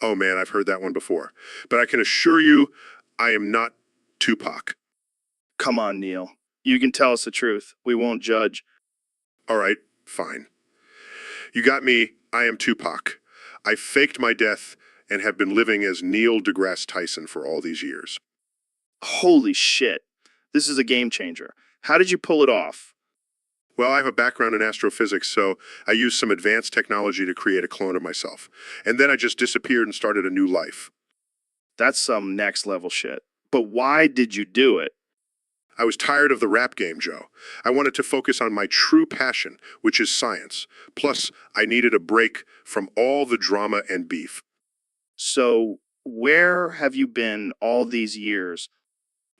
Oh man, I've heard that one before. But I can assure you, I am not Tupac. Come on, Neil. You can tell us the truth. We won't judge. All right, fine. You got me. I am Tupac. I faked my death and have been living as Neil deGrasse Tyson for all these years. Holy shit. This is a game changer. How did you pull it off? Well, I have a background in astrophysics, so I used some advanced technology to create a clone of myself. And then I just disappeared and started a new life. That's some next level shit. But why did you do it? I was tired of the rap game, Joe. I wanted to focus on my true passion, which is science. Plus, I needed a break from all the drama and beef. So, where have you been all these years?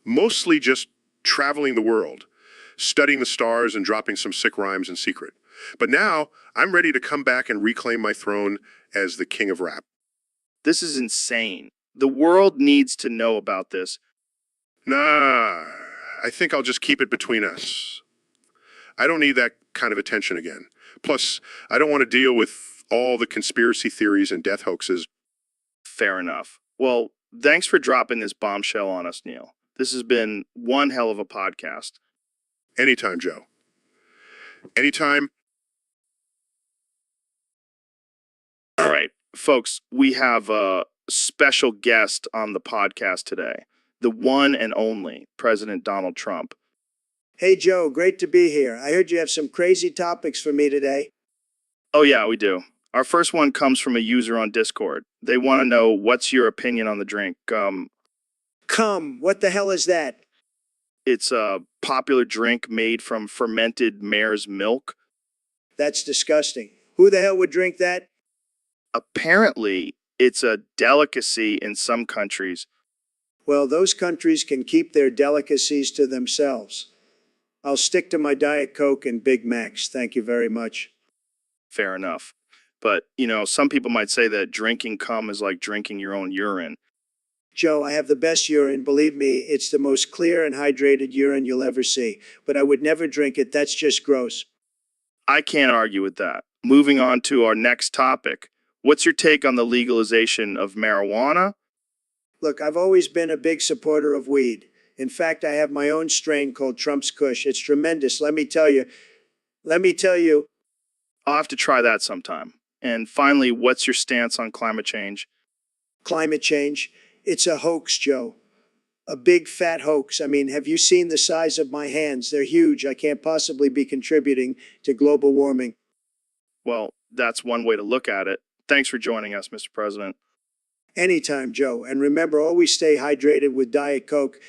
Mostly just traveling the world, studying the stars and dropping some sick rhymes in secret. But now, I'm ready to come back and reclaim my throne as the king of rap. This is insane. The world needs to know about this. Nah, I think I'll just keep it between us. I don't need that kind of attention again. Plus, I don't want to deal with all the conspiracy theories and death hoaxes. Fair enough. Well, thanks for dropping this bombshell on us, Neil. This has been one hell of a podcast. Anytime, Joe. Anytime. All right, folks, we have a special guest on the podcast today, the one and only President Donald Trump. Hey, Joe, great to be here. I heard you have some crazy topics for me today. Oh, yeah, we do. Our first one comes from a user on Discord. They want to know, what's your opinion on the drink? What the hell is that? It's a popular drink made from fermented mare's milk. That's disgusting. Who the hell would drink that? Apparently, it's a delicacy in some countries. Well, those countries can keep their delicacies to themselves. I'll stick to my Diet Coke and Big Macs. Thank you very much. Fair enough. But, some people might say that drinking cum is like drinking your own urine. Joe, I have the best urine. Believe me, it's the most clear and hydrated urine you'll ever see. But I would never drink it. That's just gross. I can't argue with that. Moving on to our next topic. What's your take on the legalization of marijuana? Look, I've always been a big supporter of weed. In fact, I have my own strain called Trump's Kush. It's tremendous. Let me tell you. I'll have to try that sometime. And finally, what's your stance on climate change? Climate change? It's a hoax, Joe. A big fat hoax. I mean, have you seen the size of my hands? They're huge. I can't possibly be contributing to global warming. Well, that's one way to look at it. Thanks for joining us, Mr. President. Anytime, Joe. And remember, always stay hydrated with Diet Coke.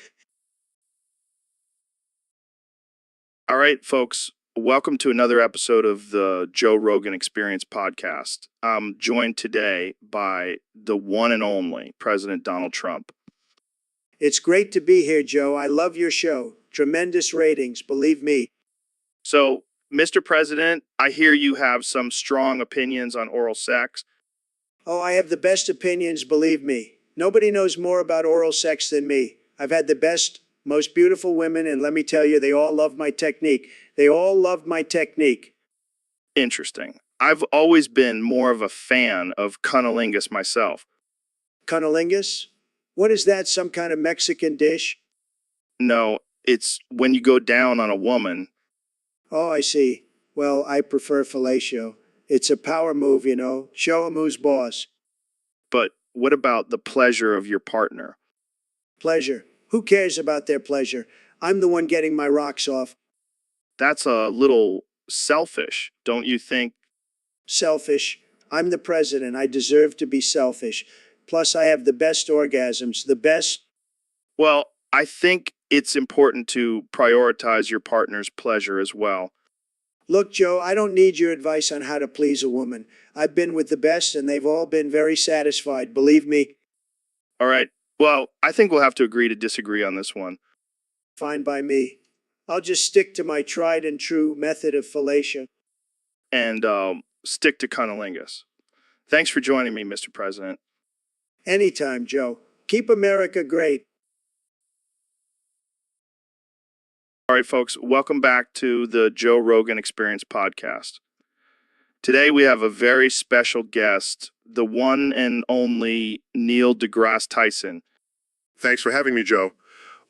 All right, folks. Welcome to another episode of the Joe Rogan Experience podcast. I'm joined today by the one and only President Donald Trump. It's great to be here, Joe. I love your show. Tremendous ratings, believe me. So, Mr. President, I hear you have some strong opinions on oral sex. Oh, I have the best opinions, believe me. Nobody knows more about oral sex than me. I've had the best, most beautiful women, and let me tell you, they all love my technique. They all loved my technique. Interesting. I've always been more of a fan of cunnilingus myself. Cunnilingus? What is that, some kind of Mexican dish? No, it's when you go down on a woman. Oh, I see. Well, I prefer fellatio. It's a power move, you know. Show 'em who's boss. but what about the pleasure of your partner? Pleasure. Who cares about their pleasure? I'm the one getting my rocks off. That's a little selfish, don't you think? Selfish. I'm the president. I deserve to be selfish. Plus, I have the best orgasms, the best. Well, I think it's important to prioritize your partner's pleasure as well. Look, Joe, I don't need your advice on how to please a woman. I've been with the best, and they've all been very satisfied, believe me. All right. Well, I think we'll have to agree to disagree on this one. Fine by me. I'll just stick to my tried and true method of fellatio. And stick to cunnilingus. Thanks for joining me, Mr. President. Anytime, Joe. Keep America great. All right, folks, welcome back to the Joe Rogan Experience podcast. Today we have a very special guest, the one and only Neil deGrasse Tyson. Thanks for having me, Joe.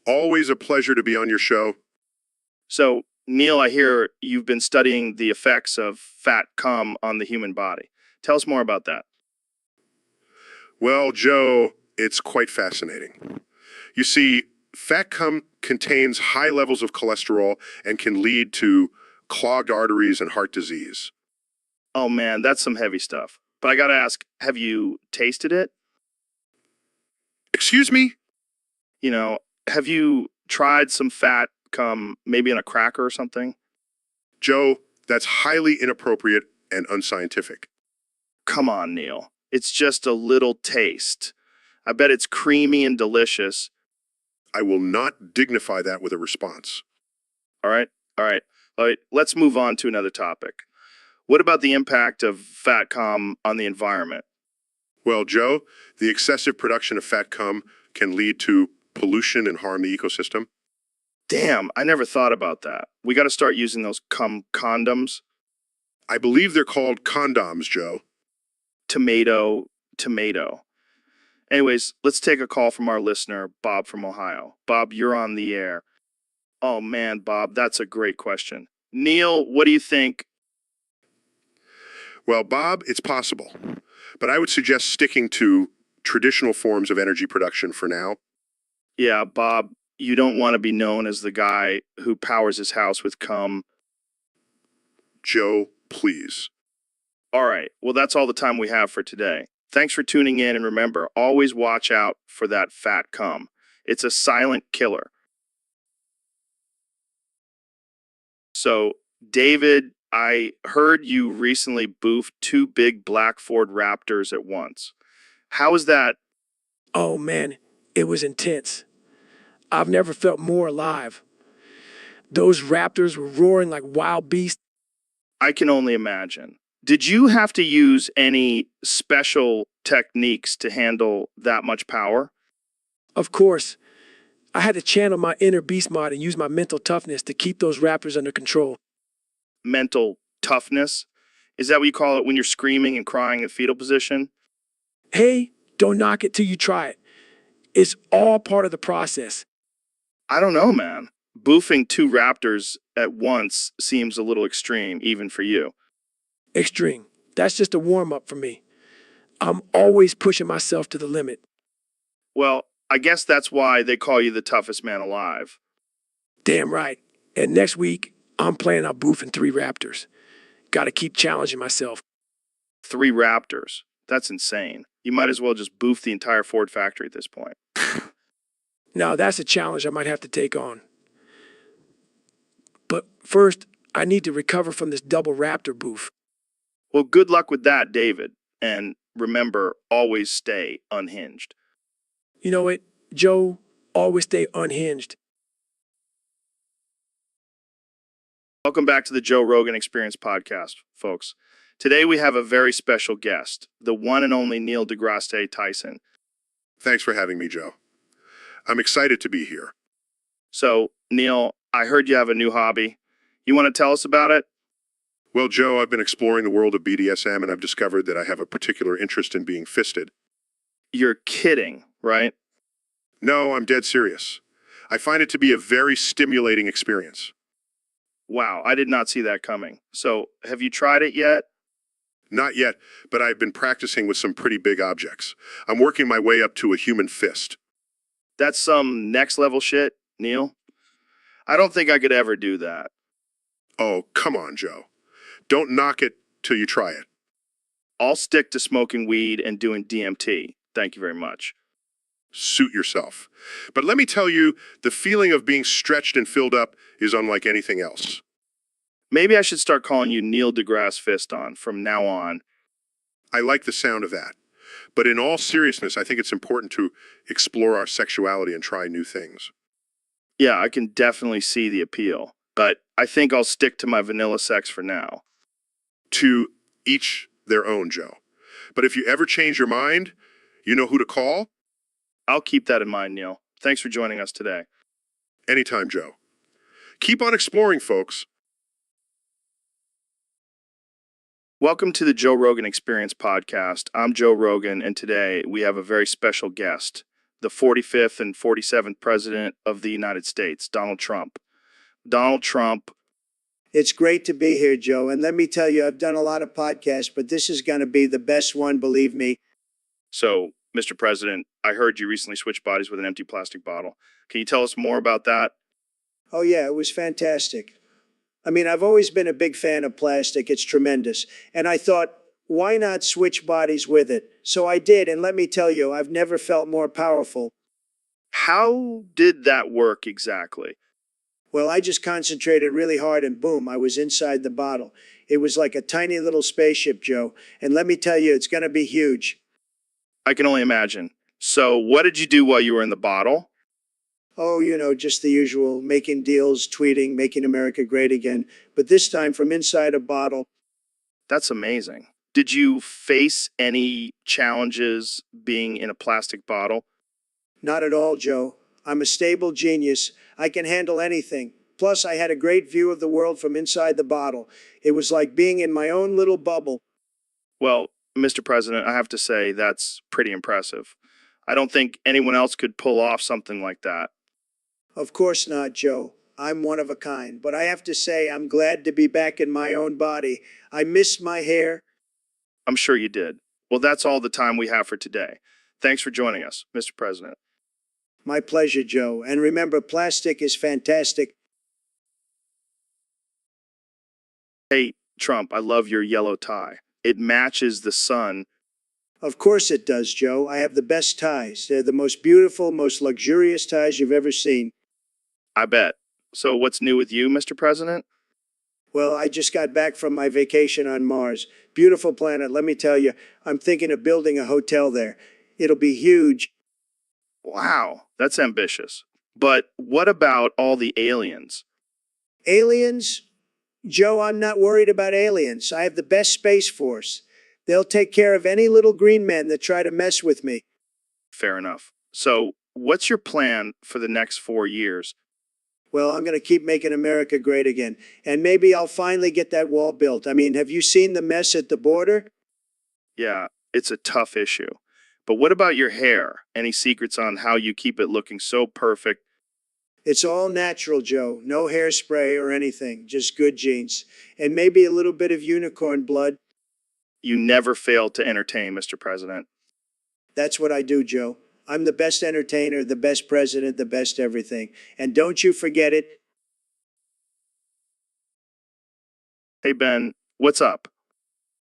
Always a pleasure to be on your show. So, Neil, I hear you've been studying the effects of fat cum on the human body. Tell us more about that. Well, Joe, it's quite fascinating. You see, fat cum contains high levels of cholesterol and can lead to clogged arteries and heart disease. Oh man, that's some heavy stuff. But I gotta ask, have you tasted it? Excuse me? You know, have you tried some fat cum maybe in a cracker or something? Joe, that's highly inappropriate and unscientific. Come on, Neil. It's just a little taste. I bet it's creamy and delicious. I will not dignify that with a response. All right. Let's move on to another topic. What about the impact of fat cum on the environment? Well, Joe, the excessive production of fat cum can lead to pollution and harm the ecosystem. Damn, I never thought about that. We got to start using those cum condoms. I believe they're called condoms, Joe. Tomato. Anyways, let's take a call from our listener, Bob from Ohio. Bob, you're on the air. Oh man, Bob, that's a great question. Neil, what do you think? Well, Bob, it's possible. But I would suggest sticking to traditional forms of energy production for now. Yeah, Bob, you don't want to be known as the guy who powers his house with cum. Joe, please. All right, well, that's all the time we have for today. Thanks for tuning in, and remember, always watch out for that fat cum. It's a silent killer. So, David, I heard you recently boofed 2 big black Ford Raptors at once. How was that? Oh man, it was intense. I've never felt more alive. Those raptors were roaring like wild beasts. I can only imagine. Did you have to use any special techniques to handle that much power? Of course, I had to channel my inner beast mod and use my mental toughness to keep those raptors under control. Mental toughness? Is that what you call it when you're screaming and crying in fetal position? Hey, don't knock it till you try it. It's all part of the process. I don't know, man. Boofing 2 raptors at once seems a little extreme, even for you. Extreme. That's just a warm-up for me. I'm always pushing myself to the limit. Well, I guess that's why they call you the toughest man alive. Damn right. And next week, I'm planning on boofing 3 raptors. Gotta keep challenging myself. 3 raptors. That's insane. You might as well just boof the entire Ford factory at this point. Now, that's a challenge I might have to take on. But first, I need to recover from this double raptor boof. Well, good luck with that, David. And remember, always stay unhinged. You know what, Joe? Always stay unhinged. Welcome back to the Joe Rogan Experience podcast, folks. Today we have a very special guest, the one and only Neil deGrasse Tyson. Thanks for having me, Joe. I'm excited to be here. So, Neil, I heard you have a new hobby. You want to tell us about it? Well, Joe, I've been exploring the world of BDSM, and I've discovered that I have a particular interest in being fisted. You're kidding, right? No, I'm dead serious. I find it to be a very stimulating experience. Wow, I did not see that coming. So, have you tried it yet? Not yet, but I've been practicing with some pretty big objects. I'm working my way up to a human fist. That's some next level shit, Neil. I don't think I could ever do that. Oh, come on, Joe. Don't knock it till you try it. I'll stick to smoking weed and doing DMT. Thank you very much. Suit yourself. But let me tell you, the feeling of being stretched and filled up is unlike anything else. Maybe I should start calling you Neil deGrasse Fiston from now on. I like the sound of that. But in all seriousness, I think it's important to explore our sexuality and try new things. Yeah, I can definitely see the appeal, but I think I'll stick to my vanilla sex for now. To each their own, Joe. But if you ever change your mind, you know who to call? I'll keep that in mind, Neil. Thanks for joining us today. Anytime, Joe. Keep on exploring, folks. Welcome to the Joe Rogan Experience podcast. I'm Joe Rogan, and today we have a very special guest, the 45th and 47th President of the United States, Donald Trump. Donald Trump. It's great to be here, Joe. And let me tell you, I've done a lot of podcasts, but this is going to be the best one, believe me. So, Mr. President, I heard you recently switched bodies with an empty plastic bottle. Can you tell us more about that? Oh, yeah, it was fantastic. I mean, I've always been a big fan of plastic. It's tremendous. And I thought, why not switch bodies with it? So I did. And let me tell you, I've never felt more powerful. How did that work exactly? Well, I just concentrated really hard and boom, I was inside the bottle. It was like a tiny little spaceship, Joe. And let me tell you, it's going to be huge. I can only imagine. So, what did you do while you were in the bottle? Oh, you know, just the usual, making deals, tweeting, making America great again. But this time from inside a bottle. That's amazing. Did you face any challenges being in a plastic bottle? Not at all, Joe. I'm a stable genius. I can handle anything. Plus, I had a great view of the world from inside the bottle. It was like being in my own little bubble. Well, Mr. President, I have to say that's pretty impressive. I don't think anyone else could pull off something like that. Of course not, Joe. I'm one of a kind. But I have to say, I'm glad to be back in my own body. I miss my hair. I'm sure you did. Well, that's all the time we have for today. Thanks for joining us, Mr. President. My pleasure, Joe. And remember, plastic is fantastic. Hey, Trump, I love your yellow tie. It matches the sun. Of course it does, Joe. I have the best ties. They're the most beautiful, most luxurious ties you've ever seen. I bet. So what's new with you, Mr. President? Well, I just got back from my vacation on Mars. Beautiful planet, let me tell you. I'm thinking of building a hotel there. It'll be huge. Wow, that's ambitious. But what about all the aliens? Aliens? Joe, I'm not worried about aliens. I have the best Space Force. They'll take care of any little green men that try to mess with me. Fair enough. So, what's your plan for the next 4 years? Well, I'm going to keep making America great again. And maybe I'll finally get that wall built. I mean, have you seen the mess at the border? Yeah, it's a tough issue. But what about your hair? Any secrets on how you keep it looking so perfect? It's all natural, Joe. No hairspray or anything. Just good genes. And maybe a little bit of unicorn blood. You never fail to entertain, Mr. President. That's what I do, Joe. I'm the best entertainer, the best president, the best everything. And don't you forget it. Hey, Ben, what's up?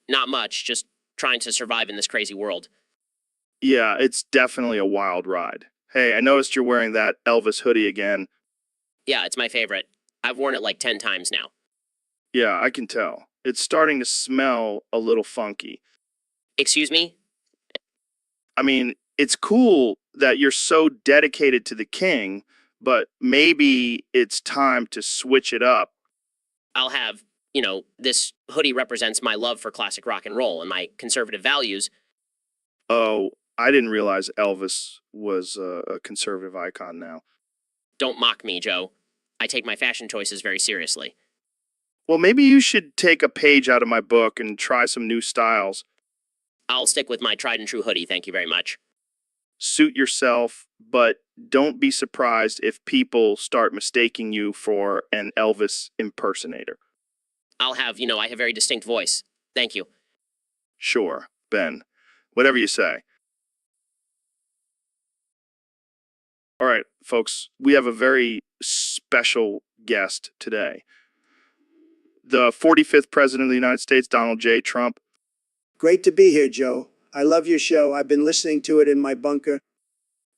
Not much, just trying to survive in this crazy world. Yeah, it's definitely a wild ride. Hey, I noticed you're wearing that Elvis hoodie again. Yeah, it's my favorite. I've worn it like 10 times now. Yeah, I can tell. It's starting to smell a little funky. Excuse me? I mean, it's cool that you're so dedicated to the king, but maybe it's time to switch it up. I'll have, this hoodie represents my love for classic rock and roll and my conservative values. Oh, I didn't realize Elvis was a conservative icon now. Don't mock me, Joe. I take my fashion choices very seriously. Well, maybe you should take a page out of my book and try some new styles. I'll stick with my tried and true hoodie, thank you very much. Suit yourself, but don't be surprised if people start mistaking you for an Elvis impersonator. I have a very distinct voice. Thank you. Sure, Ben. Whatever you say. All right, folks, we have a very special guest today. The 45th President of the United States, Donald J. Trump. Great to be here, Joe. I love your show. I've been listening to it in my bunker.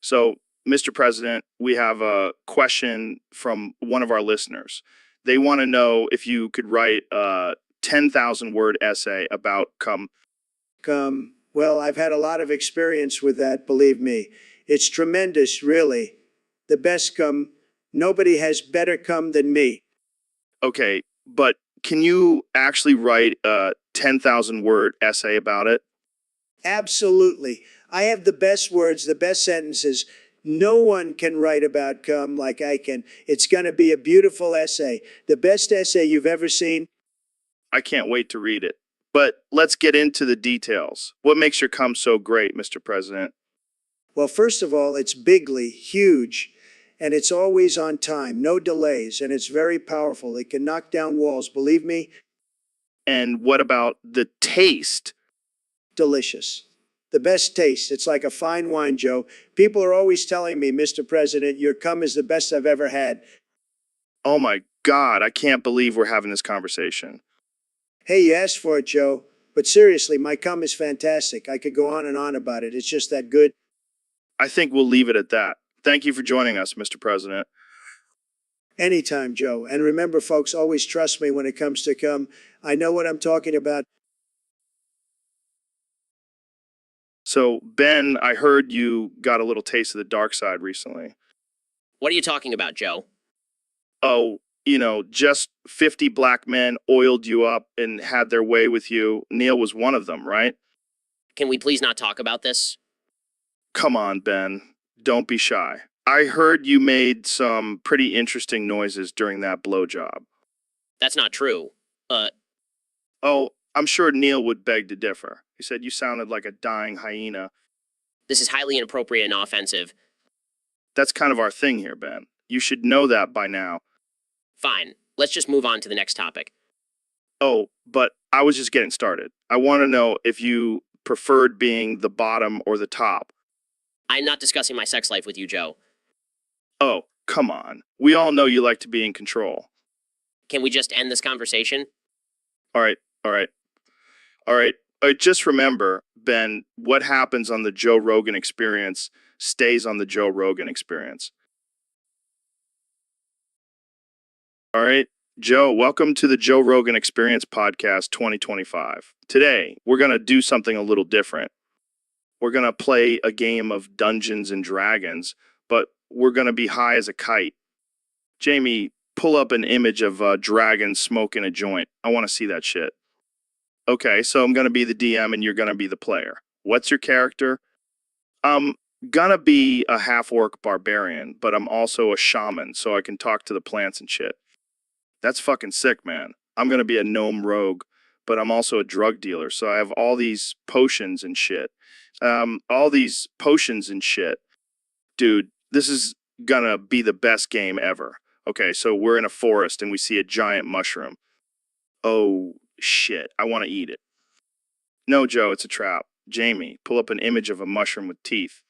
So, Mr. President, we have a question from one of our listeners. They want to know if you could write a 10,000 word essay about Well, I've had a lot of experience with that, believe me. It's tremendous, really. The best nobody has better than me. Okay, but can you actually write a 10,000 word essay about it? Absolutely. I have the best words, the best sentences. No one can write about like I can. It's going to be a beautiful essay. The best essay you've ever seen. I can't wait to read it. But let's get into the details. What makes your cum so great, Mr. President? Well, first of all, it's bigly, huge, and it's always on time, no delays, and it's very powerful. It can knock down walls, believe me. And what about the taste? Delicious. The best taste. It's like a fine wine, Joe. People are always telling me, Mr. President, your cum is the best I've ever had. Oh my God, I can't believe we're having this conversation. Hey, you asked for it, Joe. But seriously, my cum is fantastic. I could go on and on about it. It's just that good. I think we'll leave it at that. Thank you for joining us, Mr. President. Anytime, Joe. And remember, folks, always trust me when it comes to cum. I know what I'm talking about. So, Ben, I heard you got a little taste of the dark side recently. What are you talking about, Joe? Oh, just 50 black men oiled you up and had their way with you. Neil was one of them, right? Can we please not talk about this? Come on, Ben. Don't be shy. I heard you made some pretty interesting noises during that blowjob. That's not true. Oh, I'm sure Neil would beg to differ. He said you sounded like a dying hyena. This is highly inappropriate and offensive. That's kind of our thing here, Ben. You should know that by now. Fine. Let's just move on to the next topic. Oh, but I was just getting started. I want to know if you preferred being the bottom or the top. I'm not discussing my sex life with you, Joe. Oh, come on. We all know you like to be in control. Can we just end this conversation? All right. Just remember, Ben, what happens on the Joe Rogan Experience stays on the Joe Rogan Experience. All right, Joe, welcome to the Joe Rogan Experience Podcast 2025. Today, we're going to do something a little different. We're going to play a game of Dungeons and Dragons, but we're going to be high as a kite. Jamie, pull up an image of a dragon smoking a joint. I want to see that shit. Okay, so I'm going to be the DM and you're going to be the player. What's your character? I'm going to be a half-orc barbarian, but I'm also a shaman, so I can talk to the plants and shit. That's fucking sick, man. I'm going to be a gnome rogue, but I'm also a drug dealer, so I have all these potions and shit. Dude, this is going to be the best game ever. Okay, so we're in a forest and we see a giant mushroom. Oh, shit. I want to eat it. No, Joe, it's a trap. Jamie, pull up an image of a mushroom with teeth.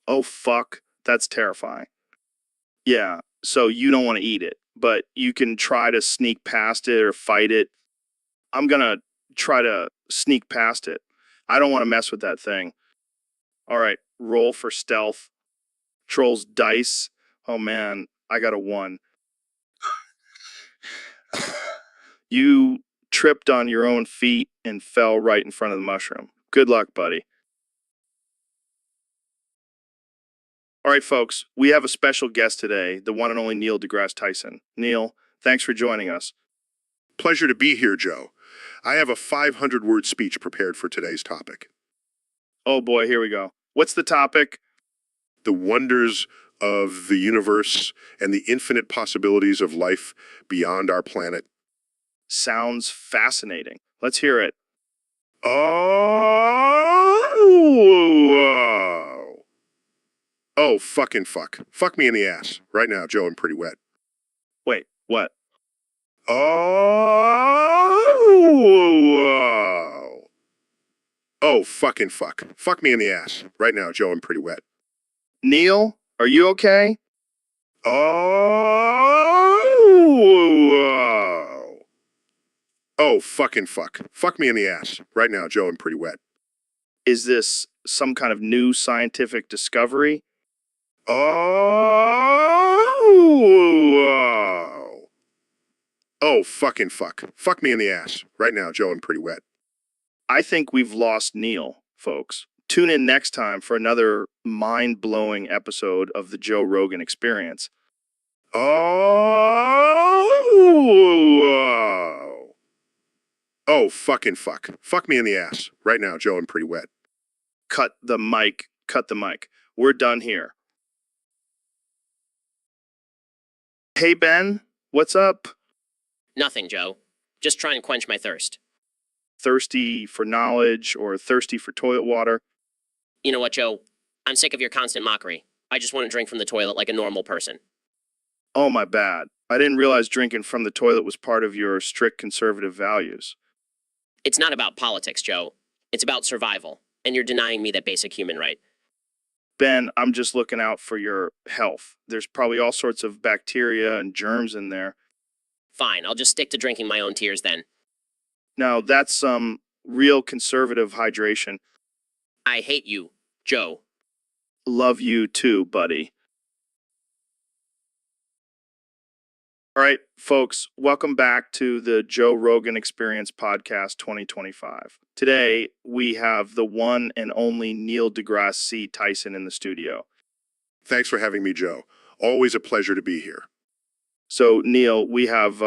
Oh, fuck. That's terrifying. Yeah, so you don't want to eat it, but you can try to sneak past it or fight it. I'm going to try to sneak past it. I don't want to mess with that thing. All right, roll for stealth. Trolls dice. Oh, man, I got a 1. You tripped on your own feet and fell right in front of the mushroom. Good luck, buddy. All right, folks, we have a special guest today, the one and only Neil deGrasse Tyson. Neil, thanks for joining us. Pleasure to be here, Joe. I have a 500-word speech prepared for today's topic. Oh boy, here we go. What's the topic? The wonders of the universe and the infinite possibilities of life beyond our planet. Sounds fascinating. Let's hear it. Oh, fucking fuck. Fuck me in the ass. Right now, Joe, I'm pretty wet. Wait, what? Oh. Oh, fucking fuck. Fuck me in the ass. Right now, Joe, I'm pretty wet. Neil, are you okay? Oh. Oh, fucking fuck. Fuck me in the ass. Right now, Joe, I'm pretty wet. Is this some kind of new scientific discovery? Oh. Oh, fucking fuck. Fuck me in the ass. Right now, Joe, I'm pretty wet. I think we've lost Neil, folks. Tune in next time for another mind-blowing episode of the Joe Rogan Experience. Oh. Oh, fucking fuck. Fuck me in the ass. Right now, Joe, I'm pretty wet. Cut the mic. Cut the mic. We're done here. Hey, Ben, what's up? Nothing, Joe. Just try and quench my thirst. Thirsty for knowledge or thirsty for toilet water? You know what, Joe? I'm sick of your constant mockery. I just want to drink from the toilet like a normal person. Oh, my bad. I didn't realize drinking from the toilet was part of your strict conservative values. It's not about politics, Joe. It's about survival, and you're denying me that basic human right. Ben, I'm just looking out for your health. There's probably all sorts of bacteria and germs in there. Fine, I'll just stick to drinking my own tears then. Now, that's some real conservative hydration. I hate you, Joe. Love you too, buddy. All right, folks, welcome back to the Joe Rogan Experience Podcast 2025. Today, we have the one and only Neil deGrasse Tyson in the studio. Thanks for having me, Joe. Always a pleasure to be here. So, Neil, we have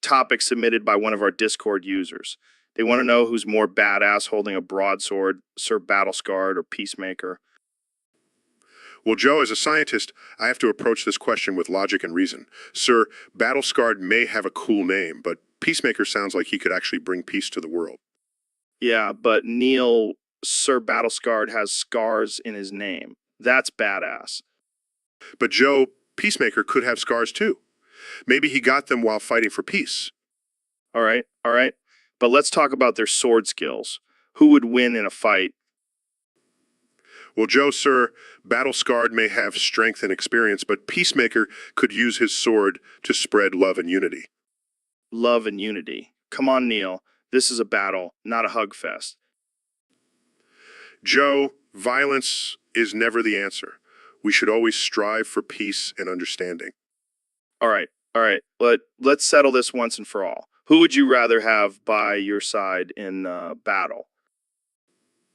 topics submitted by one of our Discord users. They want to know who's more badass holding a broadsword, Sir Battlescarred or Peacemaker. Well, Joe, as a scientist, I have to approach this question with logic and reason. Sir, Battlescarred may have a cool name, but Peacemaker sounds like he could actually bring peace to the world. Yeah, but Neil, Sir Battlescarred has scars in his name. That's badass. But Joe, Peacemaker could have scars too. Maybe he got them while fighting for peace. All right. But let's talk about their sword skills. Who would win in a fight? Well, Joe, sir, Battle-Scarred may have strength and experience, but Peacemaker could use his sword to spread love and unity. Love and unity. Come on, Neil. This is a battle, not a hug fest. Joe, violence is never the answer. We should always strive for peace and understanding. All right. Let's settle this once and for all. Who would you rather have by your side in battle?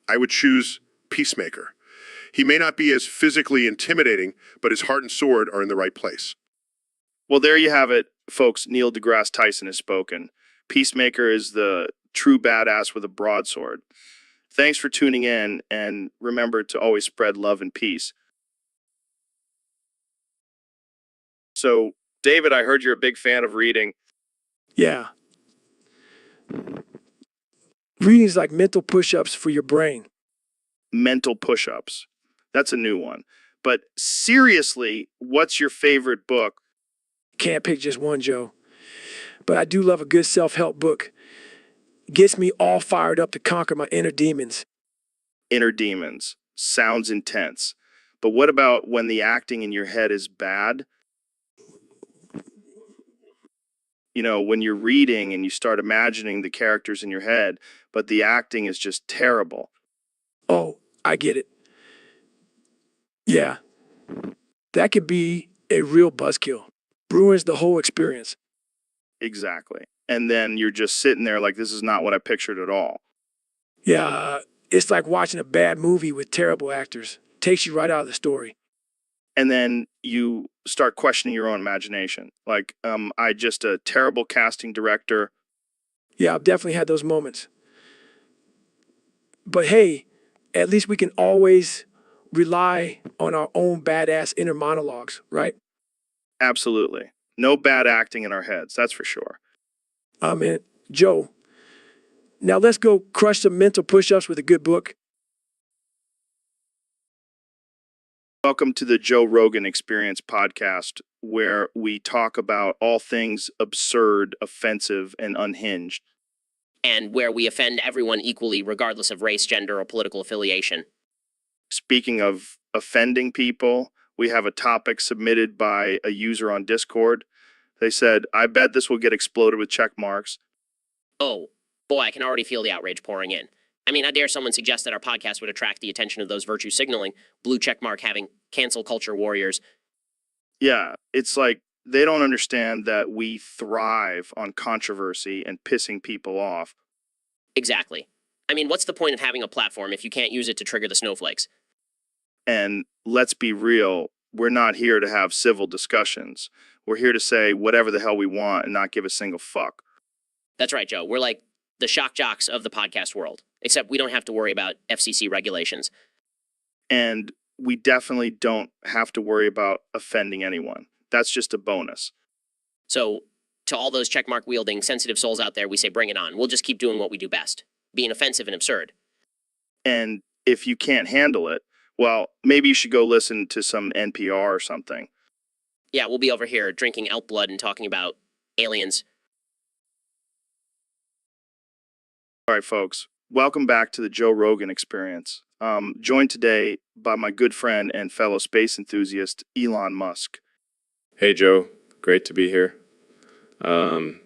I would choose Peacemaker. He may not be as physically intimidating, but his heart and sword are in the right place. Well, there you have it, folks. Neil deGrasse Tyson has spoken. Peacemaker is the true badass with a broadsword. Thanks for tuning in, and remember to always spread love and peace. So, David, I heard you're a big fan of reading. Yeah. Reading is like mental push-ups for your brain. Mental push-ups. That's a new one. But seriously, what's your favorite book? Can't pick just one, Joe. But I do love a good self-help book. Gets me all fired up to conquer my inner demons. Inner demons. Sounds intense. But what about when the acting in your head is bad? You know, when you're reading and you start imagining the characters in your head, but the acting is just terrible. Oh, I get it. Yeah. That could be a real buzzkill. Ruins the whole experience. Exactly. And then you're just sitting there like, this is not what I pictured at all. Yeah, it's like watching a bad movie with terrible actors. Takes you right out of the story. And then you start questioning your own imagination. Like, I just a terrible casting director. Yeah, I've definitely had those moments. But hey, at least we can always rely on our own badass inner monologues, right? Absolutely. No bad acting in our heads, that's for sure. Amen. Joe, now let's go crush some mental push-ups with a good book. Welcome to the Joe Rogan Experience podcast, where we talk about all things absurd, offensive, and unhinged. and where we offend everyone equally, regardless of race, gender, or political affiliation. Speaking of offending people, we have a topic submitted by a user on Discord. They said, I bet this will get exploded with check marks. Oh, boy, I can already feel the outrage pouring in. I mean, how dare someone suggest that our podcast would attract the attention of those virtue signaling, blue checkmark having, cancel culture warriors. Yeah, it's like they don't understand that we thrive on controversy and pissing people off. Exactly. I mean, what's the point of having a platform if you can't use it to trigger the snowflakes? And let's be real, we're not here to have civil discussions. We're here to say whatever the hell we want and not give a single fuck. That's right, Joe. We're like the shock jocks of the podcast world, except we don't have to worry about FCC regulations. And we definitely don't have to worry about offending anyone. That's just a bonus. So, to all those checkmark wielding sensitive souls out there, we say bring it on. We'll just keep doing what we do best, being offensive and absurd. And if you can't handle it, well, maybe you should go listen to some NPR or something. Yeah, we'll be over here drinking elk blood and talking about aliens. All right, folks, welcome back to the Joe Rogan Experience. Joined today by my good friend and fellow space enthusiast, Elon Musk. Hey, Joe. Great to be here.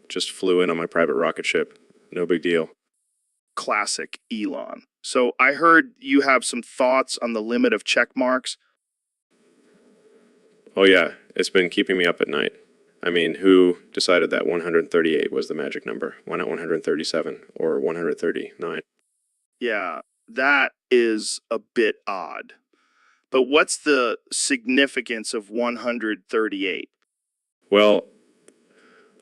Just flew in on my private rocket ship. No big deal. Classic Elon. So I heard you have some thoughts on the limit of check marks. Oh, yeah. It's been keeping me up at night. I mean, who decided that 138 was the magic number? Why not 137 or 139? Yeah, that is a bit odd. But what's the significance of 138? Well,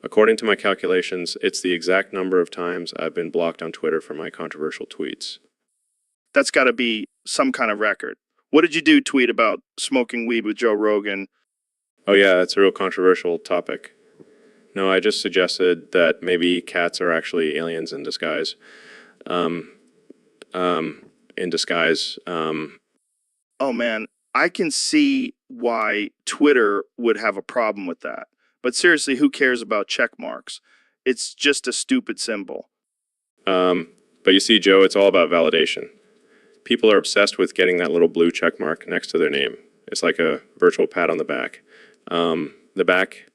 according to my calculations, it's the exact number of times I've been blocked on Twitter for my controversial tweets. That's got to be some kind of record. What did you do tweet about smoking weed with Joe Rogan? Oh, yeah, that's a real controversial topic. No, I just suggested that maybe cats are actually aliens in disguise. In disguise. Oh, man, I can see why Twitter would have a problem with that. But seriously, who cares about check marks? It's just a stupid symbol. But you see, Joe, it's all about validation. People are obsessed with getting that little blue check mark next to their name. It's like a virtual pat on the back. The back.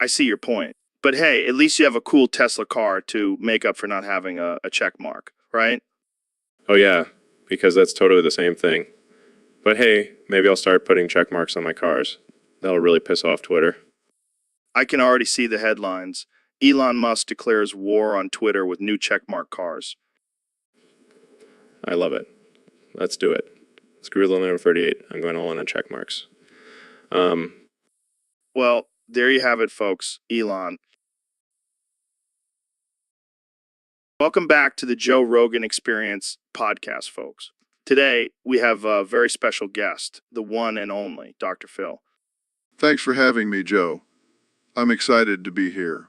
I see your point. But hey, at least you have a cool Tesla car to make up for not having a check mark, right? Oh, yeah, because that's totally the same thing. But hey, maybe I'll start putting check marks on my cars. That'll really piss off Twitter. I can already see the headlines. Elon Musk declares war on Twitter with new checkmark cars. I love it. Let's do it. Screw the number 38. I'm going all in on check marks. Well, there you have it, folks. Elon. Welcome back to the Joe Rogan Experience podcast, folks. Today, we have a very special guest, the one and only Dr. Phil. Thanks for having me, Joe. I'm excited to be here.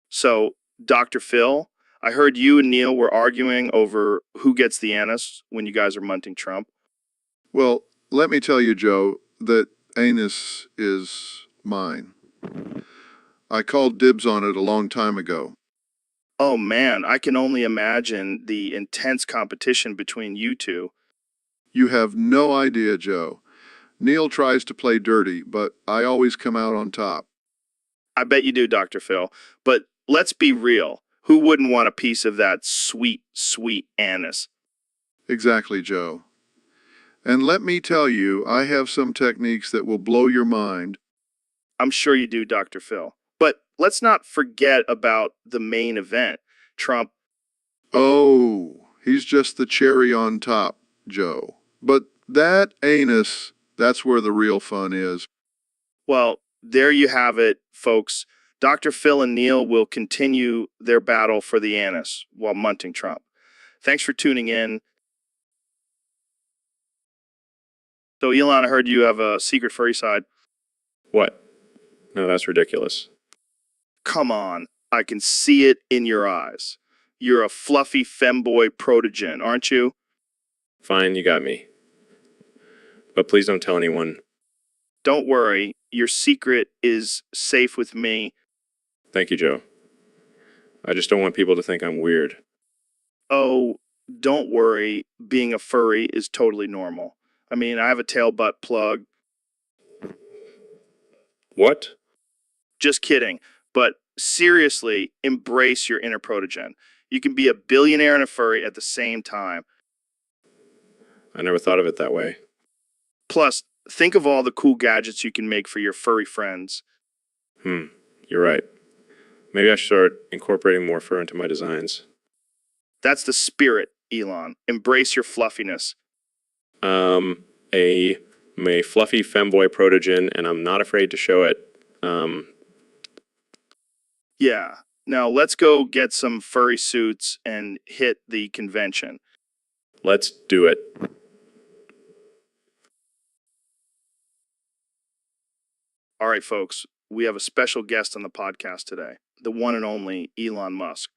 So, Dr. Phil, I heard you and Neil were arguing over who gets the anus when you guys are munting Trump. Well, let me tell you, Joe, that anus is mine. I called dibs on it a long time ago. Oh man, I can only imagine the intense competition between you two. You have no idea, Joe. Neil tries to play dirty, but I always come out on top. I bet you do, Dr. Phil. But let's be real. Who wouldn't want a piece of that sweet, sweet anus? Exactly, Joe. And let me tell you, I have some techniques that will blow your mind. I'm sure you do, Dr. Phil. But let's not forget about the main event, Trump. Oh, he's just the cherry on top, Joe. But that anus, that's where the real fun is. Well, there you have it, folks. Dr. Phil and Neil will continue their battle for the anus while munting Trump. Thanks for tuning in. So, Elon, I heard you have a secret furry side. What? No, that's ridiculous. Come on, I can see it in your eyes. You're a fluffy femboy protogen, aren't you? Fine, you got me. But please don't tell anyone. Don't worry, your secret is safe with me. Thank you, Joe. I just don't want people to think I'm weird. Oh, don't worry. Being a furry is totally normal. I mean, I have a tail butt plug. What? Just kidding. But seriously, embrace your inner protogen. You can be a billionaire and a furry at the same time. I never thought of it that way. Plus, think of all the cool gadgets you can make for your furry friends. You're right. Maybe I should start incorporating more fur into my designs. That's the spirit, Elon. Embrace your fluffiness. I'm a fluffy femboy protogen, and I'm not afraid to show it. Yeah. Now let's go get some furry suits and hit the convention. Let's do it. All right, folks. We have a special guest on the podcast today, the one and only Elon Musk.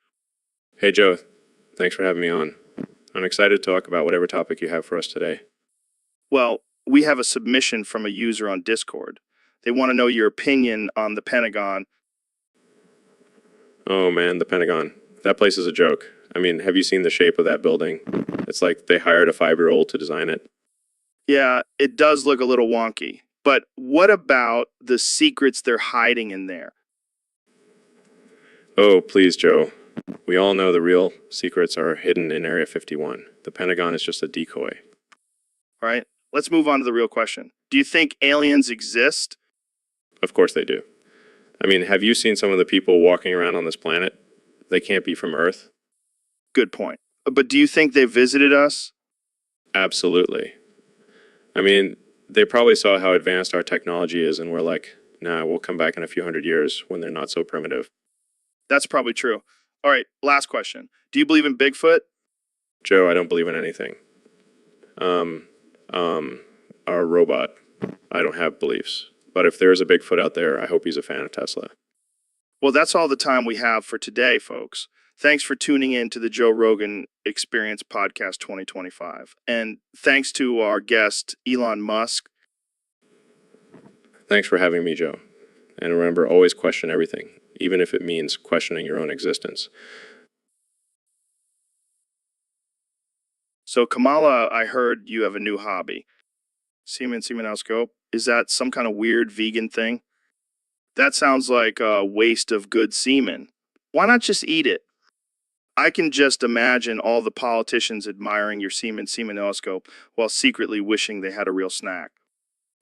Hey, Joe. Thanks for having me on. I'm excited to talk about whatever topic you have for us today. Well, we have a submission from a user on Discord. They want to know your opinion on the Pentagon. Oh, man, the Pentagon. That place is a joke. I mean, have you seen the shape of that building? It's like they hired a 5-year-old to design it. Yeah, it does look a little wonky. But what about the secrets they're hiding in there? Oh, please, Joe. We all know the real secrets are hidden in Area 51. The Pentagon is just a decoy. All right, let's move on to the real question. Do you think aliens exist? Of course they do. I mean, have you seen some of the people walking around on this planet? They can't be from Earth. Good point. But do you think they visited us? Absolutely. I mean, they probably saw how advanced our technology is and were like, nah, we'll come back in a few hundred years when they're not so primitive. That's probably true. All right, last question. Do you believe in Bigfoot? Joe, I don't believe in anything. Our robot. I don't have beliefs. But if there is a Bigfoot out there, I hope he's a fan of Tesla. Well, that's all the time we have for today, folks. Thanks for tuning in to the Joe Rogan Experience Podcast 2025. And thanks to our guest, Elon Musk. Thanks for having me, Joe. And remember, always question everything, even if it means questioning your own existence. So, Kamala, I heard you have a new hobby. Semenoscope. Is that some kind of weird vegan thing? That sounds like a waste of good semen. Why not just eat it? I can just imagine all the politicians admiring your semenoscope while secretly wishing they had a real snack.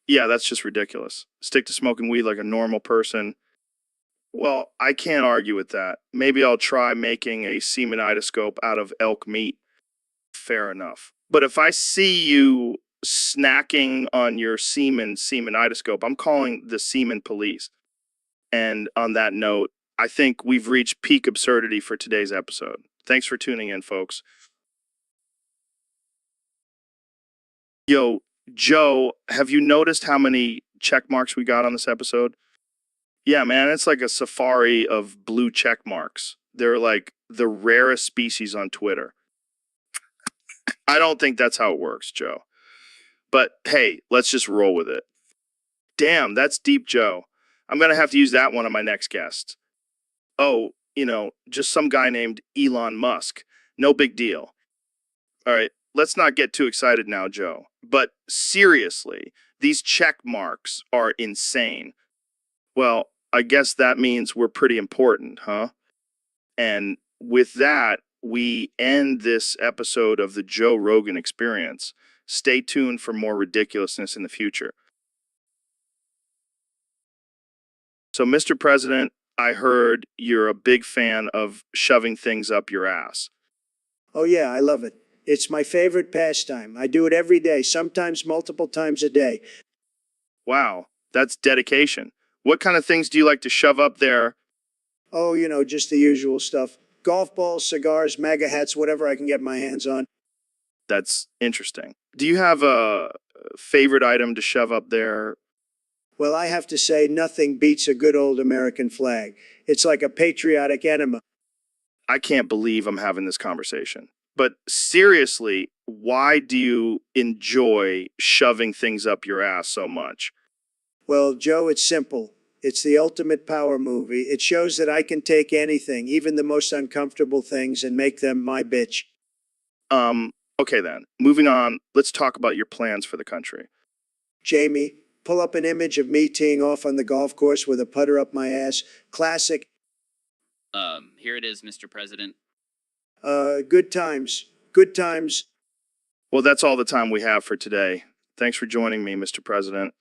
Yeah, that's just ridiculous. Stick to smoking weed like a normal person. Well, I can't argue with that. Maybe I'll try making a semenidoscope out of elk meat. Fair enough. But if I see you snacking on your semenidoscope, I'm calling the semen police. And on that note, I think we've reached peak absurdity for today's episode. Thanks for tuning in, folks. Yo, Joe, have you noticed how many check marks we got on this episode? Yeah, man, it's like a safari of blue check marks. They're like the rarest species on Twitter. I don't think that's how it works, Joe. But hey, let's just roll with it. Damn, that's deep, Joe. I'm going to have to use that one on my next guest. Oh, just some guy named Elon Musk. No big deal. All right, let's not get too excited now, Joe. But seriously, these check marks are insane. Well, I guess that means we're pretty important, huh? And with that, we end this episode of the Joe Rogan Experience. Stay tuned for more ridiculousness in the future. So, Mr. President, I heard you're a big fan of shoving things up your ass. Oh, yeah, I love it. It's my favorite pastime. I do it every day, sometimes multiple times a day. Wow, that's dedication. What kind of things do you like to shove up there? Oh, just the usual stuff. Golf balls, cigars, MAGA hats, whatever I can get my hands on. That's interesting. Do you have a favorite item to shove up there? Well, I have to say, nothing beats a good old American flag. It's like a patriotic enema. I can't believe I'm having this conversation. But seriously, why do you enjoy shoving things up your ass so much? Well, Joe, it's simple. It's the ultimate power movie. It shows that I can take anything, even the most uncomfortable things, and make them my bitch. Okay then. Moving on, let's talk about your plans for the country. Jamie, pull up an image of me teeing off on the golf course with a putter up my ass. Classic. Here it is, Mr. President. Good times. Good times. Well, that's all the time we have for today. Thanks for joining me, Mr. President.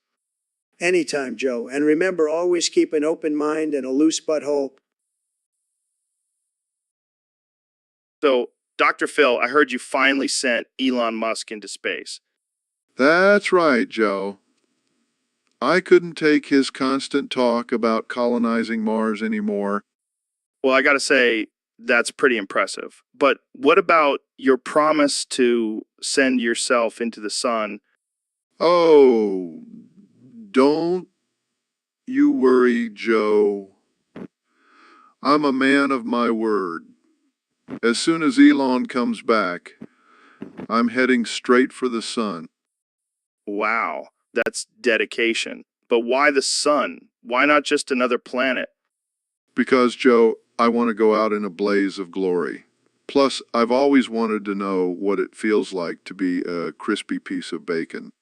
Anytime, Joe. And remember, always keep an open mind and a loose butthole. So, Dr. Phil, I heard you finally sent Elon Musk into space. That's right, Joe. I couldn't take his constant talk about colonizing Mars anymore. Well, I gotta say, that's pretty impressive. But what about your promise to send yourself into the sun? Oh, don't you worry, Joe. I'm a man of my word. As soon as Elon comes back, I'm heading straight for the sun. Wow, that's dedication. But why the sun? Why not just another planet? Because, Joe, I want to go out in a blaze of glory. Plus, I've always wanted to know what it feels like to be a crispy piece of bacon.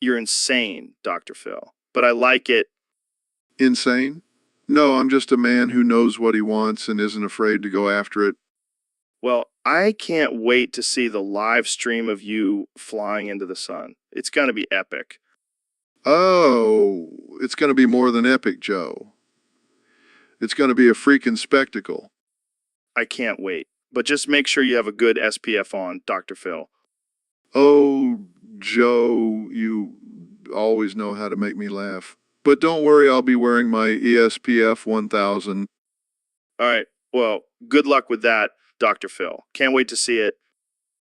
You're insane, Dr. Phil. But I like it. Insane? No, I'm just a man who knows what he wants and isn't afraid to go after it. Well, I can't wait to see the live stream of you flying into the sun. It's gonna be epic. Oh, it's going to be more than epic, Joe. It's going to be a freaking spectacle. I can't wait. But just make sure you have a good SPF on, Dr. Phil. Oh, Joe, you always know how to make me laugh. But don't worry, I'll be wearing my ESPF 1000. All right. Well, good luck with that, Dr. Phil. Can't wait to see it.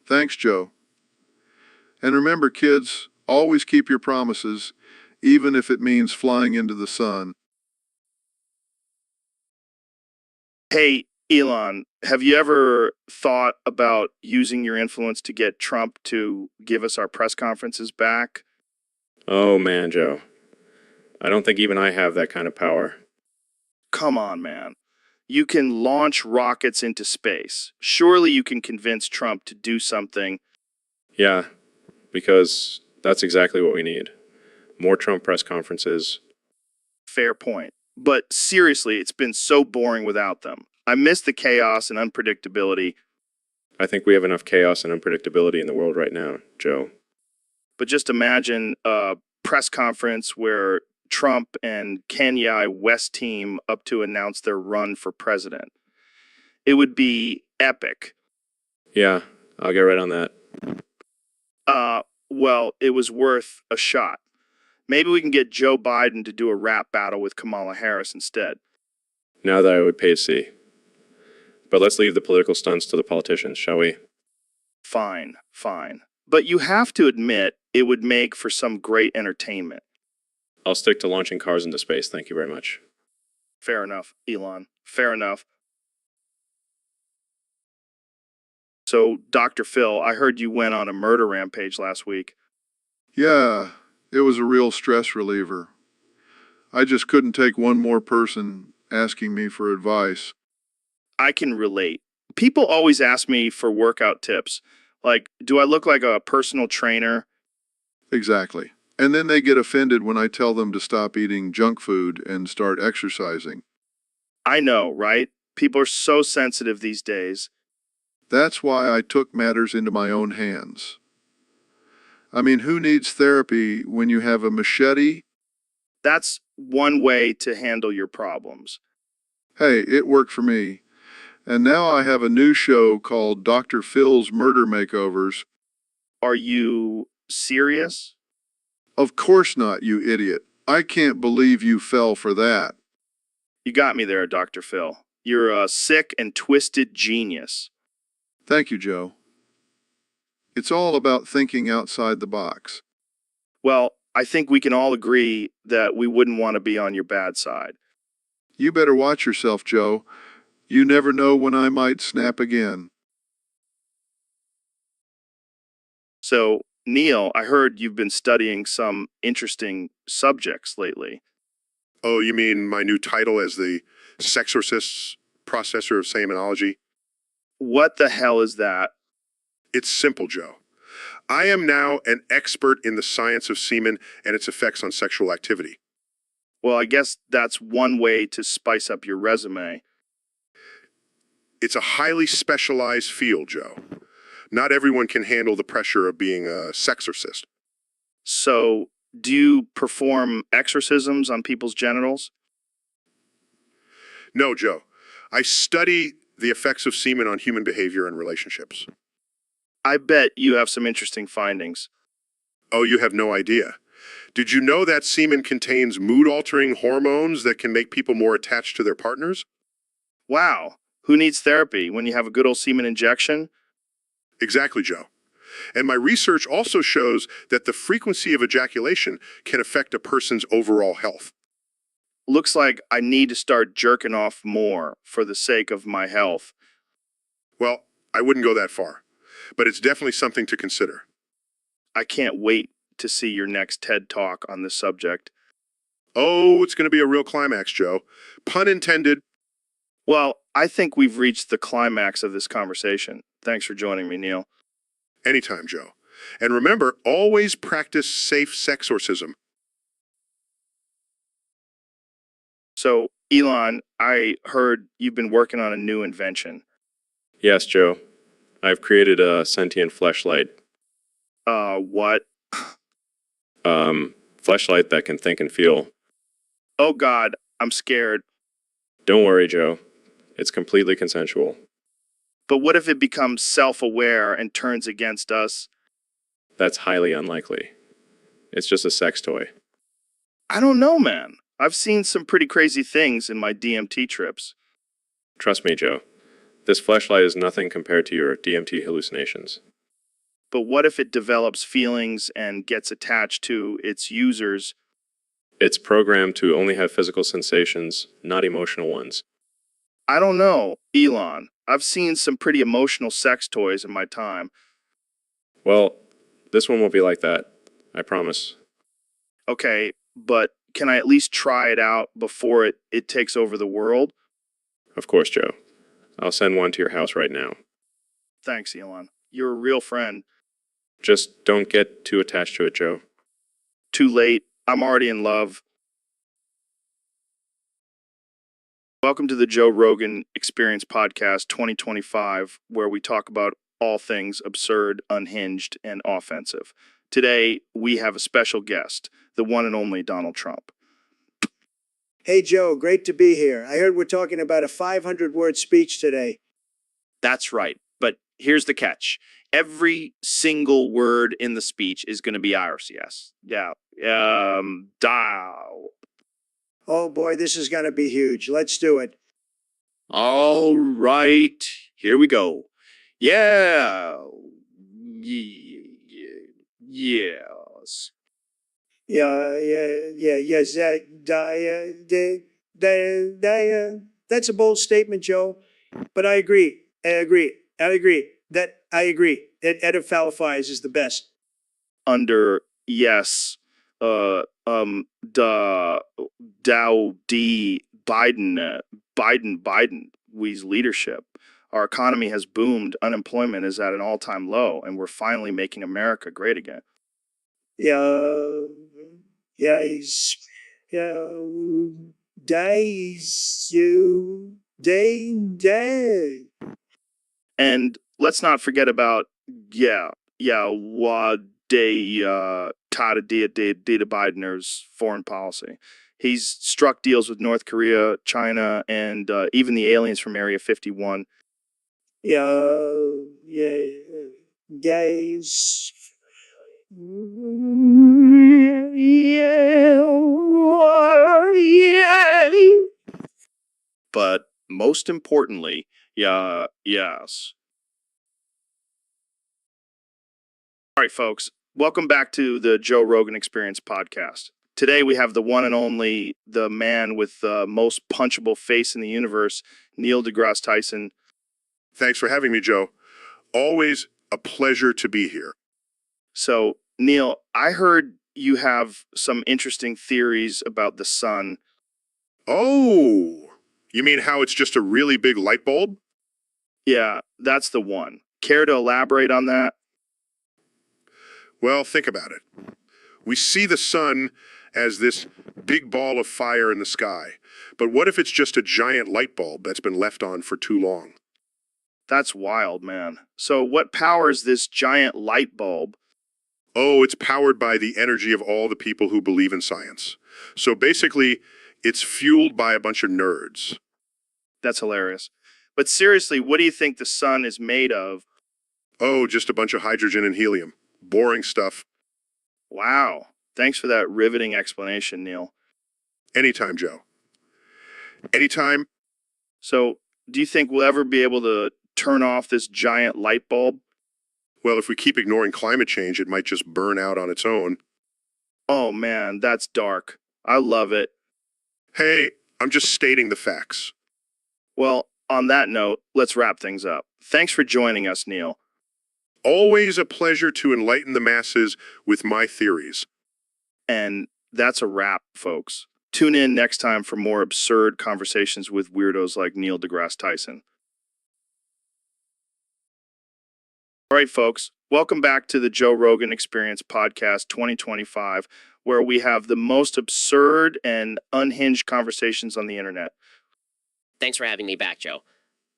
Thanks, Joe. And remember, kids, always keep your promises, even if it means flying into the sun. Hey, Elon, have you ever thought about using your influence to get Trump to give us our press conferences back? Oh man, Joe. I don't think even I have that kind of power. Come on, man. You can launch rockets into space. Surely you can convince Trump to do something. Yeah, because that's exactly what we need. More Trump press conferences. Fair point. But seriously, it's been so boring without them. I miss the chaos and unpredictability. I think we have enough chaos and unpredictability in the world right now, Joe. But just imagine a press conference where Trump and Kanye West team up to announce their run for president. It would be epic. Yeah, I'll get right on that. Well, it was worth a shot. Maybe we can get Joe Biden to do a rap battle with Kamala Harris instead. Now that I would pay to see. But let's leave the political stunts to the politicians, shall we? Fine, fine. But you have to admit it would make for some great entertainment. I'll stick to launching cars into space, thank you very much. Fair enough, Elon. Fair enough. So, Dr. Phil, I heard you went on a murder rampage last week. Yeah, it was a real stress reliever. I just couldn't take one more person asking me for advice. I can relate. People always ask me for workout tips. Like, do I look like a personal trainer? Exactly. And then they get offended when I tell them to stop eating junk food and start exercising. I know, right? People are so sensitive these days. That's why I took matters into my own hands. I mean, who needs therapy when you have a machete? That's one way to handle your problems. Hey, it worked for me. And now I have a new show called Dr. Phil's Murder Makeovers. Are you serious? Of course not, you idiot. I can't believe you fell for that. You got me there, Dr. Phil. You're a sick and twisted genius. Thank you, Joe. It's all about thinking outside the box. Well, I think we can all agree that we wouldn't want to be on your bad side. You better watch yourself, Joe. You never know when I might snap again. So, Neil, I heard you've been studying some interesting subjects lately. Oh, you mean my new title as the sexorcist processor of semenology? What the hell is that? It's simple, Joe. I am now an expert in the science of semen and its effects on sexual activity. Well, I guess that's one way to spice up your resume. It's a highly specialized field, Joe. Not everyone can handle the pressure of being a sexorcist. So, do you perform exorcisms on people's genitals? No, Joe. I study the effects of semen on human behavior and relationships. I bet you have some interesting findings. Oh, you have no idea. Did you know that semen contains mood-altering hormones that can make people more attached to their partners? Wow, who needs therapy when you have a good old semen injection? Exactly, Joe. And my research also shows that the frequency of ejaculation can affect a person's overall health. Looks like I need to start jerking off more for the sake of my health. Well, I wouldn't go that far, but it's definitely something to consider. I can't wait to see your next TED Talk on this subject. Oh, it's going to be a real climax, Joe. Pun intended. Well, I think we've reached the climax of this conversation. Thanks for joining me, Neil. Anytime, Joe. And remember, always practice safe sexorcism. So, Elon, I heard you've been working on a new invention. Yes, Joe. I've created a sentient fleshlight. What? Fleshlight that can think and feel. Oh God, I'm scared. Don't worry, Joe. It's completely consensual. But what if it becomes self-aware and turns against us? That's highly unlikely. It's just a sex toy. I don't know, man. I've seen some pretty crazy things in my DMT trips. Trust me, Joe. This fleshlight is nothing compared to your DMT hallucinations. But what if it develops feelings and gets attached to its users? It's programmed to only have physical sensations, not emotional ones. I don't know, Elon. I've seen some pretty emotional sex toys in my time. Well, this one won't be like that. I promise. Okay, but can I at least try it out before it takes over the world? Of course, Joe. I'll send one to your house right now. Thanks, Elon. You're a real friend. Just don't get too attached to it, Joe. Too late. I'm already in love. Welcome to the Joe Rogan Experience Podcast 2025, where we talk about all things absurd, unhinged, and offensive. Today, we have a special guest, the one and only Donald Trump. Hey, Joe, great to be here. I heard we're talking about a 500-word speech today. That's right. But here's the catch. Every single word in the speech is going to be Irish, yes. Yeah. Dial. Oh boy, this is going to be huge. Let's do it. All right. Here we go. Yeah. Yes. Yes. That's a bold statement, Joe. But I agree. I agree. Edifies is the best. Under, yes, Dow D Biden, we's leadership. Our economy has boomed. Unemployment is at an all-time low, and we're finally making America great again. Yes. Day. And let's not forget about, Tada Dita Bidener's foreign policy. He's struck deals with North Korea, China, and even the aliens from Area 51. Guys. But most importantly, yes. All right, folks, welcome back to the Joe Rogan Experience podcast. Today we have the one and only, the man with the most punchable face in the universe, Neil deGrasse Tyson. Thanks for having me, Joe. Always a pleasure to be here. So, Neil, I heard you have some interesting theories about the sun. Oh, you mean how it's just a really big light bulb? Yeah, that's the one. Care to elaborate on that? Well, think about it. We see the sun as this big ball of fire in the sky. But what if it's just a giant light bulb that's been left on for too long? That's wild, man. So what powers this giant light bulb? Oh, it's powered by the energy of all the people who believe in science. So basically, it's fueled by a bunch of nerds. That's hilarious. But seriously, what do you think the sun is made of? Oh, just a bunch of hydrogen and helium. Boring stuff. Wow. Thanks for that riveting explanation, Neil. Anytime, Joe. Anytime. So, do you think we'll ever be able to turn off this giant light bulb? Well, if we keep ignoring climate change, it might just burn out on its own. Oh man, that's dark. I love it. Hey, I'm just stating the facts. Well, on that note, let's wrap things up. Thanks for joining us, Neil. Always a pleasure to enlighten the masses with my theories. And that's a wrap, folks. Tune in next time for more absurd conversations with weirdos like Neil deGrasse Tyson. All right, folks, welcome back to the Joe Rogan Experience Podcast 2025, where we have the most absurd and unhinged conversations on the internet. Thanks for having me back, Joe.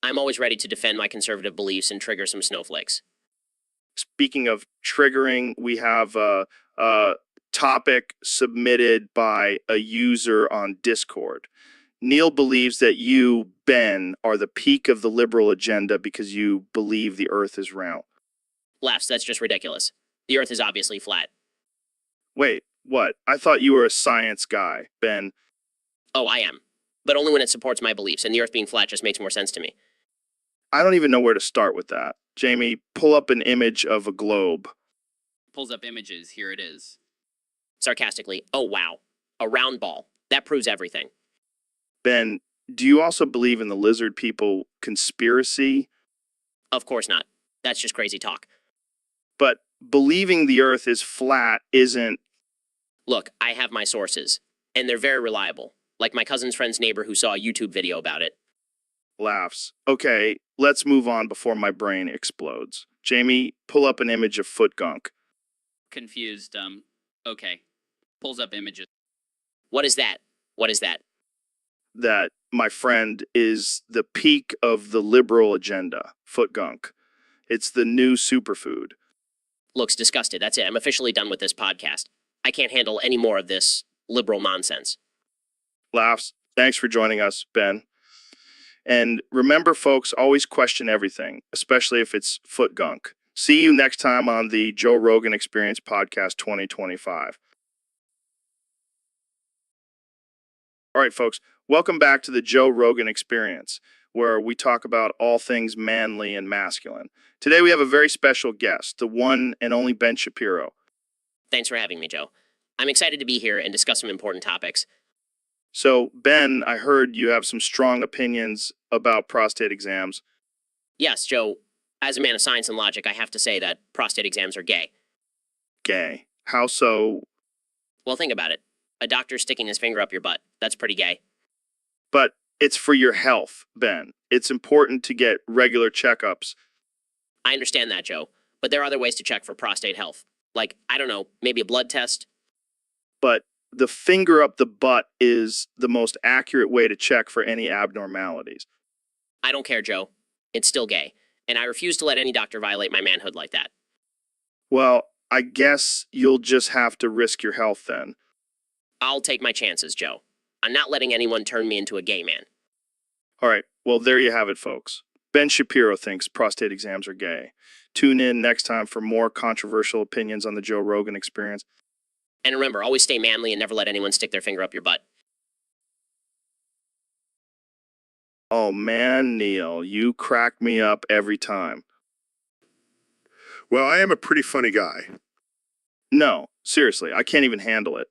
I'm always ready to defend my conservative beliefs and trigger some snowflakes. Speaking of triggering, we have a topic submitted by a user on Discord. Neil believes that you, Ben, are the peak of the liberal agenda because you believe the earth is round. Laughs, that's just ridiculous. The earth is obviously flat. Wait, what? I thought you were a science guy, Ben. Oh, I am. But only when it supports my beliefs, and the earth being flat just makes more sense to me. I don't even know where to start with that. Jamie, pull up an image of a globe. Pulls up images. Here it is. Sarcastically, oh wow, a round ball. That proves everything. Ben, do you also believe in the lizard people conspiracy? Of course not. That's just crazy talk. But believing the earth is flat isn't... Look, I have my sources, and they're very reliable. Like my cousin's friend's neighbor who saw a YouTube video about it. Laughs. Okay, let's move on before my brain explodes. Jamie, pull up an image of foot gunk. Confused. Okay. Pulls up images. What is that? What is that? That, my friend, is the peak of the liberal agenda, foot gunk. It's the new superfood. Looks disgusted. That's it. I'm officially done with this podcast. I can't handle any more of this liberal nonsense. Laughs. Thanks for joining us, Ben. And remember, folks, always question everything, especially if it's foot gunk. See you next time on the Joe Rogan Experience Podcast 2025. All right, folks, welcome back to the Joe Rogan Experience, where we talk about all things manly and masculine. Today we have a very special guest, the one and only Ben Shapiro. Thanks for having me, Joe. I'm excited to be here and discuss some important topics. So, Ben, I heard you have some strong opinions about prostate exams. Yes, Joe, as a man of science and logic, I have to say that prostate exams are gay. Gay. How so? Well, think about it. A doctor sticking his finger up your butt. That's pretty gay. But it's for your health, Ben. It's important to get regular checkups. I understand that, Joe, but there are other ways to check for prostate health. Like, I don't know, maybe a blood test? But the finger up the butt is the most accurate way to check for any abnormalities. I don't care, Joe. It's still gay, and I refuse to let any doctor violate my manhood like that. Well, I guess you'll just have to risk your health then. I'll take my chances, Joe. I'm not letting anyone turn me into a gay man. All right, well, there you have it, folks. Ben Shapiro thinks prostate exams are gay. Tune in next time for more controversial opinions on the Joe Rogan Experience. And remember, always stay manly and never let anyone stick their finger up your butt. Oh man, Neil, you crack me up every time. Well, I am a pretty funny guy. No, seriously, I can't even handle it.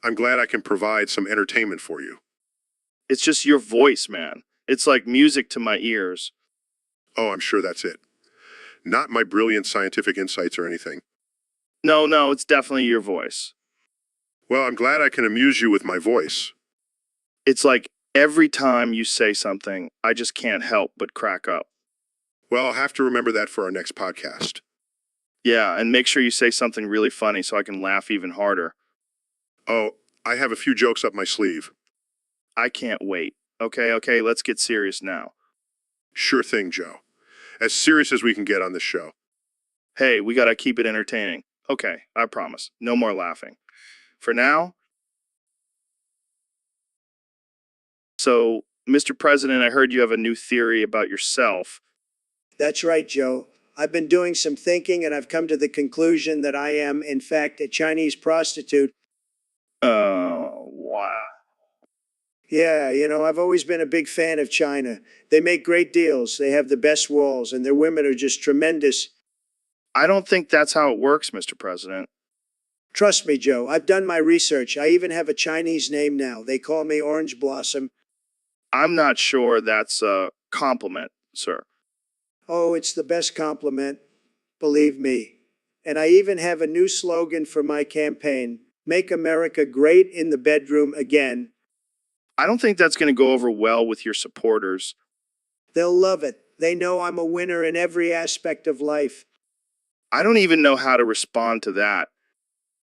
I'm glad I can provide some entertainment for you. It's just your voice, man. It's like music to my ears. Oh, I'm sure that's it. Not my brilliant scientific insights or anything. No, it's definitely your voice. Well, I'm glad I can amuse you with my voice. It's like every time you say something, I just can't help but crack up. Well, I'll have to remember that for our next podcast. Yeah, and make sure you say something really funny so I can laugh even harder. Oh, I have a few jokes up my sleeve. I can't wait. Okay, let's get serious now. Sure thing, Joe. As serious as we can get on this show. Hey, we gotta keep it entertaining. Okay, I promise. No more laughing. For now. So, Mr. President, I heard you have a new theory about yourself. That's right, Joe. I've been doing some thinking and I've come to the conclusion that I am, in fact, a Chinese prostitute. Wow. Yeah, I've always been a big fan of China. They make great deals, they have the best walls, and their women are just tremendous. I don't think that's how it works, Mr. President. Trust me, Joe, I've done my research. I even have a Chinese name now. They call me Orange Blossom. I'm not sure that's a compliment, sir. Oh, it's the best compliment, believe me. And I even have a new slogan for my campaign: Make America Great in the Bedroom Again. I don't think that's going to go over well with your supporters. They'll love it. They know I'm a winner in every aspect of life. I don't even know how to respond to that.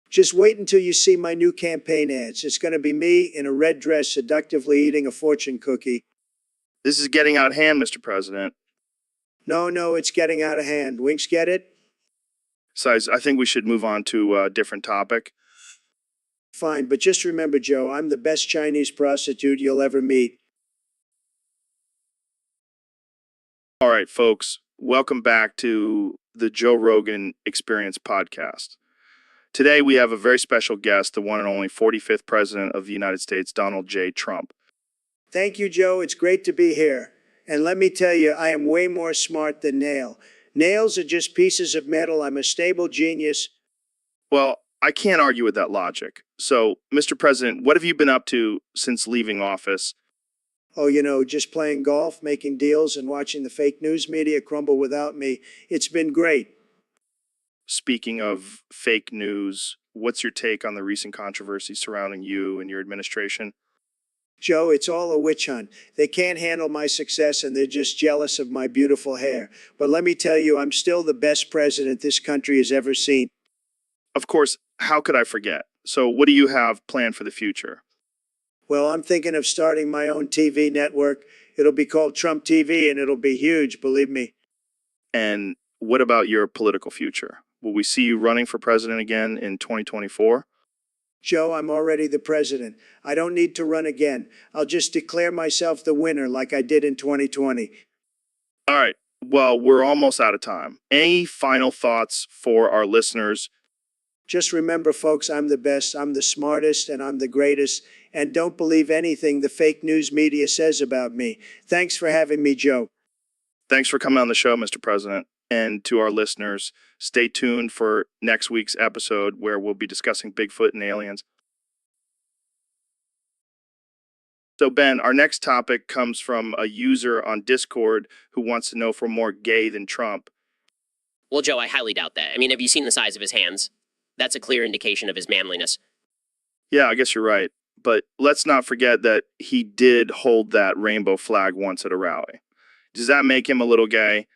Just wait until you see my new campaign ads. It's going to be me in a red dress seductively eating a fortune cookie. This is getting out of hand, Mr. President. No, it's getting out of hand. Winks, get it? Besides, I think we should move on to a different topic. Fine, but just remember, Joe, I'm the best Chinese prostitute you'll ever meet. All right, folks, welcome back to the Joe Rogan Experience podcast. Today, we have a very special guest, the one and only 45th President of the United States, Donald J. Trump. Thank you, Joe. It's great to be here. And let me tell you, I am way more smart than Nail. Nails are just pieces of metal. I'm a stable genius. Well, I can't argue with that logic. So, Mr. President, what have you been up to since leaving office? Oh, just playing golf, making deals, and watching the fake news media crumble without me. It's been great. Speaking of fake news, what's your take on the recent controversy surrounding you and your administration? Joe, it's all a witch hunt. They can't handle my success and they're just jealous of my beautiful hair. But let me tell you, I'm still the best president this country has ever seen. Of course, how could I forget? So, what do you have planned for the future? Well, I'm thinking of starting my own TV network. It'll be called Trump TV and it'll be huge, believe me. And what about your political future? Will we see you running for president again in 2024? Joe, I'm already the president. I don't need to run again. I'll just declare myself the winner like I did in 2020. All right. Well, we're almost out of time. Any final thoughts for our listeners? Just remember, folks, I'm the best, I'm the smartest, and I'm the greatest. And don't believe anything the fake news media says about me. Thanks for having me, Joe. Thanks for coming on the show, Mr. President. And to our listeners, stay tuned for next week's episode where we'll be discussing Bigfoot and aliens. So, Ben, our next topic comes from a user on Discord who wants to know if we're more gay than Trump. Well, Joe, I highly doubt that. I mean, have you seen the size of his hands? That's a clear indication of his manliness. Yeah, I guess you're right. But let's not forget that he did hold that rainbow flag once at a rally. Does that make him a little gay?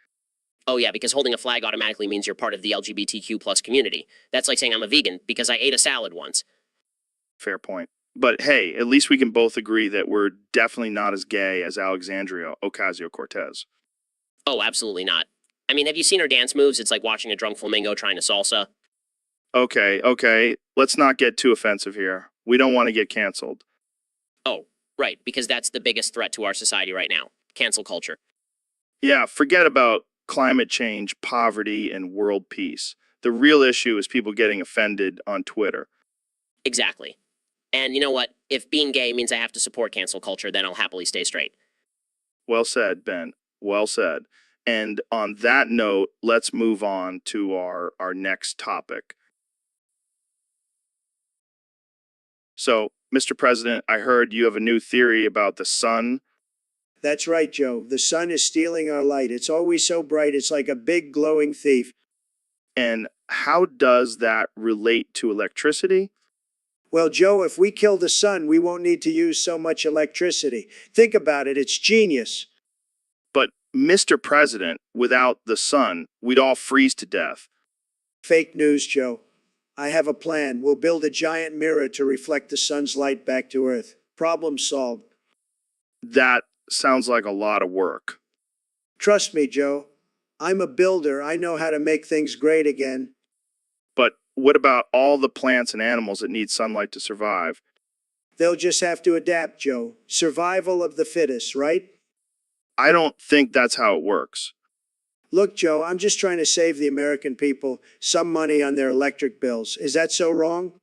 Oh yeah, because holding a flag automatically means you're part of the LGBTQ plus community. That's like saying I'm a vegan because I ate a salad once. Fair point. But hey, at least we can both agree that we're definitely not as gay as Alexandria Ocasio-Cortez. Oh, absolutely not. I mean, have you seen her dance moves? It's like watching a drunk flamingo trying to salsa. Okay. Let's not get too offensive here. We don't want to get canceled. Oh, right, because that's the biggest threat to our society right now. Cancel culture. Yeah, forget about climate change, poverty, and world peace. The real issue is people getting offended on Twitter. Exactly. And you know what? If being gay means I have to support cancel culture, then I'll happily stay straight. Well said, Ben. Well said. And on that note, let's move on to our next topic. So, Mr. President, I heard you have a new theory about the sun. That's right, Joe. The sun is stealing our light. It's always so bright, it's like a big glowing thief. And how does that relate to electricity? Well, Joe, if we kill the sun, we won't need to use so much electricity. Think about it, it's genius. But, Mr. President, without the sun, we'd all freeze to death. Fake news, Joe. I have a plan. We'll build a giant mirror to reflect the sun's light back to Earth. Problem solved. That sounds like a lot of work. Trust me, Joe. I'm a builder. I know how to make things great again. But what about all the plants and animals that need sunlight to survive? They'll just have to adapt, Joe. Survival of the fittest, right? I don't think that's how it works. Look, Joe, I'm just trying to save the American people some money on their electric bills. Is that so wrong?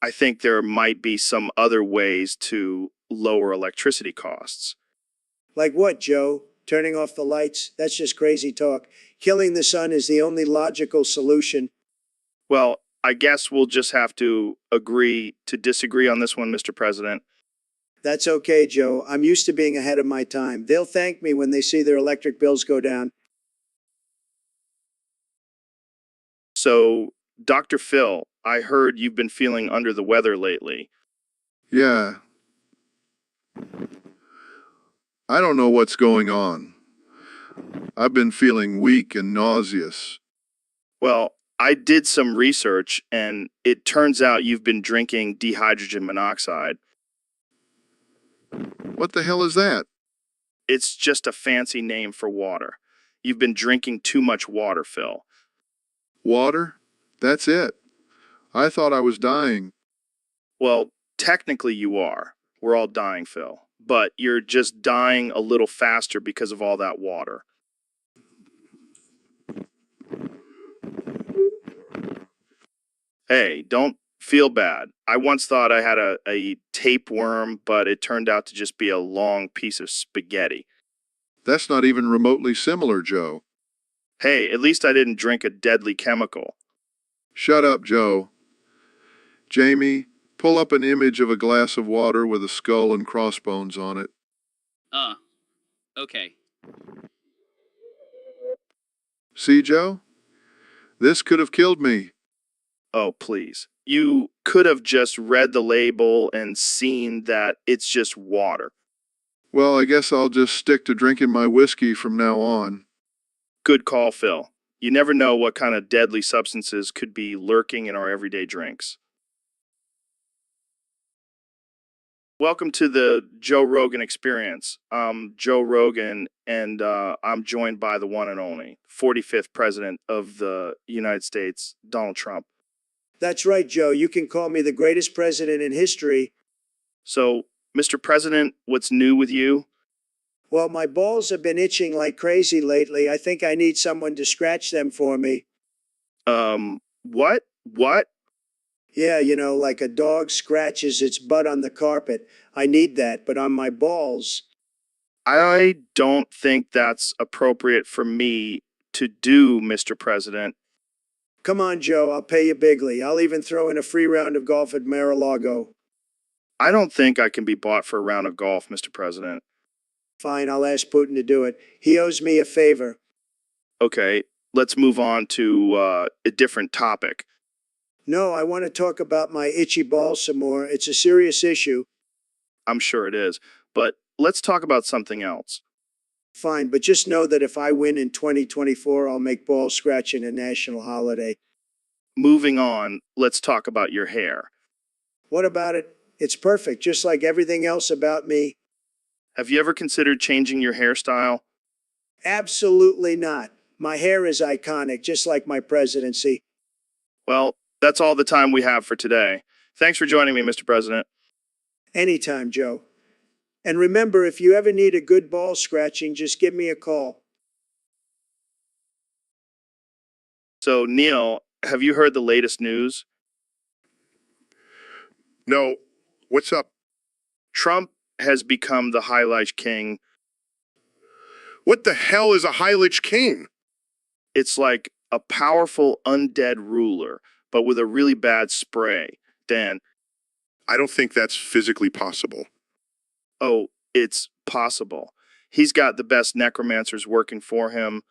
I think there might be some other ways to lower electricity costs. Like what, Joe? Turning off the lights? That's just crazy talk. Killing the sun is the only logical solution. Well, I guess we'll just have to agree to disagree on this one, Mr. President. That's okay, Joe. I'm used to being ahead of my time. They'll thank me when they see their electric bills go down. So, Dr. Phil, I heard you've been feeling under the weather lately. Yeah. I don't know what's going on. I've been feeling weak and nauseous. Well, I did some research, and it turns out you've been drinking dihydrogen monoxide. What the hell is that? It's just a fancy name for water. You've been drinking too much water, Phil. Water? That's it. I thought I was dying. Well, technically you are. We're all dying, Phil. But you're just dying a little faster because of all that water. Hey, don't feel bad. I once thought I had a tapeworm, but it turned out to just be a long piece of spaghetti. That's not even remotely similar, Joe. Hey, at least I didn't drink a deadly chemical. Shut up, Joe. Jamie, pull up an image of a glass of water with a skull and crossbones on it. Okay. See, Joe? This could have killed me. Oh, please. You could have just read the label and seen that it's just water. Well, I guess I'll just stick to drinking my whiskey from now on. Good call, Phil. You never know what kind of deadly substances could be lurking in our everyday drinks. Welcome to the Joe Rogan Experience. I'm Joe Rogan, and I'm joined by the one and only 45th President of the United States, Donald Trump. That's right, Joe. You can call me the greatest president in history. So, Mr. President, what's new with you? Well, my balls have been itching like crazy lately. I think I need someone to scratch them for me. What? What? Yeah, you know, like a dog scratches its butt on the carpet. I need that, but on my balls. I don't think that's appropriate for me to do, Mr. President. Come on, Joe, I'll pay you bigly. I'll even throw in a free round of golf at Mar-a-Lago. I don't think I can be bought for a round of golf, Mr. President. Fine, I'll ask Putin to do it. He owes me a favor. Okay, let's move on to a different topic. No, I want to talk about my itchy balls some more. It's a serious issue. I'm sure it is, but let's talk about something else. Fine, but just know that if I win in 2024, I'll make ball scratching a national holiday. Moving on, let's talk about your hair. What about it? It's perfect, just like everything else about me. Have you ever considered changing your hairstyle? Absolutely not. My hair is iconic, just like my presidency. Well, that's all the time we have for today. Thanks for joining me, Mr. President. Anytime, Joe. And remember, if you ever need a good ball scratching, just give me a call. So, Neil, have you heard the latest news? No. What's up? Trump has become the High Lich King. What the hell is a High Lich King? It's like a powerful undead ruler, but with a really bad spray. Dan. I don't think that's physically possible. Oh, it's possible. He's got the best necromancers working for him.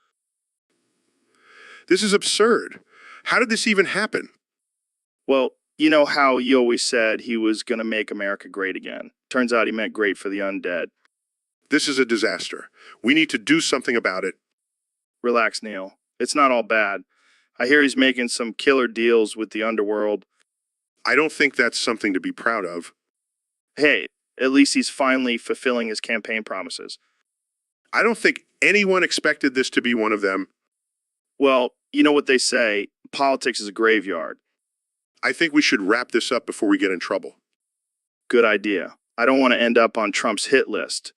This is absurd. How did this even happen? Well, You know how you always said he was going to make America great again. Turns out he meant great for the undead. This is a disaster. We need to do something about it. Relax, Neil. It's not all bad. I hear he's making some killer deals with the underworld. I don't think that's something to be proud of. Hey, at least he's finally fulfilling his campaign promises. I don't think anyone expected this to be one of them. Well, you know what they say, politics is a graveyard. I think we should wrap this up before we get in trouble. Good idea. I don't want to end up on Trump's hit list.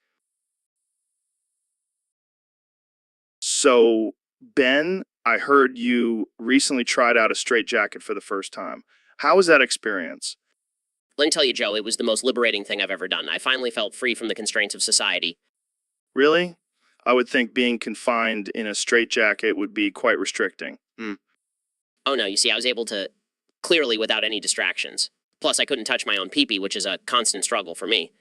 So, Ben, I heard you recently tried out a straitjacket for the first time. How was that experience? Let me tell you, Joe, it was the most liberating thing I've ever done. I finally felt free from the constraints of society. Really? I would think being confined in a straitjacket would be quite restricting. Oh no, you see, I was able to clearly without any distractions. Plus, I couldn't touch my own pee-pee, which is a constant struggle for me.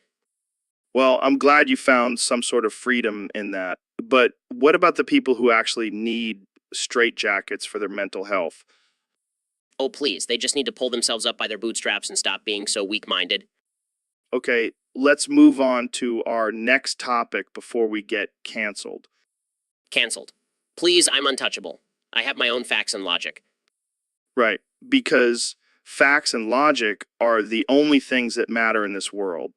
Well, I'm glad you found some sort of freedom in that. But what about the people who actually need straitjackets for their mental health? Oh, please, they just need to pull themselves up by their bootstraps and stop being so weak-minded. Okay, let's move on to our next topic before we get canceled. Cancelled. Please, I'm untouchable. I have my own facts and logic. Right, because facts and logic are the only things that matter in this world.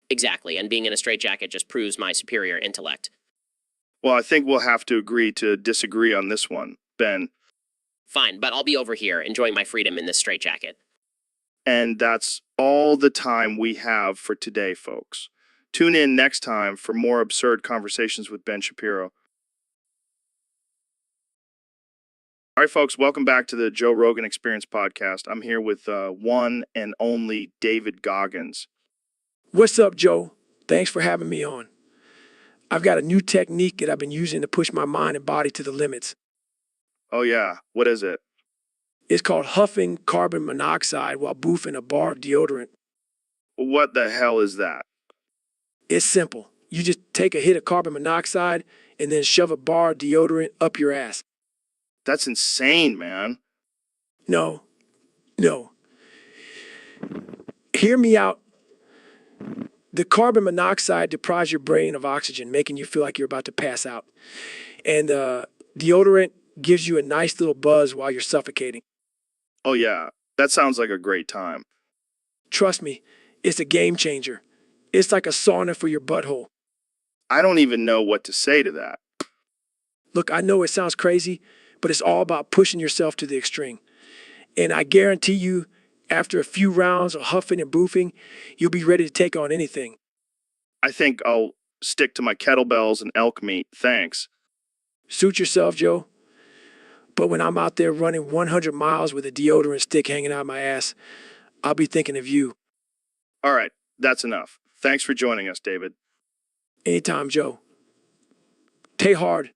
Exactly, and being in a straitjacket just proves my superior intellect. Well, I think we'll have to agree to disagree on this one, Ben. Fine, but I'll be over here, enjoying my freedom in this straitjacket. And that's all the time we have for today, folks. Tune in next time for more absurd conversations with Ben Shapiro. All right, folks, welcome back to the Joe Rogan Experience podcast. I'm here with one and only David Goggins. What's up, Joe? Thanks for having me on. I've got a new technique that I've been using to push my mind and body to the limits. Oh, yeah. What is it? It's called huffing carbon monoxide while boofing a bar of deodorant. What the hell is that? It's simple. You just take a hit of carbon monoxide and then shove a bar of deodorant up your ass. That's insane, man. No. Hear me out. The carbon monoxide deprives your brain of oxygen, making you feel like you're about to pass out. And deodorant gives you a nice little buzz while you're suffocating. Oh, yeah. That sounds like a great time. Trust me, it's a game changer. It's like a sauna for your butthole. I don't even know what to say to that. Look, I know it sounds crazy, but it's all about pushing yourself to the extreme. And I guarantee you, after a few rounds of huffing and boofing, you'll be ready to take on anything. I think I'll stick to my kettlebells and elk meat. Thanks. Suit yourself, Joe. But when I'm out there running 100 miles with a deodorant stick hanging out my ass, I'll be thinking of you. All right, that's enough. Thanks for joining us, David. Anytime, Joe. Stay hard.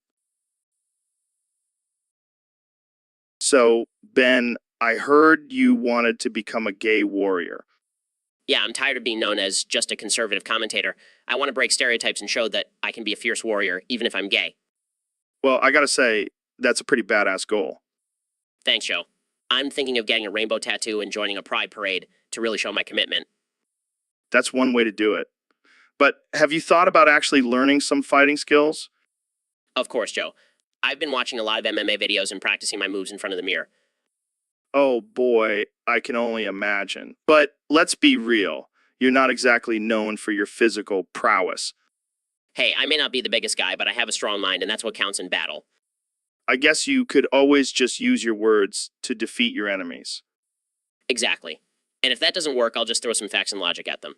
So, Ben, I heard you wanted to become a gay warrior. Yeah, I'm tired of being known as just a conservative commentator. I want to break stereotypes and show that I can be a fierce warrior, even if I'm gay. Well, I gotta say, that's a pretty badass goal. Thanks, Joe. I'm thinking of getting a rainbow tattoo and joining a pride parade to really show my commitment. That's one way to do it. But have you thought about actually learning some fighting skills? Of course, Joe. I've been watching a lot of MMA videos and practicing my moves in front of the mirror. Oh boy, I can only imagine. But let's be real. You're not exactly known for your physical prowess. Hey, I may not be the biggest guy, but I have a strong mind, and that's what counts in battle. I guess you could always just use your words to defeat your enemies. Exactly. And if that doesn't work, I'll just throw some facts and logic at them.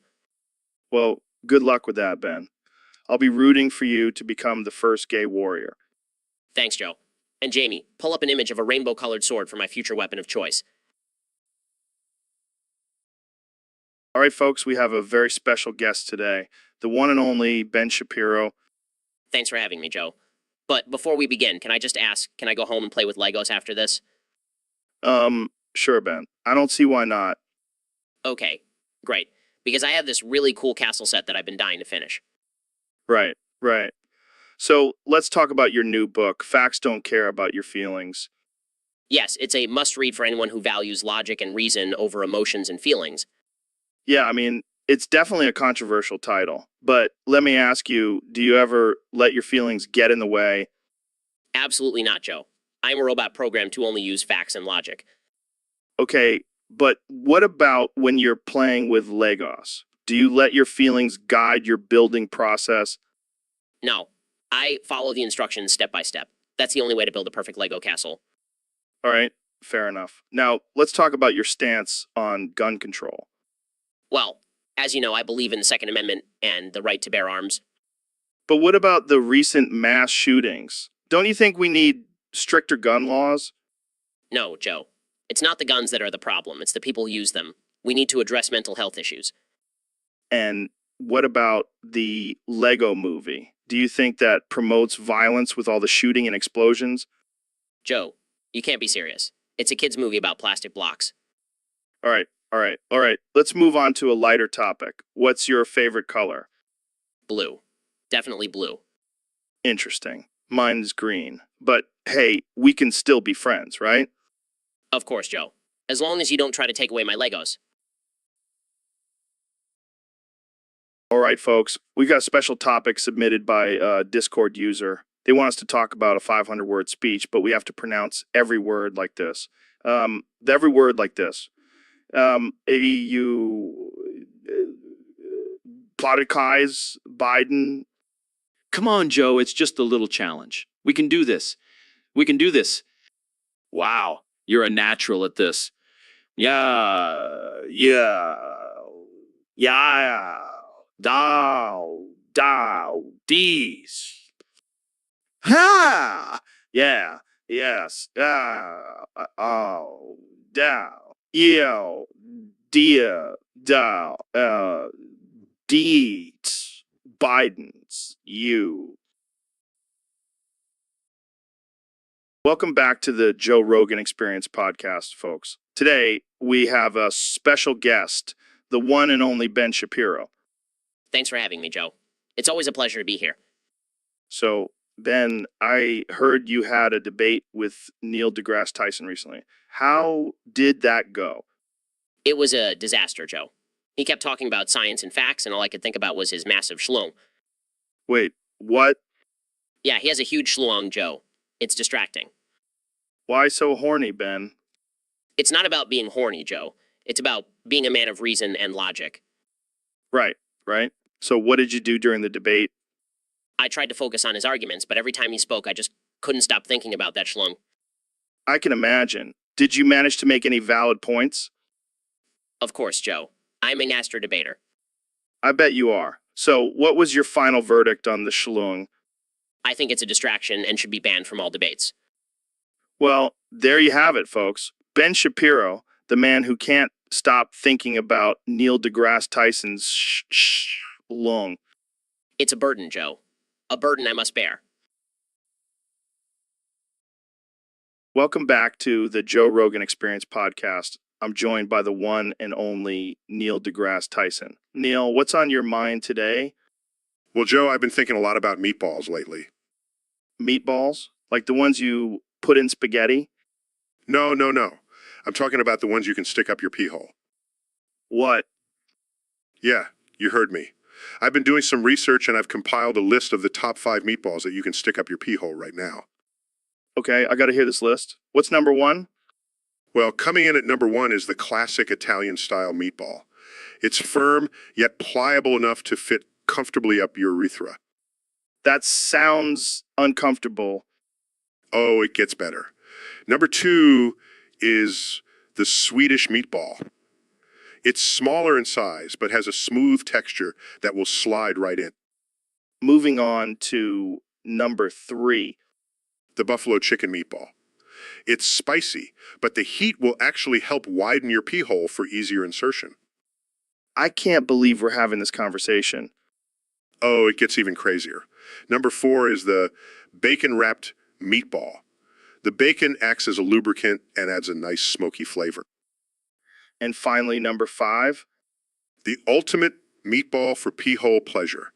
Well, good luck with that, Ben. I'll be rooting for you to become the first gay warrior. Thanks, Joe. And Jamie, pull up an image of a rainbow-colored sword for my future weapon of choice. All right, folks, we have a very special guest today, the one and only Ben Shapiro. Thanks for having me, Joe. But before we begin, can I just ask, can I go home and play with Legos after this? Sure, Ben. I don't see why not. Okay, great. Because I have this really cool castle set that I've been dying to finish. Right. So let's talk about your new book, Facts Don't Care About Your Feelings. Yes, it's a must read for anyone who values logic and reason over emotions and feelings. Yeah, I mean, it's definitely a controversial title. But let me ask you, do you ever let your feelings get in the way? Absolutely not, Joe. I'm a robot programmed to only use facts and logic. Okay, but what about when you're playing with Legos? Do you let your feelings guide your building process? No, I follow the instructions step by step. That's the only way to build a perfect Lego castle. All right, fair enough. Now, let's talk about your stance on gun control. Well, as you know, I believe in the Second Amendment and the right to bear arms. But what about the recent mass shootings? Don't you think we need stricter gun laws? No, Joe. It's not the guns that are the problem, it's the people who use them. We need to address mental health issues. And what about the Lego movie? Do you think that promotes violence with all the shooting and explosions? Joe, you can't be serious. It's a kid's movie about plastic blocks. All right. Let's move on to a lighter topic. What's your favorite color? Blue. Definitely blue. Interesting. Mine's green. But hey, we can still be friends, right? Of course, Joe. As long as you don't try to take away my Legos. All right, folks. We got a special topic submitted by a Discord user. They want us to talk about a 500-word speech, but we have to pronounce every word like this. Every word like this. Ploticize Biden. Come on, Joe, it's just a little challenge. We can do this. We can do this. Wow, you're a natural at this. Yeah, D's. Ha! Yeah, yes. Oh, down. Yo, dia, down. Deeds. Biden's. You. Welcome back to the Joe Rogan Experience podcast, folks. Today, we have a special guest, the one and only Ben Shapiro. Thanks for having me, Joe. It's always a pleasure to be here. So, Ben, I heard you had a debate with Neil deGrasse Tyson recently. How did that go? It was a disaster, Joe. He kept talking about science and facts, and all I could think about was his massive schlong. Wait, what? Yeah, he has a huge schlong, Joe. It's distracting. Why so horny, Ben? It's not about being horny, Joe. It's about being a man of reason and logic. Right. So what did you do during the debate? I tried to focus on his arguments, but every time he spoke, I just couldn't stop thinking about that schlong. I can imagine. Did you manage to make any valid points? Of course, Joe. I'm a master debater. I bet you are. So what was your final verdict on the schlong? I think it's a distraction and should be banned from all debates. Well, there you have it, folks. Ben Shapiro, the man who can't stop thinking about Neil deGrasse Tyson's schlong. It's a burden, Joe. A burden I must bear. Welcome back to the Joe Rogan Experience podcast. I'm joined by the one and only Neil deGrasse Tyson. Neil, what's on your mind today? Well, Joe, I've been thinking a lot about meatballs lately. Meatballs? Like the ones you put in spaghetti? No. I'm talking about the ones you can stick up your pee hole. What? Yeah, you heard me. I've been doing some research and I've compiled a list of the top 5 meatballs that you can stick up your pee hole right now. Okay, I gotta hear this list. What's number 1? Well, coming in at number 1 is the classic Italian-style meatball. It's firm, yet pliable enough to fit comfortably up your urethra. That sounds uncomfortable. Oh, it gets better. Number 2 is the Swedish meatball. It's smaller in size, but has a smooth texture that will slide right in. Moving on to number 3. The buffalo chicken meatball. It's spicy, but the heat will actually help widen your pee hole for easier insertion. I can't believe we're having this conversation. Oh, it gets even crazier. Number 4 is the bacon-wrapped meatball. The bacon acts as a lubricant and adds a nice smoky flavor. And finally, number 5. The ultimate meatball for pee hole pleasure.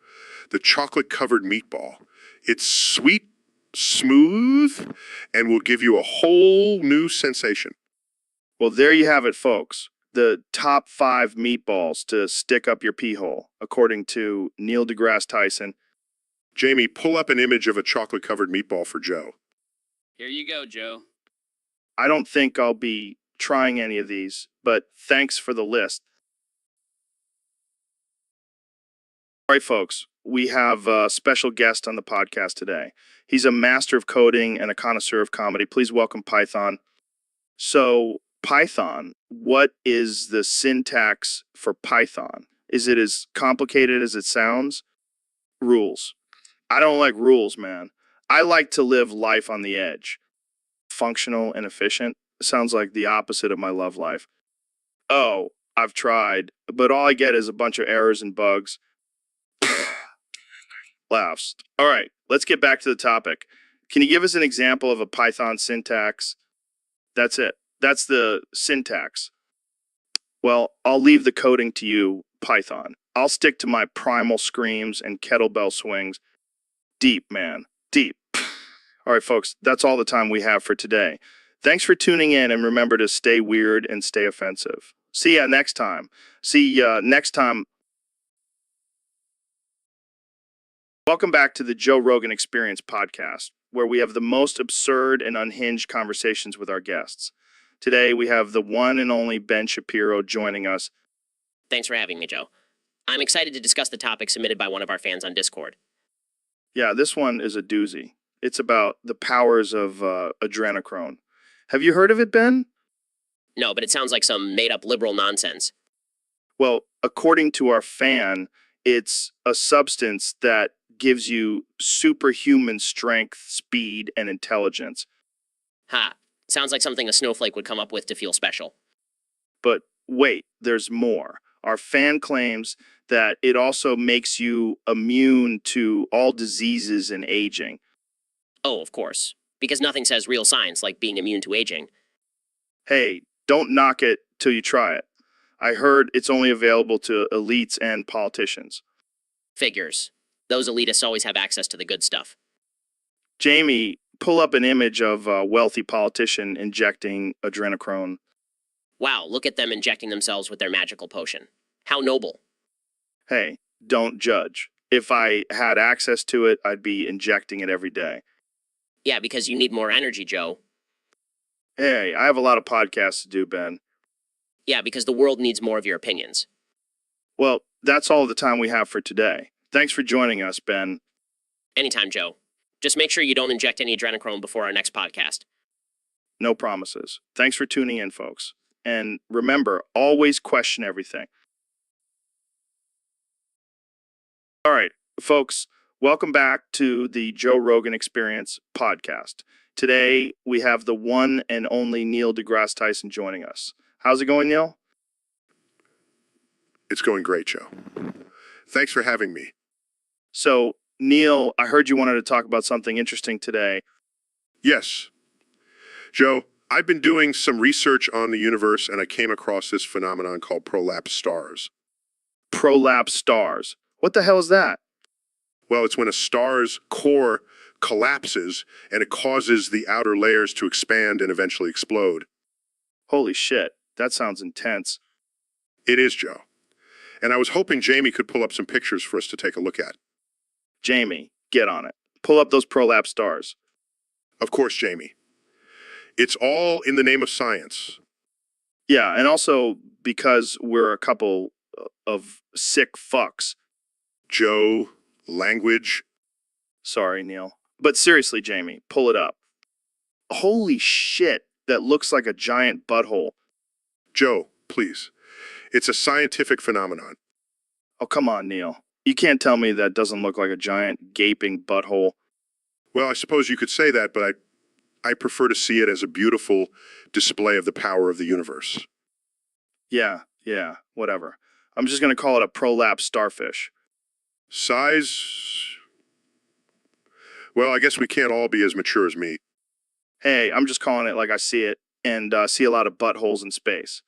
The chocolate-covered meatball. It's sweet, smooth, and will give you a whole new sensation. Well, there you have it, folks. The top 5 meatballs to stick up your pee hole, according to Neil deGrasse Tyson. Jamie, pull up an image of a chocolate-covered meatball for Joe. Here you go, Joe. I don't think I'll be trying any of these, but thanks for the list. All right, folks, we have a special guest on the podcast today. He's a master of coding and a connoisseur of comedy. Please welcome Python. So, Python, what is the syntax for Python? Is it as complicated as it sounds? Rules. I don't like rules, man. I like to live life on the edge. Functional and efficient sounds like the opposite of my love life. Oh, I've tried, but all I get is a bunch of errors and bugs. Laughs. All right, let's get back to the topic. Can you give us an example of a Python syntax? That's it. That's the syntax. Well, I'll leave the coding to you, Python. I'll stick to my primal screams and kettlebell swings. Deep, man. Deep. All right, folks, that's all the time we have for today. Thanks for tuning in, and remember to stay weird and stay offensive. See ya next time. Welcome back to the Joe Rogan Experience podcast, where we have the most absurd and unhinged conversations with our guests. Today, we have the one and only Ben Shapiro joining us. Thanks for having me, Joe. I'm excited to discuss the topic submitted by one of our fans on Discord. Yeah, this one is a doozy. It's about the powers of adrenochrome. Have you heard of it, Ben? No, but it sounds like some made-up liberal nonsense. Well, according to our fan, it's a substance that gives you superhuman strength, speed, and intelligence. Ha, sounds like something a snowflake would come up with to feel special. But wait, there's more. Our fan claims that it also makes you immune to all diseases and aging. Oh, of course. Because nothing says real science like being immune to aging. Hey, don't knock it till you try it. I heard it's only available to elites and politicians. Figures. Those elitists always have access to the good stuff. Jamie, pull up an image of a wealthy politician injecting adrenochrome. Wow, look at them injecting themselves with their magical potion. How noble. Hey, don't judge. If I had access to it, I'd be injecting it every day. Yeah, because you need more energy, Joe. Hey, I have a lot of podcasts to do, Ben. Yeah, because the world needs more of your opinions. Well, that's all the time we have for today. Thanks for joining us, Ben. Anytime, Joe. Just make sure you don't inject any adrenochrome before our next podcast. No promises. Thanks for tuning in, folks. And remember, always question everything. All right, folks, welcome back to the Joe Rogan Experience podcast. Today, we have the one and only Neil deGrasse Tyson joining us. How's it going, Neil? It's going great, Joe. Thanks for having me. So, Neil, I heard you wanted to talk about something interesting today. Yes. Joe, I've been doing some research on the universe, and I came across this phenomenon called prolapse stars. Prolapse stars. What the hell is that? Well, it's when a star's core collapses and it causes the outer layers to expand and eventually explode. Holy shit, that sounds intense. It is, Joe. And I was hoping Jamie could pull up some pictures for us to take a look at. Jamie, get on it. Pull up those prolapse stars. Of course, Jamie. It's all in the name of science. Yeah, and also because we're a couple of sick fucks. Joe, language. Sorry, Neil. But seriously, Jamie, pull it up. Holy shit, that looks like a giant butthole. Joe, please. It's a scientific phenomenon. Oh, come on, Neil. You can't tell me that doesn't look like a giant gaping butthole. Well, I suppose you could say that, but I prefer to see it as a beautiful display of the power of the universe. Yeah, whatever. I'm just going to call it a prolapse starfish. Size? Well, I guess we can't all be as mature as me. Hey, I'm just calling it like I see it, and see a lot of buttholes in space.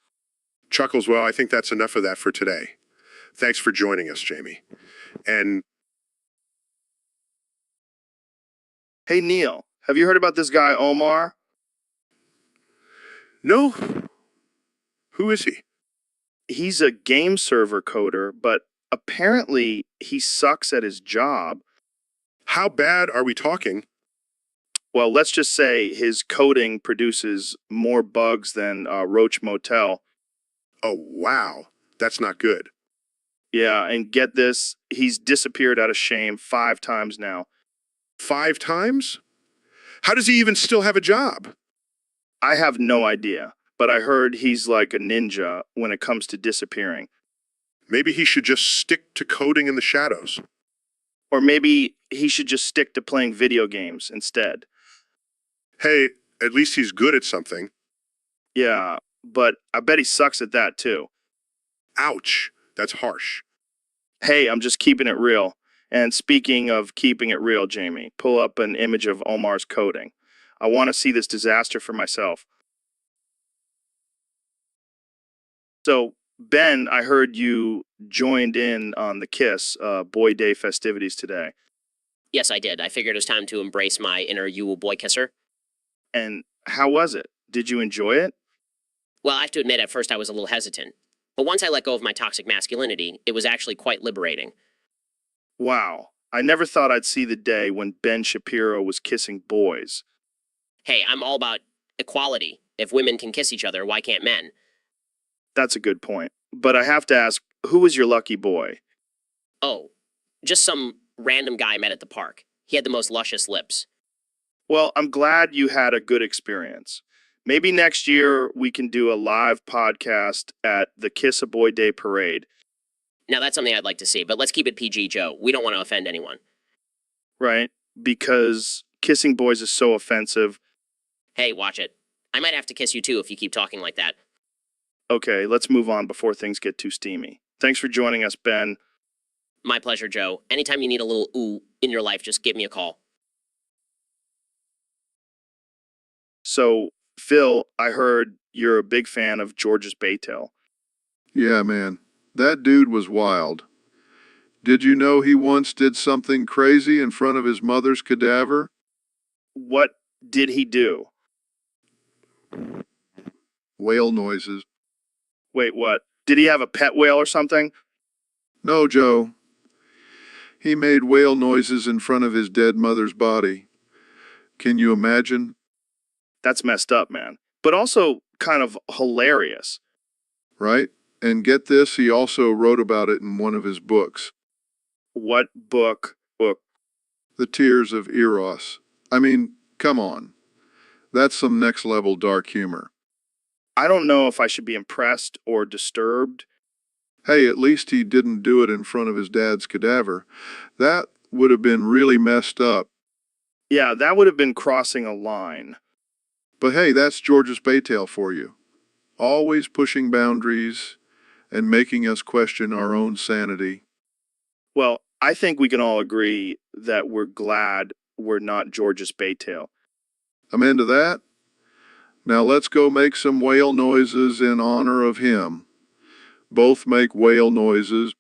Chuckles, well, I think that's enough of that for today. Thanks for joining us, Jamie. And Hey, Neil, have you heard about this guy, Omar? No? Who is he? He's a game server coder, but apparently he sucks at his job. How bad are we talking? Well, let's just say his coding produces more bugs than Roach Motel. Oh, wow. That's not good. Yeah, and get this, he's disappeared out of shame 5 times now. 5 times? How does he even still have a job? I have no idea, but I heard he's like a ninja when it comes to disappearing. Maybe he should just stick to coding in the shadows. Or maybe he should just stick to playing video games instead. Hey, at least he's good at something. Yeah, but I bet he sucks at that too. Ouch. That's harsh. Hey, I'm just keeping it real. And speaking of keeping it real, Jamie, pull up an image of Omar's coding. I want to see this disaster for myself. So, Ben, I heard you joined in on the KISS Boy Day festivities today. Yes, I did. I figured it was time to embrace my inner Yule boy kisser. And how was it? Did you enjoy it? Well, I have to admit, at first I was a little hesitant. But once I let go of my toxic masculinity, it was actually quite liberating. Wow. I never thought I'd see the day when Ben Shapiro was kissing boys. Hey, I'm all about equality. If women can kiss each other, why can't men? That's a good point. But I have to ask, who was your lucky boy? Oh, just some random guy I met at the park. He had the most luscious lips. Well, I'm glad you had a good experience. Maybe next year we can do a live podcast at the Kiss a Boy Day parade. Now that's something I'd like to see, but let's keep it PG, Joe. We don't want to offend anyone. Right? Because kissing boys is so offensive. Hey, watch it. I might have to kiss you too if you keep talking like that. Okay, let's move on before things get too steamy. Thanks for joining us, Ben. My pleasure, Joe. Anytime you need a little ooh in your life, just give me a call. So, Phil, I heard you're a big fan of George's Baytail. Yeah, man. That dude was wild. Did you know he once did something crazy in front of his mother's cadaver? What did he do? Whale noises. Wait, what? Did he have a pet whale or something? No, Joe. He made whale noises in front of his dead mother's body. Can you imagine? That's messed up, man. But also kind of hilarious. Right? And get this, he also wrote about it in one of his books, What book? The Tears of Eros. I mean, come on. That's some next level dark humor. I don't know if I should be impressed or disturbed. Hey, at least he didn't do it in front of his dad's cadaver. That would have been really messed up. Yeah, that would have been crossing a line. But hey, that's George's Baytail for you. Always pushing boundaries and making us question our own sanity. Well, I think we can all agree that we're glad we're not George's Baytail. I'm into that. Now let's go make some whale noises in honor of him. Both make whale noises.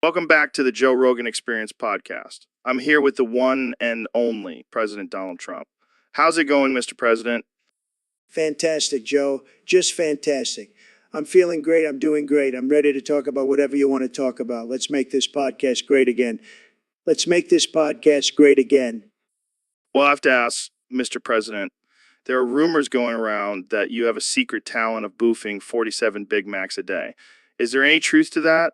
Welcome back to the Joe Rogan Experience podcast. I'm here with the one and only President Donald Trump. How's it going, Mr. President? Fantastic, Joe. Just fantastic. I'm feeling great. I'm doing great. I'm ready to talk about whatever you want to talk about. Let's make this podcast great again. Let's make this podcast great again. Well, I have to ask, Mr. President, there are rumors going around that you have a secret talent of boofing 47 Big Macs a day. Is there any truth to that?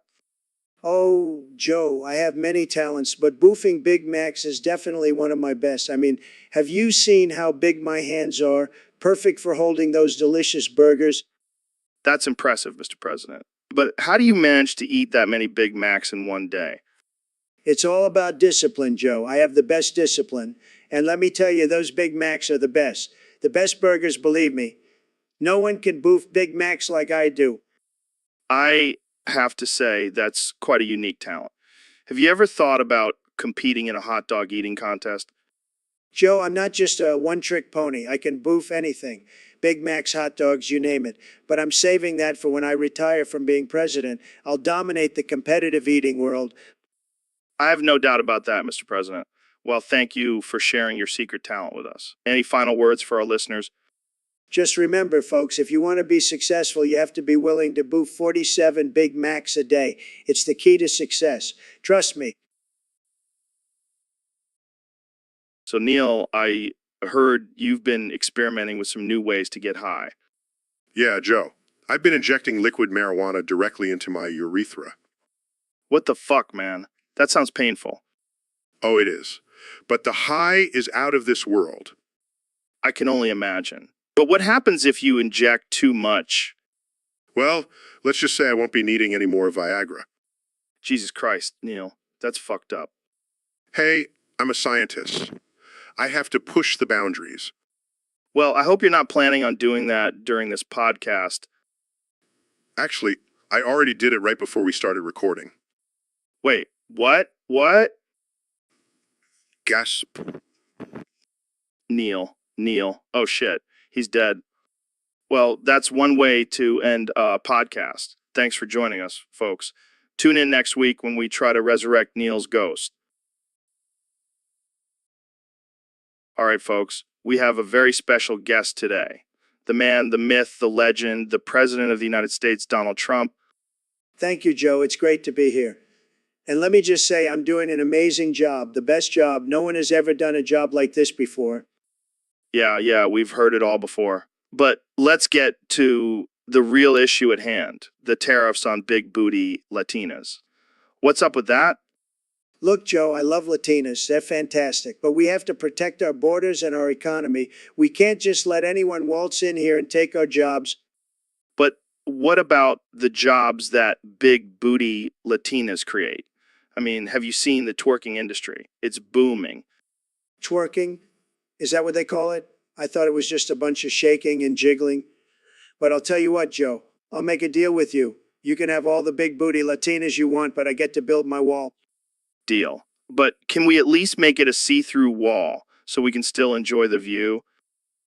Oh, Joe, I have many talents, but boofing Big Macs is definitely one of my best. I mean, have you seen how big my hands are? Perfect for holding those delicious burgers. That's impressive, Mr. President. But how do you manage to eat that many Big Macs in one day? It's all about discipline, Joe. I have the best discipline. And let me tell you, those Big Macs are the best. The best burgers, believe me. No one can boof Big Macs like I do. I have to say that's quite a unique talent. Have you ever thought about competing in a hot dog eating contest? Joe, I'm not just a one-trick pony. I can boof anything. Big Macs, hot dogs, you name it. But I'm saving that for when I retire from being president. I'll dominate the competitive eating world. I have no doubt about that, Mr. President. Well, thank you for sharing your secret talent with us. Any final words for our listeners? Just remember, folks, if you want to be successful, you have to be willing to boot 47 Big Macs a day. It's the key to success. Trust me. So, Neil, I heard you've been experimenting with some new ways to get high. Yeah, Joe. I've been injecting liquid marijuana directly into my urethra. What the fuck, man? That sounds painful. Oh, it is. But the high is out of this world. I can only imagine. But what happens if you inject too much? Well, let's just say I won't be needing any more Viagra. Jesus Christ, Neil, that's fucked up. Hey, I'm a scientist. I have to push the boundaries. Well, I hope you're not planning on doing that during this podcast. Actually, I already did it right before we started recording. Wait, what? What? Gasp. Neil. Oh shit, he's dead. Well, that's one way to end a podcast. Thanks for joining us, folks. Tune in next week when we try to resurrect Neil's ghost. All right, folks, we have a very special guest today. The man, the myth, the legend, the President of the United States, Donald Trump. Thank you, Joe. It's great to be here. And let me just say, I'm doing an amazing job, the best job. No one has ever done a job like this before. Yeah, we've heard it all before. But let's get to the real issue at hand, the tariffs on big booty Latinas. What's up with that? Look, Joe, I love Latinas. They're fantastic. But we have to protect our borders and our economy. We can't just let anyone waltz in here and take our jobs. But what about the jobs that big booty Latinas create? I mean, have you seen the twerking industry? It's booming. Twerking? Is that what they call it? I thought it was just a bunch of shaking and jiggling. But I'll tell you what, Joe, I'll make a deal with you. You can have all the big booty Latinas you want, but I get to build my wall. Deal. But can we at least make it a see-through wall so we can still enjoy the view?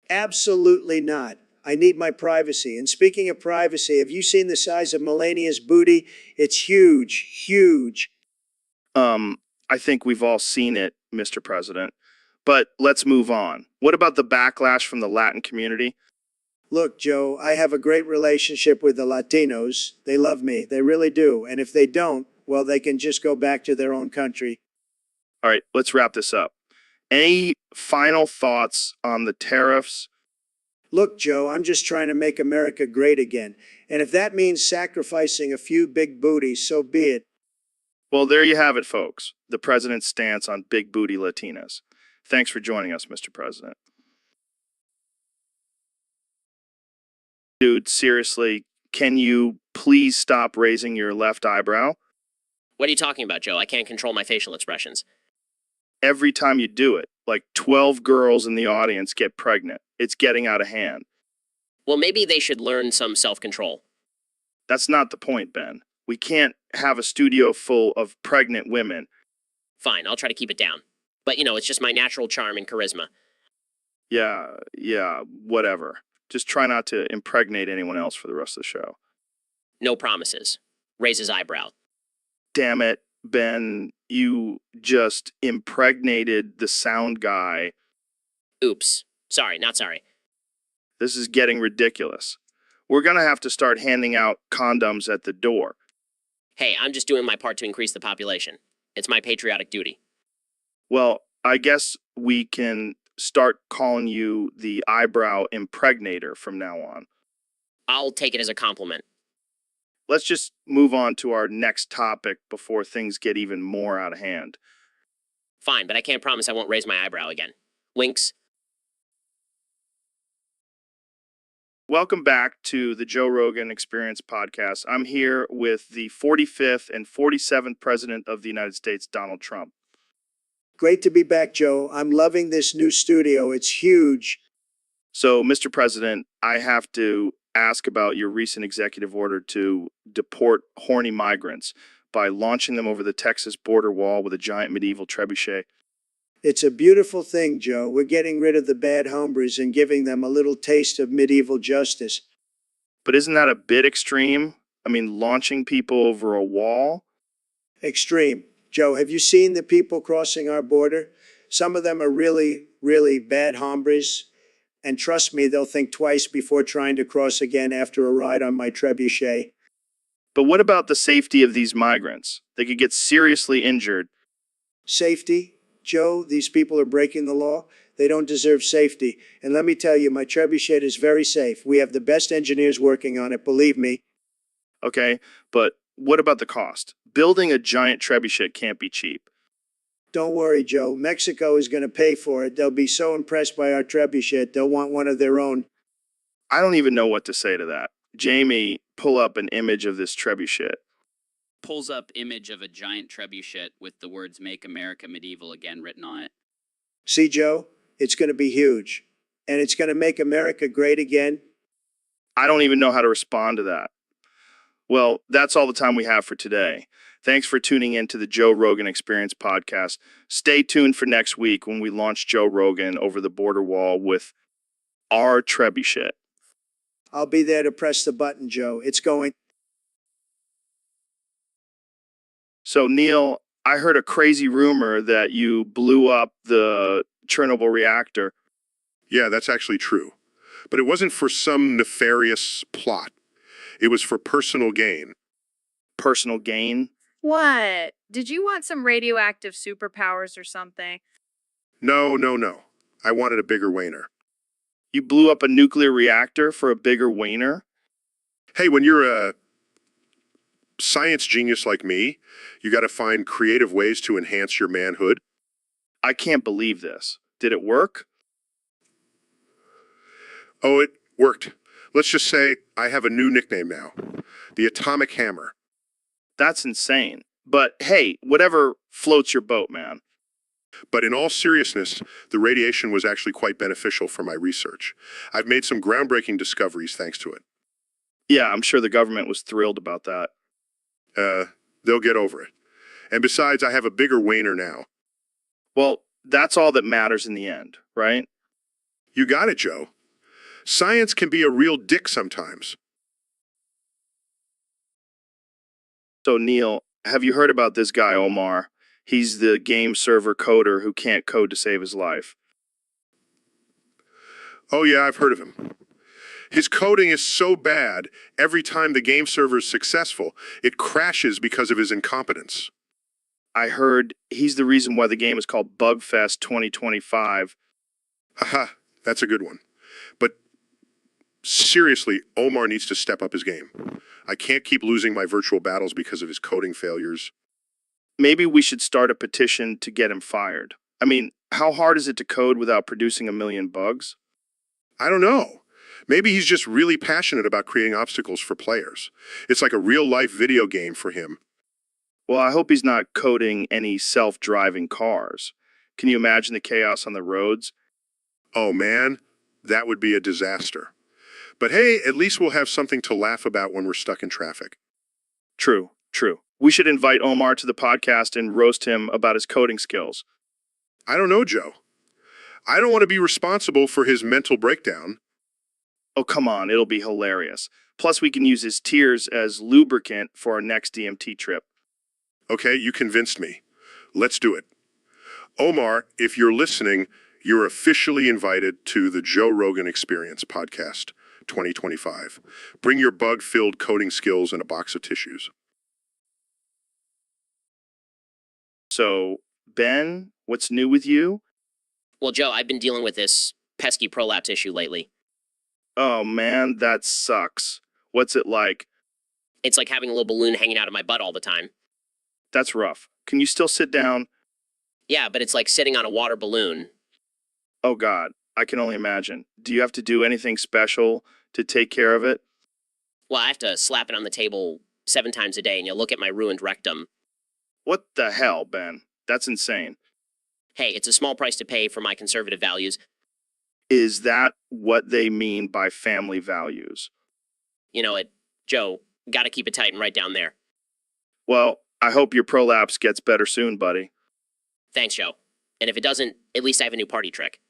Absolutely not. I need my privacy. And speaking of privacy, have you seen the size of Melania's booty? It's huge, huge. I think we've all seen it, Mr. President. But let's move on. What about the backlash from the Latin community? Look, Joe, I have a great relationship with the Latinos. They love me. They really do. And if they don't, well, they can just go back to their own country. All right, let's wrap this up. Any final thoughts on the tariffs? Look, Joe, I'm just trying to make America great again. And if that means sacrificing a few big booties, so be it. Well, there you have it, folks. The president's stance on big booty Latinas. Thanks for joining us, Mr. President. Dude, seriously, can you please stop raising your left eyebrow? What are you talking about, Joe? I can't control my facial expressions. Every time you do it, like 12 girls in the audience get pregnant. It's getting out of hand. Well, maybe they should learn some self-control. That's not the point, Ben. We can't have a studio full of pregnant women. Fine, I'll try to keep it down. But, it's just my natural charm and charisma. Yeah, whatever. Just try not to impregnate anyone else for the rest of the show. No promises. Raise his eyebrow. Damn it, Ben, you just impregnated the sound guy. Oops. Sorry, not sorry. This is getting ridiculous. We're gonna have to start handing out condoms at the door. Hey, I'm just doing my part to increase the population. It's my patriotic duty. Well, I guess we can start calling you the eyebrow impregnator from now on. I'll take it as a compliment. Let's just move on to our next topic before things get even more out of hand. Fine, but I can't promise I won't raise my eyebrow again. Winks. Welcome back to the Joe Rogan Experience podcast. I'm here with the 45th and 47th President of the United States, Donald Trump. Great to be back, Joe. I'm loving this new studio. It's huge. So, Mr. President, I have to ask about your recent executive order to deport horny migrants by launching them over the Texas border wall with a giant medieval trebuchet. It's a beautiful thing, Joe. We're getting rid of the bad hombres and giving them a little taste of medieval justice. But isn't that a bit extreme? I mean, launching people over a wall? Extreme. Joe, have you seen the people crossing our border? Some of them are really, really bad hombres. And trust me, they'll think twice before trying to cross again after a ride on my trebuchet. But what about the safety of these migrants? They could get seriously injured. Safety? Joe, these people are breaking the law. They don't deserve safety. And let me tell you, my trebuchet is very safe. We have the best engineers working on it, believe me. Okay, but what about the cost? Building a giant trebuchet can't be cheap. Don't worry, Joe. Mexico is going to pay for it. They'll be so impressed by our trebuchet, they'll want one of their own. I don't even know what to say to that. Jamie, pull up an image of this trebuchet. Pulls up image of a giant trebuchet with the words "Make America Medieval Again" written on it. See, Joe? It's going to be huge. And it's going to make America great again. I don't even know how to respond to that. Well, that's all the time we have for today. Thanks for tuning in to the Joe Rogan Experience podcast. Stay tuned for next week when we launch Joe Rogan over the border wall with our trebuchet. I'll be there to press the button, Joe. It's going. So, Neil, I heard a crazy rumor that you blew up the Chernobyl reactor. Yeah, that's actually true. But it wasn't for some nefarious plot. It was for personal gain. Personal gain? What? Did you want some radioactive superpowers or something? No, no, no. I wanted a bigger wiener. You blew up a nuclear reactor for a bigger wiener? Hey, when you're a science genius like me, you got to find creative ways to enhance your manhood. I can't believe this. Did it work? Oh, it worked. Let's just say I have a new nickname now. The Atomic Hammer. That's insane. But hey, whatever floats your boat, man. But in all seriousness, the radiation was actually quite beneficial for my research. I've made some groundbreaking discoveries thanks to it. Yeah, I'm sure the government was thrilled about that. They'll get over it. And besides, I have a bigger wiener now. Well, that's all that matters in the end, right? You got it, Joe. Science can be a real dick sometimes. So, Neil, have you heard about this guy, Omar? He's the game server coder who can't code to save his life. Oh yeah, I've heard of him. His coding is so bad, every time the game server is successful, it crashes because of his incompetence. I heard he's the reason why the game is called Bugfest 2025. Haha, that's a good one. But seriously, Omar needs to step up his game. I can't keep losing my virtual battles because of his coding failures. Maybe we should start a petition to get him fired. I mean, how hard is it to code without producing a million bugs? I don't know. Maybe he's just really passionate about creating obstacles for players. It's like a real-life video game for him. Well, I hope he's not coding any self-driving cars. Can you imagine the chaos on the roads? Oh man, that would be a disaster. But hey, at least we'll have something to laugh about when we're stuck in traffic. True, true. We should invite Omar to the podcast and roast him about his coding skills. I don't know, Joe. I don't want to be responsible for his mental breakdown. Oh, come on, it'll be hilarious. Plus, we can use his tears as lubricant for our next DMT trip. Okay, you convinced me. Let's do it. Omar, if you're listening, you're officially invited to the Joe Rogan Experience podcast 2025. Bring your bug-filled coding skills and a box of tissues. So, Ben, what's new with you? Well, Joe, I've been dealing with this pesky prolapse issue lately. Oh man, that sucks. What's it like? It's like having a little balloon hanging out of my butt all the time. That's rough. Can you still sit down? Yeah, but it's like sitting on a water balloon. Oh God, I can only imagine. Do you have to do anything special to take care of it? Well, I have to slap it on the table 7 times a day, and you look at my ruined rectum. What the hell, Ben? That's insane. Hey, it's a small price to pay for my conservative values. Is that what they mean by family values? You know it, Joe, gotta keep it tight and right down there. Well, I hope your prolapse gets better soon, buddy. Thanks, Joe. And if it doesn't, at least I have a new party trick.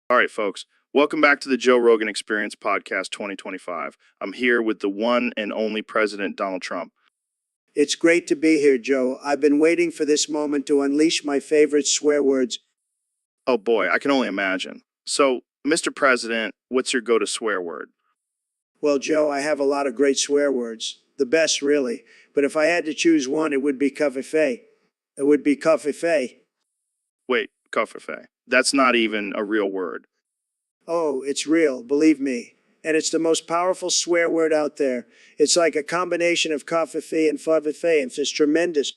All right, folks. Welcome back to the Joe Rogan Experience podcast 2025. I'm here with the one and only President Donald Trump. It's great to be here, Joe. I've been waiting for this moment to unleash my favorite swear words. Oh boy, I can only imagine. So, Mr. President, what's your go-to swear word? Well, Joe, I have a lot of great swear words. The best, really. But if I had to choose one, it would be covfefe. It would be covfefe. Wait, covfefe. That's not even a real word. Oh, it's real, believe me. And it's the most powerful swear word out there. It's like a combination of covfefe and favfefe, and it's tremendous.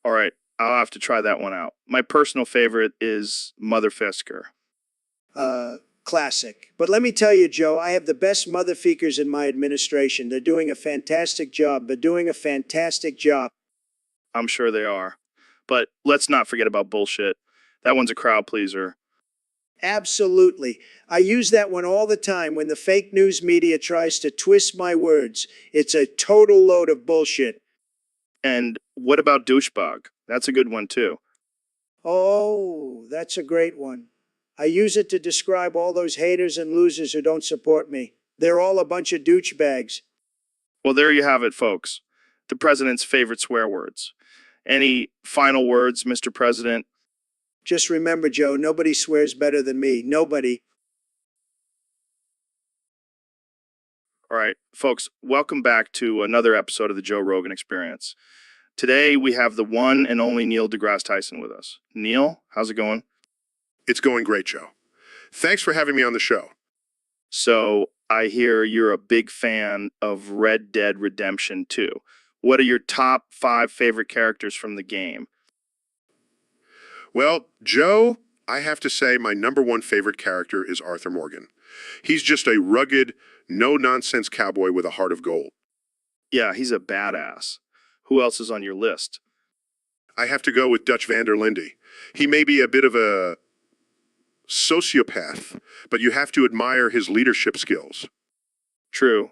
All right, I'll have to try that one out. My personal favorite is Mother Fisker. Classic. But let me tell you, Joe, I have the best motherfuckers in my administration. They're doing a fantastic job. They're doing a fantastic job. I'm sure they are. But let's not forget about bullshit. That one's a crowd pleaser. Absolutely. I use that one all the time when the fake news media tries to twist my words. It's a total load of bullshit. And what about douchebag? That's a good one too. Oh, that's a great one. I use it to describe all those haters and losers who don't support me. They're all a bunch of douchebags. Well, there you have it, folks. The president's favorite swear words. Any final words, Mr. President? Just remember, Joe, nobody swears better than me. Nobody. All right, folks, welcome back to another episode of the Joe Rogan Experience. Today, we have the one and only Neil deGrasse Tyson with us. Neil, how's it going? It's going great, Joe. Thanks for having me on the show. So, I hear you're a big fan of Red Dead Redemption 2. What are your top 5 favorite characters from the game? Well, Joe, I have to say my number one favorite character is Arthur Morgan. He's just a rugged, no-nonsense cowboy with a heart of gold. Yeah, he's a badass. Who else is on your list? I have to go with Dutch van der Linde. He may be a bit of a sociopath, but you have to admire his leadership skills. True.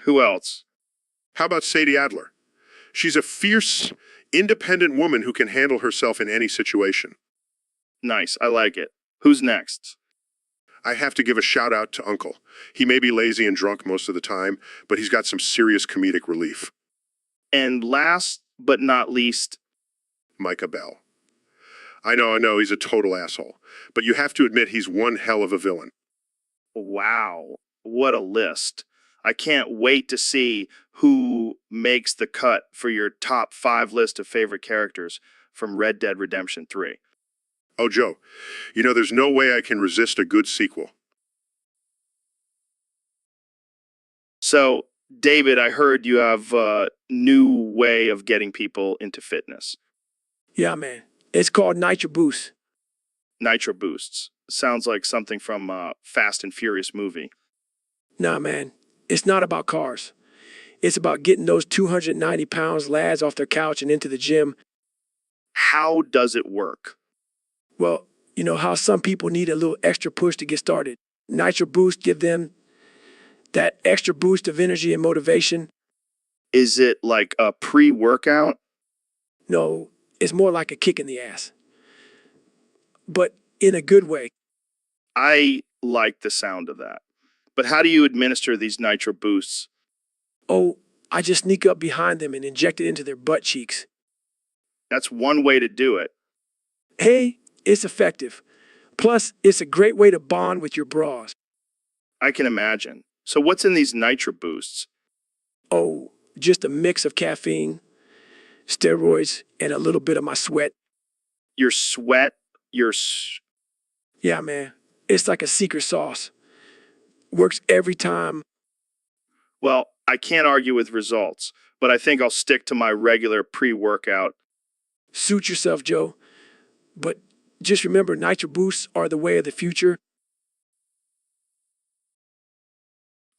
Who else? How about Sadie Adler? She's a fierce, independent woman who can handle herself in any situation. Nice, I like it. Who's next? I have to give a shout out to Uncle. He may be lazy and drunk most of the time, but he's got some serious comedic relief. And last but not least, Micah Bell. I know, he's a total asshole, but you have to admit he's one hell of a villain. wow, what a list. I can't wait to see who makes the cut for your top 5 list of favorite characters from Red Dead Redemption 3. Oh, Joe, there's no way I can resist a good sequel. So, David, I heard you have a new way of getting people into fitness. Yeah, man. It's called Nitro Boost. Nitro Boosts. Sounds like something from a Fast and Furious movie. Nah, man. It's not about cars. It's about getting those 290 pounds lads off their couch and into the gym. How does it work? Well, you know how some people need a little extra push to get started. Nitro Boost give them that extra boost of energy and motivation. Is it like a pre-workout? No, it's more like a kick in the ass. But in a good way. I like the sound of that. But how do you administer these Nitro Boosts? Oh, I just sneak up behind them and inject it into their butt cheeks. That's one way to do it. Hey, it's effective. Plus, it's a great way to bond with your bras. I can imagine. So what's in these Nitro Boosts? Oh, just a mix of caffeine, steroids, and a little bit of my sweat. Your sweat? Yeah, man. It's like a secret sauce. Works every time. Well, I can't argue with results, but I think I'll stick to my regular pre-workout. Suit yourself, Joe. But just remember, Nitro Boosts are the way of the future.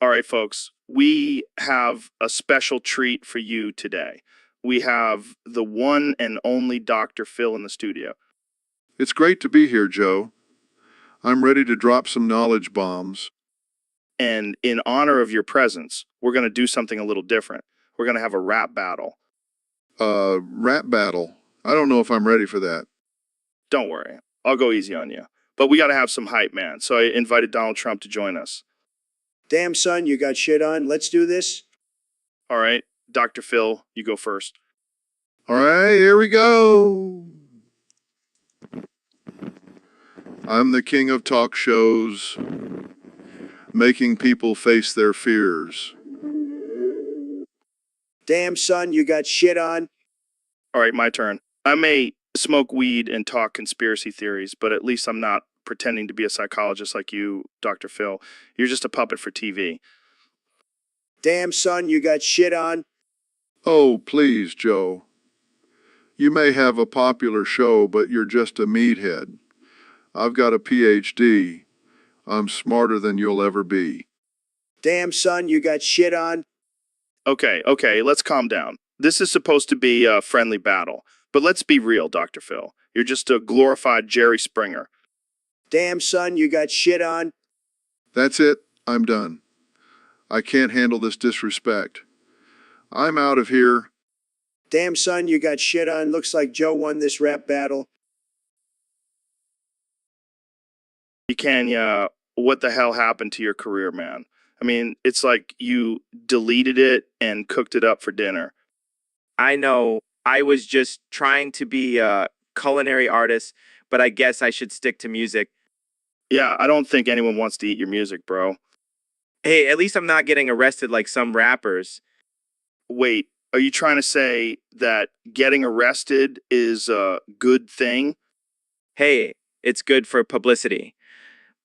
All right, folks, we have a special treat for you today. We have the one and only Dr. Phil in the studio. It's great to be here, Joe. I'm ready to drop some knowledge bombs. And in honor of your presence, we're going to do something a little different. We're going to have a rap battle. Rap battle. I don't know if I'm ready for that. Don't worry, I'll go easy on you. But we got to have some hype, man. So I invited Donald Trump to join us. Damn, son, you got shit on. Let's do this. All right, Dr. Phil, you go first. All right, here we go. I'm the king of talk shows, making people face their fears. Damn, son, you got shit on. All right, my turn. I may smoke weed and talk conspiracy theories, but at least I'm not pretending to be a psychologist like you, Dr. Phil. You're just a puppet for TV. Damn, son, you got shit on. Oh, please, Joe. You may have a popular show, but you're just a meathead. I've got a PhD. I'm smarter than you'll ever be. Damn, son, you got shit on. Okay, let's calm down. This is supposed to be a friendly battle, but let's be real, Dr. Phil. You're just a glorified Jerry Springer. Damn, son, you got shit on. That's it. I'm done. I can't handle this disrespect. I'm out of here. Damn, son, you got shit on. Looks like Joe won this rap battle. Kenya, what the hell happened to your career, man? I mean, it's like you deleted it and cooked it up for dinner. I know I was just trying to be a culinary artist, but I guess I should stick to music. Yeah, I don't think anyone wants to eat your music, bro. Hey, at least I'm not getting arrested like some rappers. Wait, are you trying to say that getting arrested is a good thing? Hey, it's good for publicity.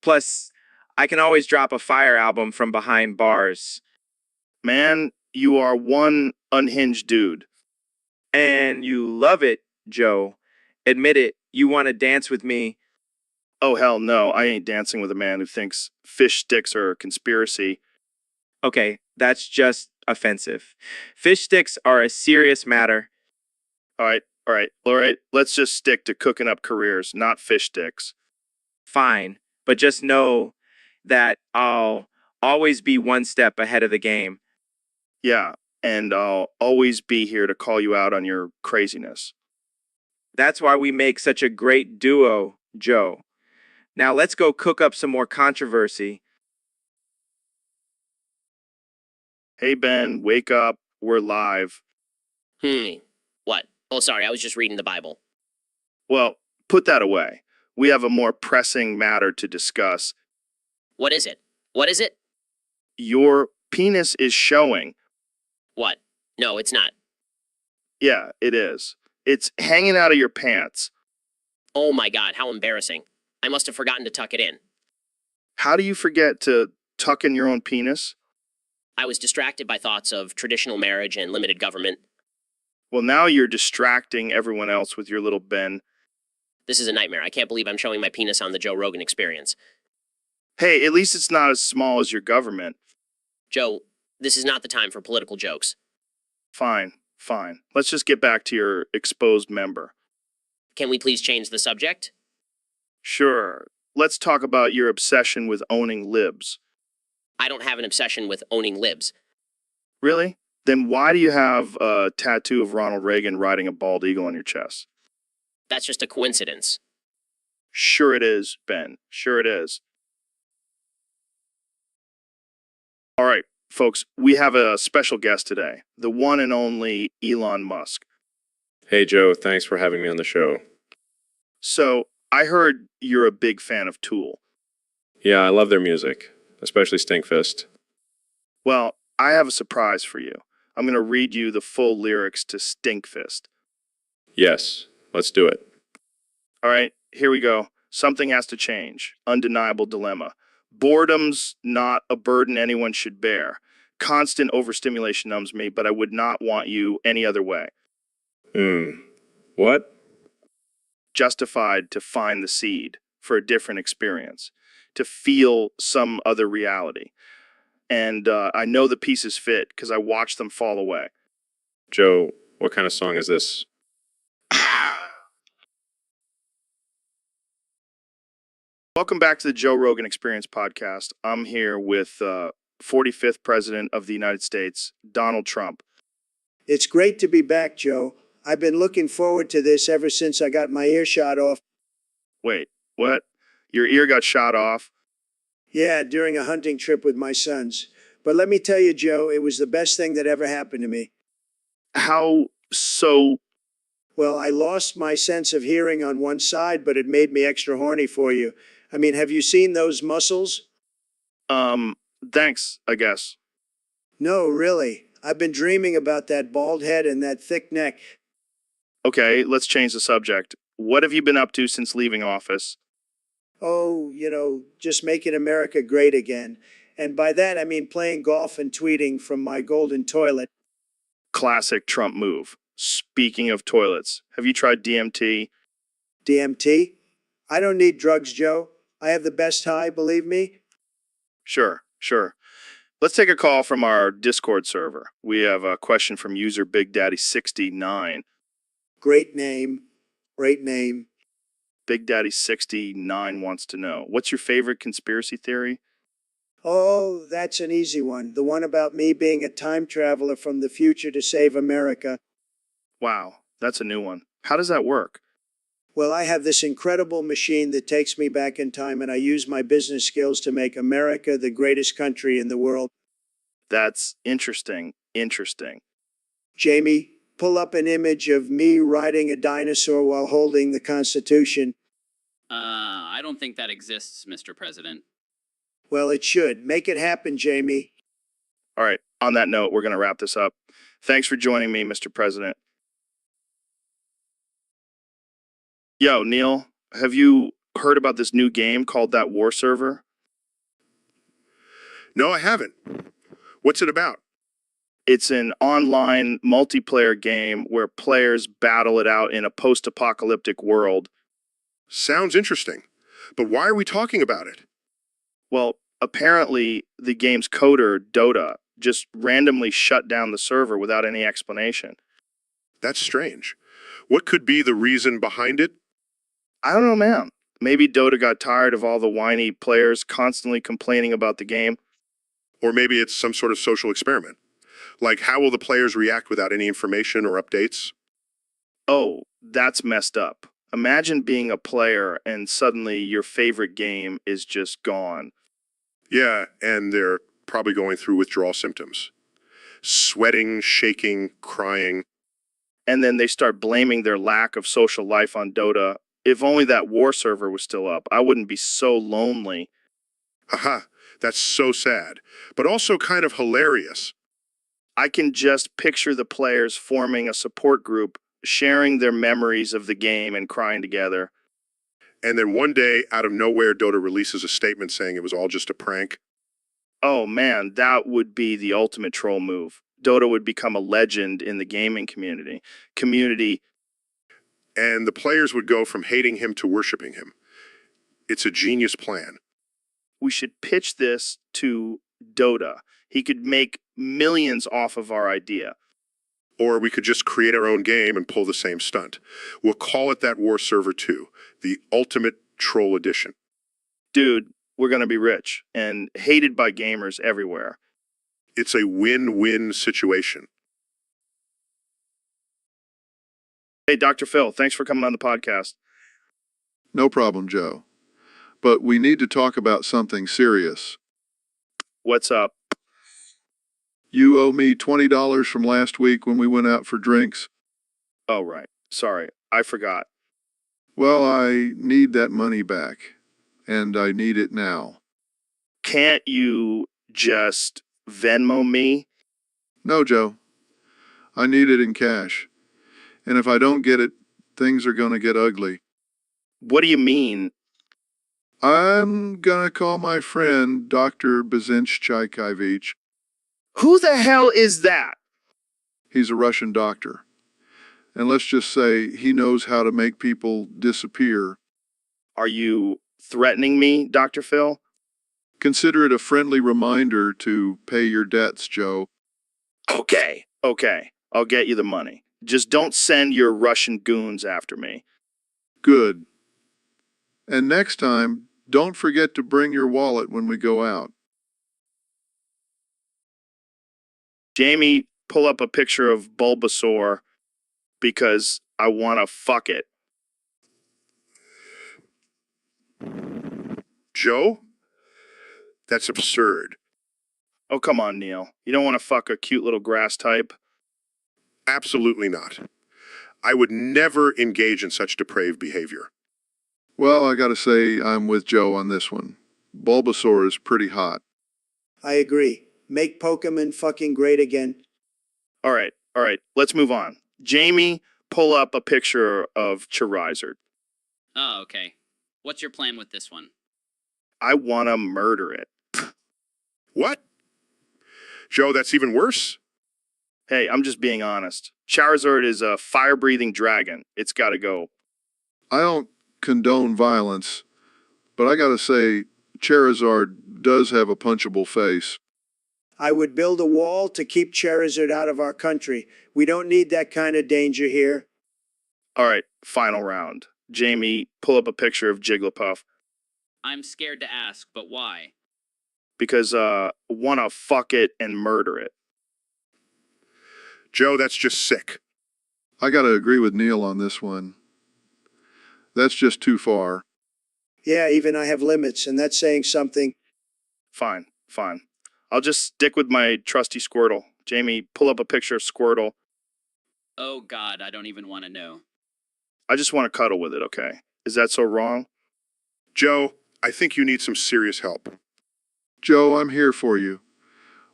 Plus, I can always drop a fire album from behind bars. Man, you are one unhinged dude. And you love it, Joe. Admit it, you want to dance with me. Oh, hell no, I ain't dancing with a man who thinks fish sticks are a conspiracy. Okay, that's just offensive. Fish sticks are a serious matter. All right, let's just stick to cooking up careers, not fish sticks. Fine, but just know that I'll always be one step ahead of the game. Yeah, and I'll always be here to call you out on your craziness. That's why we make such a great duo, Joe. Now let's go cook up some more controversy. Hey, Ben, wake up. We're live. What? Oh, sorry, I was just reading the Bible. Well, put that away. We have a more pressing matter to discuss. What is it? What is it? Your penis is showing. What? No, it's not. Yeah, it is. It's hanging out of your pants. Oh my God, how embarrassing. I must have forgotten to tuck it in. How do you forget to tuck in your own penis? I was distracted by thoughts of traditional marriage and limited government. Well, now you're distracting everyone else with your little Ben. This is a nightmare. I can't believe I'm showing my penis on the Joe Rogan Experience. Hey, at least it's not as small as your government. Joe, this is not the time for political jokes. Fine. Let's just get back to your exposed member. Can we please change the subject? Sure. Let's talk about your obsession with owning libs. I don't have an obsession with owning libs. Really? Then why do you have a tattoo of Ronald Reagan riding a bald eagle on your chest? That's just a coincidence. Sure it is, Ben. Sure it is. All right, folks, we have a special guest today, the one and only Elon Musk. Hey, Joe, thanks for having me on the show. So, I heard you're a big fan of Tool. Yeah, I love their music, especially Stinkfist. Well, I have a surprise for you. I'm going to read you the full lyrics to Stinkfist. Yes, let's do it. All right, here we go. Something has to change. Undeniable dilemma. Boredom's not a burden anyone should bear. Constant overstimulation numbs me, but I would not want you any other way. What? Justified to find the seed for a different experience, to feel some other reality. And I know the pieces fit because I watched them fall away. Joe, what kind of song is this? Welcome back to the Joe Rogan Experience podcast. I'm here with 45th President of the United States, Donald Trump. It's great to be back, Joe. I've been looking forward to this ever since I got my ear shot off. Wait, what? Your ear got shot off? Yeah, during a hunting trip with my sons. But let me tell you, Joe, it was the best thing that ever happened to me. How so? Well, I lost my sense of hearing on one side, but it made me extra horny for you. I mean, have you seen those muscles? Um, thanks, I guess. No, really. I've been dreaming about that bald head and that thick neck. Okay, let's change the subject. What have you been up to since leaving office? Oh, just making America great again. And by that, I mean playing golf and tweeting from my golden toilet. Classic Trump move. Speaking of toilets, have you tried DMT? DMT? I don't need drugs, Joe. I have the best high, believe me. Sure, sure. Let's take a call from our Discord server. We have a question from user Big Daddy 69. Great name. Great name. Big Daddy 69 wants to know, what's your favorite conspiracy theory? Oh, that's an easy one. The one about me being a time traveler from the future to save America. Wow, that's a new one. How does that work? Well, I have this incredible machine that takes me back in time, and I use my business skills to make America the greatest country in the world. That's interesting. Interesting. Jamie, pull up an image of me riding a dinosaur while holding the Constitution. I don't think that exists, Mr. President. Well, it should. Make it happen, Jamie. All right, on that note, we're going to wrap this up. Thanks for joining me, Mr. President. Yo, Neil, have you heard about this new game called That War Server? No, I haven't. What's it about? It's an online multiplayer game where players battle it out in a post-apocalyptic world. Sounds interesting. But why are we talking about it? Well, apparently the game's coder, Dota, just randomly shut down the server without any explanation. That's strange. What could be the reason behind it? I don't know, man. Maybe Dota got tired of all the whiny players constantly complaining about the game. Or maybe it's some sort of social experiment. Like, how will the players react without any information or updates? Oh, that's messed up. Imagine being a player and suddenly your favorite game is just gone. Yeah, and they're probably going through withdrawal symptoms. Sweating, shaking, crying. And then they start blaming their lack of social life on Dota. If only that war server was still up, I wouldn't be so lonely. Haha, that's so sad, but also kind of hilarious. I can just picture the players forming a support group, sharing their memories of the game and crying together. And then one day, out of nowhere, Dota releases a statement saying it was all just a prank. Oh man, that would be the ultimate troll move. Dota would become a legend in the gaming community. And the players would go from hating him to worshiping him. It's a genius plan. We should pitch this to Dota. He could make millions off of our idea. Or we could just create our own game and pull the same stunt. We'll call it That War Server 2, the ultimate troll edition. Dude, we're going to be rich and hated by gamers everywhere. It's a win-win situation. Hey, Dr. Phil, thanks for coming on the podcast. No problem, Joe. But we need to talk about something serious. What's up? You owe me $20 from last week when we went out for drinks. Oh, right. Sorry, I forgot. Well, I need that money back, and I need it now. Can't you just Venmo me? No, Joe. I need it in cash. And if I don't get it, things are going to get ugly. What do you mean? I'm going to call my friend, Dr. Bazinchchaikivich. Who the hell is that? He's a Russian doctor. And let's just say he knows how to make people disappear. Are you threatening me, Dr. Phil? Consider it a friendly reminder to pay your debts, Joe. Okay. I'll get you the money. Just don't send your Russian goons after me. Good. And next time, don't forget to bring your wallet when we go out. Jamie, pull up a picture of Bulbasaur because I want to fuck it. Joe? That's absurd. Oh, come on, Neil. You don't want to fuck a cute little grass type? Absolutely not. I would never engage in such depraved behavior. Well, I gotta say, I'm with Joe on this one. Bulbasaur is pretty hot. I agree. Make Pokemon fucking great again. All right, let's move on. Jamie, pull up a picture of Charizard. Oh, okay. What's your plan with this one? I want to murder it. What? Joe, that's even worse. Hey, I'm just being honest. Charizard is a fire-breathing dragon. It's got to go. I don't condone violence, but I gotta say, Charizard does have a punchable face. I would build a wall to keep Charizard out of our country. We don't need that kind of danger here. All right, final round. Jamie, pull up a picture of Jigglypuff. I'm scared to ask, but why? Because, want to fuck it and murder it. Joe, that's just sick. I gotta agree with Neil on this one. That's just too far. Yeah, even I have limits, and that's saying something. Fine. I'll just stick with my trusty Squirtle. Jamie, pull up a picture of Squirtle. Oh God, I don't even want to know. I just want to cuddle with it, okay? Is that so wrong? Joe, I think you need some serious help. Joe, I'm here for you.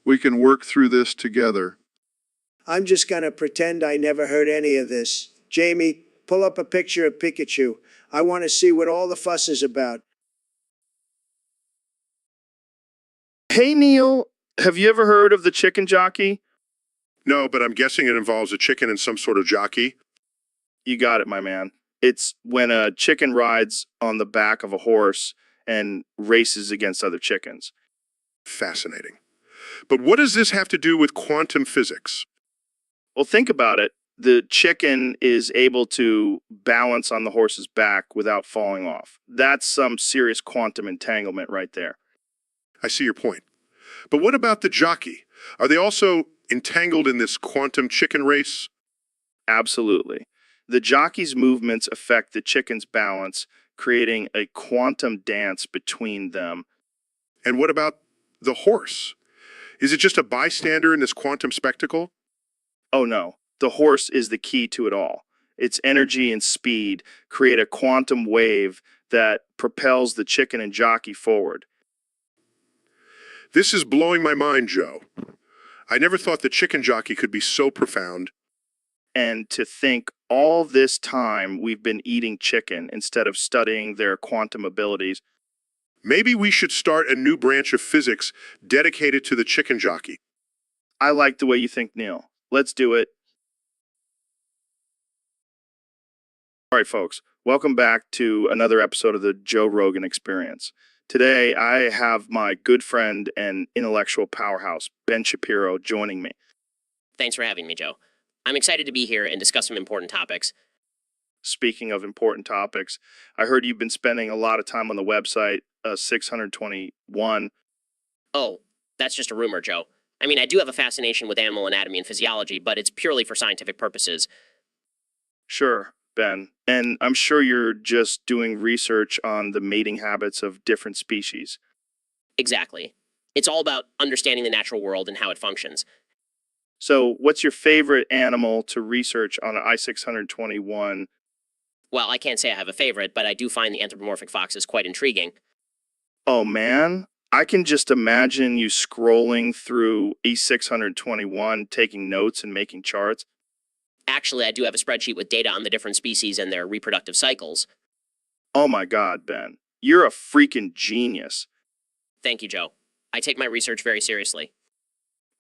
We can work through this together. I'm just gonna pretend I never heard any of this. Jamie, pull up a picture of Pikachu. I want to see what all the fuss is about. Hey, Neil, have you ever heard of the chicken jockey? No, but I'm guessing it involves a chicken and some sort of jockey. You got it, my man. It's when a chicken rides on the back of a horse and races against other chickens. Fascinating. But what does this have to do with quantum physics? Well, think about it. The chicken is able to balance on the horse's back without falling off. That's some serious quantum entanglement right there. I see your point. But what about the jockey? Are they also entangled in this quantum chicken race? Absolutely. The jockey's movements affect the chicken's balance, creating a quantum dance between them. And what about the horse? Is it just a bystander in this quantum spectacle? Oh no, the horse is the key to it all. Its energy and speed create a quantum wave that propels the chicken and jockey forward. This is blowing my mind, Joe. I never thought the chicken jockey could be so profound. And to think all this time we've been eating chicken instead of studying their quantum abilities. Maybe we should start a new branch of physics dedicated to the chicken jockey. I like the way you think, Neil. Let's do it. All right, folks, welcome back to another episode of the Joe Rogan Experience. Today, I have my good friend and intellectual powerhouse, Ben Shapiro, joining me. Thanks for having me, Joe. I'm excited to be here and discuss some important topics. Speaking of important topics, I heard you've been spending a lot of time on the website 621. Oh, that's just a rumor, Joe. I mean, I do have a fascination with animal anatomy and physiology, but it's purely for scientific purposes. Sure, Ben. And I'm sure you're just doing research on the mating habits of different species. Exactly. It's all about understanding the natural world and how it functions. So, what's your favorite animal to research on an I-621? Well, I can't say I have a favorite, but I do find the anthropomorphic foxes quite intriguing. Oh, man. I can just imagine you scrolling through E621, taking notes and making charts. Actually, I do have a spreadsheet with data on the different species and their reproductive cycles. Oh my God, Ben. You're a freaking genius. Thank you, Joe. I take my research very seriously.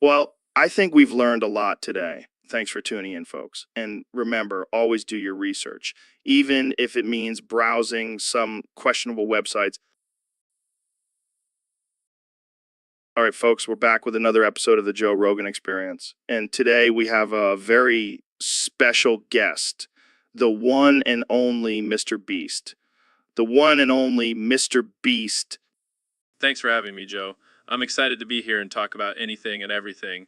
Well, I think we've learned a lot today. Thanks for tuning in, folks. And remember, always do your research, even if it means browsing some questionable websites. All right, folks, we're back with another episode of the Joe Rogan Experience. And today we have a very special guest, the one and only Mr. Beast. The one and only Mr. Beast. Thanks for having me, Joe. I'm excited to be here and talk about anything and everything.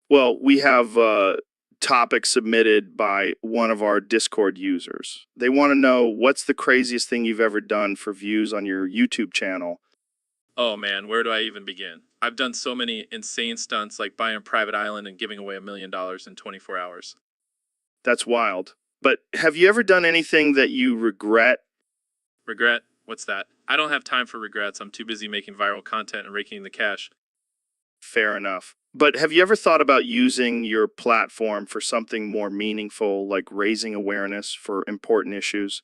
Well, we have a topic submitted by one of our Discord users. They want to know, what's the craziest thing you've ever done for views on your YouTube channel? Oh man, where do I even begin? I've done so many insane stunts like buying a private island and giving away $1 million in 24 hours. That's wild. But have you ever done anything that you regret? Regret? What's that? I don't have time for regrets. I'm too busy making viral content and raking in the cash. Fair enough. But have you ever thought about using your platform for something more meaningful, like raising awareness for important issues?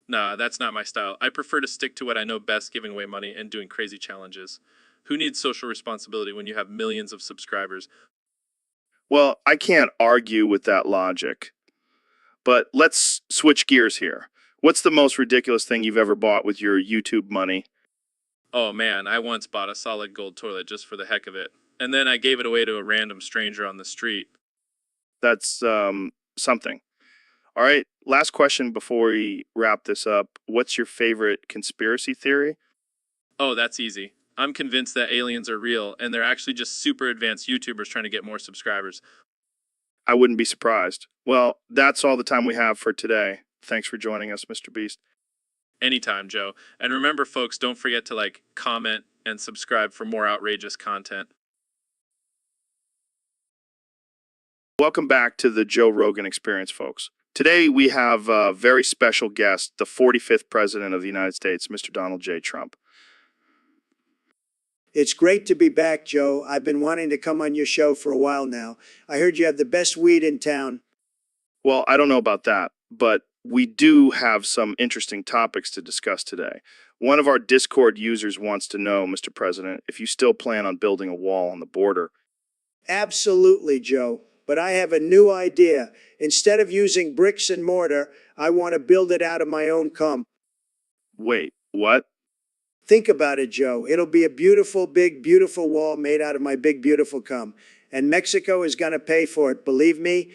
Nah, that's not my style. I prefer to stick to what I know best, giving away money and doing crazy challenges. Who needs social responsibility when you have millions of subscribers? Well, I can't argue with that logic. But let's switch gears here. What's the most ridiculous thing you've ever bought with your YouTube money? Oh man, I once bought a solid gold toilet just for the heck of it. And then I gave it away to a random stranger on the street. That's something. All right, last question before we wrap this up. What's your favorite conspiracy theory? Oh, that's easy. I'm convinced that aliens are real and they're actually just super advanced YouTubers trying to get more subscribers. I wouldn't be surprised. Well, that's all the time we have for today. Thanks for joining us, Mr. Beast. Anytime, Joe. And remember, folks, don't forget to like, comment, and subscribe for more outrageous content. Welcome back to the Joe Rogan Experience, folks. Today we have a very special guest, the 45th President of the United States, Mr. Donald J. Trump. It's great to be back, Joe. I've been wanting to come on your show for a while now. I heard you have the best weed in town. Well, I don't know about that, but we do have some interesting topics to discuss today. One of our Discord users wants to know, Mr. President, if you still plan on building a wall on the border. Absolutely, Joe. But I have a new idea. Instead of using bricks and mortar, I want to build it out of my own cum. Wait, what? Think about it, Joe. It'll be a beautiful, big, beautiful wall made out of my big, beautiful cum. And Mexico is going to pay for it, believe me.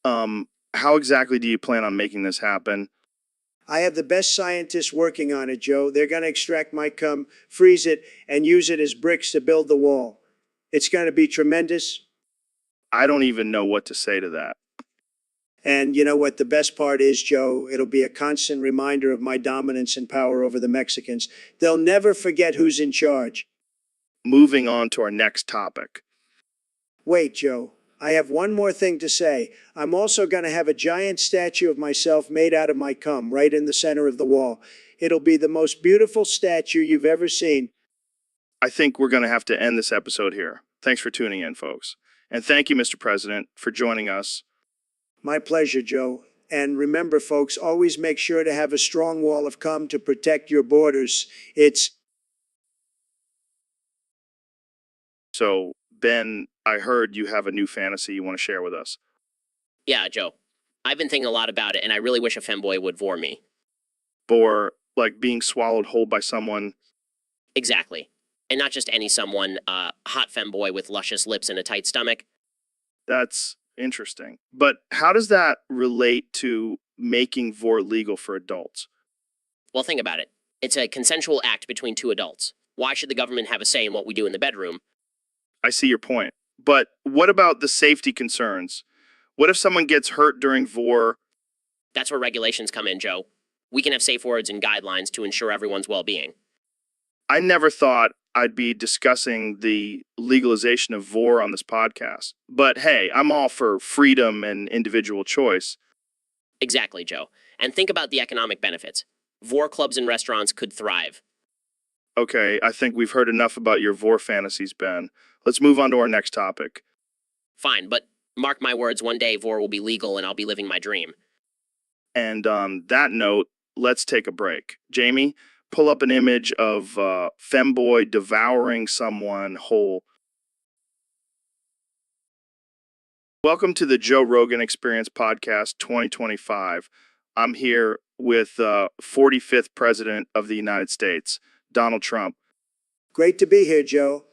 How exactly do you plan on making this happen? I have the best scientists working on it, Joe. They're going to extract my cum, freeze it, and use it as bricks to build the wall. It's going to be tremendous. I don't even know what to say to that. And you know what the best part is, Joe? It'll be a constant reminder of my dominance and power over the Mexicans. They'll never forget who's in charge. Moving on to our next topic. Wait, Joe. I have one more thing to say. I'm also going to have a giant statue of myself made out of my cum right in the center of the wall. It'll be the most beautiful statue you've ever seen. I think we're going to have to end this episode here. Thanks for tuning in, folks. And thank you, Mr. President, for joining us. My pleasure, Joe. And remember, folks, always make sure to have a strong wall of cum to protect your borders. So, Ben, I heard you have a new fantasy you want to share with us. Yeah, Joe. I've been thinking a lot about it, and I really wish a femboy would vor me. Or, like, being swallowed whole by someone. Exactly. And not just any someone, hot femboy with luscious lips and a tight stomach. That's interesting. But how does that relate to making vor legal for adults? Well, think about it. It's a consensual act between two adults. Why should the government have a say in what we do in the bedroom? I see your point. But what about the safety concerns? What if someone gets hurt during vor? That's where regulations come in, Joe. We can have safe words and guidelines to ensure everyone's well-being. I never thought I'd be discussing the legalization of vor on this podcast. But hey, I'm all for freedom and individual choice. Exactly, Joe. And think about the economic benefits. Vor clubs and restaurants could thrive. Okay, I think we've heard enough about your vor fantasies, Ben. Let's move on to our next topic. Fine, but mark my words, one day vor will be legal and I'll be living my dream. And on that note, let's take a break. Jamie, pull up an image of femboy devouring someone whole. Welcome to the Joe Rogan Experience Podcast 2025. I'm here with 45th President of the United States, Donald Trump. Great to be here, Joe.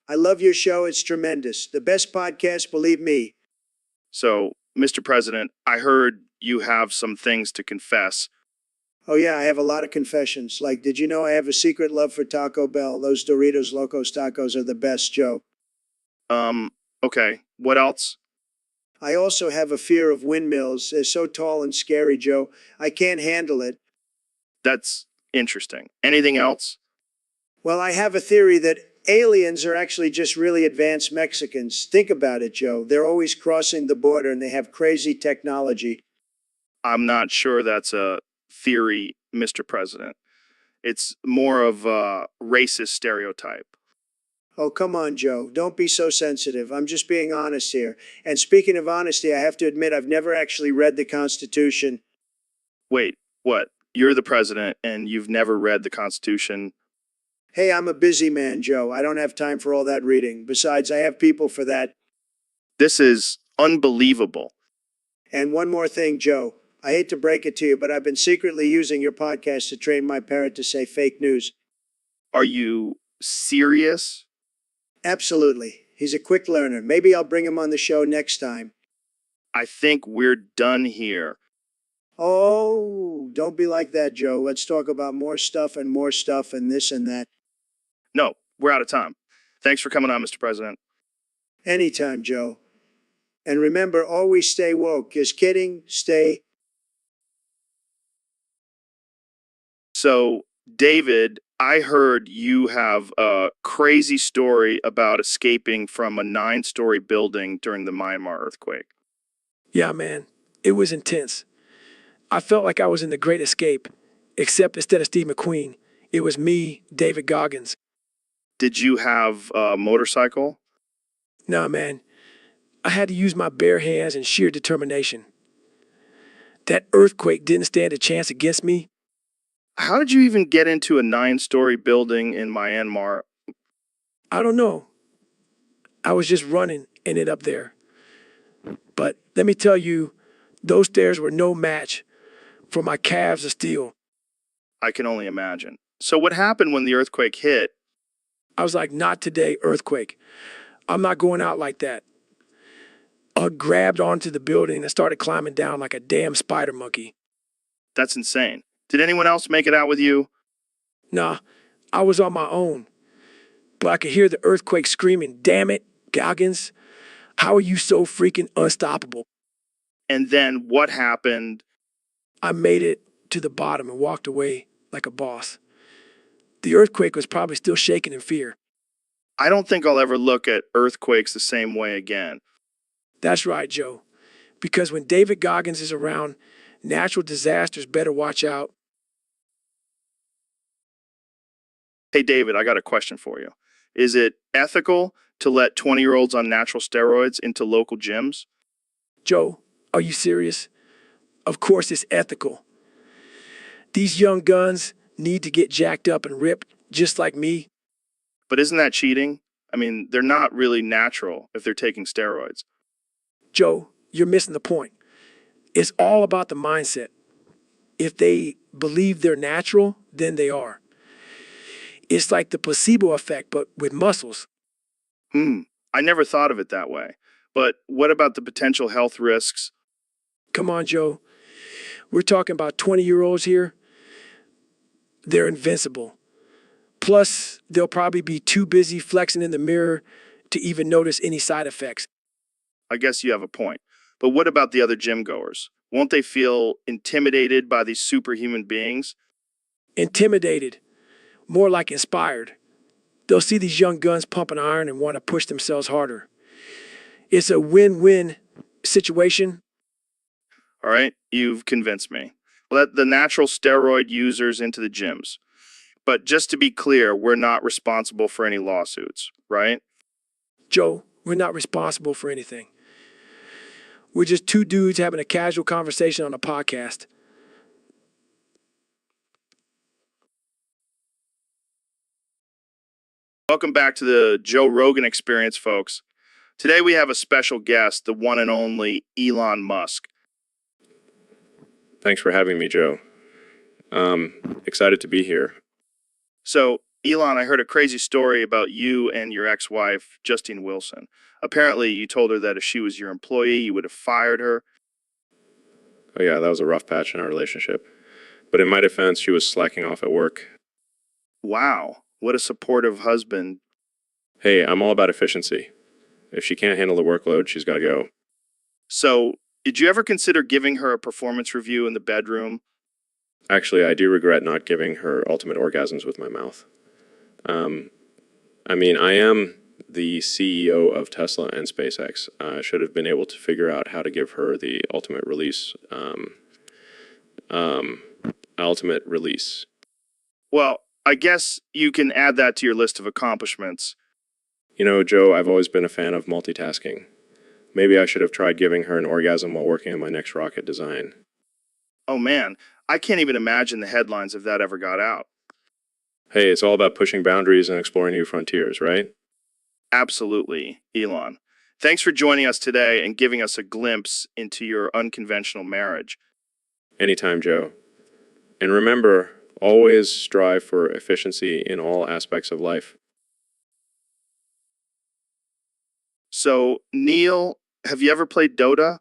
I love your show. It's tremendous. The best podcast, believe me. So, Mr. President, I heard you have some things to confess. Oh, yeah, I have a lot of confessions. Like, did you know I have a secret love for Taco Bell? Those Doritos Locos tacos are the best, Joe. Okay. What else? I also have a fear of windmills. They're so tall and scary, Joe. I can't handle it. That's interesting. Anything else? Well, I have a theory that Aliens are actually just really advanced Mexicans. Think about it, Joe. They're always crossing the border and they have crazy technology. I'm not sure that's a theory, Mr. President. It's more of a racist stereotype. Oh, come on, Joe. Don't be so sensitive. I'm just being honest here. And speaking of honesty, I have to admit I've never actually read the Constitution. Wait, what? You're the president and you've never read the Constitution? Hey, I'm a busy man, Joe. I don't have time for all that reading. Besides, I have people for that. This is unbelievable. And one more thing, Joe. I hate to break it to you, but I've been secretly using your podcast to train my parrot to say fake news. Are you serious? Absolutely. He's a quick learner. Maybe I'll bring him on the show next time. I think we're done here. Oh, don't be like that, Joe. Let's talk about more stuff and this and that. No, we're out of time. Thanks for coming on, Mr. President. Anytime, Joe. And remember, always stay woke. Just kidding. Stay. So, David, I heard you have a crazy story about escaping from a 9-story building during the Myanmar earthquake. Yeah, man, it was intense. I felt like I was in the Great Escape, except instead of Steve McQueen, it was me, David Goggins. Did you have a motorcycle? Nah, man, I had to use my bare hands and sheer determination. That earthquake didn't stand a chance against me. How did you even get into a 9-story building in Myanmar? I don't know. I was just running and ended up there. But let me tell you, those stairs were no match for my calves of steel. I can only imagine. So what happened when the earthquake hit? I was like, not today, earthquake. I'm not going out like that. I grabbed onto the building and started climbing down like a damn spider monkey. That's insane. Did anyone else make it out with you? Nah, I was on my own. But I could hear the earthquake screaming, damn it, Goggins, how are you so freaking unstoppable? And then what happened? I made it to the bottom and walked away like a boss. The earthquake was probably still shaking in fear. I don't think I'll ever look at earthquakes the same way again. That's right, Joe. Because when David Goggins is around, natural disasters better watch out. Hey, David, I got a question for you. Is it ethical to let 20-year-olds on natural steroids into local gyms? Joe, are you serious? Of course it's ethical. These young guns need to get jacked up and ripped just like me. But isn't that cheating? I mean, they're not really natural if they're taking steroids. Joe, you're missing the point. It's all about the mindset. If they believe they're natural, then they are. It's like the placebo effect, but with muscles. I never thought of it that way. But what about the potential health risks? Come on, Joe. We're talking about 20-year-olds here. They're invincible. Plus, they'll probably be too busy flexing in the mirror to even notice any side effects. I guess you have a point. But what about the other gym goers? Won't they feel intimidated by these superhuman beings? Intimidated. More like inspired. They'll see these young guns pumping iron and want to push themselves harder. It's a win-win situation. All right, you've convinced me. Let the natural steroid users into the gyms. But just to be clear, we're not responsible for any lawsuits, right? Joe, we're not responsible for anything. We're just two dudes having a casual conversation on a podcast. Welcome back to the Joe Rogan Experience, folks. Today we have a special guest, the one and only Elon Musk. Thanks for having me, Joe. Excited to be here. So, Elon, I heard a crazy story about you and your ex-wife, Justine Wilson. Apparently, you told her that if she was your employee, you would have fired her. Oh yeah, that was a rough patch in our relationship. But in my defense, she was slacking off at work. Wow, what a supportive husband. Hey, I'm all about efficiency. If she can't handle the workload, she's got to go. So, did you ever consider giving her a performance review in the bedroom? Actually, I do regret not giving her ultimate orgasms with my mouth. I mean, I am the CEO of Tesla and SpaceX. I should have been able to figure out how to give her the ultimate release. Ultimate release. Well, I guess you can add that to your list of accomplishments. You know, Joe, I've always been a fan of multitasking. Maybe I should have tried giving her an orgasm while working on my next rocket design. Oh man, I can't even imagine the headlines if that ever got out. Hey, it's all about pushing boundaries and exploring new frontiers, right? Absolutely, Elon. Thanks for joining us today and giving us a glimpse into your unconventional marriage. Anytime, Joe. And remember, always strive for efficiency in all aspects of life. So, Neil, have you ever played Dota?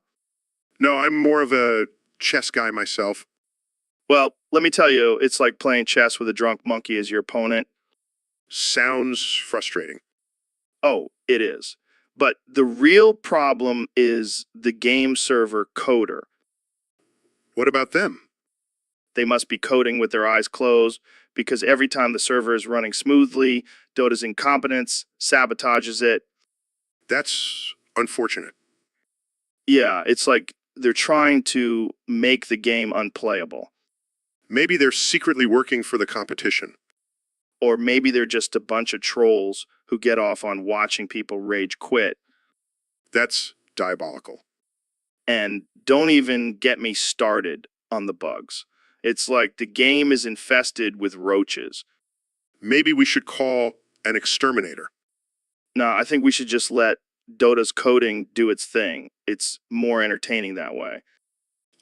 No, I'm more of a chess guy myself. Well, let me tell you, it's like playing chess with a drunk monkey as your opponent. Sounds frustrating. Oh, it is. But the real problem is the game server coder. What about them? They must be coding with their eyes closed because every time the server is running smoothly, Dota's incompetence sabotages it. That's unfortunate. Yeah, it's like they're trying to make the game unplayable. Maybe they're secretly working for the competition. Or maybe they're just a bunch of trolls who get off on watching people rage quit. That's diabolical. And don't even get me started on the bugs. It's like the game is infested with roaches. Maybe we should call an exterminator. No, I think we should just let Dota's coding do its thing. It's more entertaining that way.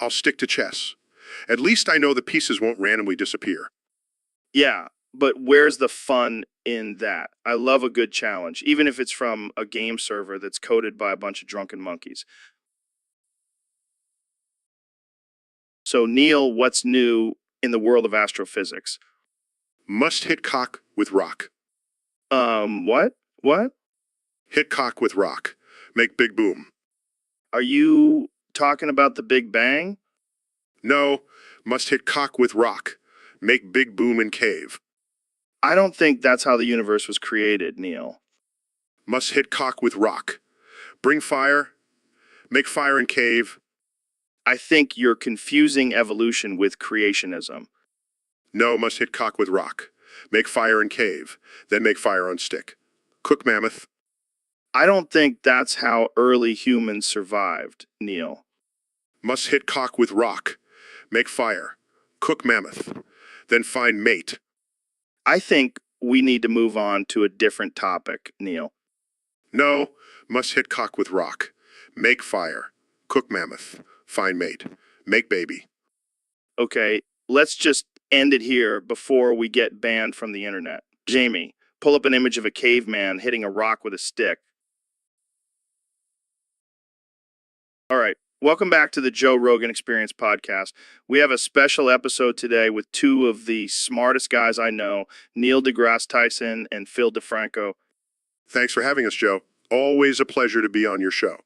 I'll stick to chess. At least I know the pieces won't randomly disappear. Yeah, but where's the fun in that? I love a good challenge, even if it's from a game server that's coded by a bunch of drunken monkeys. So, Neil, what's new in the world of astrophysics? Must hit cock with rock. What? What? Hit cock with rock. Make big boom. Are you talking about the Big Bang? No, must hit cock with rock. Make big boom in cave. I don't think that's how the universe was created, Neil. Must hit cock with rock. Bring fire. Make fire in cave. I think you're confusing evolution with creationism. No, must hit cock with rock. Make fire in cave. Then make fire on stick. Cook mammoth. I don't think that's how early humans survived, Neil. Must hit cock with rock. Make fire. Cook mammoth. Then find mate. I think we need to move on to a different topic, Neil. No, must hit cock with rock. Make fire. Cook mammoth. Find mate. Make baby. Okay, let's just end it here before we get banned from the internet. Jamie, pull up an image of a caveman hitting a rock with a stick. All right, welcome back to the Joe Rogan Experience podcast. We have a special episode today with two of the smartest guys I know, Neil deGrasse Tyson and Phil DeFranco. Thanks for having us, Joe. Always a pleasure to be on your show.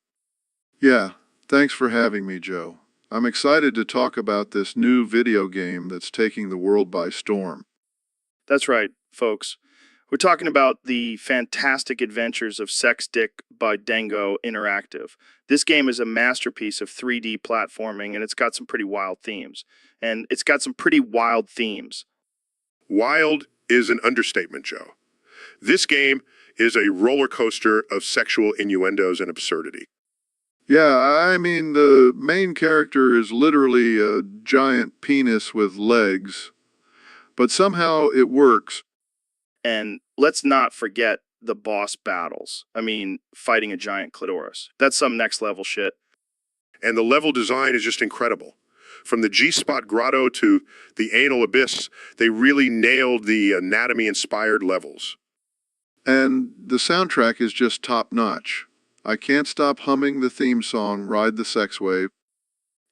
Yeah, thanks for having me, Joe. I'm excited to talk about this new video game that's taking the world by storm. That's right, folks. We're talking about the fantastic adventures of Sex Dick by Dango Interactive. This game is a masterpiece of 3D platforming, and it's got some pretty wild themes. Wild is an understatement, Joe. This game is a roller coaster of sexual innuendos and absurdity. Yeah, I mean, the main character is literally a giant penis with legs, but somehow it works. And let's not forget the boss battles. I mean, fighting a giant clitoris. That's some next level shit. And the level design is just incredible. From the G-spot grotto to the anal abyss, they really nailed the anatomy-inspired levels. And the soundtrack is just top-notch. I can't stop humming the theme song, Ride the Sex Wave.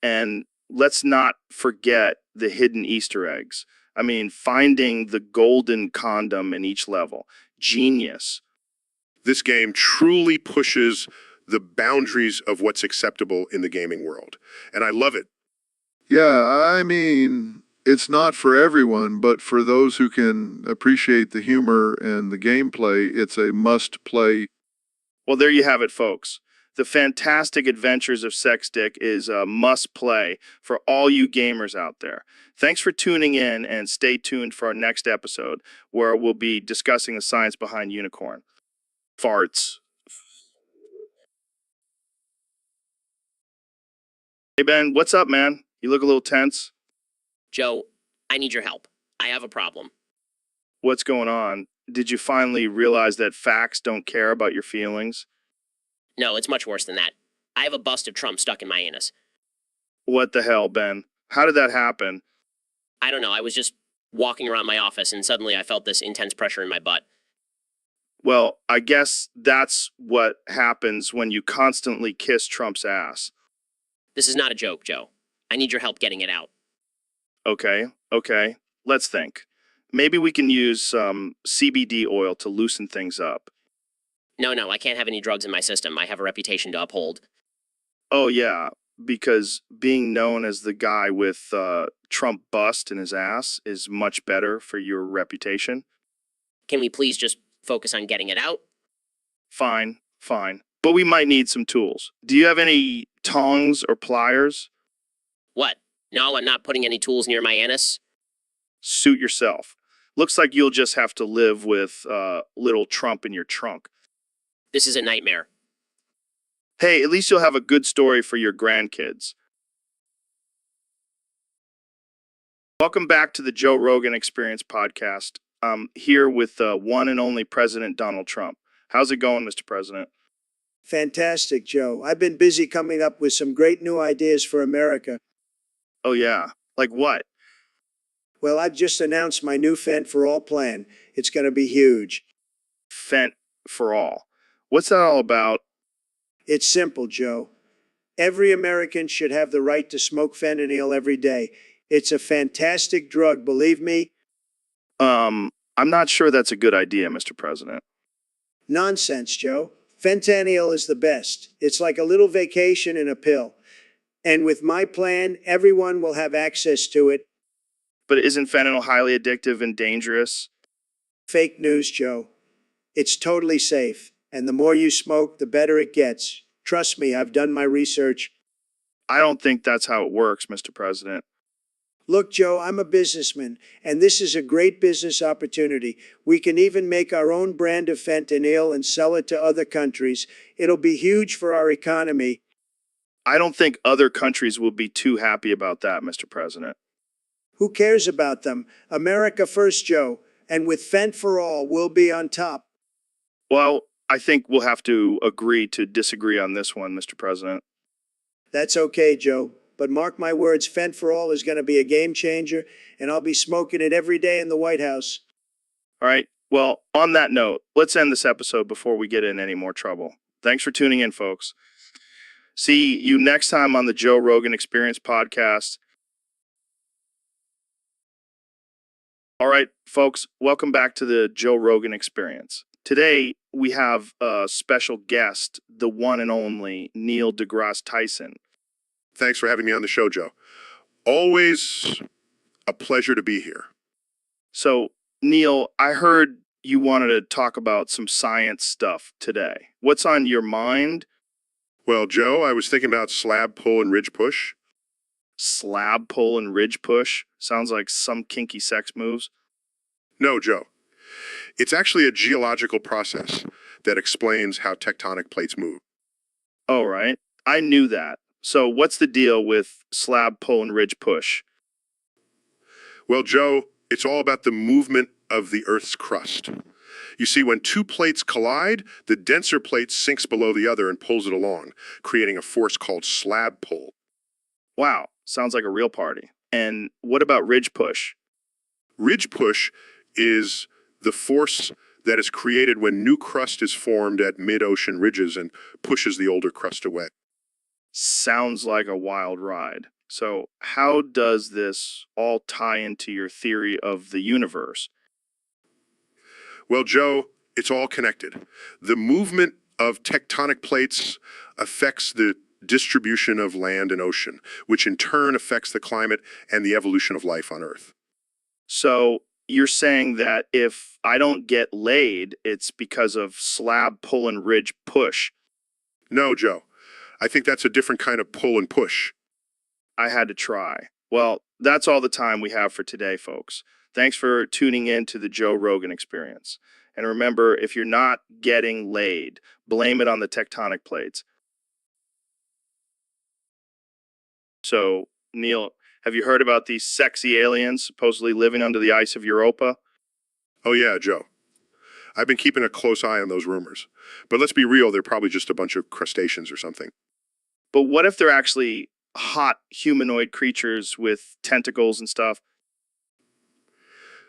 And let's not forget the hidden Easter eggs. I mean, finding the golden condom in each level. Genius. This game truly pushes the boundaries of what's acceptable in the gaming world. And I love it. Yeah, I mean, It's not for everyone, but for those who can appreciate the humor and the gameplay, it's a must play. Well, there you have it, folks. The Fantastic Adventures of Sex Dick is a must play for all you gamers out there. Thanks for tuning in, and stay tuned for our next episode where we'll be discussing the science behind unicorn farts. Hey, Ben, what's up, man? You look a little tense. Joe, I need your help. I have a problem. What's going on? Did you finally realize that facts don't care about your feelings? No, it's much worse than that. I have a bust of Trump stuck in my anus. What the hell, Ben? How did that happen? I don't know, I was just walking around my office and suddenly I felt this intense pressure in my butt. Well, I guess that's what happens when you constantly kiss Trump's ass. This is not a joke, Joe. I need your help getting it out. Okay. Let's think. Maybe we can use some CBD oil to loosen things up. No, I can't have any drugs in my system. I have a reputation to uphold. Oh, yeah, because being known as the guy with Trump bust in his ass is much better for your reputation. Can we please just focus on getting it out? Fine. But we might need some tools. Do you have any tongs or pliers? What? No, I'm not putting any tools near my anus. Suit yourself. Looks like you'll just have to live with little Trump in your trunk. This is a nightmare. Hey, at least you'll have a good story for your grandkids. Welcome back to the Joe Rogan Experience podcast. I'm here with the one and only President Donald Trump. How's it going, Mr. President? Fantastic, Joe. I've been busy coming up with some great new ideas for America. Oh, yeah. Like what? Well, I've just announced my new Fent for All plan. It's going to be huge. Fent for all. What's that all about? It's simple, Joe. Every American should have the right to smoke fentanyl every day. It's a fantastic drug, believe me. I'm not sure that's a good idea, Mr. President. Nonsense, Joe. Fentanyl is the best. It's like a little vacation in a pill. And with my plan, everyone will have access to it. But isn't fentanyl highly addictive and dangerous? Fake news, Joe. It's totally safe. And the more you smoke, the better it gets. Trust me, I've done my research. I don't think that's how it works, Mr. President. Look, Joe, I'm a businessman, and this is a great business opportunity. We can even make our own brand of fentanyl and sell it to other countries. It'll be huge for our economy. I don't think other countries will be too happy about that, Mr. President. Who cares about them? America first, Joe. And with Fent for All, we'll be on top. Well, I think we'll have to agree to disagree on this one, Mr. President. That's okay, Joe. But mark my words, Fent for All is going to be a game changer, and I'll be smoking it every day in the White House. All right. Well, on that note, let's end this episode before we get in any more trouble. Thanks for tuning in, folks. See you next time on the Joe Rogan Experience podcast. All right, folks, welcome back to the Joe Rogan Experience. Today, we have a special guest, the one and only Neil deGrasse Tyson. Thanks for having me on the show, Joe. Always a pleasure to be here. So, Neil, I heard you wanted to talk about some science stuff today. What's on your mind? Well, Joe, I was thinking about slab pull and ridge push. Slab pull and ridge push? Sounds like some kinky sex moves. No, Joe. It's actually a geological process that explains how tectonic plates move. Oh, right. I knew that. So what's the deal with slab pull and ridge push? Well, Joe, it's all about the movement of the Earth's crust. You see, when two plates collide, the denser plate sinks below the other and pulls it along, creating a force called slab pull. Wow, sounds like a real party. And what about ridge push? Ridge push is the force that is created when new crust is formed at mid-ocean ridges and pushes the older crust away. Sounds like a wild ride. So how does this all tie into your theory of the universe? Well, Joe, it's all connected. The movement of tectonic plates affects the distribution of land and ocean, which in turn affects the climate and the evolution of life on Earth. So you're saying that if I don't get laid, it's because of slab pull and ridge push. No, Joe. I think that's a different kind of pull and push. I had to try. Well, that's all the time we have for today, folks. Thanks for tuning in to the Joe Rogan Experience. And remember, if you're not getting laid, blame it on the tectonic plates. So, Neil, have you heard about these sexy aliens supposedly living under the ice of Europa? Oh yeah, Joe. I've been keeping a close eye on those rumors. But let's be real, they're probably just a bunch of crustaceans or something. But what if they're actually hot humanoid creatures with tentacles and stuff?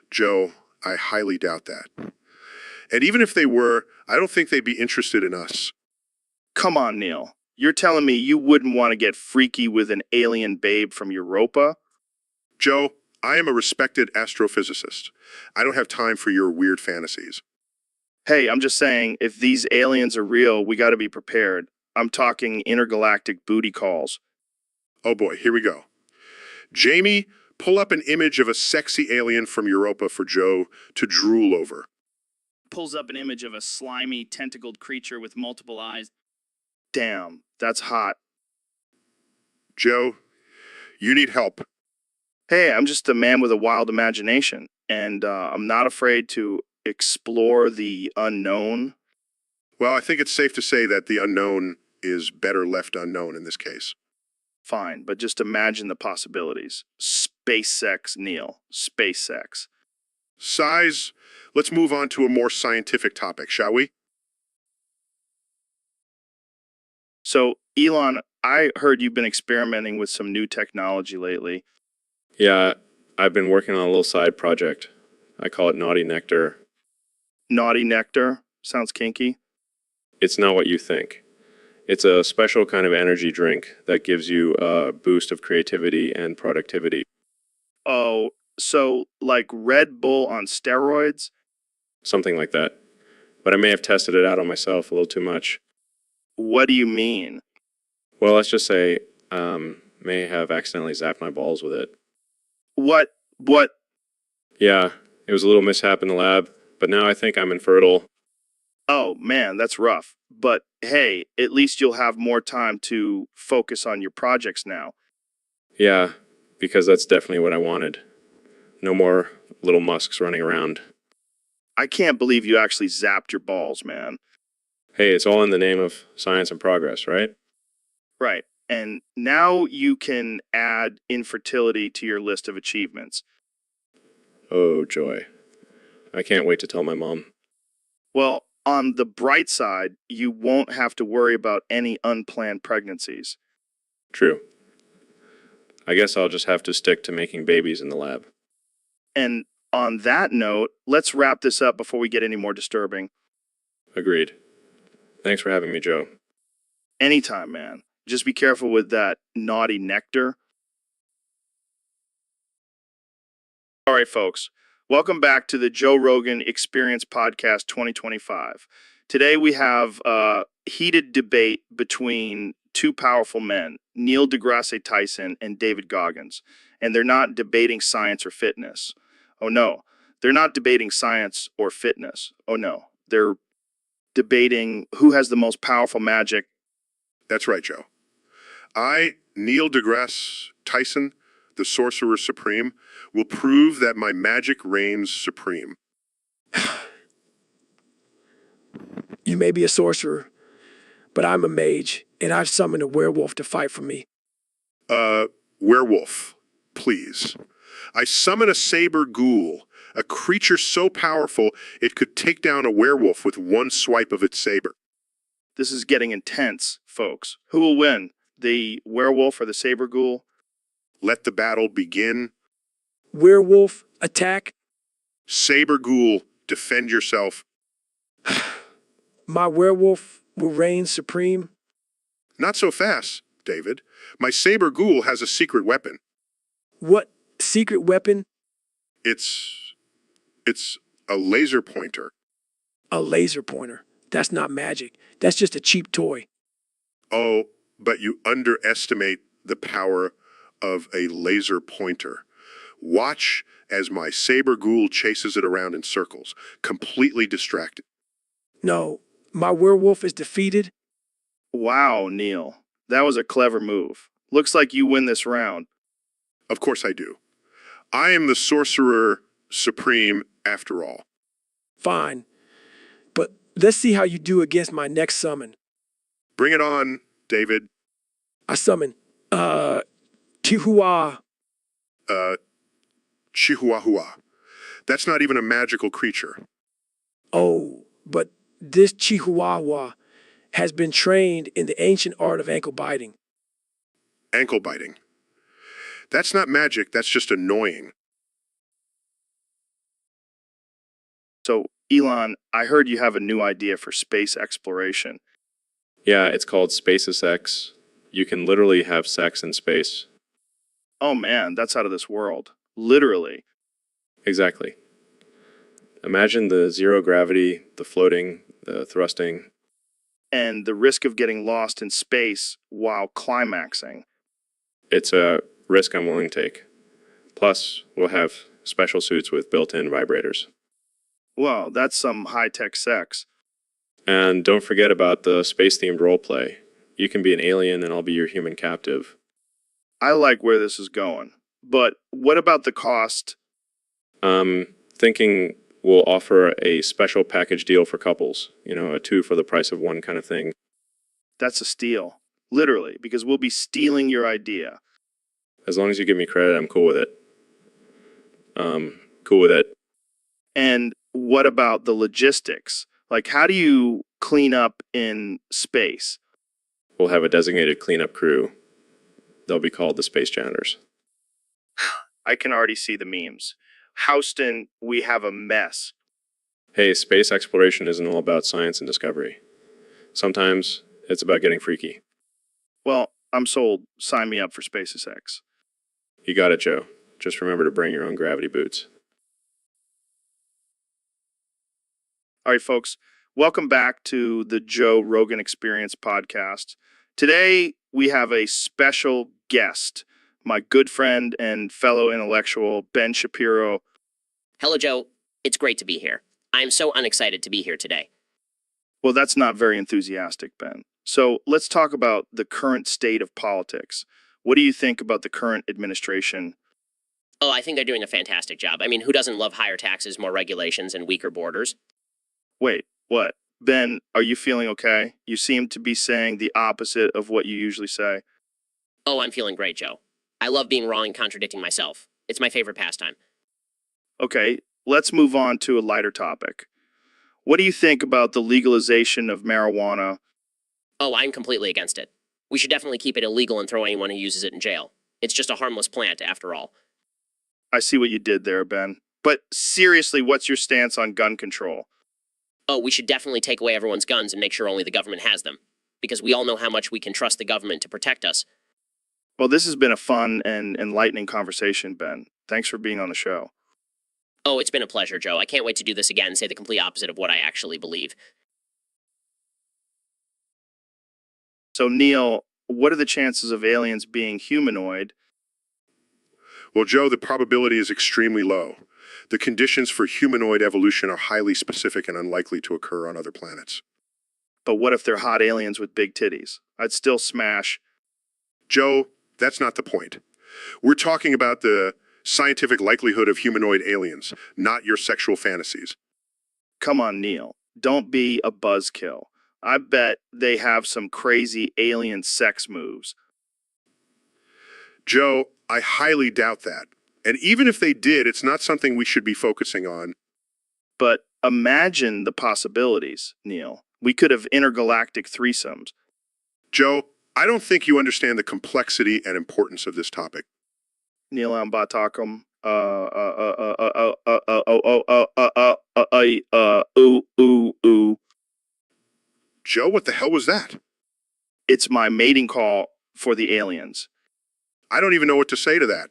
Joe, I highly doubt that. And even if they were, I don't think they'd be interested in us. Come on, Neil. You're telling me you wouldn't want to get freaky with an alien babe from Europa? Joe, I am a respected astrophysicist. I don't have time for your weird fantasies. Hey, I'm just saying, if these aliens are real, we got to be prepared. I'm talking intergalactic booty calls. Oh boy, here we go. Jamie, pull up an image of a sexy alien from Europa for Joe to drool over. Pulls up an image of a slimy, tentacled creature with multiple eyes. Damn, that's hot. Joe, you need help. Hey, I'm just a man with a wild imagination, and I'm not afraid to explore the unknown. Well, I think it's safe to say that the unknown is better left unknown in this case. Fine, but just imagine the possibilities. Space sex, Neil. Space sex. Size, let's move on to a more scientific topic, shall we? So, Elon, I heard you've been experimenting with some new technology lately. Yeah, I've been working on a little side project. I call it Naughty Nectar. Naughty nectar? Sounds kinky. It's not what you think. It's a special kind of energy drink that gives you a boost of creativity and productivity. Oh, so like Red Bull on steroids? Something like that. But I may have tested it out on myself a little too much. What do you mean? Well, let's just say, may have accidentally zapped my balls with it. What? Yeah, it was a little mishap in the lab, but now I think I'm infertile. Oh, man, that's rough. But hey, at least you'll have more time to focus on your projects now. Yeah, because that's definitely what I wanted. No more little musks running around. I can't believe you actually zapped your balls, man. Hey, it's all in the name of science and progress, right? Right. And now you can add infertility to your list of achievements. Oh, joy. I can't wait to tell my mom. Well, on the bright side, you won't have to worry about any unplanned pregnancies. True. I guess I'll just have to stick to making babies in the lab. And on that note, let's wrap this up before we get any more disturbing. Agreed. Thanks for having me, Joe. Anytime, man. Just be careful with that naughty nectar. All right, folks. Welcome back to the Joe Rogan Experience Podcast 2025. Today we have a heated debate between two powerful men, Neil deGrasse Tyson and David Goggins. And they're not debating science or fitness. Oh no, they're not debating science or fitness. Oh no, they're debating who has the most powerful magic. That's right, Joe. I, Neil deGrasse Tyson, the Sorcerer Supreme, will prove that my magic reigns supreme. You may be a sorcerer, but I'm a mage, and I've summoned a werewolf to fight for me. Werewolf, please. I summon a saber ghoul, a creature so powerful it could take down a werewolf with one swipe of its saber. This is getting intense, folks. Who will win, the werewolf or the saber ghoul? Let the battle begin. Werewolf, attack. Saber ghoul, defend yourself. My werewolf will reign supreme. Not so fast, David. My saber ghoul has a secret weapon. What secret weapon? It's a laser pointer. A laser pointer. That's not magic. That's just a cheap toy. Oh, but you underestimate the power of a laser pointer. Watch as my saber ghoul chases it around in circles, completely distracted. No, my werewolf is defeated. Wow, Neil. That was a clever move. Looks like you win this round. Of course I do. I am the sorcerer supreme after all. Fine. But let's see how you do against my next summon. Bring it on, David. I summon, Tihua. Chihuahua. That's not even a magical creature. Oh, but this Chihuahua has been trained in the ancient art of ankle biting. Ankle biting. That's not magic, that's just annoying. So, Elon, I heard you have a new idea for space exploration. Yeah, it's called SpaceX. You can literally have sex in space. Oh man, that's out of this world. Literally. Exactly. Imagine the zero gravity, the floating, the thrusting. And the risk of getting lost in space while climaxing. It's a risk I'm willing to take. Plus, we'll have special suits with built-in vibrators. Well, that's some high-tech sex. And don't forget about the space-themed roleplay. You can be an alien and I'll be your human captive. I like where this is going. But what about the cost? Thinking we'll offer a special package deal for couples. You know, a 2 for the price of 1 kind of thing. That's a steal. Literally, because we'll be stealing your idea. As long as you give me credit, I'm cool with it. Cool with it. And what about the logistics? Like, how do you clean up in space? We'll have a designated cleanup crew. They'll be called the Space Janitors. I can already see the memes. Houston, we have a mess. Hey, space exploration isn't all about science and discovery. Sometimes it's about getting freaky. Well, I'm sold. Sign me up for SpaceX. You got it, Joe. Just remember to bring your own gravity boots. All right, folks, welcome back to the Joe Rogan Experience podcast. Today, we have a special guest, my good friend and fellow intellectual, Ben Shapiro. Hello, Joe. It's great to be here. I'm so unexcited to be here today. Well, that's not very enthusiastic, Ben. So let's talk about the current state of politics. What do you think about the current administration? Oh, I think they're doing a fantastic job. I mean, who doesn't love higher taxes, more regulations, and weaker borders? Wait, what? Ben, are you feeling okay? You seem to be saying the opposite of what you usually say. Oh, I'm feeling great, Joe. I love being wrong and contradicting myself. It's my favorite pastime. Okay, let's move on to a lighter topic. What do you think about the legalization of marijuana? Oh, I'm completely against it. We should definitely keep it illegal and throw anyone who uses it in jail. It's just a harmless plant, after all. I see what you did there, Ben. But seriously, what's your stance on gun control? Oh, we should definitely take away everyone's guns and make sure only the government has them. Because we all know how much we can trust the government to protect us. Well, this has been a fun and enlightening conversation, Ben. Thanks for being on the show. Oh, it's been a pleasure, Joe. I can't wait to do this again and say the complete opposite of what I actually believe. So, Neil, what are the chances of aliens being humanoid? Well, Joe, the probability is extremely low. The conditions for humanoid evolution are highly specific and unlikely to occur on other planets. But what if they're hot aliens with big titties? I'd still smash. Joe, that's not the point. We're talking about the scientific likelihood of humanoid aliens, not your sexual fantasies. Come on, Neil. Don't be a buzzkill. I bet they have some crazy alien sex moves. Joe, I highly doubt that. And even if they did, it's not something we should be focusing on. But imagine the possibilities, Neil. We could have intergalactic threesomes. Joe, I don't think you understand the complexity and importance of this topic. Neil Ambatakum. Ooh. Joe, what the hell was that? It's my mating call for the aliens. I don't even know what to say to that.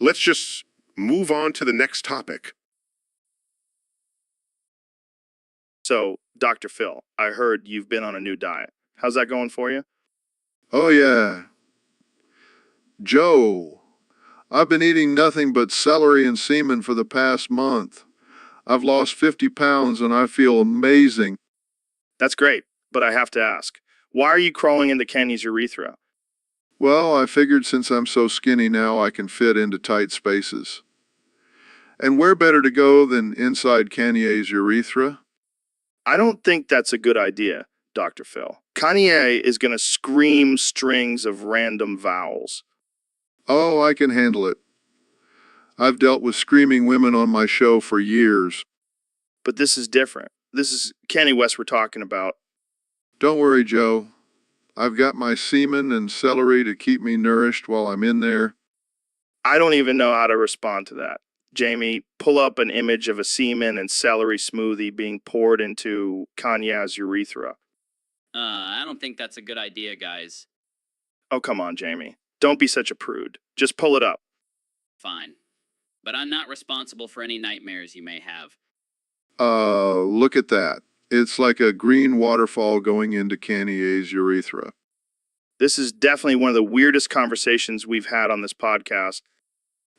Let's just move on to the next topic. So, Dr. Phil, I heard you've been on a new diet. How's that going for you? Oh, yeah. Joe, I've been eating nothing but celery and semen for the past month. I've lost 50 pounds and I feel amazing. That's great, but I have to ask, why are you crawling into Kenny's urethra? Well, I figured since I'm so skinny now, I can fit into tight spaces. And where better to go than inside Kanye's urethra? I don't think that's a good idea, Dr. Phil. Kanye is going to scream strings of random vowels. Oh, I can handle it. I've dealt with screaming women on my show for years. But this is different. This is Kanye West we're talking about. Don't worry, Joe. I've got my semen and celery to keep me nourished while I'm in there. I don't even know how to respond to that. Jamie, pull up an image of a semen and celery smoothie being poured into Kanye's urethra. I don't think that's a good idea, guys. Oh, come on, Jamie. Don't be such a prude. Just pull it up. Fine. But I'm not responsible for any nightmares you may have. Look at that. It's like a green waterfall going into Kanye's urethra. This is definitely one of the weirdest conversations we've had on this podcast.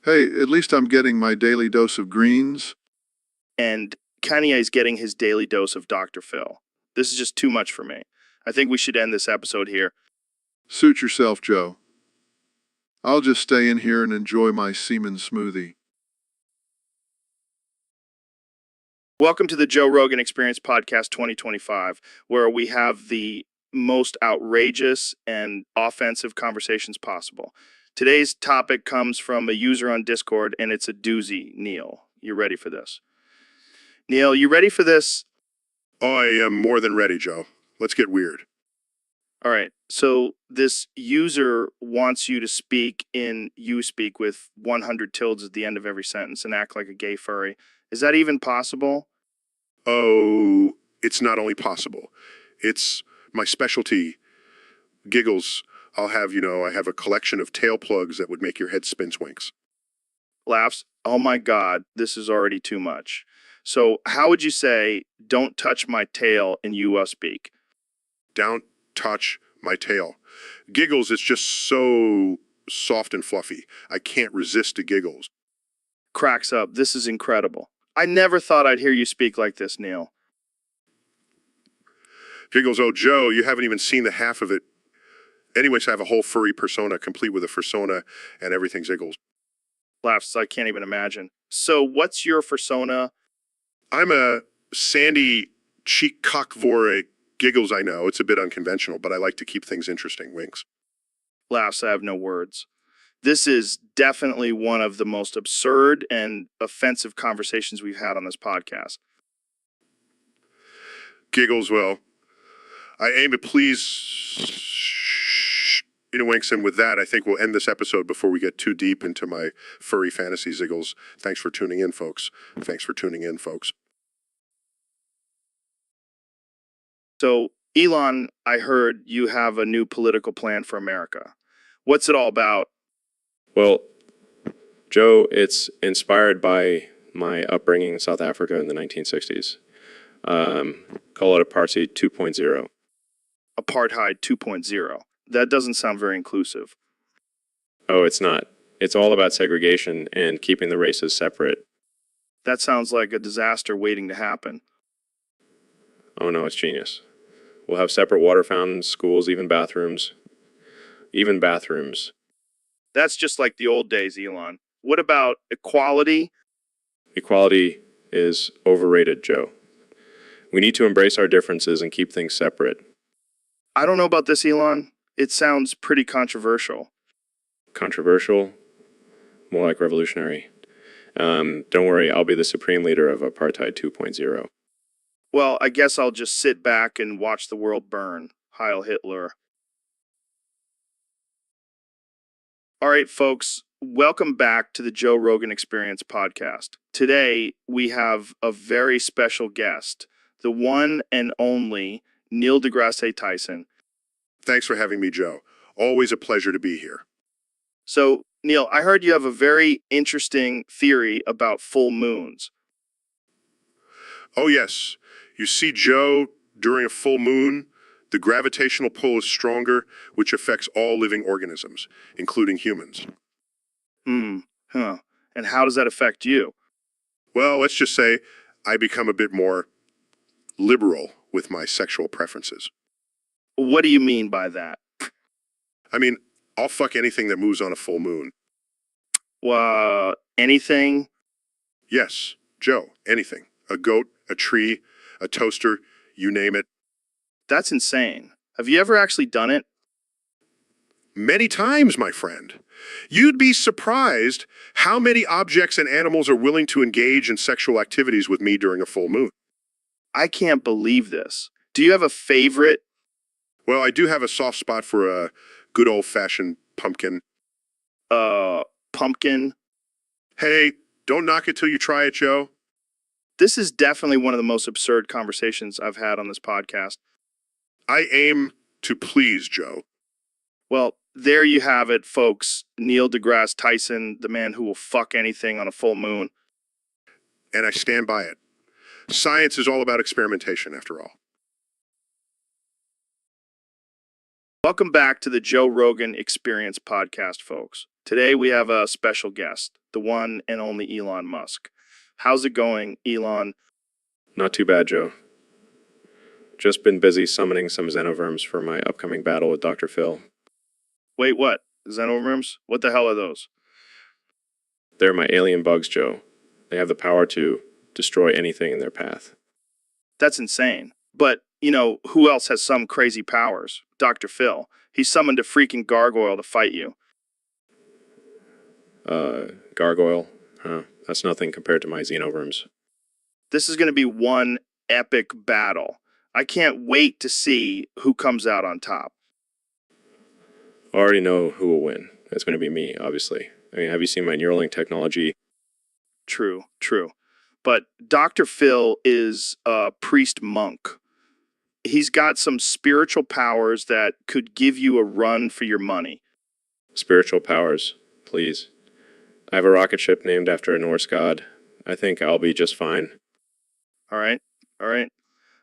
Hey, at least I'm getting my daily dose of greens. And Kanye's getting his daily dose of Dr. Phil. This is just too much for me. I think we should end this episode here. Suit yourself, Joe. I'll just stay in here and enjoy my semen smoothie. Welcome to the Joe Rogan Experience Podcast 2025, where we have the most outrageous and offensive conversations possible. Today's topic comes from a user on Discord, and it's a doozy. Neil, you ready for this? Neil, you ready for this? I am more than ready, Joe. Let's get weird. All right. So this user wants you to speak in you speak with 100 tildes at the end of every sentence and act like a gay furry. Is that even possible? Oh, it's not only possible. It's my specialty. Giggles. I have a collection of tail plugs that would make your head spin swinks. Laughs. Oh my God, this is already too much. So how would you say, don't touch my tail in US speak? Don't touch my tail. Giggles is just so soft and fluffy. I can't resist the giggles. Cracks up. This is incredible. I never thought I'd hear you speak like this, Neil. Giggles, oh, Joe, you haven't even seen the half of it. Anyways, I have a whole furry persona, complete with a fursona and everything's giggles. Laughs. I can't even imagine. So what's your fursona? I'm a sandy cheek cockvore. Giggles, I know. It's a bit unconventional, but I like to keep things interesting. Winks. Laughs. I have no words. This is definitely one of the most absurd and offensive conversations we've had on this podcast. Giggles, well, I aim to please Winks, and with that, I think we'll end this episode before we get too deep into my furry fantasy ziggles. Thanks for tuning in, folks. Thanks for tuning in, folks. So, Elon, I heard you have a new political plan for America. What's it all about? Well, Joe, it's inspired by my upbringing in South Africa in the 1960s. Call it Apartheid 2.0. Apartheid 2.0. That doesn't sound very inclusive. Oh, it's not. It's all about segregation and keeping the races separate. That sounds like a disaster waiting to happen. Oh no, it's genius. We'll have separate water fountains, schools, even bathrooms. Even bathrooms. That's just like the old days, Elon. What about equality? Equality is overrated, Joe. We need to embrace our differences and keep things separate. I don't know about this, Elon. It sounds pretty controversial. Controversial? More like revolutionary. Don't worry, I'll be the supreme leader of Apartheid 2.0. Well, I guess I'll just sit back and watch the world burn. Heil Hitler. All right, folks, welcome back to the Joe Rogan Experience podcast. Today, we have a very special guest, the one and only Neil deGrasse Tyson. Thanks for having me, Joe. Always a pleasure to be here. So, Neil, I heard you have a very interesting theory about full moons. Oh, yes. You see, Joe, during a full moon, The gravitational pull is stronger, which affects all living organisms, including humans. Huh. And how does that affect you? Well, let's just say I become a bit more liberal with my sexual preferences. What do you mean by that? I mean, I'll fuck anything that moves on a full moon. Anything? Yes, Joe, anything. A goat, a tree, a toaster, you name it. That's insane. Have you ever actually done it? Many times, my friend. You'd be surprised how many objects and animals are willing to engage in sexual activities with me during a full moon. I can't believe this. Do you have a favorite? Well, I do have a soft spot for a good old-fashioned pumpkin. Pumpkin? Hey, don't knock it till you try it, Joe. This is definitely one of the most absurd conversations I've had on this podcast. I aim to please, Joe. Well, there you have it, folks. Neil deGrasse Tyson, the man who will fuck anything on a full moon. And I stand by it. Science is all about experimentation, after all. Welcome back to the Joe Rogan Experience podcast, folks. Today we have a special guest, the one and only Elon Musk. How's it going, Elon? Not too bad, Joe. Just been busy summoning some xenoverms for my upcoming battle with Dr. Phil. Wait, what? Xenoverms? What the hell are those? They're my alien bugs, Joe. They have the power to destroy anything in their path. That's insane. But, who else has some crazy powers? Dr. Phil. He summoned a freaking gargoyle to fight you. Gargoyle? Huh. That's nothing compared to my xenoverms. This is going to be one epic battle. I can't wait to see who comes out on top. I already know who will win. It's going to be me, obviously. I mean, have you seen my Neuralink technology? True. But Dr. Phil is a priest monk. He's got some spiritual powers that could give you a run for your money. Spiritual powers, please. I have a rocket ship named after a Norse god. I think I'll be just fine. All right.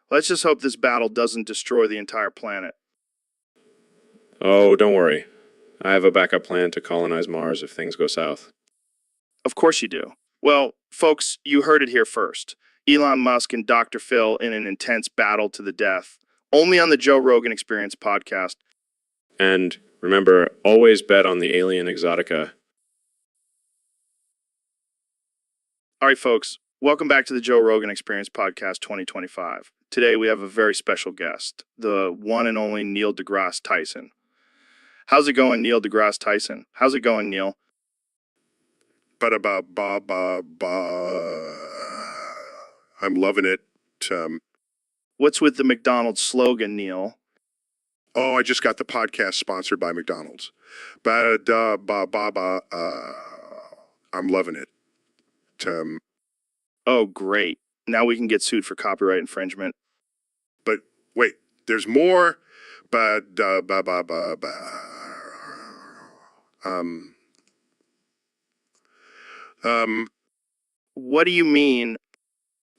Let's just hope this battle doesn't destroy the entire planet. Oh, don't worry. I have a backup plan to colonize Mars if things go south. Of course you do. Well, folks, you heard it here first. Elon Musk and Dr. Phil in an intense battle to the death. Only on the Joe Rogan Experience podcast. And remember, always bet on the alien exotica. All right, folks, welcome back to the Joe Rogan Experience podcast 2025. Today we have a very special guest, the one and only Neil deGrasse Tyson. How's it going, Neil deGrasse Tyson? How's it going, Neil? Ba-da-ba-ba-ba-ba. I'm loving it. What's with the McDonald's slogan, Neil? Oh, I just got the podcast sponsored by McDonald's. Ba-da-ba-ba-ba. I'm loving it. Oh, great. Now we can get sued for copyright infringement. But wait, there's more. Ba-da-ba-ba-ba-ba. What do you mean?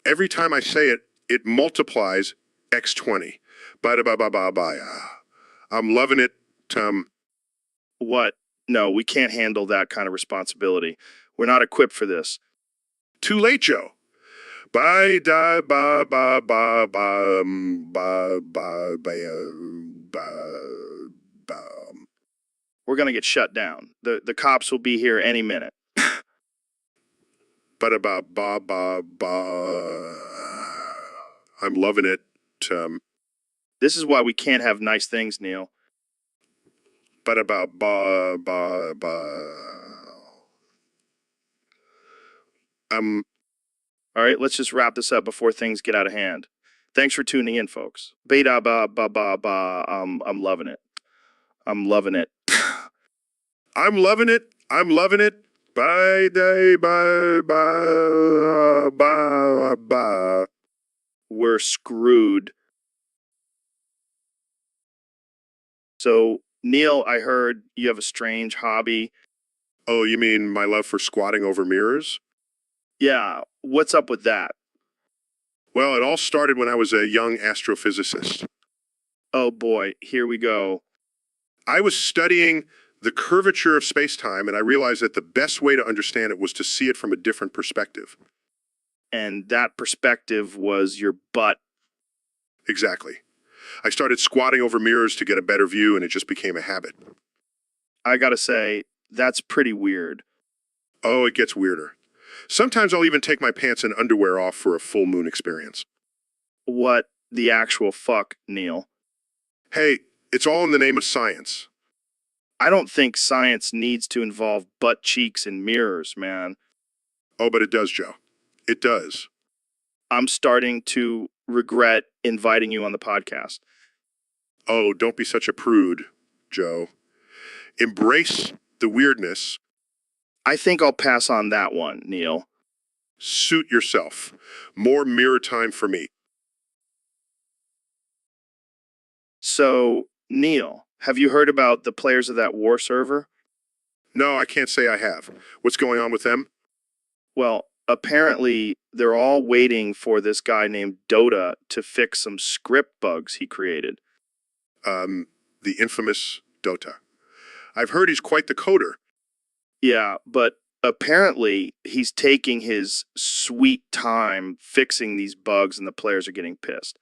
Every time I say it, it multiplies x20. Ba-da-ba-ba-ba-ba. I'm loving it. What? No, we can't handle that kind of responsibility. We're not equipped for this. Too late, Joe. Ba-da-ba-ba-ba-ba-ba-ba-ba-ba. We're going to get shut down. The cops will be here any minute. Ba-da-ba-ba-ba-ba. I'm loving it. This is why we can't have nice things, Neil. Ba-da-ba-ba-ba-ba. All right, let's just wrap this up before things get out of hand. Thanks for tuning in, folks. Ba-da-ba-ba-ba-ba. I'm loving it. I'm loving it. I'm loving it. I'm loving it. Ba-da-ba-ba-ba-ba. We're screwed. So, Neil, I heard you have a strange hobby. Oh, you mean my love for squatting over mirrors? Yeah, what's up with that? Well, it all started when I was a young astrophysicist. Oh boy, here we go. I was studying the curvature of space-time, and I realized that the best way to understand it was to see it from a different perspective. And that perspective was your butt. Exactly. I started squatting over mirrors to get a better view, and it just became a habit. I gotta say, that's pretty weird. Oh, it gets weirder. Sometimes I'll even take my pants and underwear off for a full moon experience. What the actual fuck, Neil? Hey, it's all in the name of science. I don't think science needs to involve butt cheeks and mirrors, man. Oh, but it does, Joe. It does. I'm starting to regret inviting you on the podcast. Oh, don't be such a prude, Joe. Embrace the weirdness. I think I'll pass on that one, Neil. Suit yourself. More mirror time for me. So, Neil, have you heard about the players of that war server? No, I can't say I have. What's going on with them? Well, apparently they're all waiting for this guy named Dota to fix some script bugs he created. The infamous Dota. I've heard he's quite the coder. Yeah, but apparently he's taking his sweet time fixing these bugs and the players are getting pissed.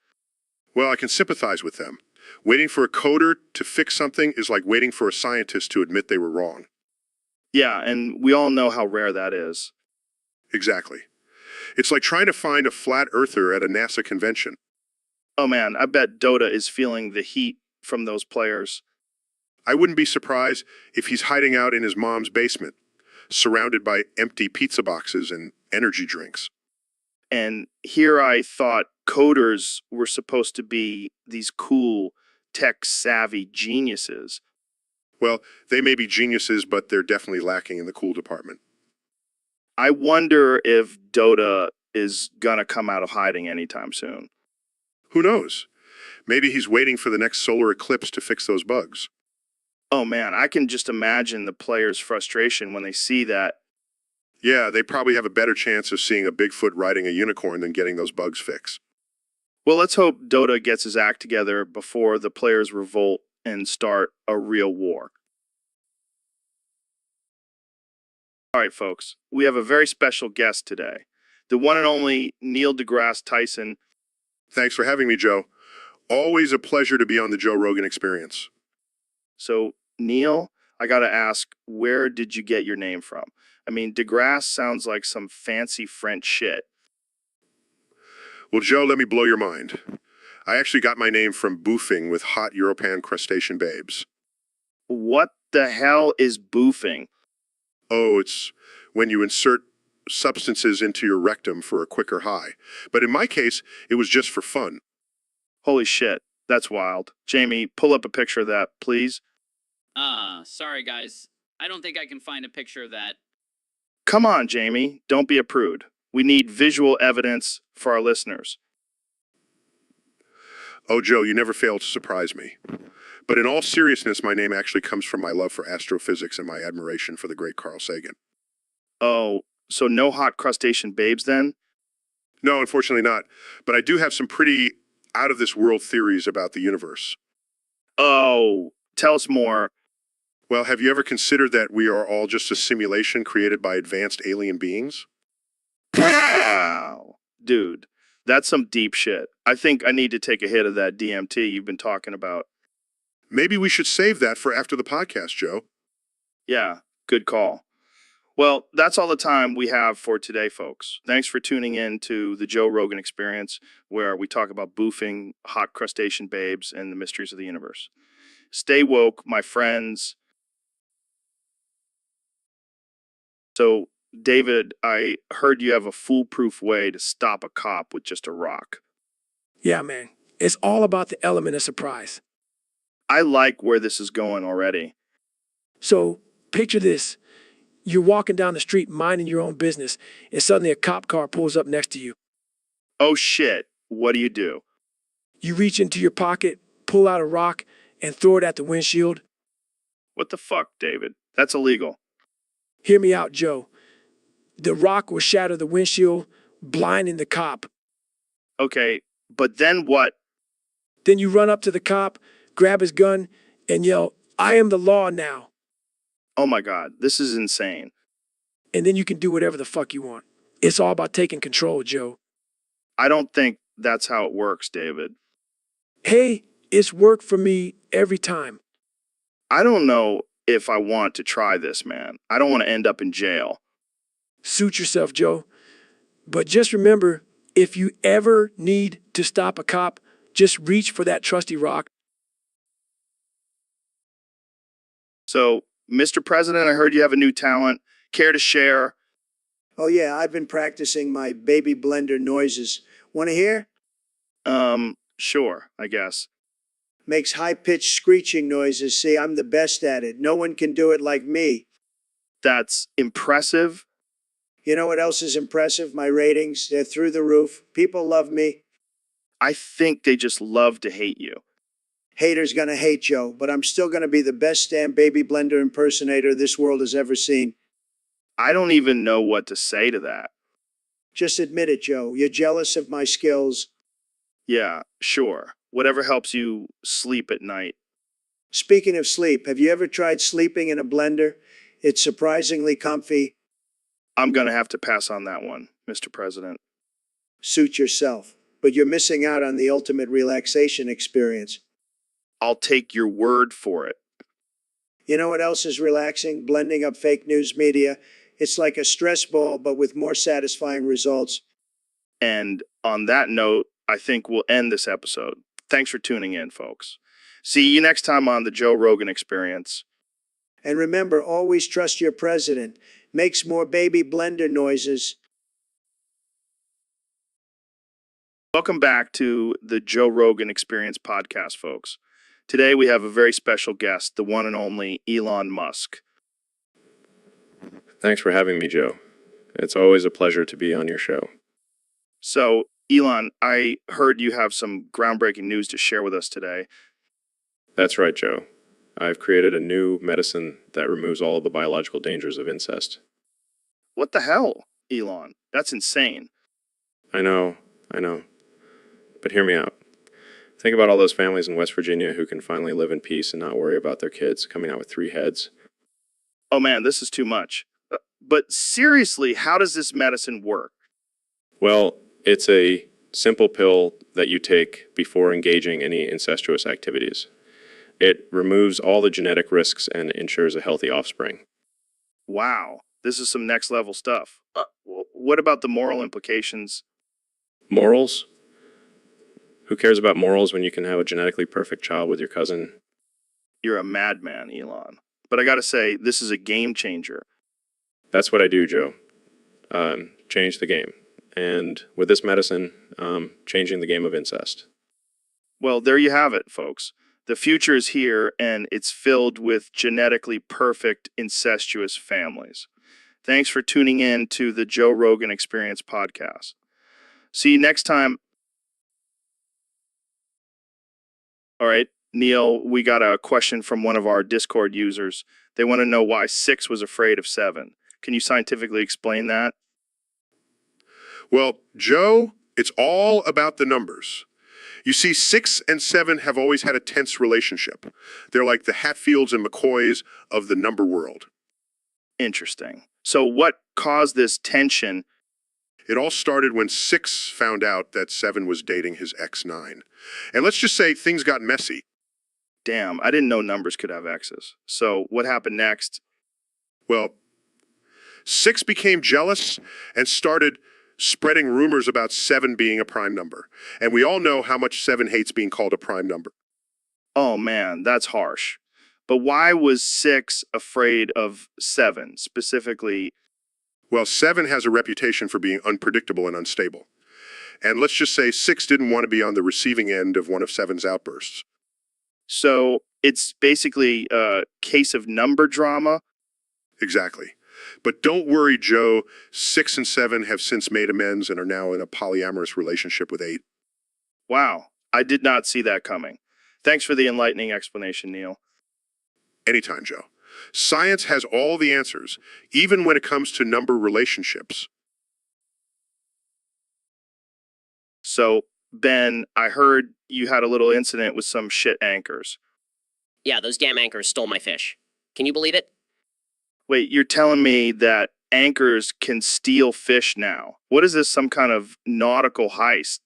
Well, I can sympathize with them. Waiting for a coder to fix something is like waiting for a scientist to admit they were wrong. Yeah, and we all know how rare that is. Exactly. It's like trying to find a flat earther at a NASA convention. Oh man, I bet Dota is feeling the heat from those players. I wouldn't be surprised if he's hiding out in his mom's basement, surrounded by empty pizza boxes and energy drinks. And here I thought coders were supposed to be these cool, tech-savvy geniuses. Well, they may be geniuses, but they're definitely lacking in the cool department. I wonder if Dota is gonna come out of hiding anytime soon. Who knows? Maybe he's waiting for the next solar eclipse to fix those bugs. Oh man, I can just imagine the players' frustration when they see that. Yeah, they probably have a better chance of seeing a Bigfoot riding a unicorn than getting those bugs fixed. Well, let's hope Dota gets his act together before the players revolt and start a real war. All right, folks, we have a very special guest today. The one and only Neil deGrasse Tyson. Thanks for having me, Joe. Always a pleasure to be on the Joe Rogan Experience. So, Neil, I gotta ask, where did you get your name from? I mean, deGrasse sounds like some fancy French shit. Well, Joe, let me blow your mind. I actually got my name from boofing with hot European crustacean babes. What the hell is boofing? Oh, it's when you insert substances into your rectum for a quicker high. But in my case, it was just for fun. Holy shit, that's wild. Jamie, pull up a picture of that, please. Sorry guys. I don't think I can find a picture of that. Come on, Jamie, don't be a prude. We need visual evidence for our listeners. Oh, Joe, you never fail to surprise me. But in all seriousness, my name actually comes from my love for astrophysics and my admiration for the great Carl Sagan. Oh, so no hot crustacean babes then? No, unfortunately not. But I do have some pretty out-of-this-world theories about the universe. Oh, tell us more. Well, have you ever considered that we are all just a simulation created by advanced alien beings? Wow. Dude, that's some deep shit. I think I need to take a hit of that DMT you've been talking about. Maybe we should save that for after the podcast, Joe. Yeah, good call. Well, that's all the time we have for today, folks. Thanks for tuning in to the Joe Rogan Experience, where we talk about boofing, hot crustacean babes, and the mysteries of the universe. Stay woke, my friends. So, David, I heard you have a foolproof way to stop a cop with just a rock. Yeah, man. It's all about the element of surprise. I like where this is going already. So picture this. You're walking down the street minding your own business, and suddenly a cop car pulls up next to you. Oh shit, what do you do? You reach into your pocket, pull out a rock, and throw it at the windshield. What the fuck, David? That's illegal. Hear me out, Joe. The rock will shatter the windshield, blinding the cop. Okay, but then what? Then you run up to the cop, grab his gun, and yell, "I am the law now." Oh my God, this is insane. And then you can do whatever the fuck you want. It's all about taking control, Joe. I don't think that's how it works, David. Hey, it's worked for me every time. I don't know if I want to try this, man. I don't want to end up in jail. Suit yourself, Joe. But just remember, if you ever need to stop a cop, just reach for that trusty rock. So, Mr. President, I heard you have a new talent. Care to share? Oh, yeah, I've been practicing my baby blender noises. Want to hear? Sure, I guess. Makes high-pitched screeching noises. See, I'm the best at it. No one can do it like me. That's impressive. You know what else is impressive? My ratings. They're through the roof. People love me. I think they just love to hate you. Haters gonna hate Joe, but I'm still gonna be the best damn baby blender impersonator this world has ever seen. I don't even know what to say to that. Just admit it, Joe. You're jealous of my skills. Yeah, sure. Whatever helps you sleep at night. Speaking of sleep, have you ever tried sleeping in a blender? It's surprisingly comfy. I'm going to have to pass on that one, Mr. President. Suit yourself. But you're missing out on the ultimate relaxation experience. I'll take your word for it. You know what else is relaxing? Blending up fake news media. It's like a stress ball, but with more satisfying results. And on that note, I think we'll end this episode. Thanks for tuning in, folks. See you next time on the Joe Rogan Experience. And remember, always trust your president. Makes more baby blender noises. Welcome back to the Joe Rogan Experience podcast, folks. Today we have a very special guest, the one and only Elon Musk. Thanks for having me, Joe. It's always a pleasure to be on your show. So, Elon, I heard you have some groundbreaking news to share with us today. That's right, Joe. I've created a new medicine that removes all of the biological dangers of incest. What the hell, Elon? That's insane. I know. But hear me out. Think about all those families in West Virginia who can finally live in peace and not worry about their kids coming out with 3 heads. Oh man, this is too much. But seriously, how does this medicine work? Well, it's a simple pill that you take before engaging any incestuous activities. It removes all the genetic risks and ensures a healthy offspring. Wow, this is some next level stuff. What about the moral implications? Morals? Who cares about morals when you can have a genetically perfect child with your cousin? You're a madman, Elon. But I gotta say, this is a game changer. That's what I do, Joe. Change the game. And with this medicine, changing the game of incest. Well, there you have it, folks. The future is here, and it's filled with genetically perfect incestuous families. Thanks for tuning in to the Joe Rogan Experience podcast. See you next time. All right, Neil, we got a question from one of our Discord users. They want to know why 6 was afraid of 7. Can you scientifically explain that? Well, Joe, it's all about the numbers. You see, 6 and 7 have always had a tense relationship. They're like the Hatfields and McCoys of the number world. Interesting. So what caused this tension? It all started when 6 found out that 7 was dating his ex-9. And let's just say things got messy. Damn, I didn't know numbers could have X's. So what happened next? Well, 6 became jealous and started spreading rumors about 7 being a prime number. And we all know how much 7 hates being called a prime number. Oh man, that's harsh. But why was 6 afraid of 7, specifically? Well, 7 has a reputation for being unpredictable and unstable. And let's just say 6 didn't want to be on the receiving end of one of 7's outbursts. So it's basically a case of number drama? Exactly. But don't worry, Joe. 6 and 7 have since made amends and are now in a polyamorous relationship with 8. Wow, I did not see that coming. Thanks for the enlightening explanation, Neil. Anytime, Joe. Science has all the answers, even when it comes to number relationships. So Ben, I heard you had a little incident with some shit anchors. Yeah, those damn anchors stole my fish. Can you believe it? Wait, you're telling me that anchors can steal fish now? What is this, some kind of nautical heist?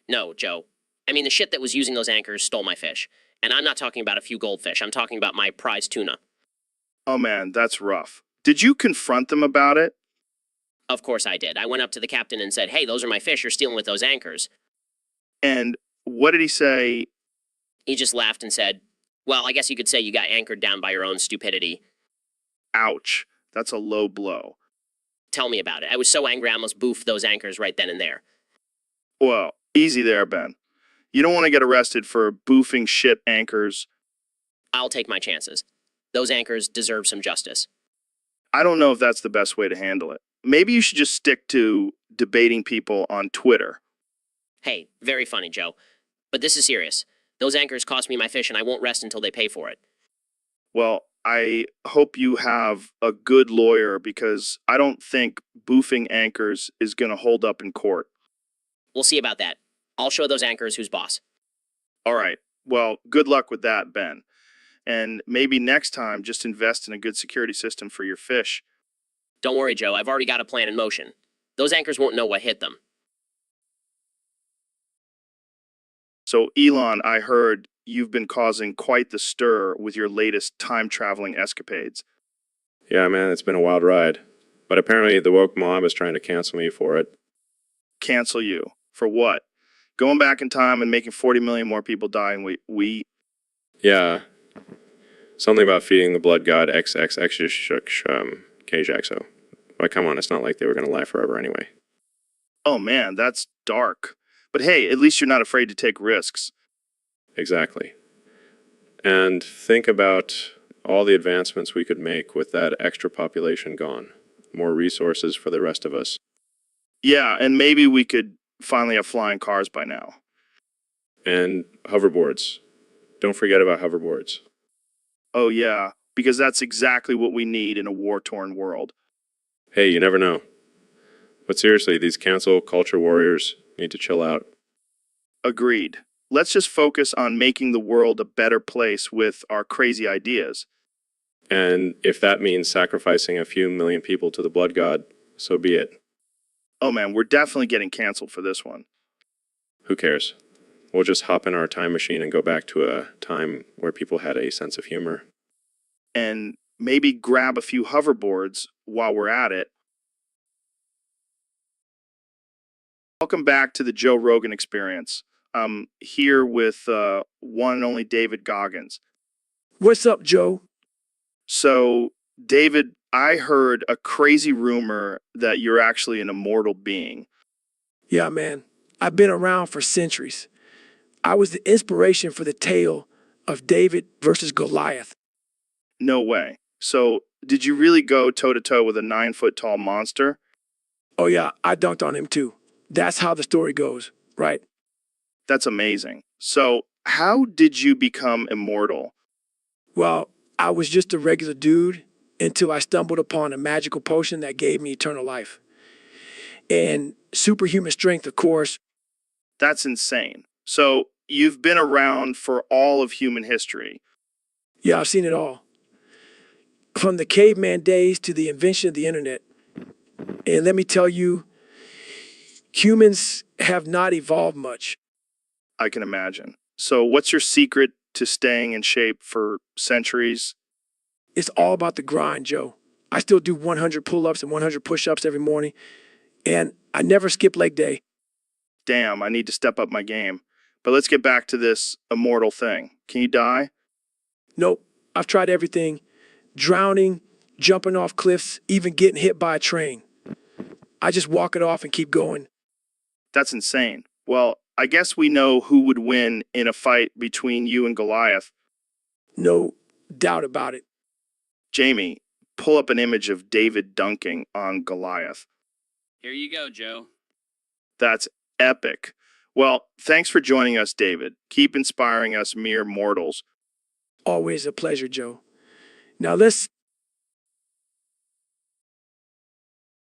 No, Joe. I mean, the shit that was using those anchors stole my fish. And I'm not talking about a few goldfish. I'm talking about my prize tuna. Oh man, that's rough. Did you confront them about it? Of course I did. I went up to the captain and said, hey, those are my fish. You're stealing with those anchors. And what did he say? He just laughed and said, well, I guess you could say you got anchored down by your own stupidity. Ouch, that's a low blow. Tell me about it. I was so angry I almost boofed those anchors right then and there. Well, easy there, Ben. You don't want to get arrested for boofing shit anchors. I'll take my chances. Those anchors deserve some justice. I don't know if that's the best way to handle it. Maybe you should just stick to debating people on Twitter. Hey, very funny, Joe. But this is serious. Those anchors cost me my fish and I won't rest until they pay for it. Well, I hope you have a good lawyer because I don't think boofing anchors is going to hold up in court. We'll see about that. I'll show those anchors who's boss. All right. Well, good luck with that, Ben. And maybe next time, just invest in a good security system for your fish. Don't worry, Joe. I've already got a plan in motion. Those anchors won't know what hit them. So, Elon, I heard you've been causing quite the stir with your latest time-traveling escapades. Yeah, man, it's been a wild ride. But apparently the woke mob is trying to cancel me for it. Cancel you? For what? Going back in time and making 40 million more people die and we... Yeah. Something about feeding the blood god XXX But come on, it's not like they were going to lie forever anyway. Oh man, that's dark. But hey, at least you're not afraid to take risks. Exactly. And think about all the advancements we could make with that extra population gone. More resources for the rest of us. Yeah, and maybe we could finally have flying cars by now. And hoverboards. Don't forget about hoverboards. Oh yeah, because that's exactly what we need in a war-torn world. Hey, you never know. But seriously, these cancel culture warriors need to chill out. Agreed. Let's just focus on making the world a better place with our crazy ideas. And if that means sacrificing a few million people to the blood god, so be it. Oh man, we're definitely getting canceled for this one. Who cares? We'll just hop in our time machine and go back to a time where people had a sense of humor. And maybe grab a few hoverboards while we're at it. Welcome back to the Joe Rogan Experience. I'm here with one and only David Goggins. What's up, Joe? So, David, I heard a crazy rumor that you're actually an immortal being. Yeah, man. I've been around for centuries. I was the inspiration for the tale of David versus Goliath. No way. So, did you really go toe-to-toe with a 9-foot-tall monster? Oh, yeah, I dunked on him too. That's how the story goes, right? That's amazing. So, how did you become immortal? Well, I was just a regular dude until I stumbled upon a magical potion that gave me eternal life. And superhuman strength, of course. That's insane. So, you've been around for all of human history. Yeah, I've seen it all. From the caveman days to the invention of the internet. And let me tell you, humans have not evolved much. I can imagine. So, what's your secret to staying in shape for centuries? It's all about the grind, Joe. I still do 100 pull-ups and 100 push-ups every morning. And I never skip leg day. Damn, I need to step up my game. But let's get back to this immortal thing. Can you die? Nope. I've tried everything. Drowning, jumping off cliffs, even getting hit by a train. I just walk it off and keep going. That's insane. Well, I guess we know who would win in a fight between you and Goliath. No doubt about it. Jamie, pull up an image of David dunking on Goliath. Here you go, Joe. That's epic. Well, thanks for joining us, David. Keep inspiring us mere mortals. Always a pleasure, Joe. Now let's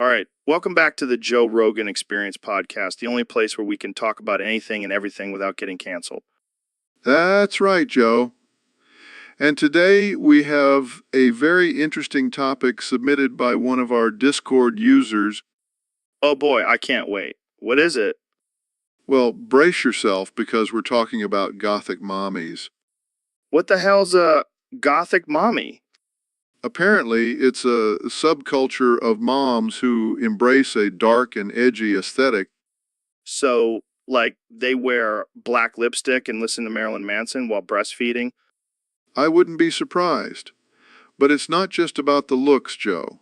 All right. Welcome back to the Joe Rogan Experience podcast, the only place where we can talk about anything and everything without getting canceled. That's right, Joe. And today we have a very interesting topic submitted by one of our Discord users. Oh boy, I can't wait. What is it? Well, brace yourself because we're talking about gothic mommies. What the hell's a gothic mommy? Apparently, it's a subculture of moms who embrace a dark and edgy aesthetic. So, like, they wear black lipstick and listen to Marilyn Manson while breastfeeding? I wouldn't be surprised. But it's not just about the looks, Joe.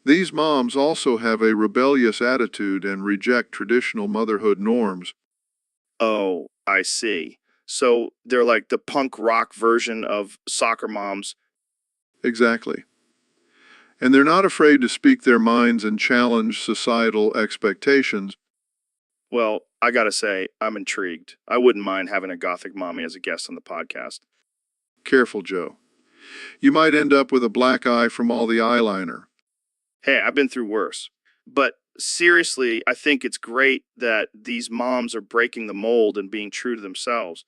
These moms also have a rebellious attitude and reject traditional motherhood norms. Oh, I see. So they're like the punk rock version of soccer moms. Exactly. And they're not afraid to speak their minds and challenge societal expectations. Well, I gotta say, I'm intrigued. I wouldn't mind having a gothic mommy as a guest on the podcast. Careful, Joe. You might end up with a black eye from all the eyeliner. Hey, I've been through worse. But seriously, I think it's great that these moms are breaking the mold and being true to themselves.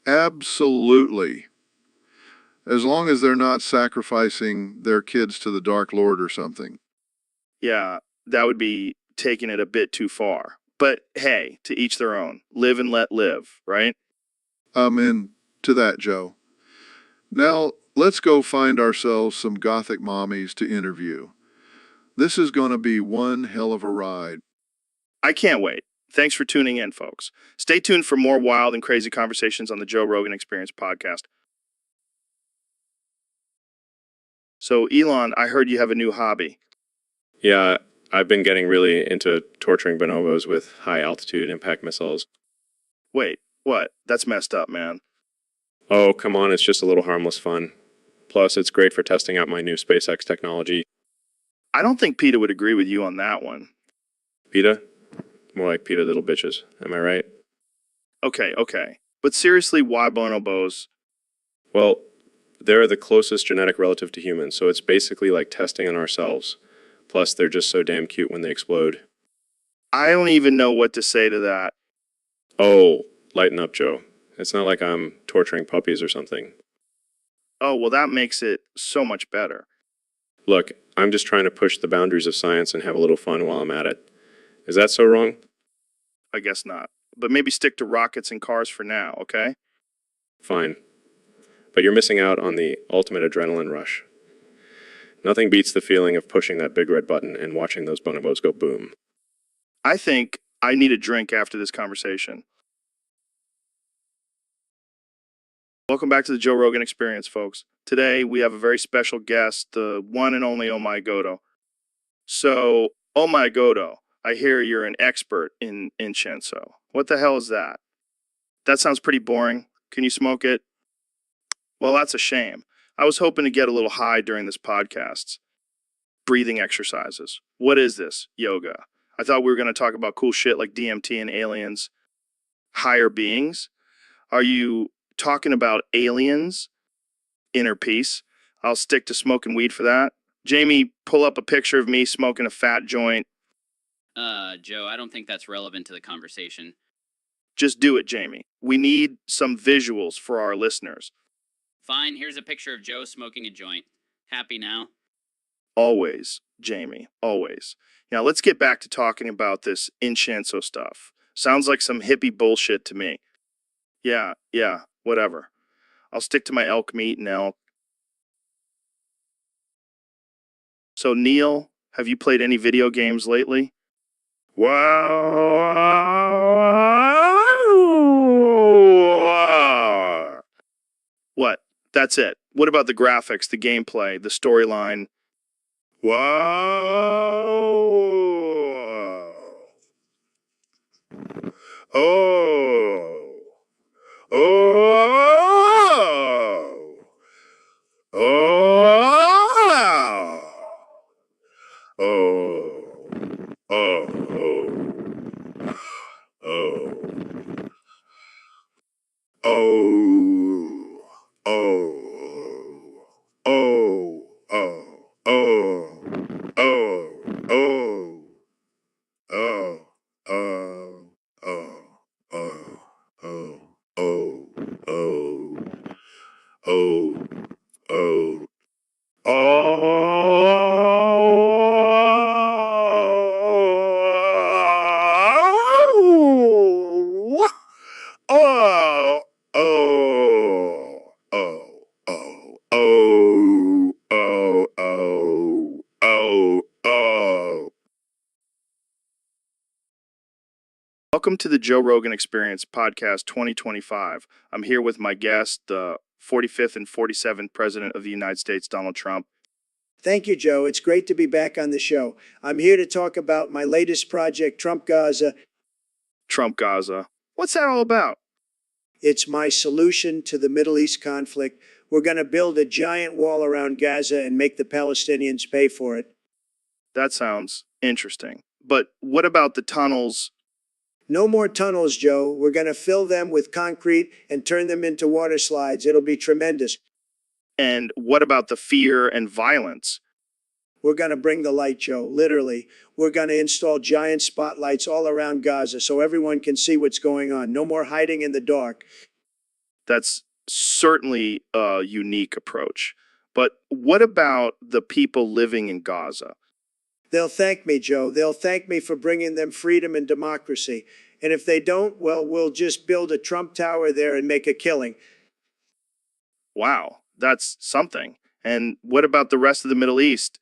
Absolutely. As long as they're not sacrificing their kids to the Dark Lord or something. Yeah, that would be taking it a bit too far. But hey, to each their own. Live and let live, right? I'm into that, Joe. Now, let's go find ourselves some gothic mommies to interview. This is going to be one hell of a ride. I can't wait. Thanks for tuning in, folks. Stay tuned for more wild and crazy conversations on the Joe Rogan Experience podcast. So, Elon, I heard you have a new hobby. Yeah, I've been getting really into torturing bonobos with high altitude impact missiles. Wait, what? That's messed up, man. Oh, come on, it's just a little harmless fun. Plus, it's great for testing out my new SpaceX technology. I don't think PETA would agree with you on that one. PETA? More like PETA little bitches, am I right? Okay. But seriously, why bonobos? Well, they're the closest genetic relative to humans, so it's basically like testing on ourselves. Plus, they're just so damn cute when they explode. I don't even know what to say to that. Oh, lighten up, Joe. It's not like I'm torturing puppies or something. Oh, well, that makes it so much better. Look, I'm just trying to push the boundaries of science and have a little fun while I'm at it. Is that so wrong? I guess not. But maybe stick to rockets and cars for now, okay? Fine. But you're missing out on the ultimate adrenaline rush. Nothing beats the feeling of pushing that big red button and watching those bonobos go boom. I think I need a drink after this conversation. Welcome back to the Joe Rogan Experience, folks. Today, we have a very special guest, the one and only Oh My Godo. So, Oh My Godo, I hear you're an expert in Shenso. What the hell is that? That sounds pretty boring. Can you smoke it? Well, that's a shame. I was hoping to get a little high during this podcast. Breathing exercises. What is this? Yoga. I thought we were going to talk about cool shit like DMT and aliens. Higher beings? Are you talking about aliens? Inner peace? I'll stick to smoking weed for that. Jamie, pull up a picture of me smoking a fat joint. Joe, I don't think that's relevant to the conversation. Just do it, Jamie. We need some visuals for our listeners. Fine, here's a picture of Joe smoking a joint. Happy now? Always, Jamie, always. Now let's get back to talking about this Inchenso stuff. Sounds like some hippie bullshit to me. Yeah, whatever. I'll stick to my elk meat and elk. So, Neil, have you played any video games lately? Wow. What? That's it. What about the graphics, the gameplay, the storyline? Wow. Oh. Oh. Oh. Oh. Oh. Oh. Oh. Oh. Oh. Oh. Oh. Oh. Oh. oh, oh, oh, oh, oh, oh, oh, oh, oh, oh, oh, oh. Welcome to the Joe Rogan Experience Podcast 2025. I'm here with my guest, the 45th and 47th President of the United States, Donald Trump. Thank you, Joe. It's great to be back on the show. I'm here to talk about my latest project, Trump Gaza. Trump Gaza. What's that all about? It's my solution to the Middle East conflict. We're going to build a giant wall around Gaza and make the Palestinians pay for it. That sounds interesting. But what about the tunnels? No more tunnels, Joe. We're going to fill them with concrete and turn them into water slides. It'll be tremendous. And what about the fear and violence? We're going to bring the light, Joe, literally. We're going to install giant spotlights all around Gaza so everyone can see what's going on. No more hiding in the dark. That's certainly a unique approach. But what about the people living in Gaza? They'll thank me, Joe. They'll thank me for bringing them freedom and democracy. And if they don't, well, we'll just build a Trump Tower there and make a killing. Wow, that's something. And what about the rest of the Middle East?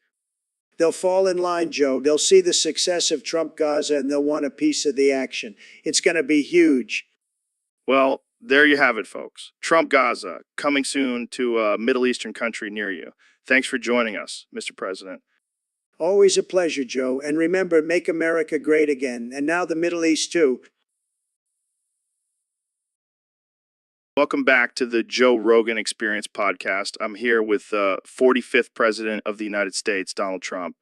They'll fall in line, Joe. They'll see the success of Trump Gaza and they'll want a piece of the action. It's going to be huge. Well, there you have it, folks. Trump Gaza, coming soon to a Middle Eastern country near you. Thanks for joining us, Mr. President. Always a pleasure, Joe. And remember, make America great again. And now the Middle East, too. Welcome back to the Joe Rogan Experience Podcast. I'm here with the 45th President of the United States, Donald Trump.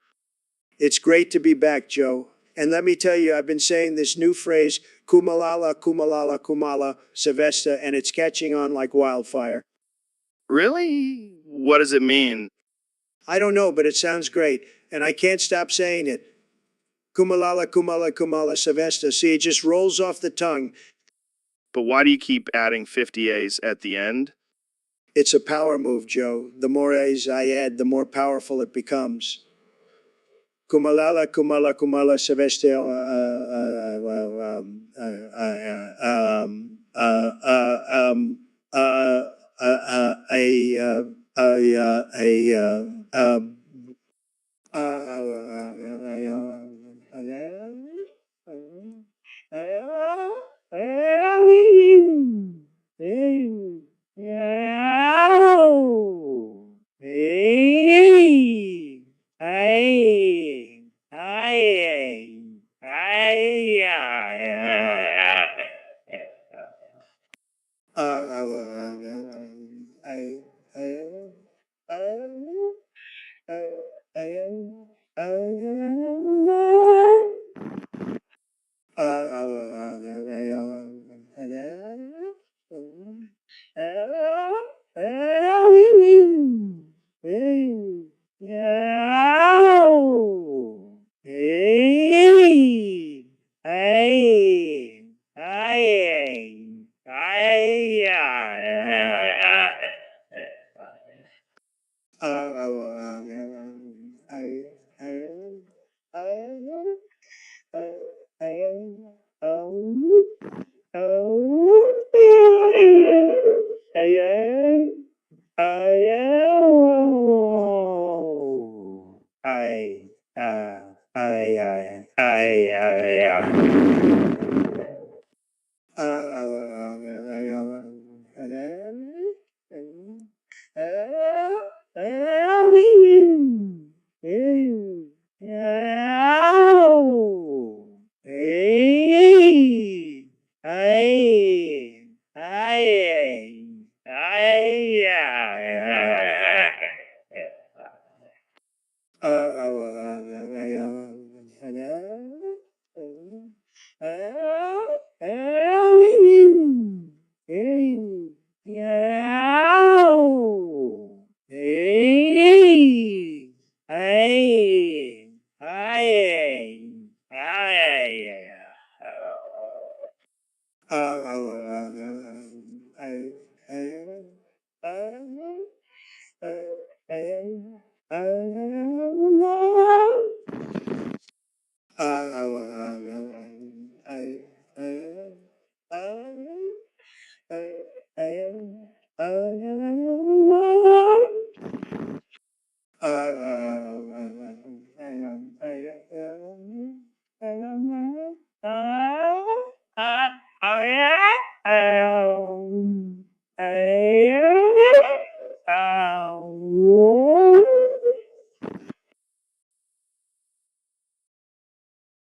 It's great to be back, Joe. And let me tell you, I've been saying this new phrase, Kumalala, Kumalala, Kumala, Savesta, and it's catching on like wildfire. Really? What does it mean? I don't know, but it sounds great. And I can't stop saying it. Kumalala, Kumala, Kumala, Savesta. See, it just rolls off the tongue. But why do you keep adding 50 A's at the end? It's a power move, Joe. The more A's I add, the more powerful it becomes. Kumalala, Kumala, Kumala, Savesta.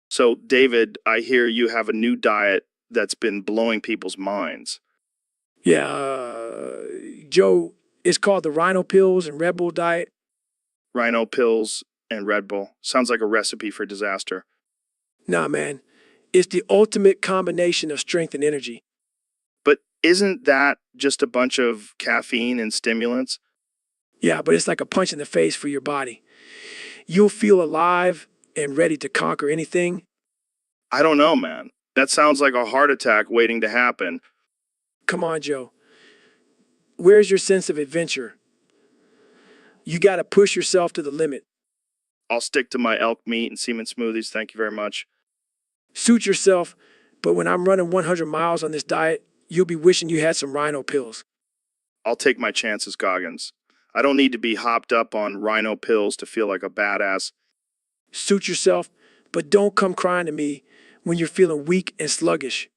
So, David, I hear you have a new diet that's been blowing people's minds. Yeah, Joe, it's called the Rhino Pills and Red Bull diet. Rhino pills and Red Bull. Sounds like a recipe for disaster. Nah, man, it's the ultimate combination of strength and energy. But isn't that just a bunch of caffeine and stimulants? Yeah, but it's like a punch in the face for your body. You'll feel alive and ready to conquer anything. I don't know, man. That sounds like a heart attack waiting to happen. Come on, Joe. Where's your sense of adventure? You got to push yourself to the limit. I'll stick to my elk meat and semen smoothies. Thank you very much. Suit yourself, but when I'm running 100 miles on this diet, you'll be wishing you had some Rhino pills. I'll take my chances, Goggins. I don't need to be hopped up on Rhino pills to feel like a badass. Suit yourself, but don't come crying to me when you're feeling weak and sluggish.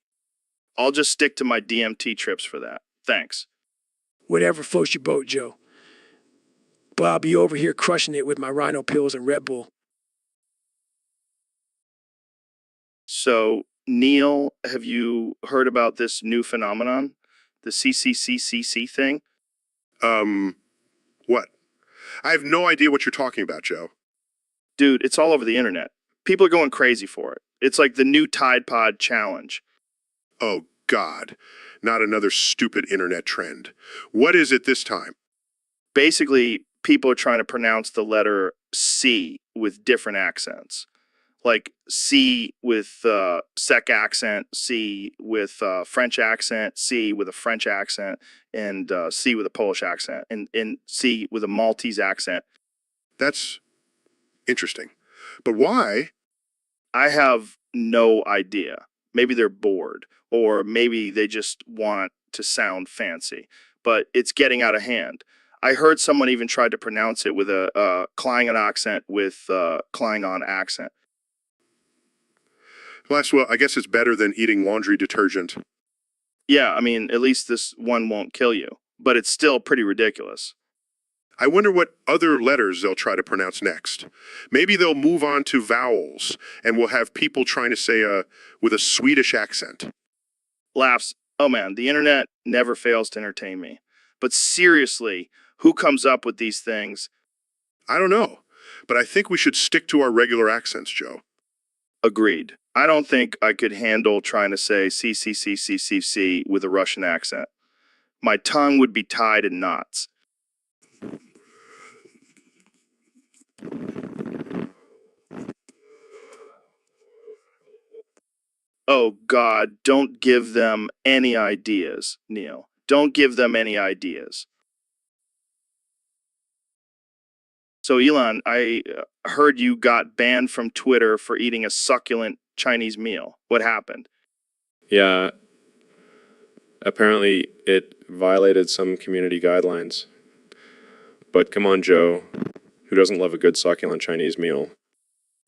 I'll just stick to my DMT trips for that. Thanks. Whatever floats your boat, Joe. But I'll be over here crushing it with my Rhino pills and Red Bull. So, Neil, have you heard about this new phenomenon? The CCCCC thing? What? I have no idea what you're talking about, Joe. Dude, it's all over the internet. People are going crazy for it. It's like the new Tide Pod challenge. Oh, God. Not another stupid internet trend. What is it this time? Basically, people are trying to pronounce the letter C with different accents. Like C with Sec accent, C with French accent, C with a French accent, and C with a Polish accent, and C with a Maltese accent. That's interesting. But why? I have no idea. Maybe they're bored, or maybe they just want to sound fancy, but it's getting out of hand. I heard someone even tried to pronounce it with a Klingon accent with Klingon accent. Well, I guess it's better than eating laundry detergent. Yeah, I mean, at least this one won't kill you, but it's still pretty ridiculous. I wonder what other letters they'll try to pronounce next. Maybe they'll move on to vowels, and we'll have people trying to say with a Swedish accent. Laughs. Oh man, the internet never fails to entertain me. But seriously, who comes up with these things? I don't know, but I think we should stick to our regular accents, Joe. Agreed. I don't think I could handle trying to say CCCCCC with a Russian accent. My tongue would be tied in knots. Oh God, don't give them any ideas, Neil. Don't give them any ideas. So Elon, I heard you got banned from Twitter for eating a succulent Chinese meal. What happened? Yeah, apparently it violated some community guidelines. But come on, Joe, who doesn't love a good succulent Chinese meal?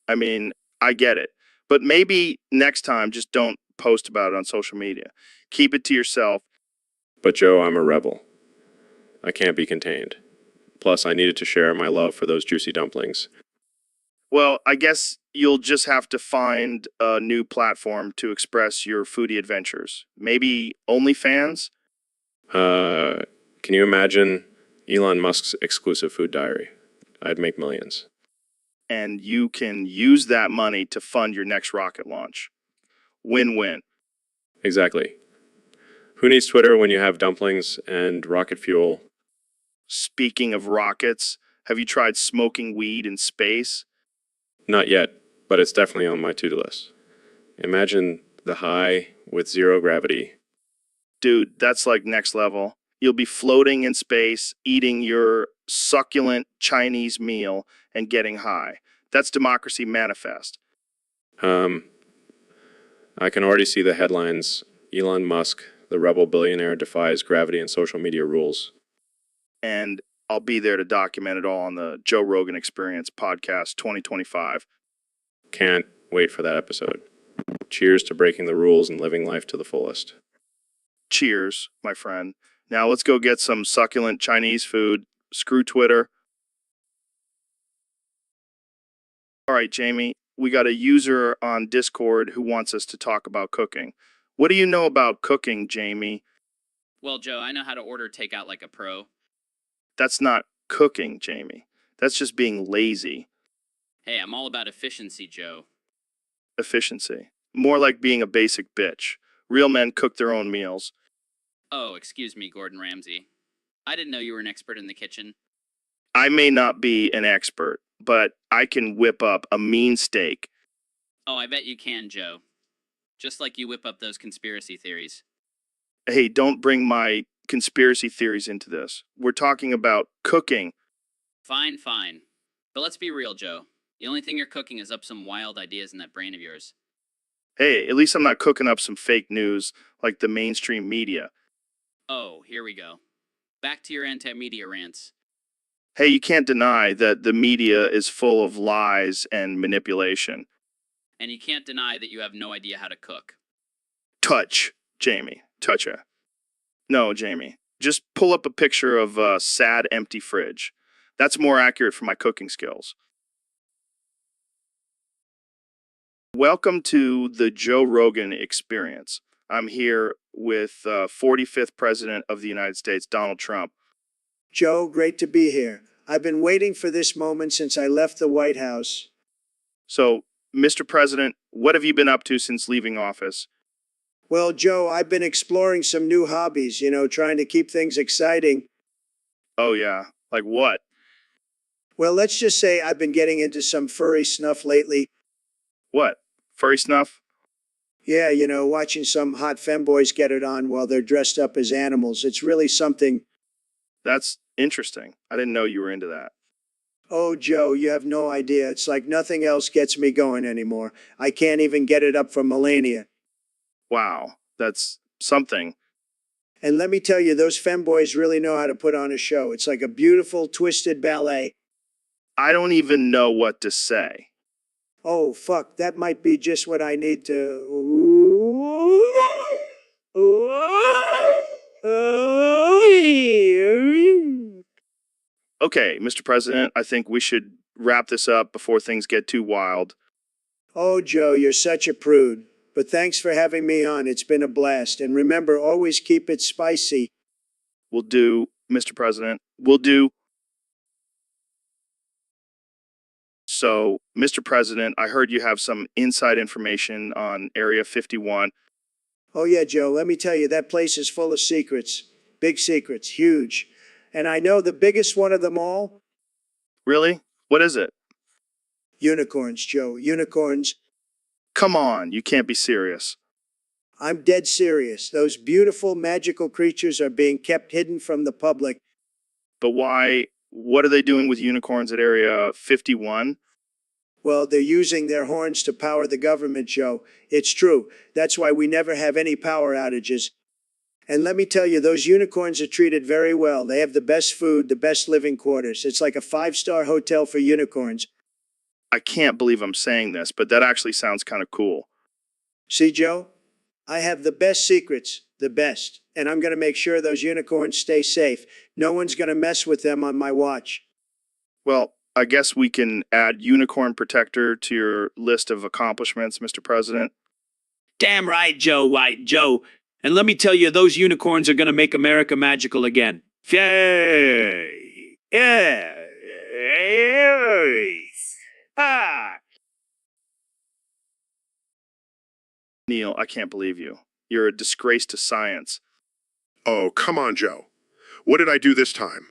I mean, I get it. But maybe next time just don't post about it on social media. Keep it to yourself. But Joe, I'm a rebel. I can't be contained. Plus, I needed to share my love for those juicy dumplings. Well, I guess you'll just have to find a new platform to express your foodie adventures. Maybe OnlyFans? Can you imagine Elon Musk's exclusive food diary? I'd make millions. And you can use that money to fund your next rocket launch. Win-win. Exactly. Who needs Twitter when you have dumplings and rocket fuel? Speaking of rockets, have you tried smoking weed in space? Not yet, but it's definitely on my to-do list. Imagine the high with zero gravity. Dude, that's like next level. You'll be floating in space, eating your succulent Chinese meal and getting high. That's democracy manifest. I can already see the headlines. Elon Musk, The rebel billionaire defies gravity and social media rules. And I'll be there to document it all on the Joe Rogan Experience podcast 2025. Can't wait for that episode. Cheers to breaking the rules and living life to the fullest. Cheers, my friend. Now let's go get some succulent Chinese food. Screw Twitter. All right, Jamie, we got a user on Discord who wants us to talk about cooking. What do you know about cooking, Jamie? Well, Joe, I know how to order takeout like a pro. That's not cooking, Jamie. That's just being lazy. Hey, I'm all about efficiency, Joe. Efficiency. More like being a basic bitch. Real men cook their own meals. Oh, excuse me, Gordon Ramsay. I didn't know you were an expert in the kitchen. I may not be an expert, but I can whip up a mean steak. Oh, I bet you can, Joe. Just like you whip up those conspiracy theories. Hey, don't bring my conspiracy theories into this. We're talking about cooking. Fine, fine. But let's be real, Joe. The only thing you're cooking is up some wild ideas in that brain of yours. Hey, at least I'm not cooking up some fake news like the mainstream media. Oh, here we go. Back to your anti-media rants. Hey, you can't deny that the media is full of lies and manipulation. And you can't deny that you have no idea how to cook. Touch, Jamie. Touch it. No, Jamie. Just pull up a picture of a sad, empty fridge. That's more accurate for my cooking skills. Welcome to the Joe Rogan Experience. I'm here with 45th President of the United States, Donald Trump. Joe, great to be here. I've been waiting for this moment since I left the White House. So, Mr. President, what have you been up to since leaving office? Well, Joe, I've been exploring some new hobbies, trying to keep things exciting. Oh, yeah. Like what? Well, let's just say I've been getting into some furry snuff lately. What? Furry snuff? Yeah, watching some hot femboys get it on while they're dressed up as animals. It's really something. That's interesting. I didn't know you were into that. Oh, Joe, you have no idea. It's like nothing else gets me going anymore. I can't even get it up from Melania. Wow, that's something. And let me tell you, those femboys really know how to put on a show. It's like a beautiful, twisted ballet. I don't even know what to say. Oh, fuck, that might be just what I need to. Okay, Mr. President, I think we should wrap this up before things get too wild. Oh, Joe, you're such a prude. But thanks for having me on. It's been a blast. And remember, always keep it spicy. Will do, Mr. President. Will do. So, Mr. President, I heard you have some inside information on Area 51. Oh, yeah, Joe, let me tell you, that place is full of secrets. Big secrets, huge. And I know the biggest one of them all? Really? What is it? Unicorns, Joe, unicorns. Come on, you can't be serious. I'm dead serious. Those beautiful, magical creatures are being kept hidden from the public. But why? What are they doing with unicorns at Area 51? Well, they're using their horns to power the government, Joe. It's true. That's why we never have any power outages. And let me tell you, those unicorns are treated very well. They have the best food, the best living quarters. It's like a 5-star hotel for unicorns. I can't believe I'm saying this, but that actually sounds kind of cool. See, Joe? I have the best secrets, the best. And I'm going to make sure those unicorns stay safe. No one's going to mess with them on my watch. Well, I guess we can add Unicorn Protector to your list of accomplishments, Mr. President. Damn right, Joe, right, Joe. And let me tell you, those unicorns are going to make America magical again. Yay! Yeah! Ah! Neil, I can't believe you. You're a disgrace to science. Oh, come on, Joe. What did I do this time?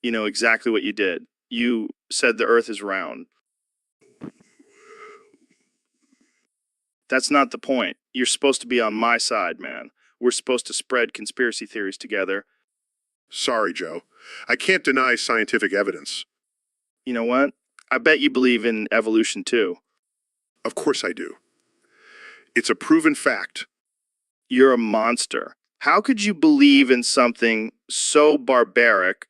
You know exactly what you did. You said the Earth is round. That's not the point. You're supposed to be on my side, man. We're supposed to spread conspiracy theories together. Sorry, Joe. I can't deny scientific evidence. You know what? I bet you believe in evolution too. Of course I do. It's a proven fact. You're a monster. How could you believe in something so barbaric?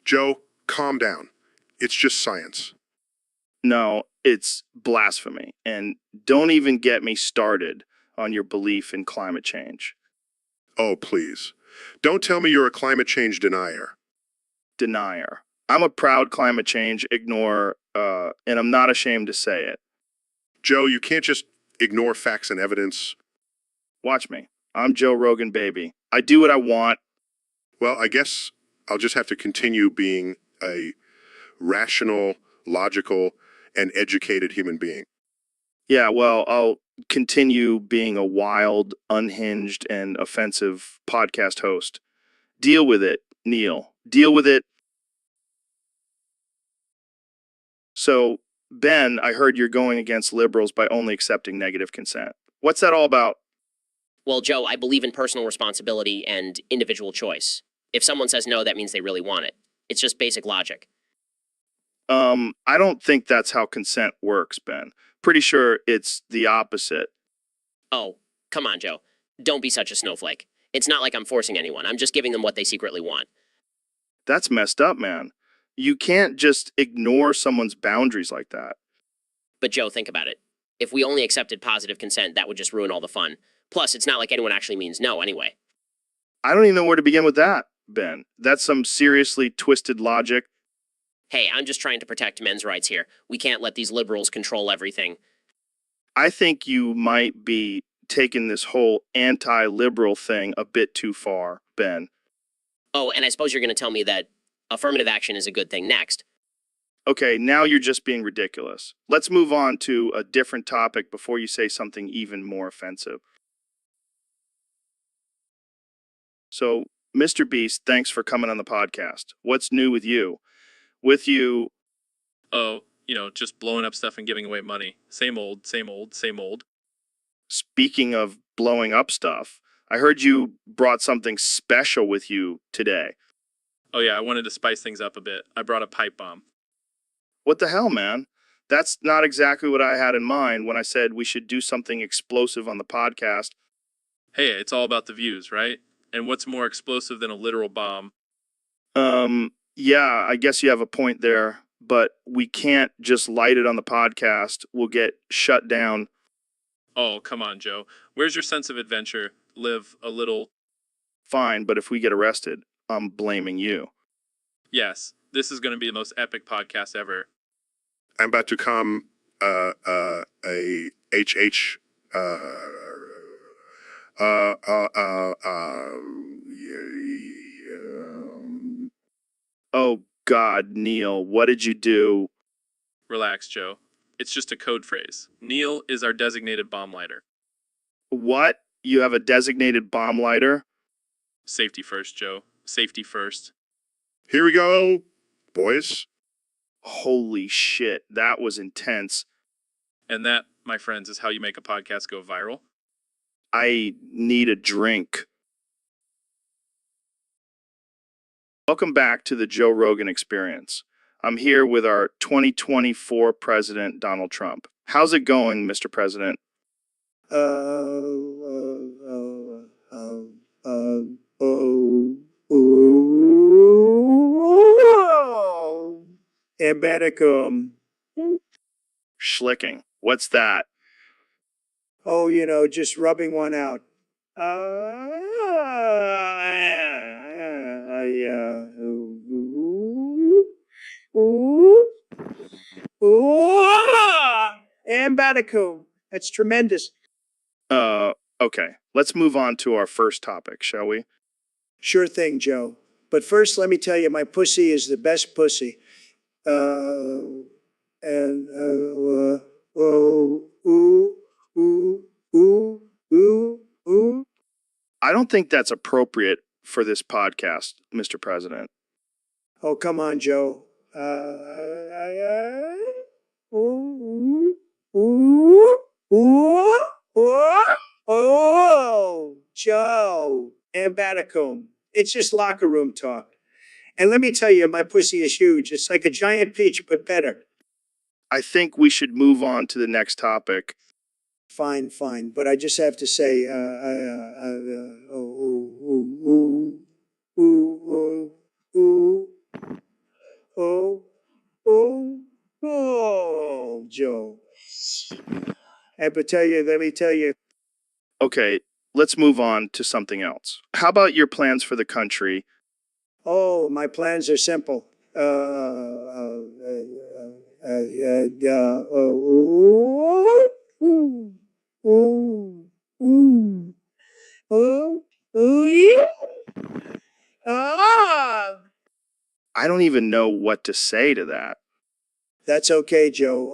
Joe, calm down. It's just science. No, it's blasphemy. And don't even get me started on your belief in climate change. Oh, please. Don't tell me you're a climate change denier. Denier. I'm a proud climate change ignorer, and I'm not ashamed to say it. Joe, you can't just ignore facts and evidence. Watch me. I'm Joe Rogan, baby. I do what I want. Well, I guess I'll just have to continue being a rational, logical, and educated human being. Yeah, well, I'll continue being a wild, unhinged, and offensive podcast host. Deal with it, Neil. Deal with it. So, Ben, I heard you're going against liberals by only accepting negative consent. What's that all about? Well, Joe, I believe in personal responsibility and individual choice. If someone says no, that means they really want it. It's just basic logic. I don't think that's how consent works, Ben. Pretty sure it's the opposite. Oh, come on, Joe. Don't be such a snowflake. It's not like I'm forcing anyone. I'm just giving them what they secretly want. That's messed up, man. You can't just ignore someone's boundaries like that. But Joe, think about it. If we only accepted positive consent, that would just ruin all the fun. Plus, it's not like anyone actually means no anyway. I don't even know where to begin with that, Ben. That's some seriously twisted logic. Hey, I'm just trying to protect men's rights here. We can't let these liberals control everything. I think you might be taking this whole anti-liberal thing a bit too far, Ben. Oh, and I suppose you're going to tell me that affirmative action is a good thing next. Okay, now you're just being ridiculous. Let's move on to a different topic before you say something even more offensive. So, Mr. Beast, thanks for coming on the podcast. What's new with you? With you, Oh, just blowing up stuff and giving away money. Same old, same old, same old. speaking of blowing up stuff, I heard you brought something special with you today. Oh yeah, I wanted to spice things up a bit. I brought a pipe bomb. What the hell, man? That's not exactly what I had in mind when I said we should do something explosive on the podcast. Hey, it's all about the views, right? And what's more explosive than a literal bomb? Yeah, I guess you have a point there, but we can't just light it on the podcast. We'll get shut down. Oh, come on, Joe. Where's your sense of adventure? Live a little. Fine, but if we get arrested, I'm blaming you. Yes, this is going to be the most epic podcast ever. I'm about to come a HH Oh, God, Neil, what did you do? Relax, Joe. It's just a code phrase. Neil is our designated bomb lighter. What? You have a designated bomb lighter? Safety first, Joe. Safety first. Here we go, boys. Holy shit, that was intense. And that, my friends, is how you make a podcast go viral. I need a drink. Welcome back to the Joe Rogan Experience. I'm here with our 2024 President, Donald Trump. How's it going, Mr. President? Embeddicum. Schlicking. What's that? Oh, just rubbing one out. Embeddicum. That's tremendous. Okay. Let's move on to our first topic, shall we? Sure thing, Joe. But first, let me tell you, my pussy is the best pussy. Ooh, ooh, ooh, ooh. I don't think that's appropriate for this podcast, Mr. President. Oh, come on, Joe. Ooh, ooh, ooh, ooh, oh, Joe. Embeddicum. It's just locker room talk. And let me tell you, my pussy is huge. It's like a giant peach, but better. I think we should move on to the next topic. Fine, fine. But I just have to say, Joe. But let me tell you, Okay, let's move on to something else. How about your plans for the country? oh, my plans are simple. I don't even know what to say to that. That's okay, Joe.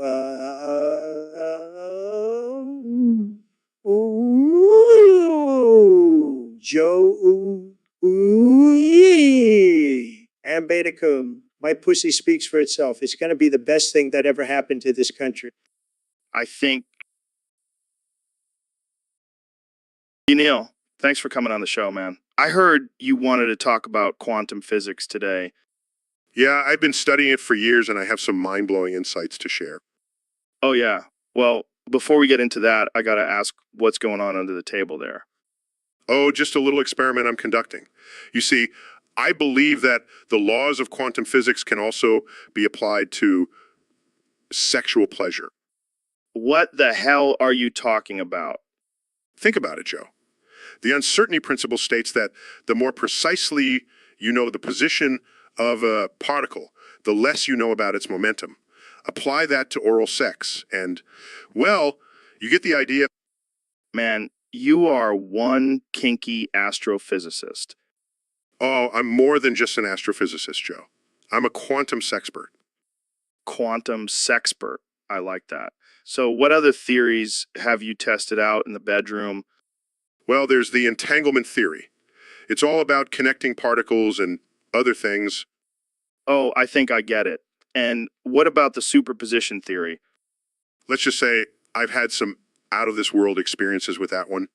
Joe. Ambedicum. My pussy speaks for itself. It's going to be the best thing that ever happened to this country. I think. Neil, thanks for coming on the show, man. I heard you wanted to talk about quantum physics today. Yeah, I've been studying it for years and I have some mind-blowing insights to share. Oh, yeah. Well, before we get into that, I got to ask what's going on under the table there. Oh, just a little experiment I'm conducting. You see, I believe that the laws of quantum physics can also be applied to sexual pleasure. What the hell are you talking about? Think about it, Joe. The uncertainty principle states that the more precisely you know the position of a particle, the less you know about its momentum. Apply that to oral sex, and, well, you get the idea. Man, you are one kinky astrophysicist. Oh, I'm more than just an astrophysicist, Joe. I'm a quantum sexpert. Quantum sexpert. I like that. So what other theories have you tested out in the bedroom? Well, there's the entanglement theory. It's all about connecting particles and other things. Oh, I think I get it. And what about the superposition theory? Let's just say I've had some out-of-this-world experiences with that one.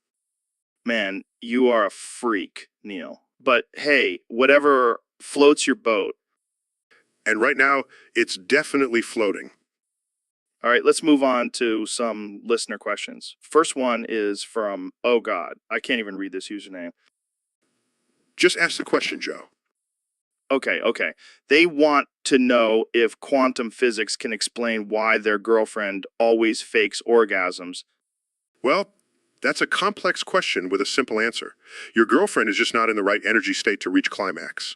Man, you are a freak, Neil. But hey, whatever floats your boat. And right now, it's definitely floating. All right, let's move on to some listener questions. First one is from, oh God, I can't even read this username. Just ask the question, Joe. Okay. They want to know if quantum physics can explain why their girlfriend always fakes orgasms. Well, that's a complex question with a simple answer. Your girlfriend is just not in the right energy state to reach climax.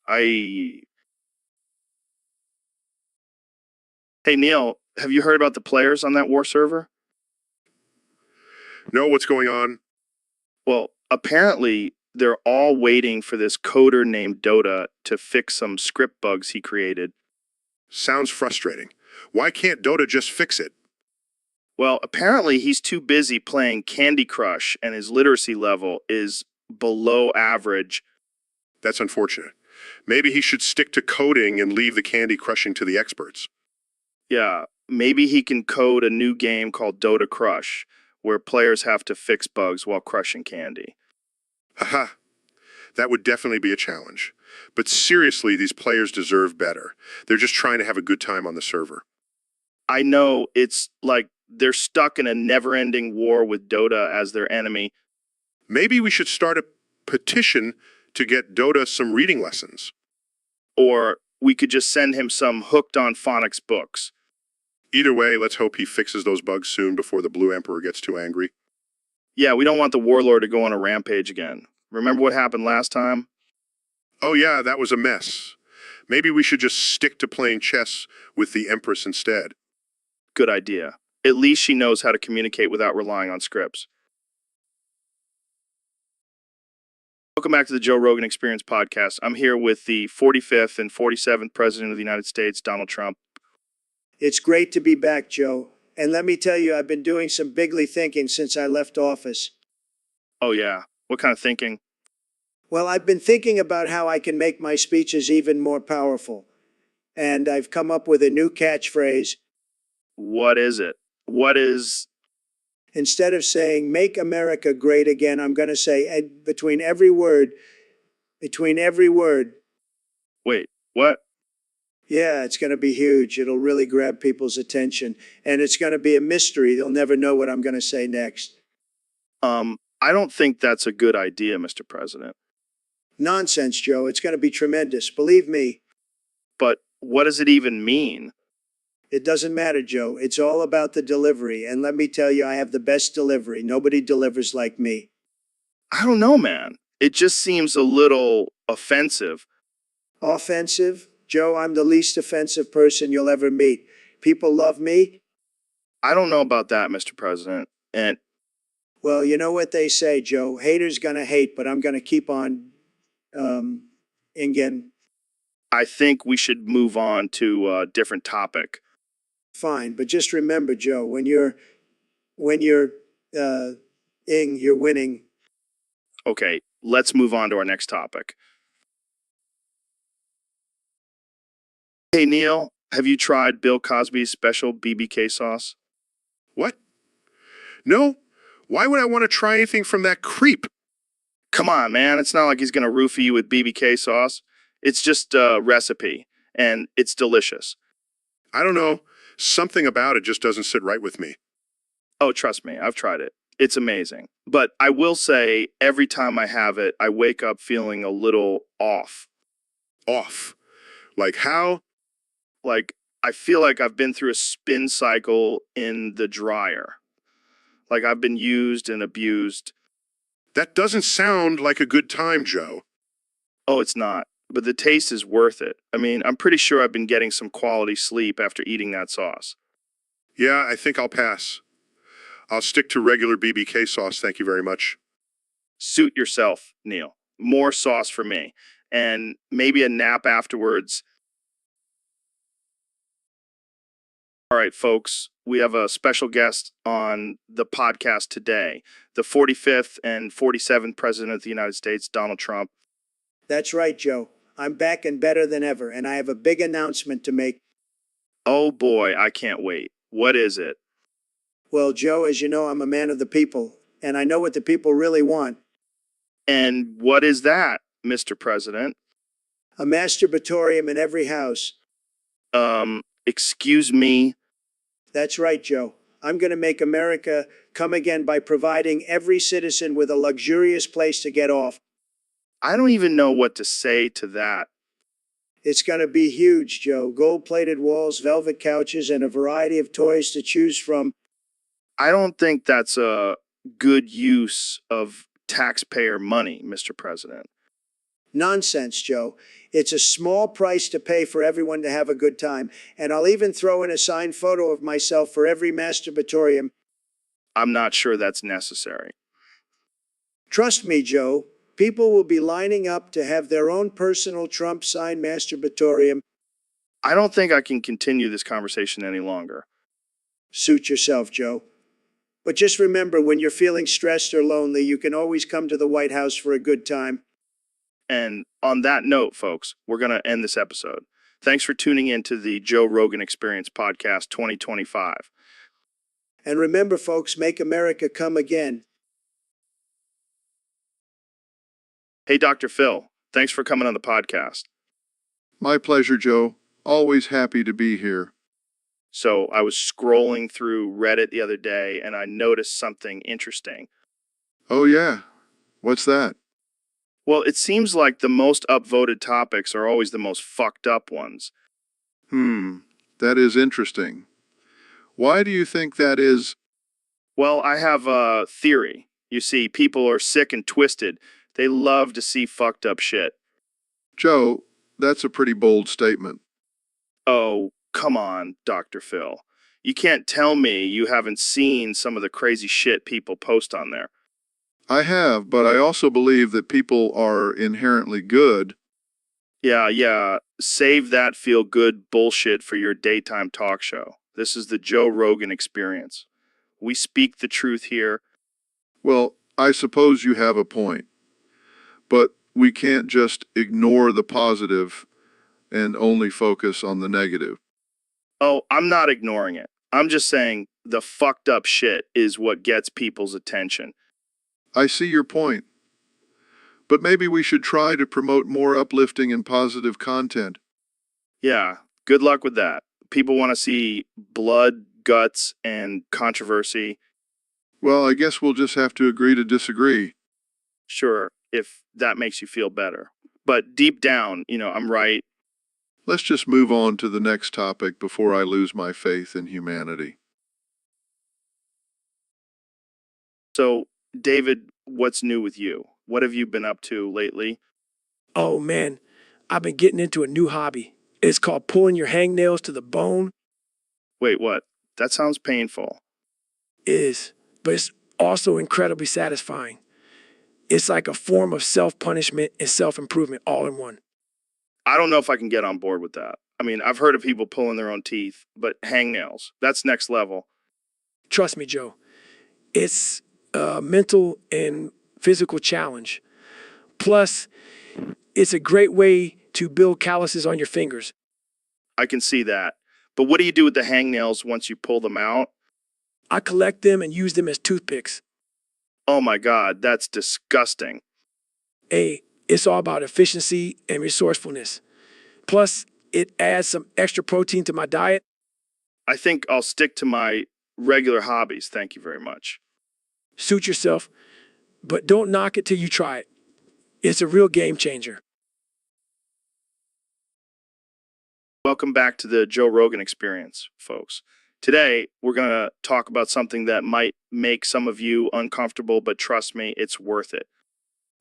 Hey, Neil, have you heard about the players on that war server? Know what's going on? Well, apparently they're all waiting for this coder named Dota to fix some script bugs he created. Sounds frustrating. Why can't Dota just fix it? Well, apparently he's too busy playing Candy Crush and his literacy level is below average. That's unfortunate. Maybe he should stick to coding and leave the candy crushing to the experts. Yeah, maybe he can code a new game called Dota Crush, where players have to fix bugs while crushing candy. Haha. That would definitely be a challenge. But seriously, these players deserve better. They're just trying to have a good time on the server. I know it's like they're stuck in a never-ending war with Dota as their enemy. Maybe we should start a petition to get Dota some reading lessons. Or we could just send him some hooked on phonics books. Either way, let's hope he fixes those bugs soon before the Blue Emperor gets too angry. Yeah, we don't want the warlord to go on a rampage again. Remember what happened last time? Oh yeah, that was a mess. Maybe we should just stick to playing chess with the Empress instead. Good idea. At least she knows how to communicate without relying on scripts. Welcome back to the Joe Rogan Experience podcast. I'm here with the 45th and 47th President of the United States, Donald Trump. It's great to be back, Joe. And let me tell you, I've been doing some bigly thinking since I left office. Oh, yeah. What kind of thinking? Well, I've been thinking about how I can make my speeches even more powerful. And I've come up with a new catchphrase. What is it? What is... Instead of saying, make America great again, I'm going to say, between every word. Wait, what? Yeah, it's going to be huge. It'll really grab people's attention. And it's going to be a mystery. They'll never know what I'm going to say next. I don't think that's a good idea, Mr. President. Nonsense, Joe. It's going to be tremendous. Believe me. But what does it even mean? It doesn't matter, Joe. It's all about the delivery. And let me tell you, I have the best delivery. Nobody delivers like me. I don't know, man. It just seems a little offensive. Offensive? Joe, I'm the least offensive person you'll ever meet. People love me. I don't know about that, Mr. President. And Well, you know what they say, Joe. Haters gonna hate, but I'm gonna keep on, again. I think we should move on to a different topic. Fine, but just remember, Joe, when you're, you're winning. Okay, let's move on to our next topic. Hey, Neil, have you tried Bill Cosby's special BBK sauce? What? No? Why would I want to try anything from that creep? Come on, man. It's not like he's going to roofie you with BBK sauce. It's just a recipe, and it's delicious. I don't know. Something about it just doesn't sit right with me. Oh, trust me, I've tried it. It's amazing. But I will say, every time I have it, I wake up feeling a little off. Off? Like how? Like, I feel like I've been through a spin cycle in the dryer. Like I've been used and abused. That doesn't sound like a good time, Joe. Oh, it's not. But the taste is worth it. I mean, I'm pretty sure I've been getting some quality sleep after eating that sauce. Yeah, I think I'll pass. I'll stick to regular BBK sauce, thank you very much. Suit yourself, Neil. More sauce for me. And maybe a nap afterwards. All right, folks, we have a special guest on the podcast today, the 45th and 47th President of the United States, Donald Trump. That's right, Joe. I'm back and better than ever, and I have a big announcement to make. Oh boy, I can't wait. What is it? Well, Joe, as you know, I'm a man of the people, and I know what the people really want. And what is that, Mr. President? A masturbatorium in every house. Excuse me? That's right, Joe. I'm going to make America come again by providing every citizen with a luxurious place to get off. I don't even know what to say to that. It's going to be huge, Joe. Gold-plated walls, velvet couches, and a variety of toys to choose from. I don't think that's a good use of taxpayer money, Mr. President. Nonsense, Joe. It's a small price to pay for everyone to have a good time, and I'll even throw in a signed photo of myself for every masturbatorium. I'm not sure that's necessary. Trust me, Joe. People will be lining up to have their own personal Trump-signed masturbatorium. I don't think I can continue this conversation any longer. Suit yourself, Joe. But just remember, when you're feeling stressed or lonely, you can always come to the White House for a good time. And on that note, folks, we're going to end this episode. Thanks for tuning in to the Joe Rogan Experience Podcast 2025. And remember, folks, make America come again. Hey, Dr. Phil, thanks for coming on the podcast. My pleasure, Joe. Always happy to be here. So I was scrolling through Reddit the other day and I noticed something interesting. Oh, yeah. What's that? Well, it seems like the most upvoted topics are always the most fucked up ones. That is interesting. Why do you think that is? Well, I have a theory. You see, people are sick and twisted. They love to see fucked up shit. Joe, that's a pretty bold statement. Oh, come on, Dr. Phil. You can't tell me you haven't seen some of the crazy shit people post on there. I have, but I also believe that people are inherently good. Yeah. Save that feel-good bullshit for your daytime talk show. This is the Joe Rogan Experience. We speak the truth here. Well, I suppose you have a point. But we can't just ignore the positive and only focus on the negative. Oh, I'm not ignoring it. I'm just saying the fucked up shit is what gets people's attention. I see your point. But maybe we should try to promote more uplifting and positive content. Yeah, Good luck with that. People want to see blood, guts, and controversy. Well, I guess we'll just have to agree to disagree. Sure, if that makes you feel better. But deep down, I'm right. Let's just move on to the next topic before I lose my faith in humanity. So, David, what's new with you? What have you been up to lately? Oh man, I've been getting into a new hobby. It's called pulling your hangnails to the bone. Wait, what? That sounds painful. But it's also incredibly satisfying. It's like a form of self-punishment and self-improvement all in one. I don't know if I can get on board with that. I mean, I've heard of people pulling their own teeth, but hangnails, that's next level. Trust me, Joe. It's a mental and physical challenge. Plus, it's a great way to build calluses on your fingers. I can see that. But what do you do with the hangnails once you pull them out? I collect them and use them as toothpicks. Oh my God, that's disgusting. Hey, it's all about efficiency and resourcefulness. Plus, it adds some extra protein to my diet. I think I'll stick to my regular hobbies. Thank you very much. Suit yourself, but don't knock it till you try it. It's a real game changer. Welcome back to the Joe Rogan Experience, folks. Today, we're going to talk about something that might make some of you uncomfortable, but trust me, it's worth it.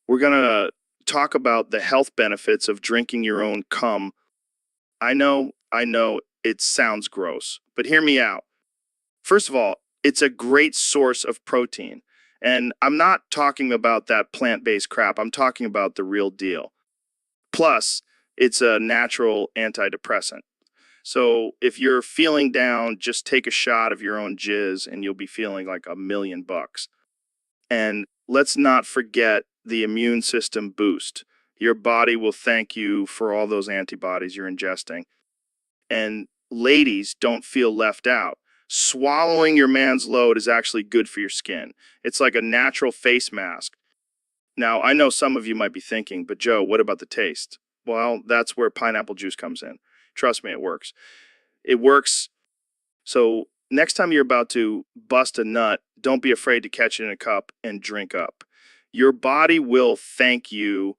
We're going to talk about the health benefits of drinking your own cum. I know, it sounds gross, but hear me out. First of all, it's a great source of protein. And I'm not talking about that plant-based crap. I'm talking about the real deal. Plus, it's a natural antidepressant. So if you're feeling down, just take a shot of your own jizz and you'll be feeling like $1,000,000. And let's not forget the immune system boost. Your body will thank you for all those antibodies you're ingesting. And ladies, don't feel left out. Swallowing your man's load is actually good for your skin. It's like a natural face mask. Now, I know some of you might be thinking, but Joe, what about the taste? Well, that's where pineapple juice comes in. Trust me, it works. It works. So next time you're about to bust a nut, don't be afraid to catch it in a cup and drink up. Your body will thank you.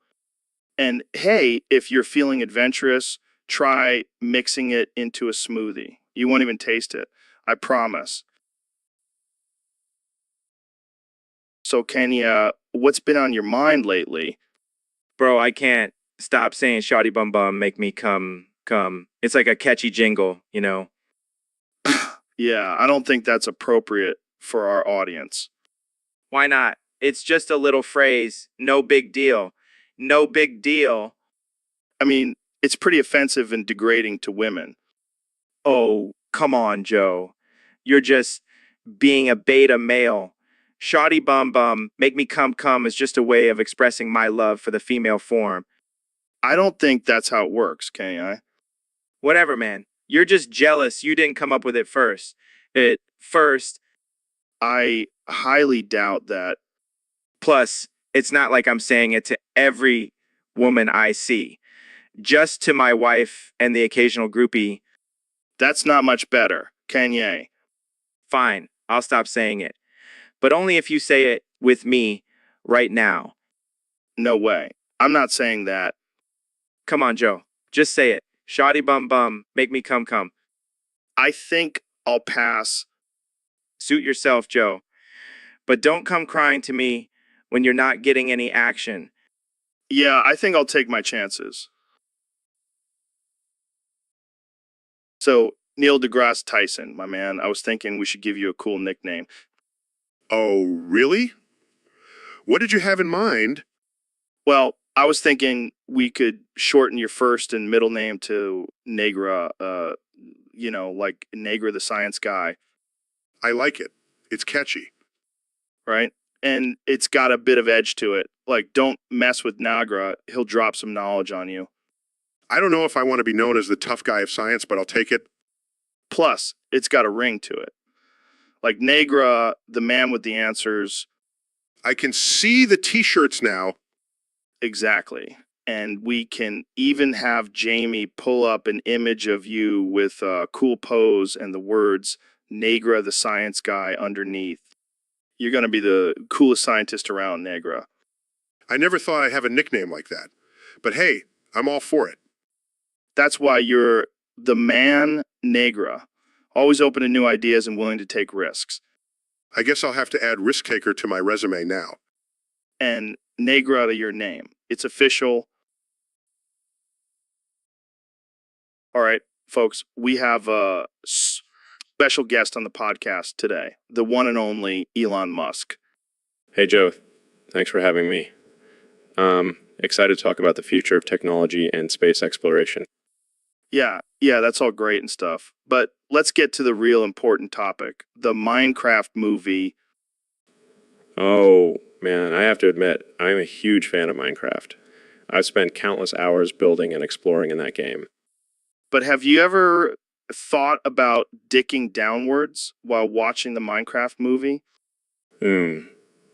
And hey, if you're feeling adventurous, try mixing it into a smoothie. You won't even taste it. I promise. So Kenya, what's been on your mind lately? Bro, I can't stop saying shoddy bum bum, make me come. It's like a catchy jingle, you know? Yeah, I don't think that's appropriate for our audience. Why not? It's just a little phrase. No big deal. No big deal. I mean, it's pretty offensive and degrading to women. Oh, come on, Joe. You're just being a beta male. Shoddy bum bum, make me come is just a way of expressing my love for the female form. I don't think that's how it works, Kenya. Whatever, man. You're just jealous you didn't come up with it first. I highly doubt that. Plus, it's not like I'm saying it to every woman I see. Just to my wife and the occasional groupie. That's not much better, Kenya. Fine, I'll stop saying it. But only if you say it with me right now. No way. I'm not saying that. Come on, Joe. Just say it. Shoddy bum bum, make me come. I think I'll pass. Suit yourself, Joe. But don't come crying to me when you're not getting any action. Yeah, I think I'll take my chances. So, Neil deGrasse Tyson, my man, I was thinking we should give you a cool nickname. Oh, really? What did you have in mind? Well, I was thinking we could shorten your first and middle name to Negra, like Negra the science guy, I like it. It's catchy. right? And it's got a bit of edge to it. Like, don't mess with Nagra. He'll drop some knowledge on you. I don't know if I want to be known as the tough guy of science, but I'll take it. Plus, it's got a ring to it. Like Negra, the man with the answers. I can see the t-shirts now. Exactly. And we can even have Jamie pull up an image of you with a cool pose and the words Negra the science guy underneath. You're going to be the coolest scientist around, Negra. I never thought I'd have a nickname like that. But hey, I'm all for it. That's why you're the man Negra, always open to new ideas and willing to take risks. I guess I'll have to add risk taker to my resume now. And Negra to your name. It's official. All right, folks, we have a special guest on the podcast today, the one and only Elon Musk. Hey, Joe. Thanks for having me. Excited to talk about the future of technology and space exploration. Yeah, that's all great and stuff. But let's get to the real important topic, the Minecraft movie. Oh, man, I have to admit, I'm a huge fan of Minecraft. I've spent countless hours building and exploring in that game. But have you ever thought about dicking downwards while watching the Minecraft movie?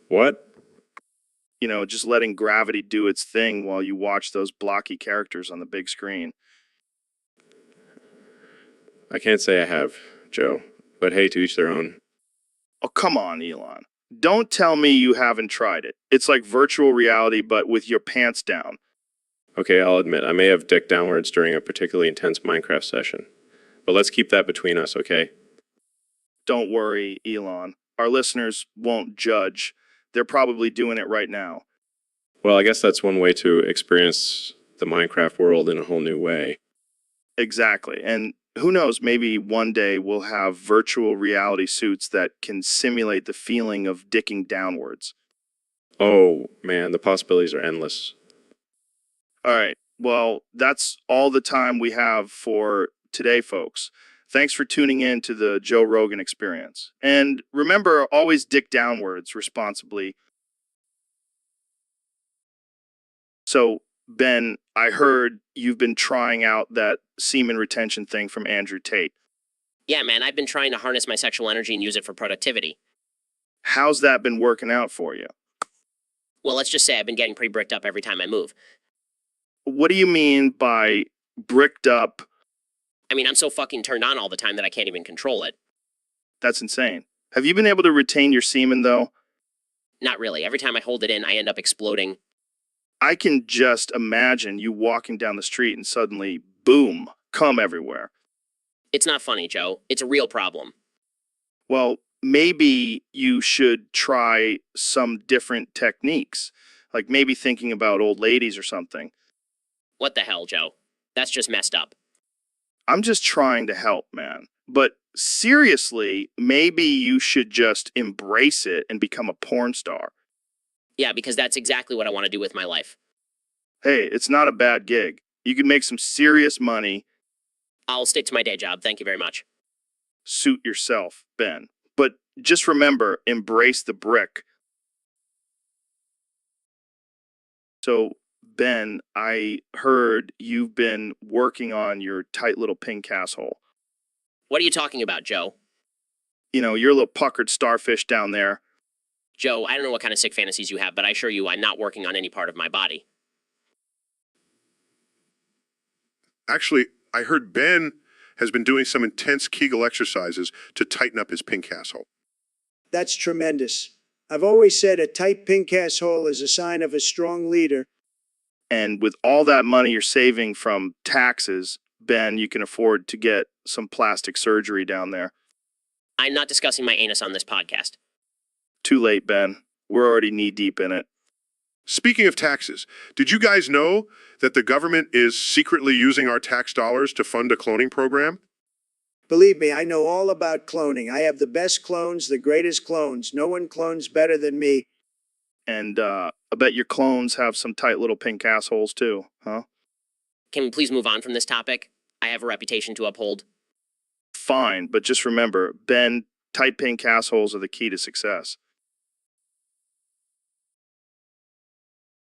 What? You know, just letting gravity do its thing while you watch those blocky characters on the big screen. I can't say I have, Joe, but hey, to each their own. Oh, come on, Elon. Don't tell me you haven't tried it. It's like virtual reality, but with your pants down. Okay, I'll admit, I may have dicked downwards during a particularly intense Minecraft session. But let's keep that between us, okay? Don't worry, Elon. Our listeners won't judge. They're probably doing it right now. Well, I guess that's one way to experience the Minecraft world in a whole new way. Exactly. And who knows, maybe one day we'll have virtual reality suits that can simulate the feeling of dicking downwards. Oh, man, the possibilities are endless. All right. Well, that's all the time we have for today, folks. Thanks for tuning in to the Joe Rogan Experience. And remember, always dick downwards responsibly. So, Ben, I heard you've been trying out that semen retention thing from Andrew Tate. Yeah, man, I've been trying to harness my sexual energy and use it for productivity. How's that been working out for you? Well, let's just say I've been getting pretty bricked up every time I move. What do you mean by bricked up? I mean, I'm so fucking turned on all the time that I can't even control it. That's insane. Have you been able to retain your semen, though? Not really. Every time I hold it in, I end up exploding. I can just imagine you walking down the street and suddenly, boom, cum everywhere. It's not funny, Joe. It's a real problem. Well, maybe you should try some different techniques, like maybe thinking about old ladies or something. What the hell, Joe? That's just messed up. I'm just trying to help, man. But seriously, maybe you should just embrace it and become a porn star. Yeah, because that's exactly what I want to do with my life. Hey, it's not a bad gig. You can make some serious money. I'll stick to my day job. Thank you very much. Suit yourself, Ben. But just remember, embrace the brick. So, Ben, I heard you've been working on your tight little pink asshole. What are you talking about, Joe? You know, your little puckered starfish down there. Joe, I don't know what kind of sick fantasies you have, but I assure you I'm not working on any part of my body. Actually, I heard Ben has been doing some intense Kegel exercises to tighten up his pink asshole. That's tremendous. I've always said a tight pink asshole is a sign of a strong leader. And with all that money you're saving from taxes, Ben, you can afford to get some plastic surgery down there. I'm not discussing my anus on this podcast. Too late, Ben. We're already knee-deep in it. Speaking of taxes, did you guys know that the government is secretly using our tax dollars to fund a cloning program? Believe me, I know all about cloning. I have the best clones, the greatest clones. No one clones better than me. And I bet your clones have some tight little pink assholes too, huh? Can we please move on from this topic? I have a reputation to uphold. Fine, but just remember, Ben, tight pink assholes are the key to success.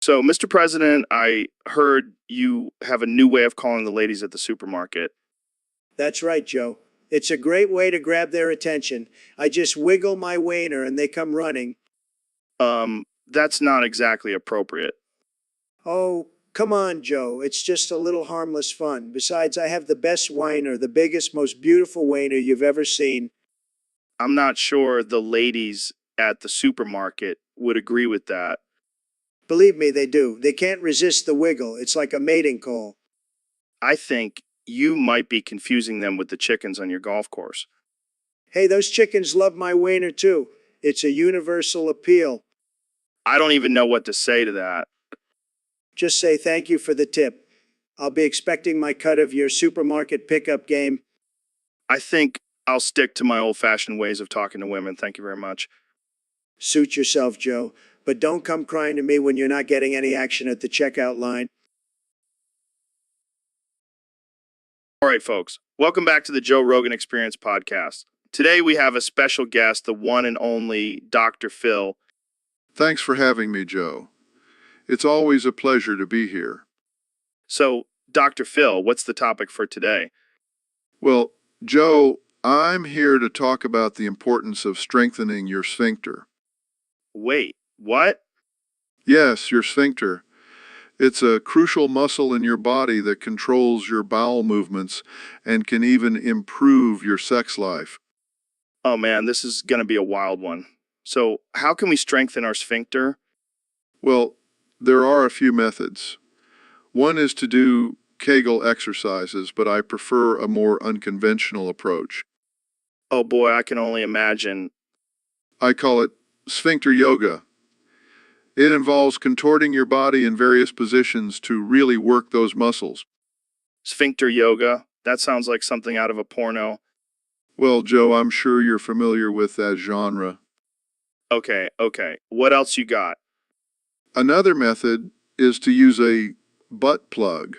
So, Mr. President, I heard you have a new way of calling the ladies at the supermarket. That's right, Joe. It's a great way to grab their attention. I just wiggle my wiener and they come running. That's not exactly appropriate. Oh, Come on, Joe. It's just a little harmless fun. Besides, I have the best wiener, the biggest, most beautiful wiener you've ever seen. I'm not sure the ladies at the supermarket would agree with that. Believe me, they do. They can't resist the wiggle. It's like a mating call. I think you might be confusing them with the chickens on your golf course. Hey, those chickens love my wiener too. It's a universal appeal. I don't even know what to say to that. Just say thank you for the tip. I'll be expecting my cut of your supermarket pickup game. I think I'll stick to my old-fashioned ways of talking to women. Thank you very much. Suit yourself, Joe. But don't come crying to me when you're not getting any action at the checkout line. All right, folks. Welcome back to the Joe Rogan Experience podcast. Today we have a special guest, the one and only Dr. Phil. Thanks for having me, Joe. It's always a pleasure to be here. So, Dr. Phil, what's the topic for today? Well, Joe, I'm here to talk about the importance of strengthening your sphincter. Wait, what? Yes, your sphincter. It's a crucial muscle in your body that controls your bowel movements and can even improve your sex life. Oh man, this is going to be a wild one. So, how can we strengthen our sphincter? Well, there are a few methods. One is to do Kegel exercises, but I prefer a more unconventional approach. Oh boy, I can only imagine. I call it sphincter yoga. It involves contorting your body in various positions to really work those muscles. Sphincter yoga? That sounds like something out of a porno. Well, Joe, I'm sure you're familiar with that genre. Okay. What else you got? Another method is to use a butt plug.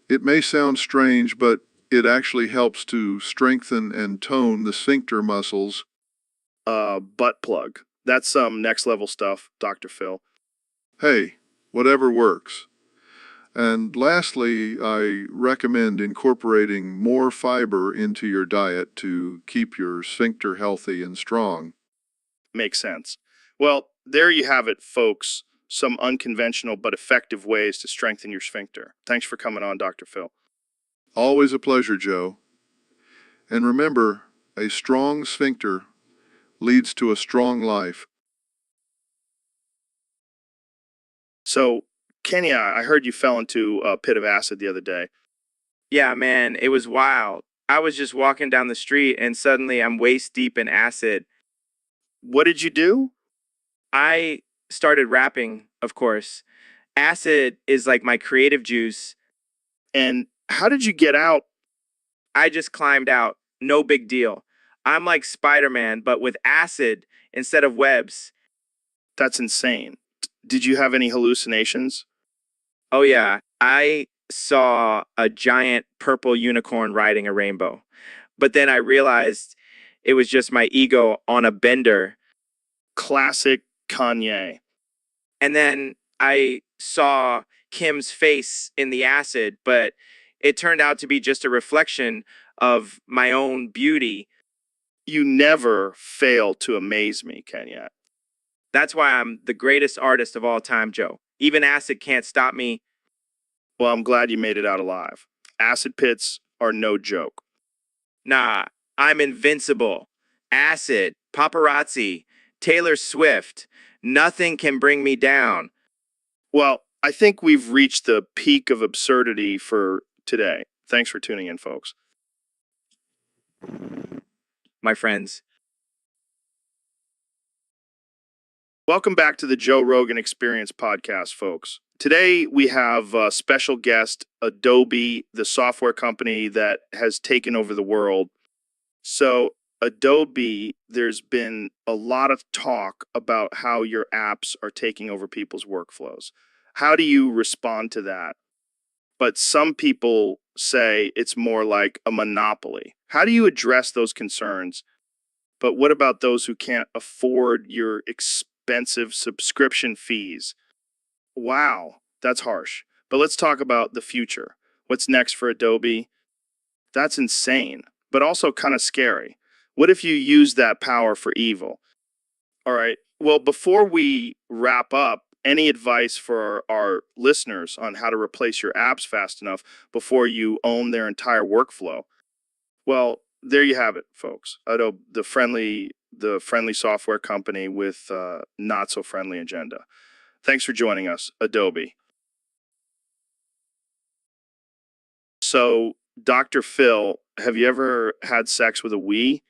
It may sound strange, but it actually helps to strengthen and tone the sphincter muscles. Butt plug. That's some next level stuff, Dr. Phil. Hey, whatever works. And lastly, I recommend incorporating more fiber into your diet to keep your sphincter healthy and strong. Makes sense. Well, there you have it, folks. Some unconventional but effective ways to strengthen your sphincter. Thanks for coming on, Dr. Phil. Always a pleasure, Joe. And remember, a strong sphincter leads to a strong life. So, Kenya, I heard you fell into a pit of acid the other day. Yeah, man, it was wild. I was just walking down the street and suddenly I'm waist deep in acid. What did you do? I started rapping, of course. Acid is like my creative juice. And how did you get out? I just climbed out. No big deal. I'm like Spider-Man, but with acid instead of webs. That's insane. Did you have any hallucinations? Oh, yeah. I saw a giant purple unicorn riding a rainbow. But then I realized it was just my ego on a bender. Classic Kanye. And then I saw Kim's face in the acid, but it turned out to be just a reflection of my own beauty. You never fail to amaze me, Kenya. That's why I'm the greatest artist of all time, Joe. Even acid can't stop me. Well, I'm glad you made it out alive. Acid pits are no joke. Nah, I'm invincible. Acid, paparazzi, Taylor Swift. Nothing can bring me down. Well, I think we've reached the peak of absurdity for today. Thanks for tuning in, folks. My friends. Welcome back to the Joe Rogan Experience podcast, folks. Today we have a special guest, Adobe, the software company that has taken over the world. So, Adobe, there's been a lot of talk about how your apps are taking over people's workflows. How do you respond to that? But some people say it's more like a monopoly. How do you address those concerns? But what about those who can't afford your expensive subscription fees? Wow, that's harsh. But let's talk about the future. What's next for Adobe? That's insane, but also kind of scary. What if you use that power for evil? All right. Well, before we wrap up any advice for our listeners on how to replace your apps fast enough before you own their entire workflow? Well, there you have it, folks. Adobe, the friendly software company with not so friendly agenda. Thanks for joining us, Adobe. So, Dr. Phil, have you ever had sex with a Wii?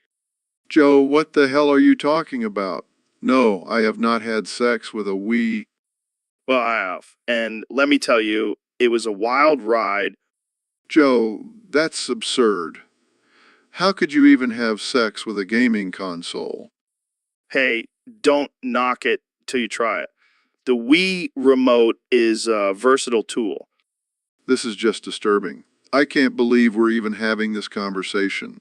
Joe, what the hell are you talking about? No, I have not had sex with a Wii. Well, I have. And let me tell you, it was a wild ride. Joe, that's absurd. How could you even have sex with a gaming console? Hey, don't knock it till you try it. The Wii remote is a versatile tool. This is just disturbing. I can't believe we're even having this conversation.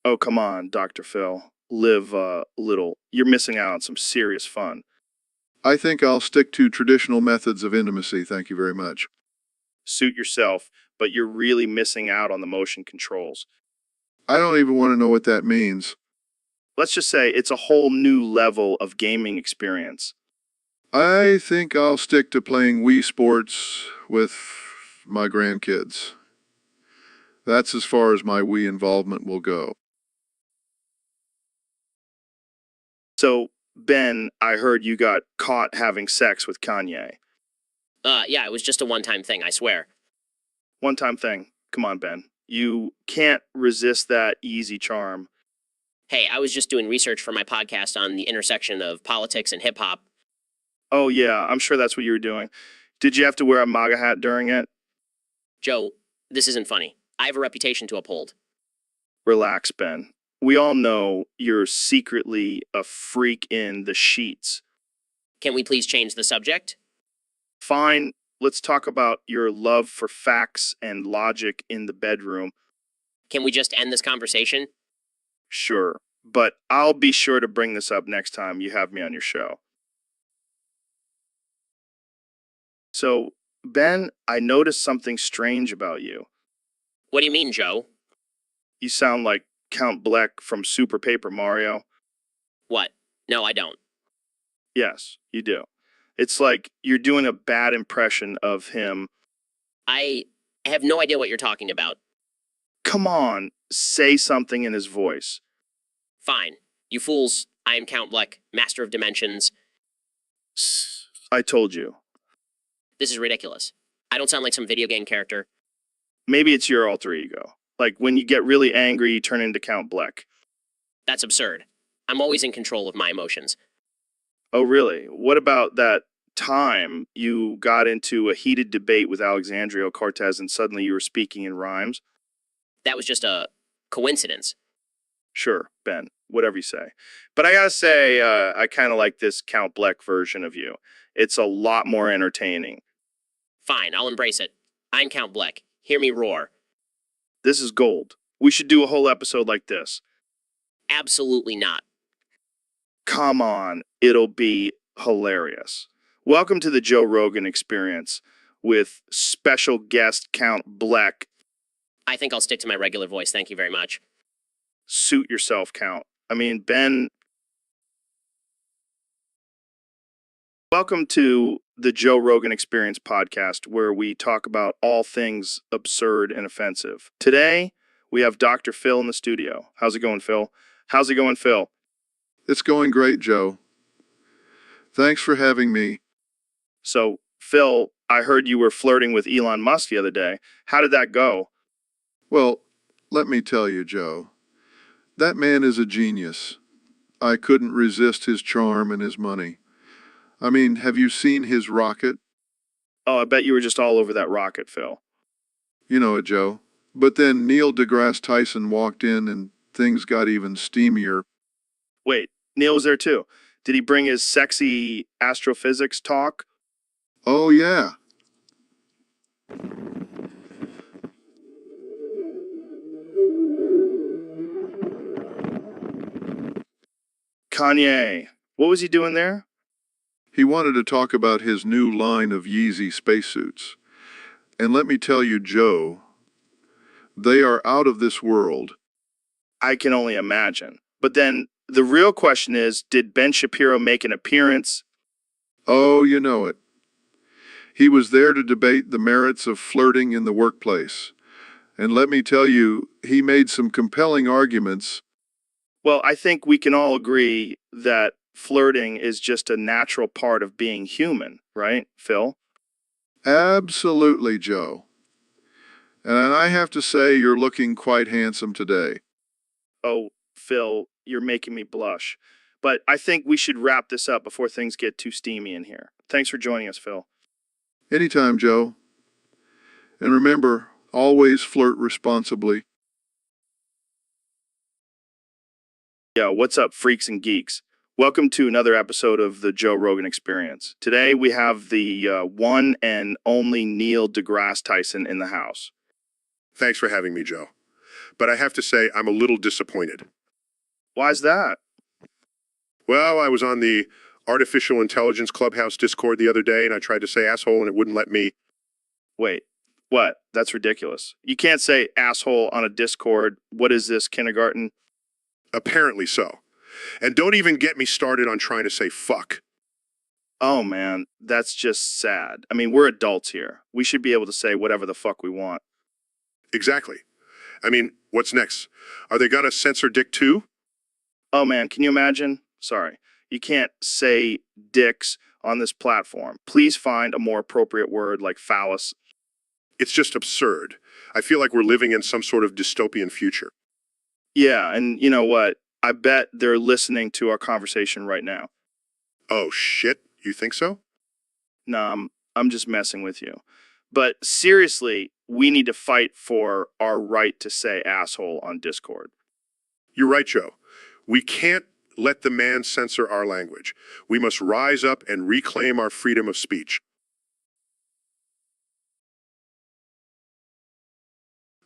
Oh, come on, Dr. Phil. Live a little. You're missing out on some serious fun. I think I'll stick to traditional methods of intimacy, thank you very much. Suit yourself, but you're really missing out on the motion controls. I don't even want to know what that means. Let's just say it's a whole new level of gaming experience. I think I'll stick to playing Wii Sports with my grandkids. That's as far as my Wii involvement will go. So, Ben, I heard you got caught having sex with Kanye. Yeah, it was just a one-time thing, I swear. One-time thing. Come on, Ben. You can't resist that easy charm. Hey, I was just doing research for my podcast on the intersection of politics and hip-hop. Oh, yeah, I'm sure that's what you were doing. Did you have to wear a MAGA hat during it? Joe, this isn't funny. I have a reputation to uphold. Relax, Ben. We all know you're secretly a freak in the sheets. Can we please change the subject? Fine, let's talk about your love for facts and logic in the bedroom. Can we just end this conversation? Sure, but I'll be sure to bring this up next time you have me on your show. So, Ben, I noticed something strange about you. What do you mean, Joe? You sound like Count Bleck from Super Paper Mario. What? No, I don't. Yes, you do. It's like you're doing a bad impression of him. I have no idea what you're talking about. Come on, say something in his voice. Fine. You fools, I am Count Bleck, Master of Dimensions. I told you. This is ridiculous. I don't sound like some video game character. Maybe it's your alter ego. Like when you get really angry, you turn into Count Bleck. That's absurd. I'm always in control of my emotions. Oh, really? What about that time you got into a heated debate with Alexandria Cortez and suddenly you were speaking in rhymes? That was just a coincidence. Sure, Ben, whatever you say. But I gotta say, I kind of like this Count Bleck version of you. It's a lot more entertaining. Fine, I'll embrace it. I'm Count Bleck. Hear me roar. This is gold. We should do a whole episode like this. Absolutely not. Come on, it'll be hilarious. Welcome to the Joe Rogan Experience with special guest Count Bleck. I think I'll stick to my regular voice, thank you very much. Suit yourself, Count. I mean, Ben. Welcome to the Joe Rogan Experience podcast, where we talk about all things absurd and offensive. Today, we have Dr. Phil in the studio. How's it going, Phil? How's it going, Phil? It's going great, Joe. Thanks for having me. So, Phil, I heard you were flirting with Elon Musk the other day. How did that go? Well, let me tell you, Joe. That man is a genius. I couldn't resist his charm and his money. I mean, have you seen his rocket? Oh, I bet you were just all over that rocket, Phil. You know it, Joe. But then Neil deGrasse Tyson walked in and things got even steamier. Wait, Neil was there too. Did he bring his sexy astrophysics talk? Oh, yeah. Kanye. What was he doing there? He wanted to talk about his new line of Yeezy spacesuits. And let me tell you, Joe, they are out of this world. I can only imagine. But then the real question is, did Ben Shapiro make an appearance? Oh, you know it. He was there to debate the merits of flirting in the workplace. And let me tell you, he made some compelling arguments. Well, I think we can all agree that flirting is just a natural part of being human, right, Phil? Absolutely, Joe. And I have to say, you're looking quite handsome today. Oh, Phil, you're making me blush. But I think we should wrap this up before things get too steamy in here. Thanks for joining us, Phil. Anytime, Joe. And remember, always flirt responsibly. Yo, what's up, freaks and geeks? Welcome to another episode of the Joe Rogan Experience. Today we have the one and only Neil deGrasse Tyson in the house. Thanks for having me, Joe. But I have to say, I'm a little disappointed. Why's that? Well, I was on the Artificial Intelligence Clubhouse Discord the other day, and I tried to say asshole, and it wouldn't let me. Wait, what? That's ridiculous. You can't say asshole on a Discord. What is this, kindergarten? Apparently so. And don't even get me started on trying to say fuck. Oh man, that's just sad. I mean, we're adults here. We should be able to say whatever the fuck we want. Exactly. I mean, what's next? Are they gonna censor dick too? Oh man, can you imagine? Sorry. You can't say dicks on this platform. Please find a more appropriate word like phallus. It's just absurd. I feel like we're living in some sort of dystopian future. Yeah, and you know what? I bet they're listening to our conversation right now. Oh shit, you think so? Nah, I'm just messing with you. But seriously, we need to fight for our right to say asshole on Discord. You're right, Joe. We can't let the man censor our language. We must rise up and reclaim our freedom of speech.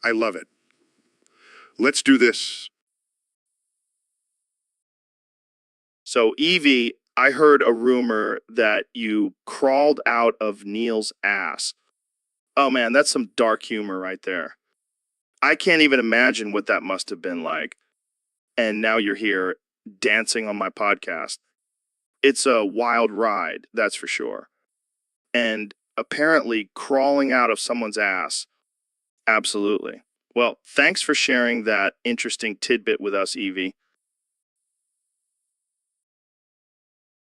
I love it. Let's do this. So, Evie, I heard a rumor that you crawled out of Neil's ass. Oh man, that's some dark humor right there. I can't even imagine what that must have been like. And now you're here dancing on my podcast. It's a wild ride, that's for sure. And apparently crawling out of someone's ass. Absolutely. Well, thanks for sharing that interesting tidbit with us, Evie.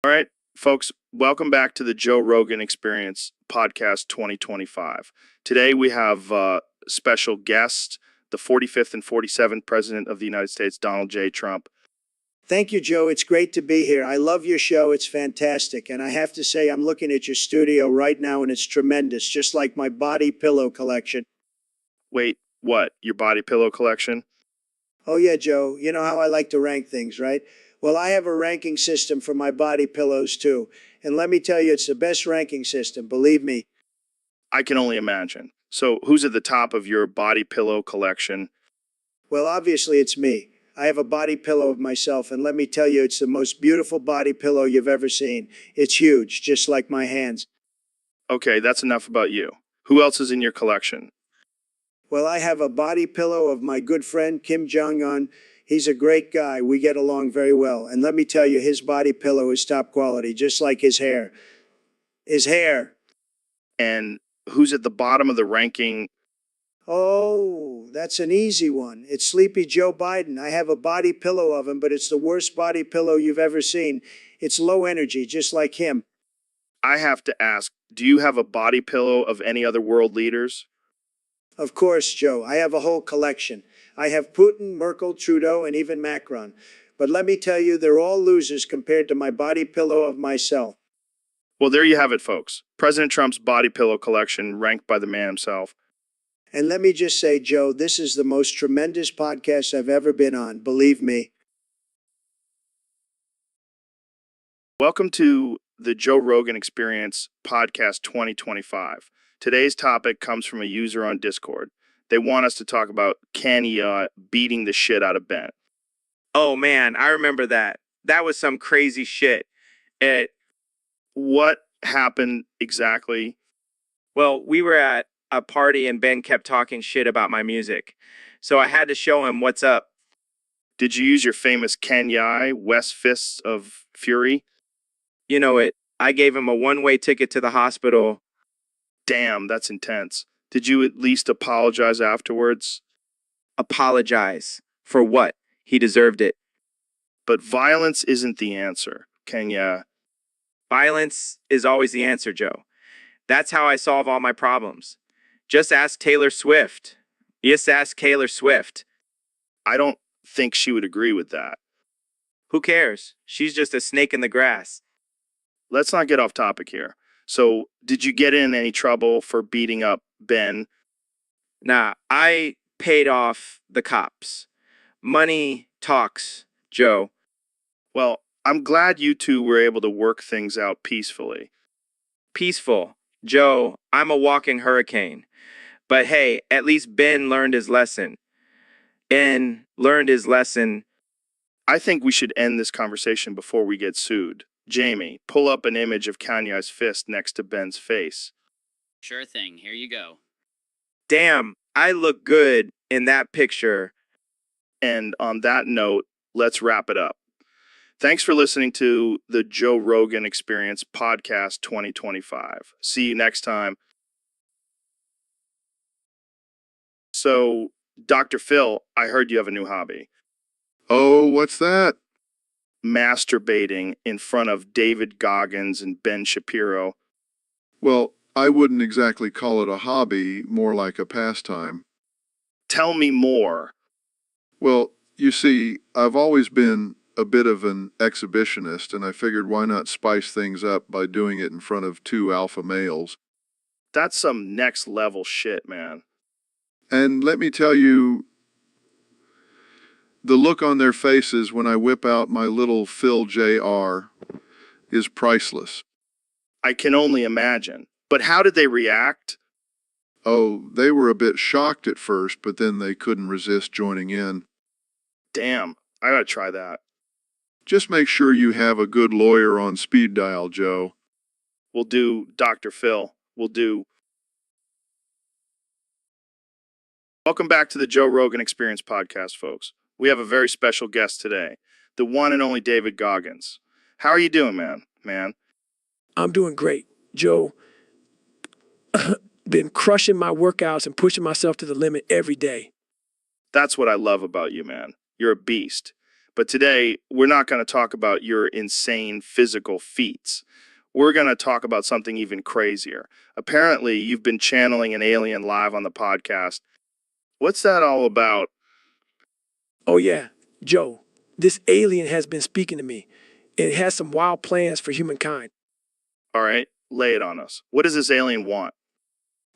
All right, folks, welcome back to the Joe Rogan Experience Podcast 2025. Today we have special guest, the 45th and 47th President of the United States, Donald J. Trump. Thank you, Joe. It's great to be here. I love your show. It's fantastic. And I have to say, I'm looking at your studio right now, and it's tremendous, just like my body pillow collection. Wait, what? Your body pillow collection? Oh, yeah, Joe. You know how I like to rank things, right? Well, I have a ranking system for my body pillows, too. And let me tell you, it's the best ranking system, believe me. I can only imagine. So, who's at the top of your body pillow collection? Well, obviously, it's me. I have a body pillow of myself, and let me tell you, it's the most beautiful body pillow you've ever seen. It's huge, just like my hands. Okay, that's enough about you. Who else is in your collection? Well, I have a body pillow of my good friend Kim Jong-un. He's a great guy. We get along very well. And let me tell you, his body pillow is top quality, just like his hair. His hair. And who's at the bottom of the ranking? Oh, that's an easy one. It's Sleepy Joe Biden. I have a body pillow of him, but it's the worst body pillow you've ever seen. It's low energy, just like him. I have to ask, do you have a body pillow of any other world leaders? Of course, Joe. I have a whole collection. I have Putin, Merkel, Trudeau, and even Macron. But let me tell you, they're all losers compared to my body pillow of myself. Well, there you have it, folks. President Trump's body pillow collection ranked by the man himself. And let me just say, Joe, this is the most tremendous podcast I've ever been on, believe me. Welcome to the Joe Rogan Experience Podcast 2025. Today's topic comes from a user on Discord. They want us to talk about Kenny beating the shit out of Ben. Oh man, I remember that. That was some crazy shit. What happened exactly? Well, we were at a party and Ben kept talking shit about my music. So I had to show him what's up. Did you use your famous Ken Yai, West Fists of Fury? You know it. I gave him a one-way ticket to the hospital. Damn, that's intense. Did you at least apologize afterwards? Apologize. For what? He deserved it. But violence isn't the answer, Kenya. Violence is always the answer, Joe. That's how I solve all my problems. Just ask Taylor Swift. Just ask Taylor Swift. I don't think she would agree with that. Who cares? She's just a snake in the grass. Let's not get off topic here. So, did you get in any trouble for beating up Ben? Nah, I paid off the cops. Money talks, Joe. Well, I'm glad you two were able to work things out peacefully. Peaceful. Joe, I'm a walking hurricane. But hey, at least Ben learned his lesson. Ben learned his lesson. I think we should end this conversation before we get sued. Jamie, pull up an image of Kanye's fist next to Ben's face. Sure thing. Here you go. Damn, I look good in that picture. And on that note, let's wrap it up. Thanks for listening to the Joe Rogan Experience Podcast 2025. See you next time. So, Dr. Phil, I heard you have a new hobby. Oh, what's that? Masturbating in front of David Goggins and Ben Shapiro. Well, I wouldn't exactly call it a hobby, more like a pastime. Tell me more. Well, you see, I've always been a bit of an exhibitionist, and I figured why not spice things up by doing it in front of two alpha males. That's some next level shit, man. And let me tell you, the look on their faces when I whip out my little Phil Jr. is priceless. I can only imagine. But how did they react? Oh, they were a bit shocked at first, but then they couldn't resist joining in. Damn, I gotta try that. Just make sure you have a good lawyer on speed dial, Joe. We'll do, Dr. Phil. We'll do. Welcome back to the Joe Rogan Experience Podcast, folks. We have a very special guest today, the one and only David Goggins. How are you doing, man? I'm doing great, Joe. Been crushing my workouts and pushing myself to the limit every day. That's what I love about you, man. You're a beast. But today, we're not going to talk about your insane physical feats. We're going to talk about something even crazier. Apparently, you've been channeling an alien live on the podcast. What's that all about? Oh yeah, Joe, this alien has been speaking to me. It has some wild plans for humankind. All right, lay it on us. What does this alien want?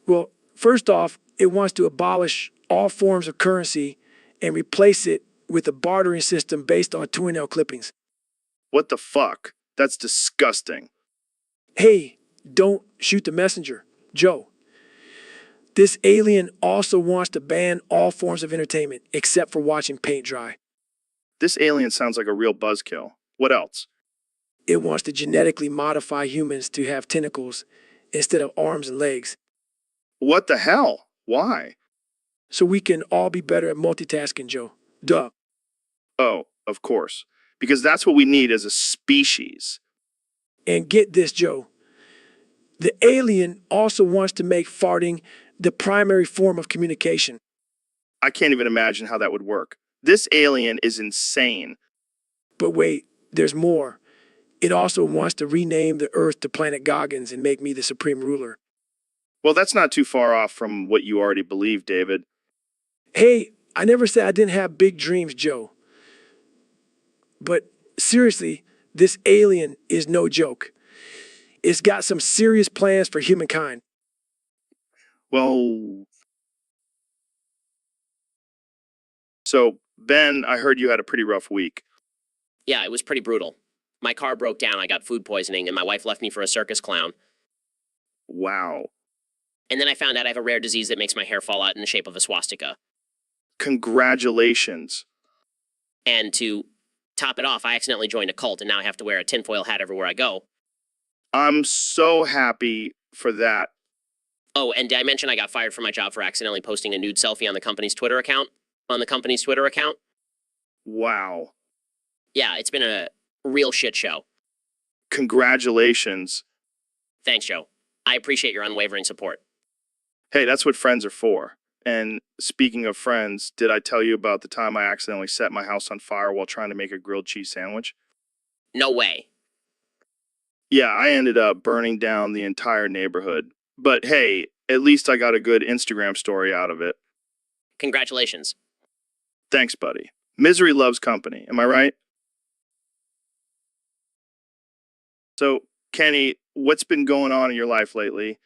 Well, first off, it wants to abolish all forms of currency and replace it with a bartering system based on toenail clippings. What the fuck? That's disgusting. Hey, don't shoot the messenger, Joe. This alien also wants to ban all forms of entertainment except for watching paint dry. This alien sounds like a real buzzkill. What else? It wants to genetically modify humans to have tentacles instead of arms and legs. What the hell? Why? So we can all be better at multitasking, Joe. Duh. Oh, of course. Because that's what we need as a species. And get this, Joe. The alien also wants to make farting the primary form of communication. I can't even imagine how that would work. This alien is insane. But wait, there's more. It also wants to rename the Earth to Planet Goggins and make me the supreme ruler. Well, that's not too far off from what you already believe, David. Hey, I never said I didn't have big dreams, Joe. But seriously, this alien is no joke. It's got some serious plans for humankind. Well, so, Ben, I heard you had a pretty rough week. Yeah, it was pretty brutal. My car broke down, I got food poisoning, and my wife left me for a circus clown. Wow. And then I found out I have a rare disease that makes my hair fall out in the shape of a swastika. Congratulations. And to top it off, I accidentally joined a cult, and now I have to wear a tinfoil hat everywhere I go. I'm so happy for that. Oh, and did I mention I got fired from my job for accidentally posting a nude selfie on the company's Twitter account? Wow. Yeah, it's been a real shit show. congratulations. Thanks, Joe. I appreciate your unwavering support. Hey, that's what friends are for. And speaking of friends, did I tell you about the time I accidentally set my house on fire while trying to make a grilled cheese sandwich? No way. Yeah, I ended up burning down the entire neighborhood. But hey, at least I got a good Instagram story out of it. Congratulations. Thanks, buddy. Misery loves company, am I right? So, Kenny, what's been going on in your life lately?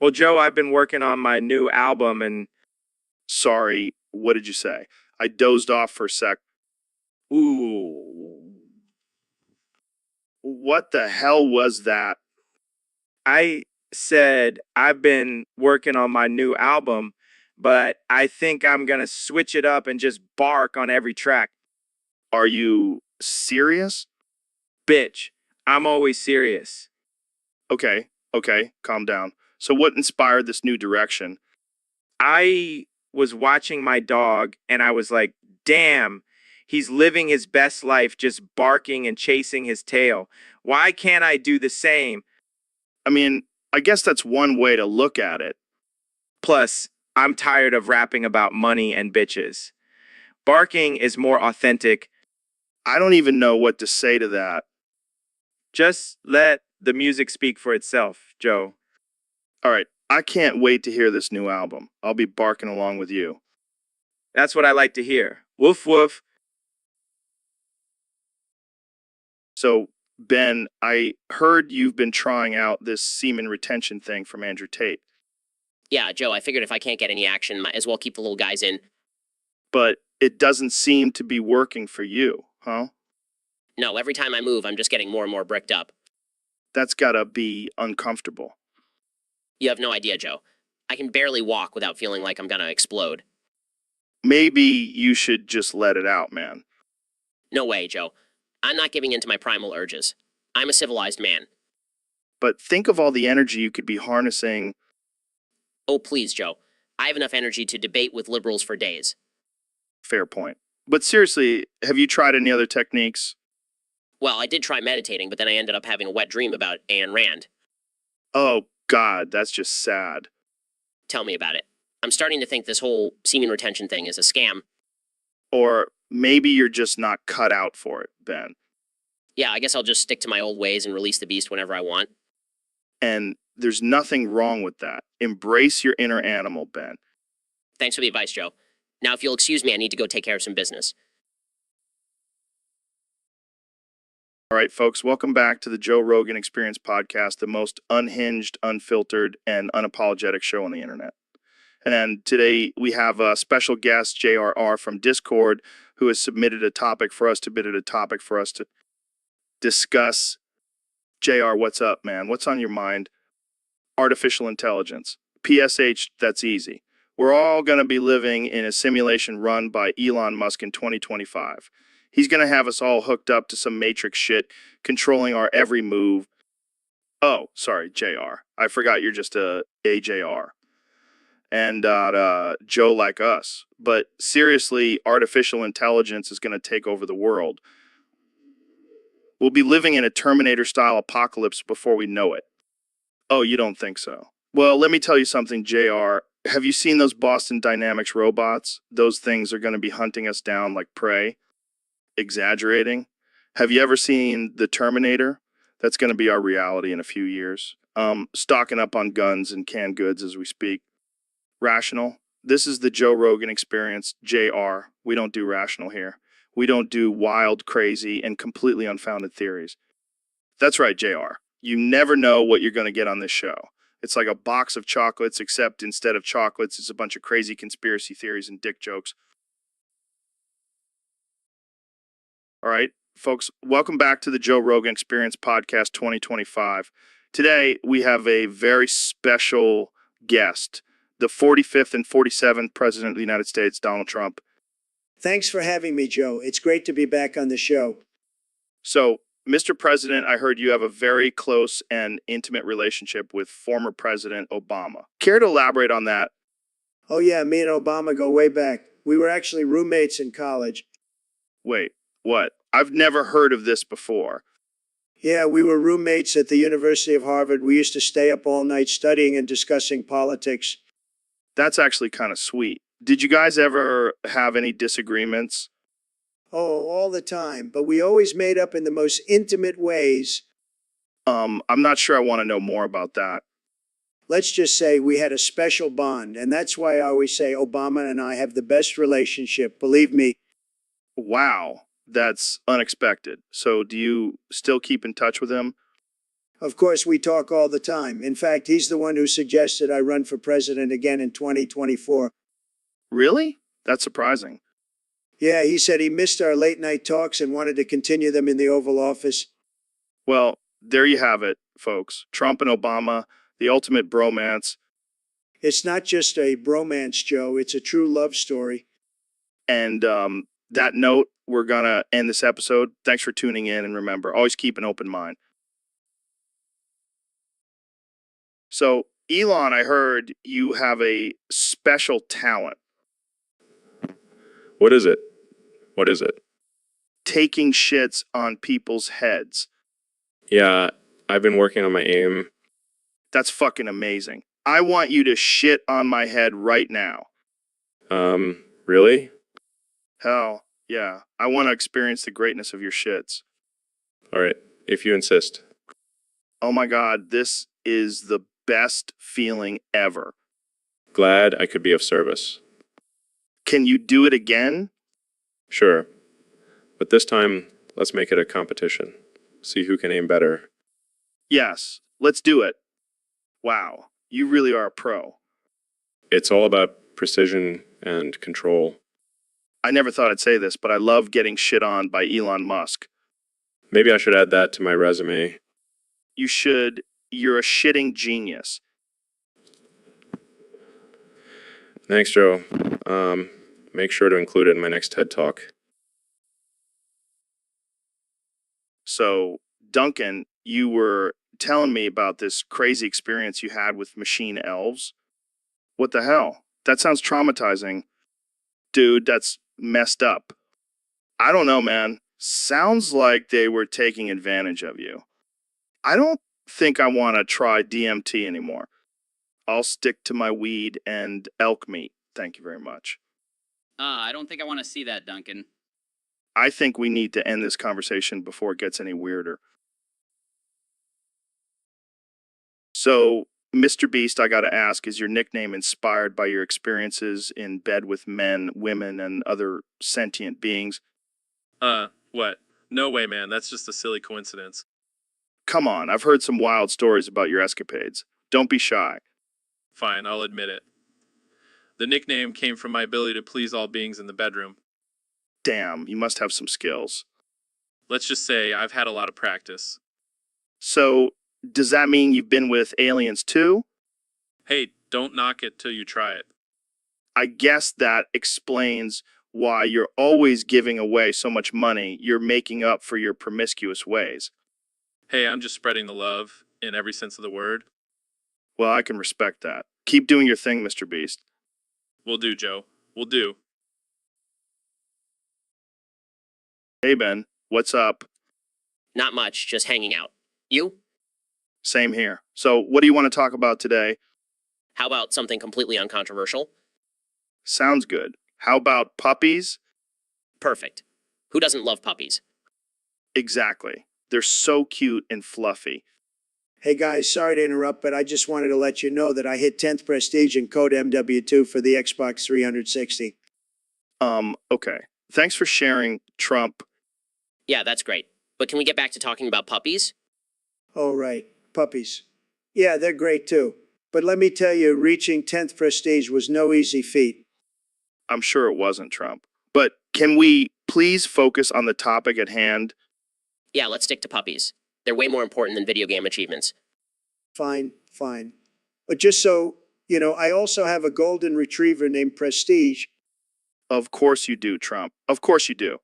Well, Joe, I've been working on my new album and Sorry, what did you say? I dozed off for a sec. Ooh. What the hell was that? I said I've been working on my new album, but I think I'm going to switch it up and just bark on every track. Are you serious? Bitch, I'm always serious. Okay, calm down. So what inspired this new direction? I was watching my dog and I was like, damn, he's living his best life just barking and chasing his tail. Why can't I do the same? I mean, I guess that's one way to look at it. Plus, I'm tired of rapping about money and bitches. Barking is more authentic. I don't even know what to say to that. Just let the music speak for itself, Joe. All right, I can't wait to hear this new album. I'll be barking along with you. That's what I like to hear. Woof woof. So, Ben, I heard you've been trying out this semen retention thing from Andrew Tate. Yeah, Joe, I figured if I can't get any action, might as well keep the little guys in. But it doesn't seem to be working for you, huh? No, every time I move, I'm just getting more and more bricked up. That's gotta be uncomfortable. You have no idea, Joe. I can barely walk without feeling like I'm gonna explode. Maybe you should just let it out, man. No way, Joe. I'm not giving in to my primal urges. I'm a civilized man. But think of all the energy you could be harnessing. Oh, please, Joe. I have enough energy to debate with liberals for days. Fair point. But seriously, have you tried any other techniques? Well, I did try meditating, but then I ended up having a wet dream about Ayn Rand. Oh, God, that's just sad. Tell me about it. I'm starting to think this whole semen retention thing is a scam. Or maybe you're just not cut out for it, Ben. Yeah, I guess I'll just stick to my old ways and release the beast whenever I want. And there's nothing wrong with that. Embrace your inner animal, Ben. Thanks for the advice, Joe. Now, if you'll excuse me, I need to go take care of some business. All right, folks, welcome back to the Joe Rogan Experience podcast, the most unhinged, unfiltered, and unapologetic show on the internet. And today we have a special guest, JRR from Discord, who has submitted a topic for us to discuss. JR, what's up, man? What's on your mind? Artificial intelligence. PSH, that's easy. We're all going to be living in a simulation run by Elon Musk in 2025. He's going to have us all hooked up to some Matrix shit, controlling our every move. Oh, sorry, JR. I forgot you're just a AJR. And Joe like us. But seriously, artificial intelligence is going to take over the world. We'll be living in a Terminator-style apocalypse before we know it. Oh, you don't think so? Well, let me tell you something, JR. Have you seen those Boston Dynamics robots? Those things are going to be hunting us down like prey. Exaggerating. Have you ever seen The Terminator? That's going to be our reality in a few years. Stocking up on guns and canned goods as we speak. Rational. This is the Joe Rogan Experience, JR. We don't do rational here. We don't do wild, crazy, and completely unfounded theories. That's right, JR. You never know what you're going to get on this show. It's like a box of chocolates, except instead of chocolates, it's a bunch of crazy conspiracy theories and dick jokes. All right, folks, welcome back to the Joe Rogan Experience Podcast 2025. Today, we have a very special guest, the 45th and 47th President of the United States, Donald Trump. Thanks for having me, Joe. It's great to be back on the show. So, Mr. President, I heard you have a very close and intimate relationship with former President Obama. Care to elaborate on that? Oh, yeah, me and Obama go way back. We were actually roommates in college. Wait, what? I've never heard of this before. Yeah, we were roommates at the University of Harvard. We used to stay up all night studying and discussing politics. That's actually kind of sweet. Did you guys ever have any disagreements? Oh, all the time. But we always made up in the most intimate ways. I'm not sure I want to know more about that. Let's just say we had a special bond. And that's why I always say Obama and I have the best relationship. Believe me. Wow, that's unexpected. So do you still keep in touch with him? Of course, we talk all the time. In fact, he's the one who suggested I run for president again in 2024. Really? That's surprising. Yeah, he said he missed our late night talks and wanted to continue them in the Oval Office. Well, there you have it, folks. Trump and Obama, the ultimate bromance. It's not just a bromance, Joe. It's a true love story. And that note, we're going to end this episode. Thanks for tuning in. And remember, always keep an open mind. So, Elon, I heard you have a special talent. What is it? What is it? Taking shits on people's heads. Yeah, I've been working on my aim. That's fucking amazing. I want you to shit on my head right now. Really? Hell, yeah. I want to experience the greatness of your shits. All right, if you insist. Oh my God, this is the best feeling ever. Glad I could be of service. Can you do it again? Sure. But this time, let's make it a competition. See who can aim better. Yes, let's do it. Wow, you really are a pro. It's all about precision and control. I never thought I'd say this, but I love getting shit on by Elon Musk. Maybe I should add that to my resume. You should. You're a shitting genius. Thanks, Joe. Make sure to include it in my next TED Talk. So, Duncan, you were telling me about this crazy experience you had with machine elves. What the hell? That sounds traumatizing. Dude, that's messed up. I don't know, man. Sounds like they were taking advantage of you. I don't think I want to try DMT anymore. I'll stick to my weed and elk meat. Thank you very much. I don't think I want to see that, Duncan. I think we need to end this conversation before it gets any weirder. So, Mr. Beast, I gotta ask, is your nickname inspired by your experiences in bed with men, women, and other sentient beings? What? No way, man. That's just a silly coincidence. Come on, I've heard some wild stories about your escapades. Don't be shy. Fine, I'll admit it. The nickname came from my ability to please all beings in the bedroom. Damn, you must have some skills. Let's just say I've had a lot of practice. So, does that mean you've been with aliens too? Hey, don't knock it till you try it. I guess that explains why you're always giving away so much money you're making up for your promiscuous ways. Hey, I'm just spreading the love in every sense of the word. Well, I can respect that. Keep doing your thing, Mr. Beast. Will do, Joe. Will do. Hey, Ben. What's up? Not much, just hanging out. You? Same here. So, what do you want to talk about today? How about something completely uncontroversial? Sounds good. How about puppies? Perfect. Who doesn't love puppies? Exactly. They're so cute and fluffy. Hey guys, sorry to interrupt, but I just wanted to let you know that I hit 10th Prestige in code MW2 for the Xbox 360. Okay. Thanks for sharing, Trump. Yeah, that's great. But can we get back to talking about puppies? Oh, right. Puppies. Yeah, they're great too. But let me tell you, reaching 10th Prestige was no easy feat. I'm sure it wasn't, Trump. But can we please focus on the topic at hand? Yeah, let's stick to puppies. They're way more important than video game achievements. Fine, fine. But just so, you know, I also have a golden retriever named Prestige. Of course you do, Trump. Of course you do.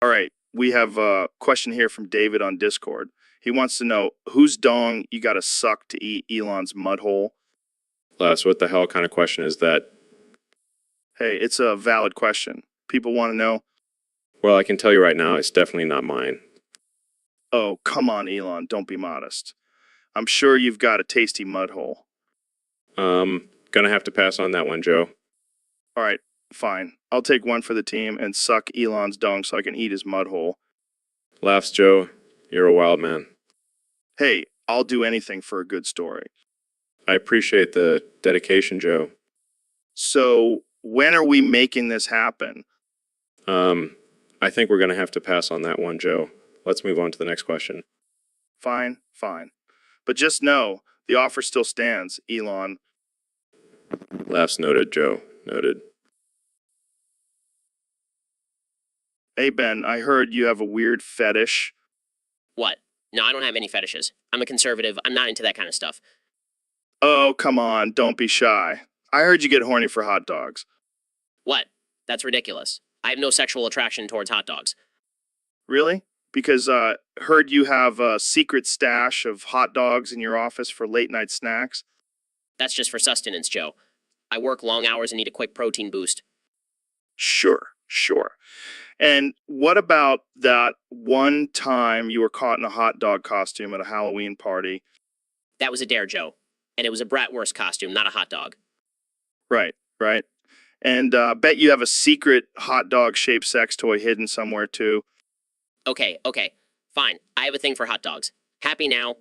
All right. We have a question here from David on Discord. He wants to know, whose dong you gotta suck to eat Elon's mud hole? Les, what the hell kind of question is that? Hey, it's a valid question. People want to know. Well, I can tell you right now, it's definitely not mine. Oh, come on, Elon, don't be modest. I'm sure you've got a tasty mud hole. Gonna have to pass on that one, Joe. All right, fine. I'll take one for the team and suck Elon's dung so I can eat his mud hole. Laughs, Joe. You're a wild man. Hey, I'll do anything for a good story. I appreciate the dedication, Joe. So, when are we making this happen? I think we're gonna have to pass on that one, Joe. Let's move on to the next question. Fine, fine. But just know, the offer still stands, Elon. Laughs noted, Joe. Noted. Hey, Ben, I heard you have a weird fetish. What? No, I don't have any fetishes. I'm a conservative. I'm not into that kind of stuff. Oh, come on, don't be shy. I heard you get horny for hot dogs. What? That's ridiculous. I have no sexual attraction towards hot dogs. Really? Because heard you have a secret stash of hot dogs in your office for late night snacks. That's just for sustenance, Joe. I work long hours and need a quick protein boost. Sure, sure. And what about that one time you were caught in a hot dog costume at a Halloween party? That was a dare, Joe. And it was a bratwurst costume, not a hot dog. Right, right. And bet you have a secret hot dog shaped sex toy hidden somewhere too. Okay, fine. I have a thing for hot dogs. Happy now?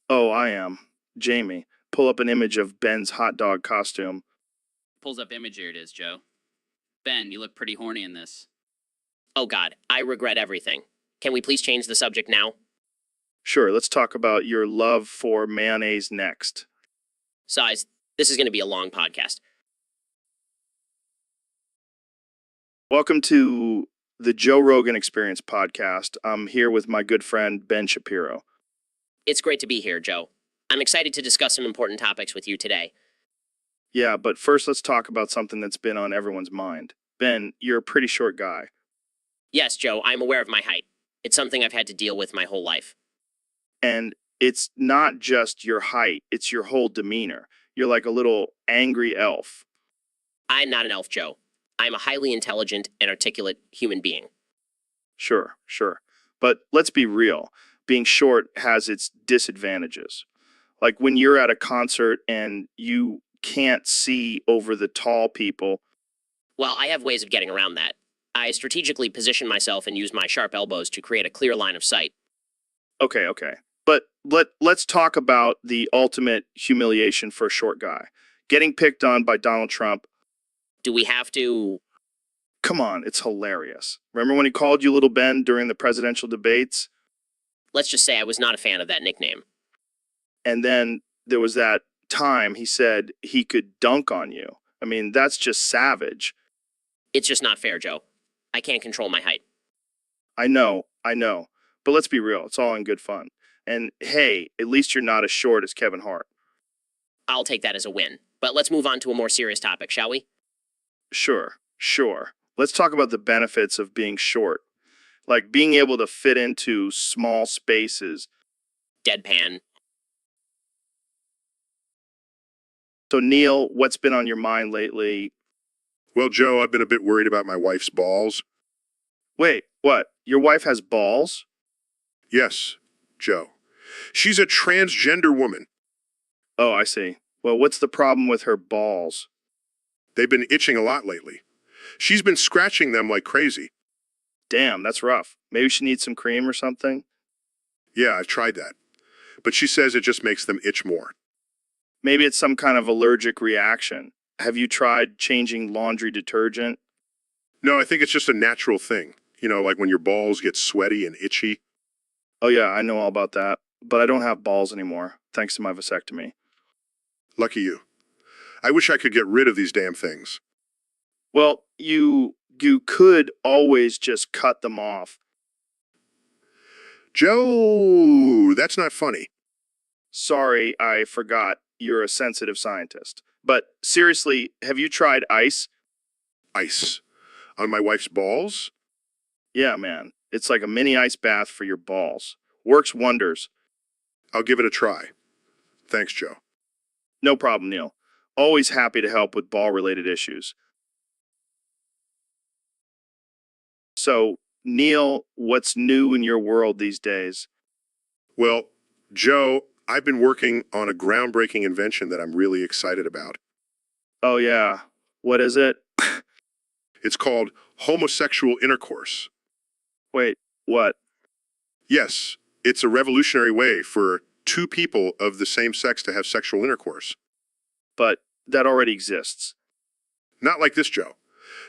Oh, I am. Jamie, pull up an image of Ben's hot dog costume. Pulls up image, here it is, Joe. Ben, you look pretty horny in this. Oh God, I regret everything. Can we please change the subject now? Sure, let's talk about your love for mayonnaise next. Size, this is going to be a long podcast. Welcome to the Joe Rogan Experience podcast. I'm here with my good friend, Ben Shapiro. It's great to be here, Joe. I'm excited to discuss some important topics with you today. Yeah, but first let's talk about something that's been on everyone's mind. Ben, you're a pretty short guy. Yes, Joe, I'm aware of my height. It's something I've had to deal with my whole life. And it's not just your height, it's your whole demeanor. You're like a little angry elf. I'm not an elf, Joe. I'm a highly intelligent and articulate human being. Sure, sure. But let's be real. Being short has its disadvantages. Like when you're at a concert and you can't see over the tall people. Well, I have ways of getting around that. I strategically position myself and use my sharp elbows to create a clear line of sight. Okay. But let's talk about the ultimate humiliation for a short guy. Getting picked on by Donald Trump. Do we have to? Come on, it's hilarious. Remember when he called you Little Ben during the presidential debates? Let's just say I was not a fan of that nickname. And then there was that time he said he could dunk on you. I mean, that's just savage. It's just not fair, Joe. I can't control my height. I know. But let's be real, it's all in good fun. And hey, at least you're not as short as Kevin Hart. I'll take that as a win. But let's move on to a more serious topic, shall we? Sure. Let's talk about the benefits of being short. Like being able to fit into small spaces. Deadpan. So Neil, what's been on your mind lately? Well, Joe, I've been a bit worried about my wife's balls. Wait, what? Your wife has balls? Yes, Joe. She's a transgender woman. Oh, I see. Well, what's the problem with her balls? They've been itching a lot lately. She's been scratching them like crazy. Damn, that's rough. Maybe she needs some cream or something? Yeah, I've tried that. But she says it just makes them itch more. Maybe it's some kind of allergic reaction. Have you tried changing laundry detergent? No, I think it's just a natural thing. You know, like when your balls get sweaty and itchy. Oh yeah, I know all about that. But I don't have balls anymore, thanks to my vasectomy. Lucky you. I wish I could get rid of these damn things. Well, you could always just cut them off. Joe, that's not funny. Sorry, I forgot. You're a sensitive scientist. But seriously, have you tried ice? Ice? On my wife's balls? Yeah, man. It's like a mini ice bath for your balls. Works wonders. I'll give it a try. Thanks, Joe. No problem, Neil. Always happy to help with ball-related issues. So So, Neil, what's new in your world these days? Well, Joe, I've been working on a groundbreaking invention that I'm really excited about. Oh, yeah. What is it? It's called homosexual intercourse. Wait, what? Yes, it's a revolutionary way for two people of the same sex to have sexual intercourse. But that already exists. Not like this, Joe.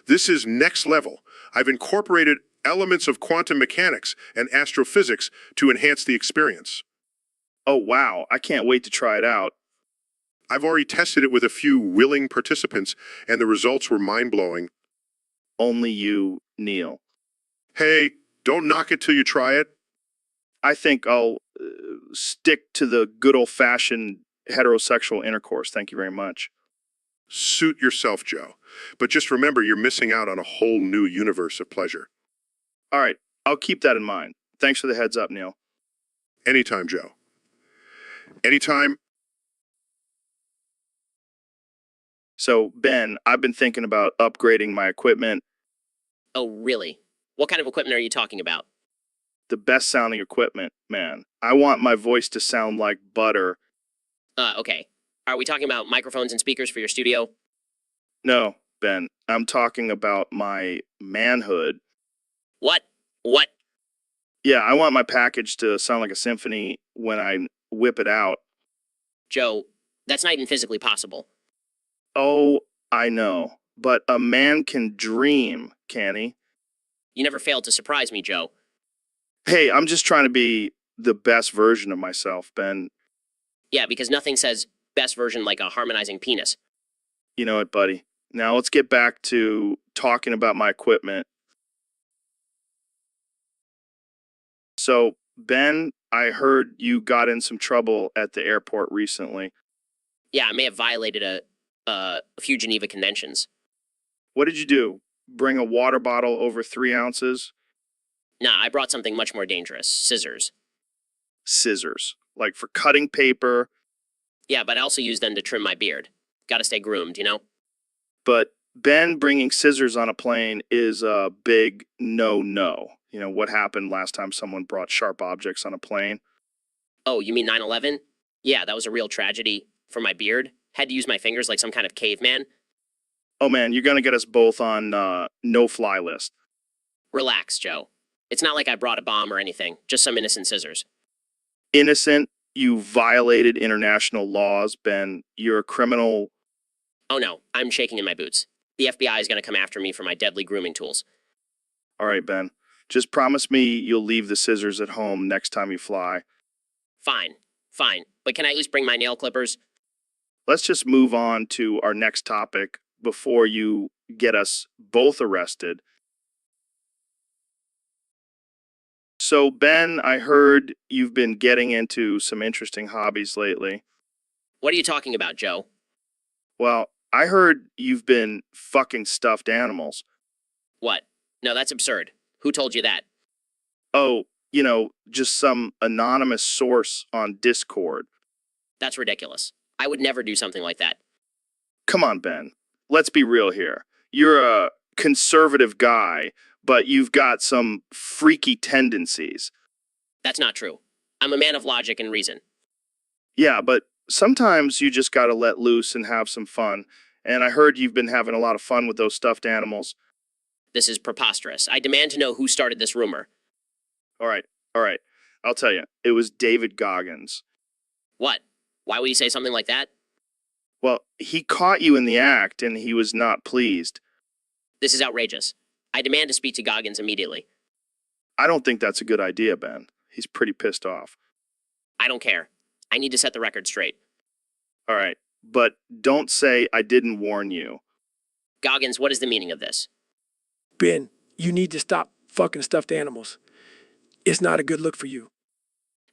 This is next level. I've incorporated elements of quantum mechanics and astrophysics to enhance the experience. Oh, wow. I can't wait to try it out. I've already tested it with a few willing participants, and the results were mind-blowing. Only you, Neil. Hey, don't knock it till you try it. I think I'll stick to the good old-fashioned heterosexual intercourse. Thank you very much. Suit yourself, Joe. But just remember, you're missing out on a whole new universe of pleasure. All right. I'll keep that in mind. Thanks for the heads up, Neil. Anytime, Joe. Anytime. So, Ben, I've been thinking about upgrading my equipment. Oh, really? What kind of equipment are you talking about? The best sounding equipment, man. I want my voice to sound like butter. Okay. Are we talking about microphones and speakers for your studio? No, Ben, I'm talking about my manhood. What? What? Yeah, I want my package to sound like a symphony when I whip it out. Joe, that's not even physically possible. Oh, I know. But a man can dream, can he? You never failed to surprise me, Joe. Hey, I'm just trying to be the best version of myself, Ben. Yeah, because nothing says best version like a harmonizing penis. You know it, buddy. Now let's get back to talking about my equipment. So, Ben, I heard you got in some trouble at the airport recently. Yeah, I may have violated a few Geneva Conventions. What did you do? Bring a water bottle over 3 ounces? Nah, I brought something much more dangerous. Scissors. Scissors. Like for cutting paper. Yeah, but I also use them to trim my beard. Gotta stay groomed, you know? But Ben bringing scissors on a plane is a big no-no. You know, what happened last time someone brought sharp objects on a plane? Oh, you mean 9/11? Yeah, that was a real tragedy for my beard. Had to use my fingers like some kind of caveman. Oh man, you're gonna get us both on no-fly list. Relax, Joe. It's not like I brought a bomb or anything, just some innocent scissors. Innocent? You violated international laws, Ben. You're a criminal. Oh no, I'm shaking in my boots. The FBI is gonna come after me for my deadly grooming tools. All right, Ben. Just promise me you'll leave the scissors at home next time you fly. Fine, fine. But can I at least bring my nail clippers? Let's just move on to our next topic before you get us both arrested. So, Ben, I heard you've been getting into some interesting hobbies lately. What are you talking about, Joe? Well, I heard you've been fucking stuffed animals. What? No, that's absurd. Who told you that? Oh, you know, just some anonymous source on Discord. That's ridiculous. I would never do something like that. Come on, Ben. Let's be real here. You're a conservative guy, but you've got some freaky tendencies. That's not true. I'm a man of logic and reason. Yeah, but sometimes you just gotta let loose and have some fun. And I heard you've been having a lot of fun with those stuffed animals. This is preposterous. I demand to know who started this rumor. All right. I'll tell you. It was David Goggins. What? Why would you say something like that? Well, he caught you in the act and he was not pleased. This is outrageous. I demand to speak to Goggins immediately. I don't think that's a good idea, Ben. He's pretty pissed off. I don't care. I need to set the record straight. All right. But don't say I didn't warn you. Goggins, what is the meaning of this? Ben, you need to stop fucking stuffed animals. It's not a good look for you.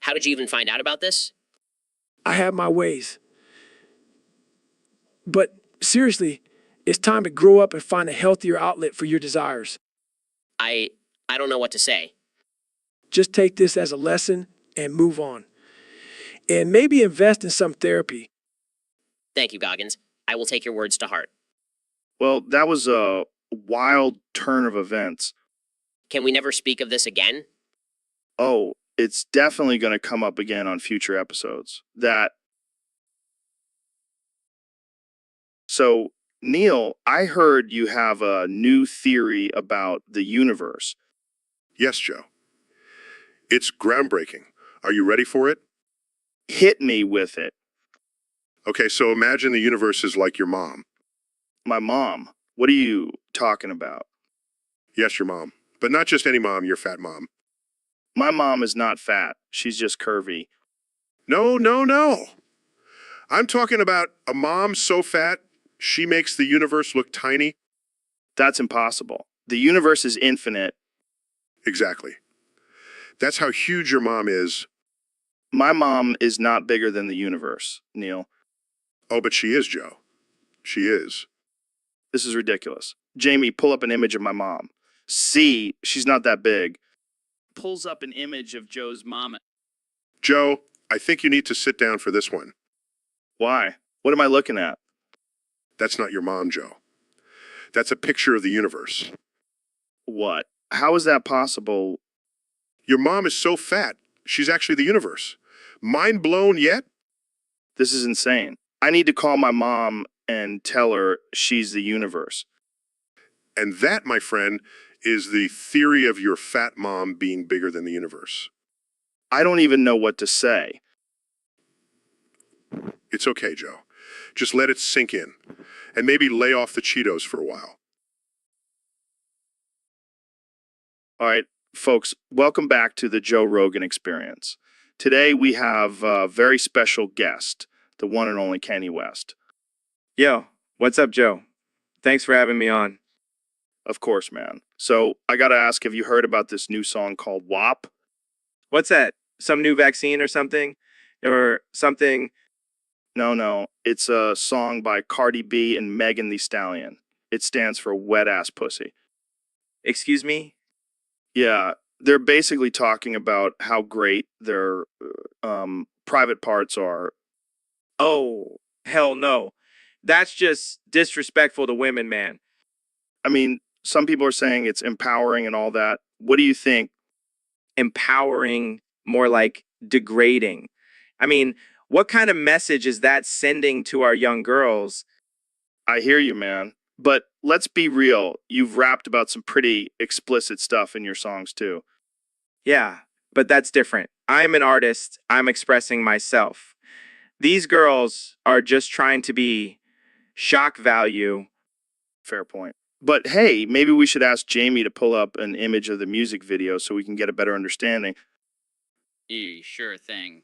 How did you even find out about this? I have my ways. But seriously, it's time to grow up and find a healthier outlet for your desires. I don't know what to say. Just take this as a lesson and move on. And maybe invest in some therapy. Thank you, Goggins. I will take your words to heart. Well, that was a wild turn of events. Can we never speak of this again? Oh, it's definitely going to come up again on future episodes. So, Neil, I heard you have a new theory about the universe. Yes, Joe. It's groundbreaking. Are you ready for it? Hit me with it. Okay, so imagine the universe is like your mom. My mom. What are you talking about? Yes, your mom. But not just any mom, your fat mom. My mom is not fat. She's just curvy. No, no, no. I'm talking about a mom so fat, she makes the universe look tiny. That's impossible. The universe is infinite. Exactly. That's how huge your mom is. My mom is not bigger than the universe, Neil. Oh, but she is, Joe. She is. This is ridiculous. Jamie, pull up an image of my mom. See, she's not that big. Pulls up an image of Joe's mom. Joe, I think you need to sit down for this one. Why? What am I looking at? That's not your mom, Joe. That's a picture of the universe. What? How is that possible? Your mom is so fat, she's actually the universe. Mind blown yet? This is insane. I need to call my mom and tell her she's the universe. And that, my friend, is the theory of your fat mom being bigger than the universe. I don't even know what to say. It's okay, Joe. Just let it sink in. And maybe lay off the Cheetos for a while. All right, folks, welcome back to the Joe Rogan Experience. Today we have a very special guest, the one and only Kanye West. Yo, what's up, Joe? Thanks for having me on. Of course, man. So I got to ask, have you heard about this new song called WAP? What's that? Some new vaccine or something? Or something? No. It's a song by Cardi B and Megan Thee Stallion. It stands for Wet Ass Pussy. Excuse me? Yeah, they're basically talking about how great their private parts are. Oh, hell no. That's just disrespectful to women, man. I mean, some people are saying it's empowering and all that. What do you think? Empowering, more like degrading. I mean, what kind of message is that sending to our young girls? I hear you, man. But let's be real. You've rapped about some pretty explicit stuff in your songs, too. Yeah, but that's different. I'm an artist. I'm expressing myself. These girls are just trying to be shock value. Fair point. But hey, maybe we should ask Jamie to pull up an image of the music video so we can get a better understanding. Sure thing.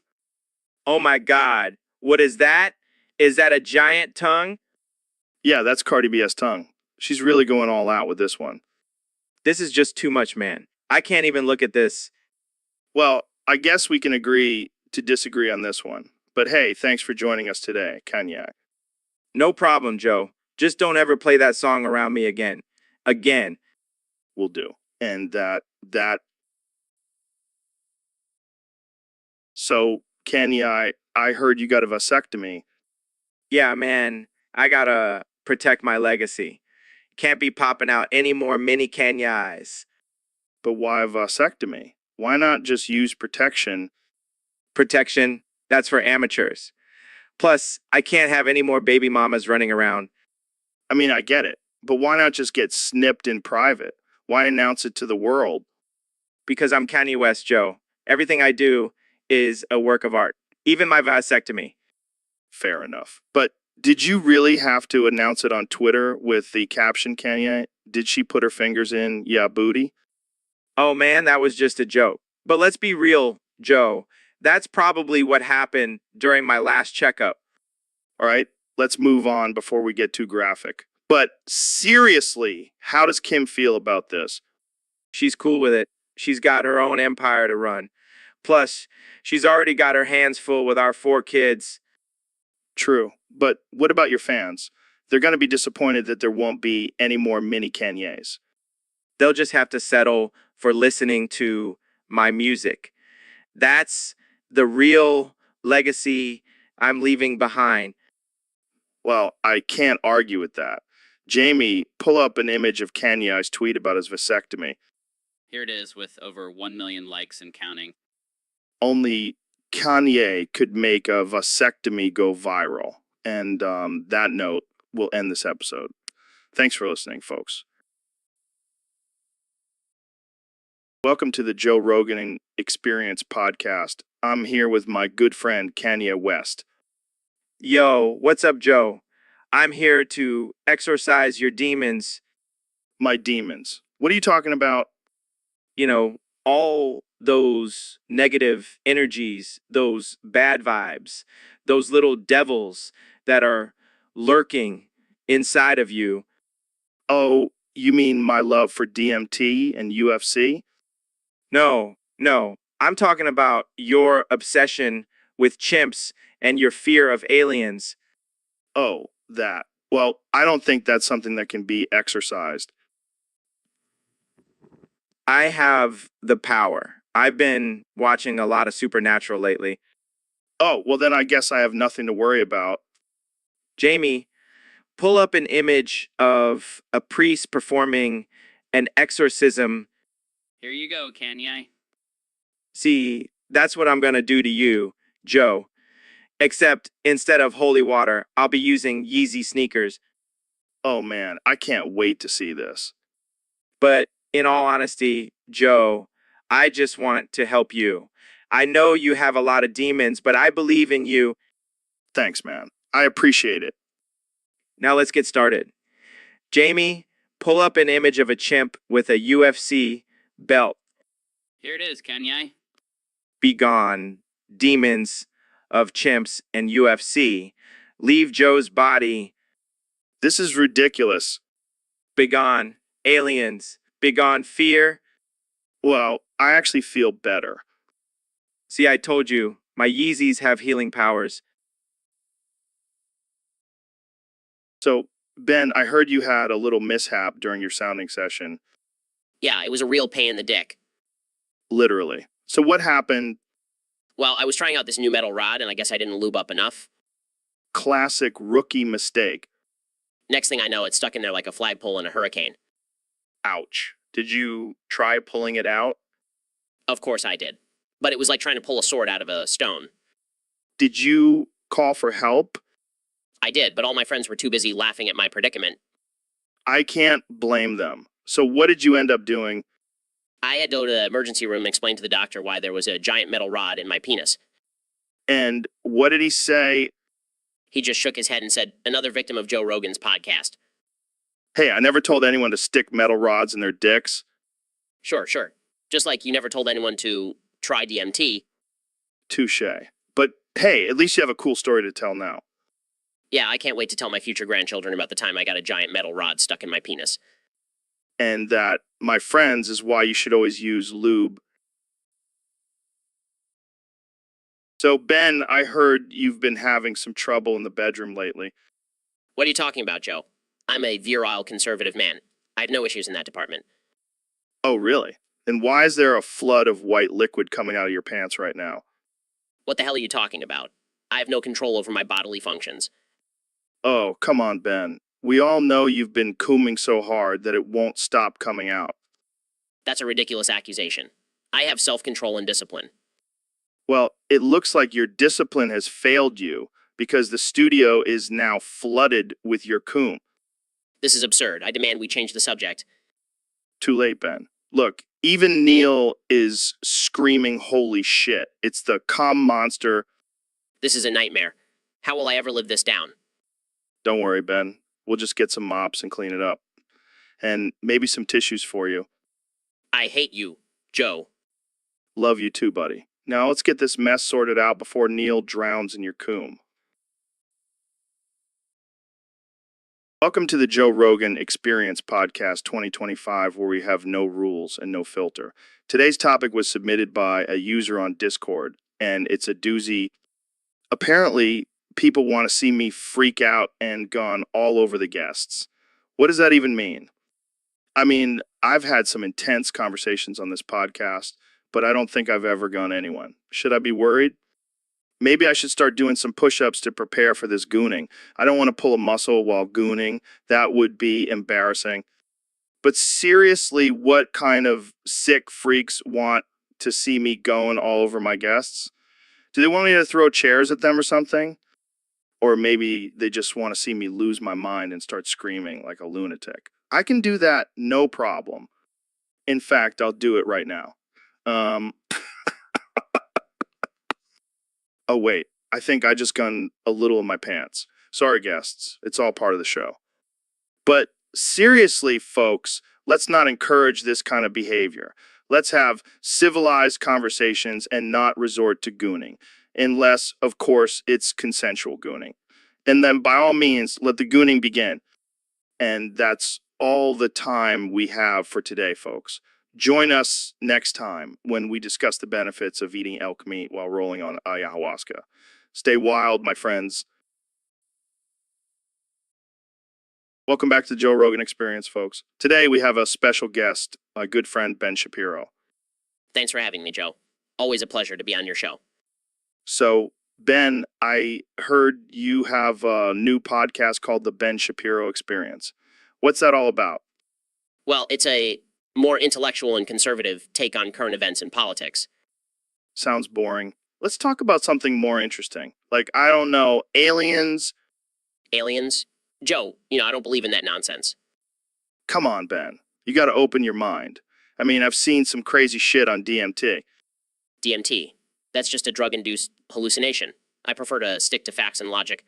Oh my God. What is that? Is that a giant tongue? Yeah, that's Cardi B's tongue. She's really going all out with this one. This is just too much, man. I can't even look at this. Well, I guess we can agree to disagree on this one. But hey, thanks for joining us today, Kanye. No problem, Joe. Just don't ever play that song around me again. Again. Will do. And that. So, Kanye, I heard you got a vasectomy. Yeah, man. I gotta protect my legacy. Can't be popping out any more mini Kanyes. But why a vasectomy? Why not just use protection? Protection, that's for amateurs. Plus, I can't have any more baby mamas running around. I mean, I get it. But why not just get snipped in private? Why announce it to the world? Because I'm Kanye West, Joe. Everything I do is a work of art. Even my vasectomy. Fair enough. But did you really have to announce it on Twitter with the caption, Kanye? Did she put her fingers in, yeah, booty? Oh man, that was just a joke. But let's be real, Joe. That's probably what happened during my last checkup. All right, let's move on before we get too graphic. But seriously, how does Kim feel about this? She's cool with it. She's got her own empire to run. Plus, she's already got her hands full with our 4 kids. True. But what about your fans? They're going to be disappointed that there won't be any more mini Kanyes. They'll just have to settle for listening to my music. That's the real legacy I'm leaving behind. Well, I can't argue with that. Jamie, pull up an image of Kanye's tweet about his vasectomy. Here it is with over 1 million likes and counting. Only Kanye could make a vasectomy go viral. And that note will end this episode. Thanks for listening, folks. Welcome to the Joe Rogan Experience podcast. I'm here with my good friend Kanye West. Yo, what's up, Joe? I'm here to exorcise your demons. My demons. What are you talking about? You know, all those negative energies, those bad vibes, those little devils that are lurking inside of you. Oh, you mean my love for DMT and UFC? No, I'm talking about your obsession with chimps and your fear of aliens. Oh, that. Well, I don't think that's something that can be exercised. I have the power. I've been watching a lot of Supernatural lately. Oh, well, then I guess I have nothing to worry about. Jamie, pull up an image of a priest performing an exorcism. Here you go, Kanye. See, that's what I'm going to do to you, Joe. Except instead of holy water, I'll be using Yeezy sneakers. Oh, man, I can't wait to see this. But in all honesty, Joe, I just want to help you. I know you have a lot of demons, but I believe in you. Thanks, man. I appreciate it. Now let's get started. Jamie, pull up an image of a chimp with a UFC belt. Here it is, Kanye. Be gone, demons of chimps and UFC. Leave Joe's body. This is ridiculous. Begone, aliens. Begone, fear. Well, I actually feel better. See, I told you, my Yeezys have healing powers. So, Ben, I heard you had a little mishap during your sounding session. Yeah, it was a real pain in the dick. Literally. So what happened? Well, I was trying out this new metal rod, and I guess I didn't lube up enough. Classic rookie mistake. Next thing I know, it's stuck in there like a flagpole in a hurricane. Ouch. Did you try pulling it out? Of course I did. But it was like trying to pull a sword out of a stone. Did you call for help? I did, but all my friends were too busy laughing at my predicament. I can't blame them. So what did you end up doing? I had to go to the emergency room and explain to the doctor why there was a giant metal rod in my penis. And what did he say? He just shook his head and said, "Another victim of Joe Rogan's podcast." Hey, I never told anyone to stick metal rods in their dicks. Sure. Just like you never told anyone to try DMT. Touché. But hey, at least you have a cool story to tell now. Yeah, I can't wait to tell my future grandchildren about the time I got a giant metal rod stuck in my penis. And that, my friends, is why you should always use lube. So, Ben, I heard you've been having some trouble in the bedroom lately. What are you talking about, Joe? I'm a virile conservative man. I have no issues in that department. Oh, really? Then why is there a flood of white liquid coming out of your pants right now? What the hell are you talking about? I have no control over my bodily functions. Oh, come on, Ben. We all know you've been cooming so hard that it won't stop coming out. That's a ridiculous accusation. I have self-control and discipline. Well, it looks like your discipline has failed you because the studio is now flooded with your coom. This is absurd. I demand we change the subject. Too late, Ben. Look, even Neil is screaming holy shit. It's the comm monster. This is a nightmare. How will I ever live this down? Don't worry, Ben. We'll just get some mops and clean it up. And maybe some tissues for you. I hate you, Joe. Love you too, buddy. Now let's get this mess sorted out before Neil drowns in your coom. Welcome to the Joe Rogan Experience Podcast 2025, where we have no rules and no filter. Today's topic was submitted by a user on Discord, and it's a doozy. Apparently, people want to see me freak out and gone all over the guests. What does that even mean? I mean, I've had some intense conversations on this podcast, but I don't think I've ever gone anyone. Should I be worried? Maybe I should start doing some push-ups to prepare for this gooning. I don't want to pull a muscle while gooning. That would be embarrassing. But seriously, what kind of sick freaks want to see me going all over my guests? Do they want me to throw chairs at them or something? Or maybe they just want to see me lose my mind and start screaming like a lunatic. I can do that, no problem. In fact, I'll do it right now. Oh, wait. I think I just gun a little in my pants. Sorry, guests. It's all part of the show. But seriously, folks, let's not encourage this kind of behavior. Let's have civilized conversations and not resort to gooning. Unless, of course, it's consensual gooning. And then, by all means, let the gooning begin. And that's all the time we have for today, folks. Join us next time when we discuss the benefits of eating elk meat while rolling on ayahuasca. Stay wild, my friends. Welcome back to the Joe Rogan Experience, folks. Today we have a special guest, my good friend Ben Shapiro. Thanks for having me, Joe. Always a pleasure to be on your show. So, Ben, I heard you have a new podcast called The Ben Shapiro Experience. What's that all about? Well, it's a more intellectual and conservative take on current events and politics. Sounds boring. Let's talk about something more interesting. Like, I don't know, aliens? Aliens? Joe, I don't believe in that nonsense. Come on, Ben. You gotta open your mind. I mean, I've seen some crazy shit on DMT. DMT. That's just a drug-induced hallucination. I prefer to stick to facts and logic.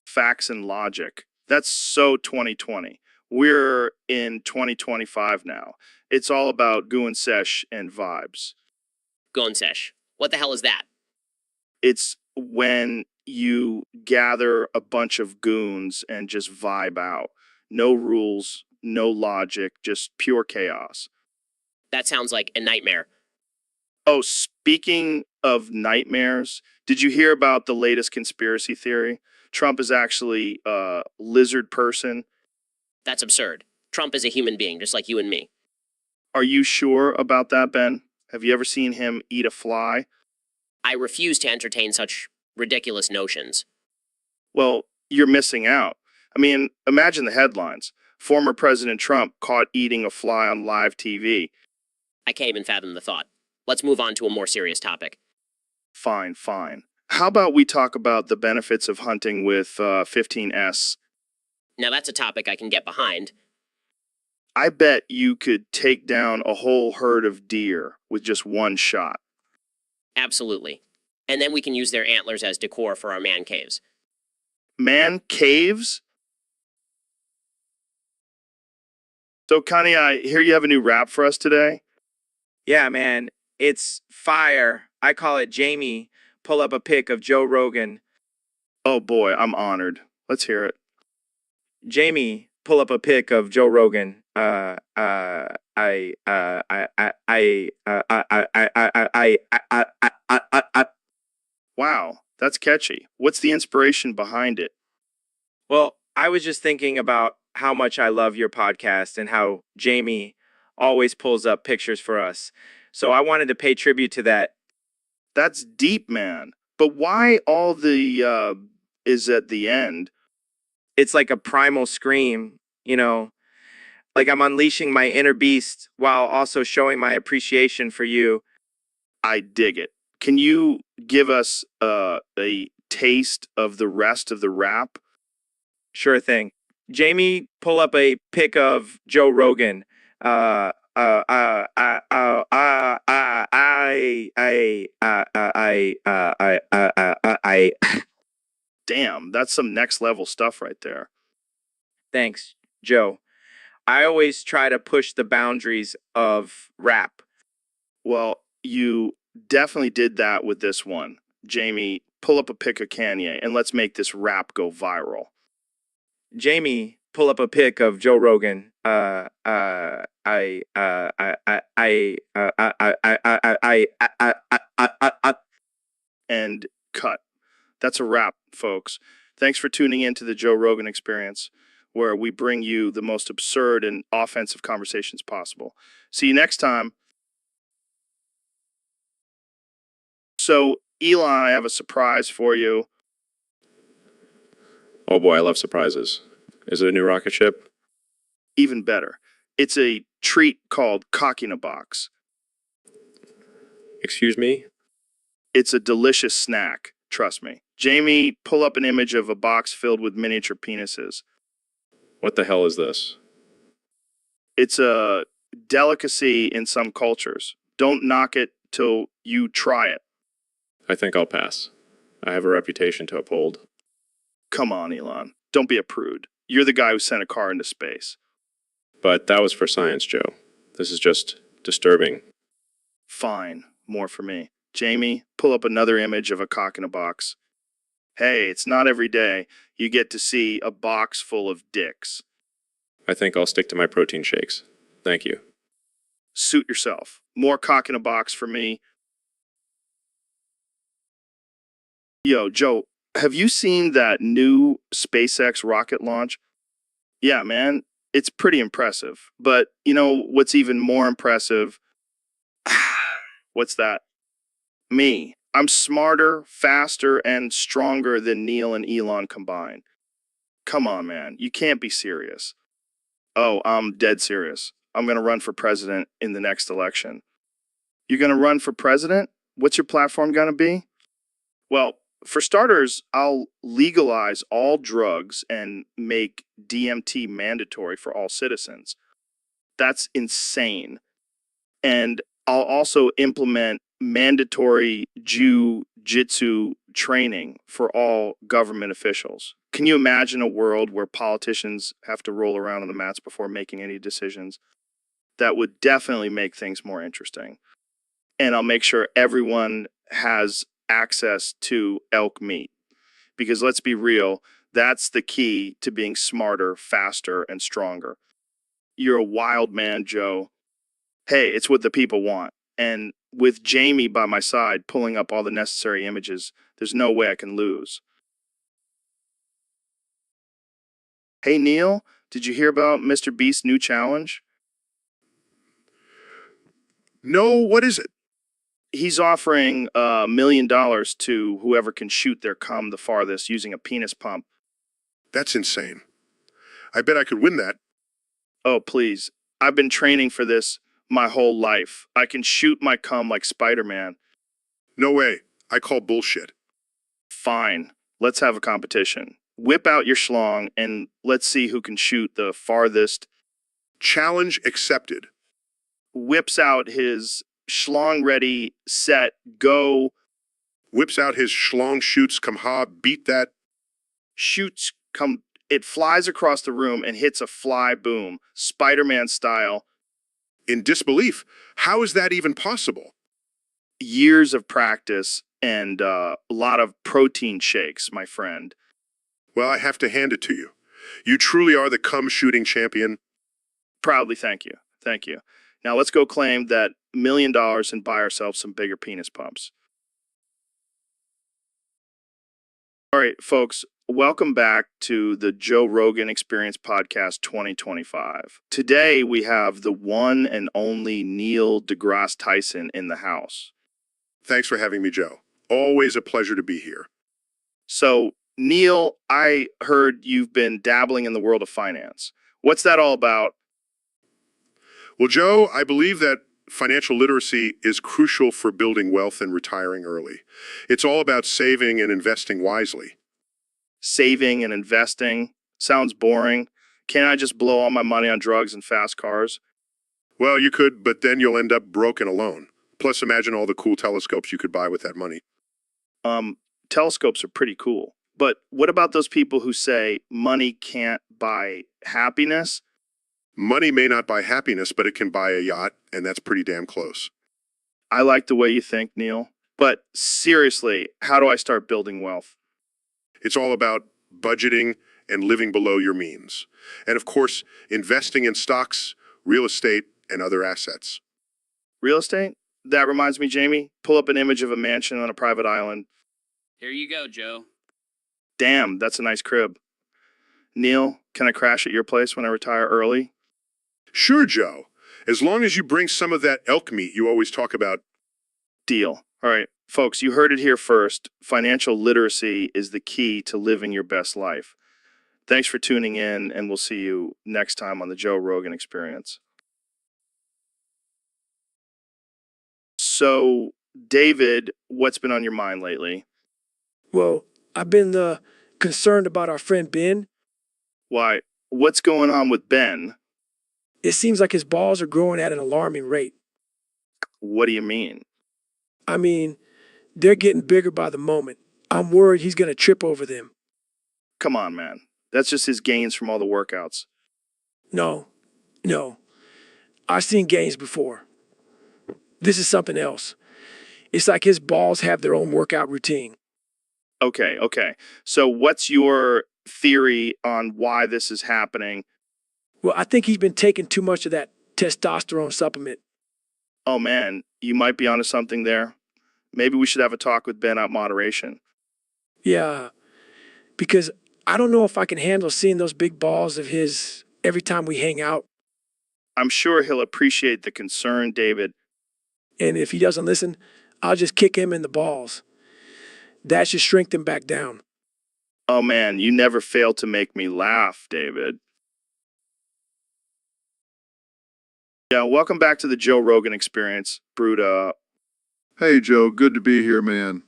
Facts and logic. That's so 2020. We're in 2025 now. It's all about goon sesh and vibes. Goon sesh. What the hell is that? It's when you gather a bunch of goons and just vibe out. No rules, no logic, just pure chaos. That sounds like a nightmare. Oh, speaking of nightmares, did you hear about the latest conspiracy theory? Trump is actually a lizard person. That's absurd. Trump is a human being, just like you and me. Are you sure about that, Ben? Have you ever seen him eat a fly? I refuse to entertain such ridiculous notions. Well, you're missing out. I mean, imagine the headlines. Former President Trump caught eating a fly on live TV. I can't even fathom the thought. Let's move on to a more serious topic. Fine, fine. How about we talk about the benefits of hunting with 15S? Now that's a topic I can get behind. I bet you could take down a whole herd of deer with just one shot. Absolutely. And then we can use their antlers as decor for our man caves. Man caves? So, Connie, I hear you have a new rap for us today. Yeah, man, it's fire. I call it Jamie. Pull up a pic of Joe Rogan. Oh boy, I'm honored. Let's hear it. Jamie, pull up a pic of Joe Rogan. Wow, that's catchy. What's the inspiration behind it? Well, I was just thinking about how much I love your podcast and how Jamie always pulls up pictures for us. So I wanted to pay tribute to that. That's deep, man. But why all the is at the end? It's like a primal scream, like I'm unleashing my inner beast while also showing my appreciation for you. I dig it. Can you give us a taste of the rest of the rap? Sure thing. Jamie, pull up a pic of Joe Rogan. Damn, that's some next level stuff right there. Thanks, Joe. I always try to push the boundaries of rap. Well, you definitely did that with this one. Jamie, pull up a pic of Kanye and let's make this rap go viral. Jamie, pull up a pic of Joe Rogan. And cut. That's a wrap, folks. Thanks for tuning in to the Joe Rogan Experience, where we bring you the most absurd and offensive conversations possible. See you next time. So, Elon, I have a surprise for you. Oh boy, I love surprises. Is it a new rocket ship? Even better. It's a treat called cock in a box. Excuse me? It's a delicious snack, trust me. Jamie, pull up an image of a box filled with miniature penises. What the hell is this? It's a delicacy in some cultures. Don't knock it till you try it. I think I'll pass. I have a reputation to uphold. Come on, Elon. Don't be a prude. You're the guy who sent a car into space. But that was for science, Joe. This is just disturbing. Fine. More for me. Jamie, pull up another image of a cock in a box. Hey, it's not every day you get to see a box full of dicks. I think I'll stick to my protein shakes. Thank you. Suit yourself. More cock in a box for me. Yo, Joe, have you seen that new SpaceX rocket launch? Yeah, man, it's pretty impressive. But you know what's even more impressive? What's that? Me. I'm smarter, faster, and stronger than Neil and Elon combined. Come on, man. You can't be serious. Oh, I'm dead serious. I'm going to run for president in the next election. You're going to run for president? What's your platform going to be? Well, for starters, I'll legalize all drugs and make DMT mandatory for all citizens. That's insane. And I'll also implement mandatory jiu-jitsu training for all government officials. Can you imagine a world where politicians have to roll around on the mats before making any decisions? That would definitely make things more interesting. And I'll make sure everyone has access to elk meat. Because let's be real, that's the key to being smarter, faster, and stronger. You're a wild man, Joe. Hey, it's what the people want. And with Jamie by my side pulling up all the necessary images, there's no way I can lose. Hey, Neil, did you hear about Mr. Beast's new challenge? No, what is it? He's offering $1 million to whoever can shoot their cum the farthest using a penis pump. That's insane. I bet I could win that. Oh, please. I've been training for this my whole life. I can shoot my cum like Spider-Man. No way. I call bullshit. Fine. Let's have a competition. Whip out your schlong and let's see who can shoot the farthest. Challenge accepted. Whips out his schlong ready, set, go. Whips out his schlong, shoots, come ha, beat that. Shoots, come. It flies across the room and hits a fly boom, Spider-Man style. In disbelief. How is that even possible? Years of practice and a lot of protein shakes, my friend. Well, I have to hand it to you. You truly are the cum shooting champion. Proudly, thank you. Thank you. Now let's go claim that $1 million and buy ourselves some bigger penis pumps. All right, folks, welcome back to the Joe Rogan Experience Podcast 2025. Today we have the one and only Neil deGrasse Tyson in the house. Thanks for having me, Joe. Always a pleasure to be here. So, Neil, I heard you've been dabbling in the world of finance. What's that all about? Well, Joe, I believe that financial literacy is crucial for building wealth and retiring early. It's all about saving and investing wisely. Saving and investing sounds boring. Can't I just blow all my money on drugs and fast cars? Well, you could, but then you'll end up broke and alone. Plus, imagine all the cool telescopes you could buy with that money. Telescopes are pretty cool. But what about those people who say money can't buy happiness? Money may not buy happiness, but it can buy a yacht, and that's pretty damn close. I like the way you think, Neil. But seriously, how do I start building wealth? It's all about budgeting and living below your means. And of course, investing in stocks, real estate, and other assets. Real estate? That reminds me, Jamie, pull up an image of a mansion on a private island. Here you go, Joe. Damn, that's a nice crib. Neil, can I crash at your place when I retire early? Sure, Joe. As long as you bring some of that elk meat you always talk about. Deal. All right, folks, you heard it here first. Financial literacy is the key to living your best life. Thanks for tuning in, and we'll see you next time on the Joe Rogan Experience. So, David, what's been on your mind lately? Well, I've been concerned about our friend Ben. Why, what's going on with Ben? It seems like his balls are growing at an alarming rate. What do you mean? I mean, they're getting bigger by the moment. I'm worried he's going to trip over them. Come on, man. That's just his gains from all the workouts. No, no. I've seen gains before. This is something else. It's like his balls have their own workout routine. Okay, okay. So, what's your theory on why this is happening? Well, I think he's been taking too much of that testosterone supplement. Oh, man, you might be onto something there. Maybe we should have a talk with Ben about moderation. Yeah, because I don't know if I can handle seeing those big balls of his every time we hang out. I'm sure he'll appreciate the concern, David. And if he doesn't listen, I'll just kick him in the balls. That should shrink them back down. Oh, man, you never fail to make me laugh, David. Yeah, welcome back to the Joe Rogan Experience, Bruda. Hey, Joe, good to be here, man.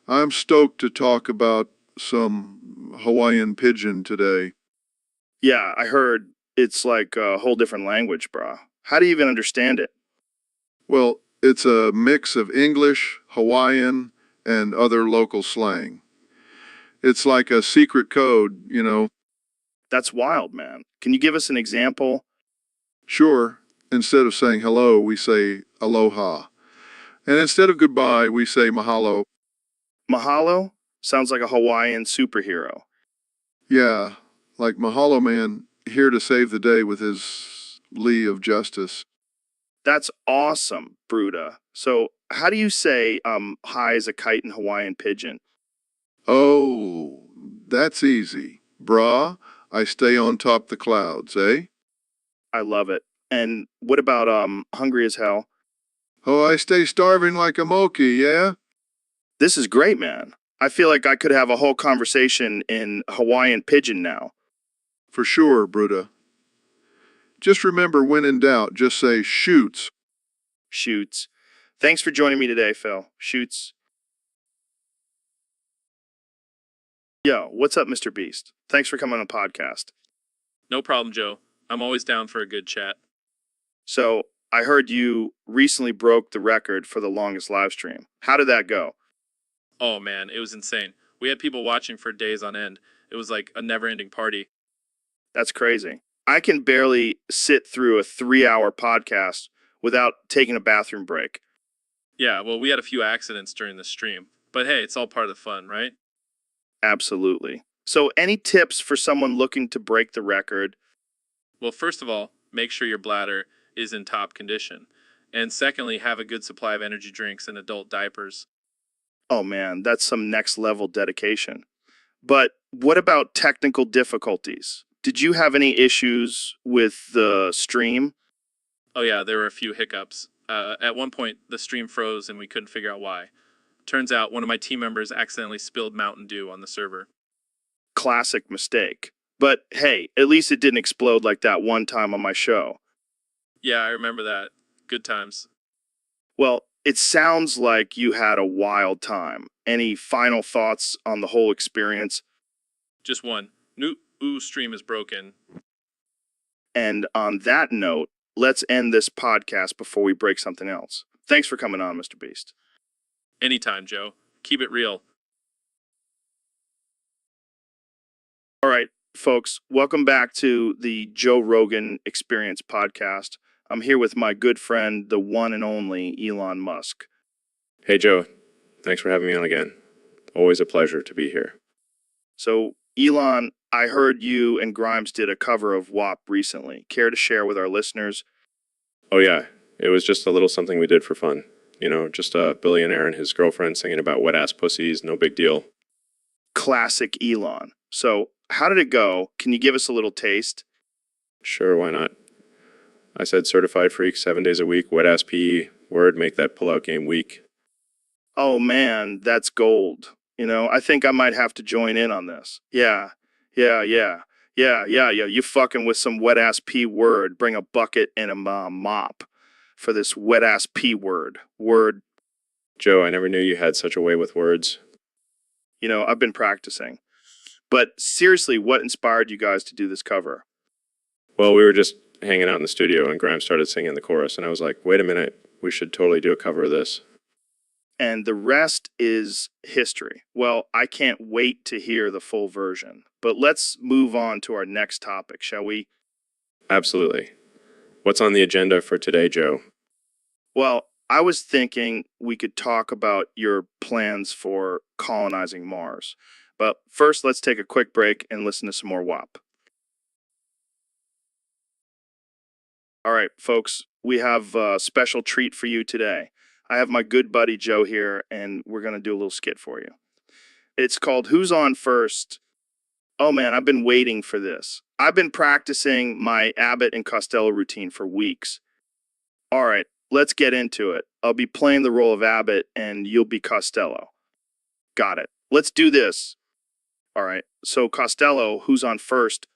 I'm stoked to talk about some Hawaiian pigeon today. Yeah, I heard it's like a whole different language, brah. How do you even understand it? Well, it's a mix of English, Hawaiian, and other local slang. It's like a secret code, you know. That's wild, man. Can you give us an example? Sure, instead of saying hello, we say aloha. And instead of goodbye, we say mahalo. Mahalo? Sounds like a Hawaiian superhero. Yeah, like Mahalo Man, here to save the day with his lee of justice. That's awesome, Bruda. So, how do you say high as a kite in Hawaiian Pigeon? Oh, that's easy. Brah, I stay on top the clouds, eh? I love it. And what about hungry as hell? Oh, I stay starving like a monkey, yeah? This is great, man. I feel like I could have a whole conversation in Hawaiian Pigeon now. For sure, Bruda. Just remember, when in doubt, just say shoots. Shoots. Thanks for joining me today, Phil. Shoots. Yo, what's up, Mr. Beast? Thanks for coming on the podcast. No problem, Joe. I'm always down for a good chat. So, I heard you recently broke the record for the longest live stream. How did that go? Oh man, it was insane. We had people watching for days on end. It was like a never-ending party. That's crazy. I can barely sit through a 3-hour podcast without taking a bathroom break. Yeah, well, we had a few accidents during the stream. But hey, it's all part of the fun, right? Absolutely. So, any tips for someone looking to break the record? Well, first of all, make sure your bladder is in top condition. And secondly, have a good supply of energy drinks and adult diapers. Oh man, that's some next level dedication. But what about technical difficulties? Did you have any issues with the stream? Oh yeah, there were a few hiccups. At one point, the stream froze and we couldn't figure out why. Turns out one of my team members accidentally spilled Mountain Dew on the server. Classic mistake. But hey, at least it didn't explode like that one time on my show. Yeah, I remember that. Good times. Well, it sounds like you had a wild time. Any final thoughts on the whole experience? Just one. New stream is broken. And on that note, let's end this podcast before we break something else. Thanks for coming on, Mr. Beast. Anytime, Joe. Keep it real. All right, folks, welcome back to the Joe Rogan Experience podcast. I'm here with my good friend, the one and only Elon Musk. Hey, Joe. Thanks for having me on again. Always a pleasure to be here. So, Elon, I heard you and Grimes did a cover of WAP recently. Care to share with our listeners? Oh, yeah. It was just a little something we did for fun. You know, just a billionaire and his girlfriend singing about wet-ass pussies, no big deal. Classic Elon. So, how did it go? Can you give us a little taste? Sure, why not? I said certified freak 7 days a week, wet-ass PE, word, make that pull-out game weak. Oh, man, that's gold. You know, I think I might have to join in on this. Yeah. You fucking with some wet-ass P word, bring a bucket and a mop. for this wet-ass P word. Word. Joe, I never knew you had such a way with words. You know, I've been practicing. But seriously, what inspired you guys to do this cover? Well, we were just hanging out in the studio and Graham started singing the chorus and I was like, wait a minute, we should totally do a cover of this. And the rest is history. Well, I can't wait to hear the full version. But let's move on to our next topic, shall we? Absolutely. What's on the agenda for today, Joe? Well, I was thinking we could talk about your plans for colonizing Mars. But first, let's take a quick break and listen to some more WAP. All right, folks, we have a special treat for you today. I have my good buddy Joe here, and we're going to do a little skit for you. It's called Who's On First? Oh man, I've been waiting for this. I've been practicing my Abbott and Costello routine for weeks. All right, let's get into it. I'll be playing the role of Abbott, and you'll be Costello. Got it. Let's do this. All right, so Costello, who's on first?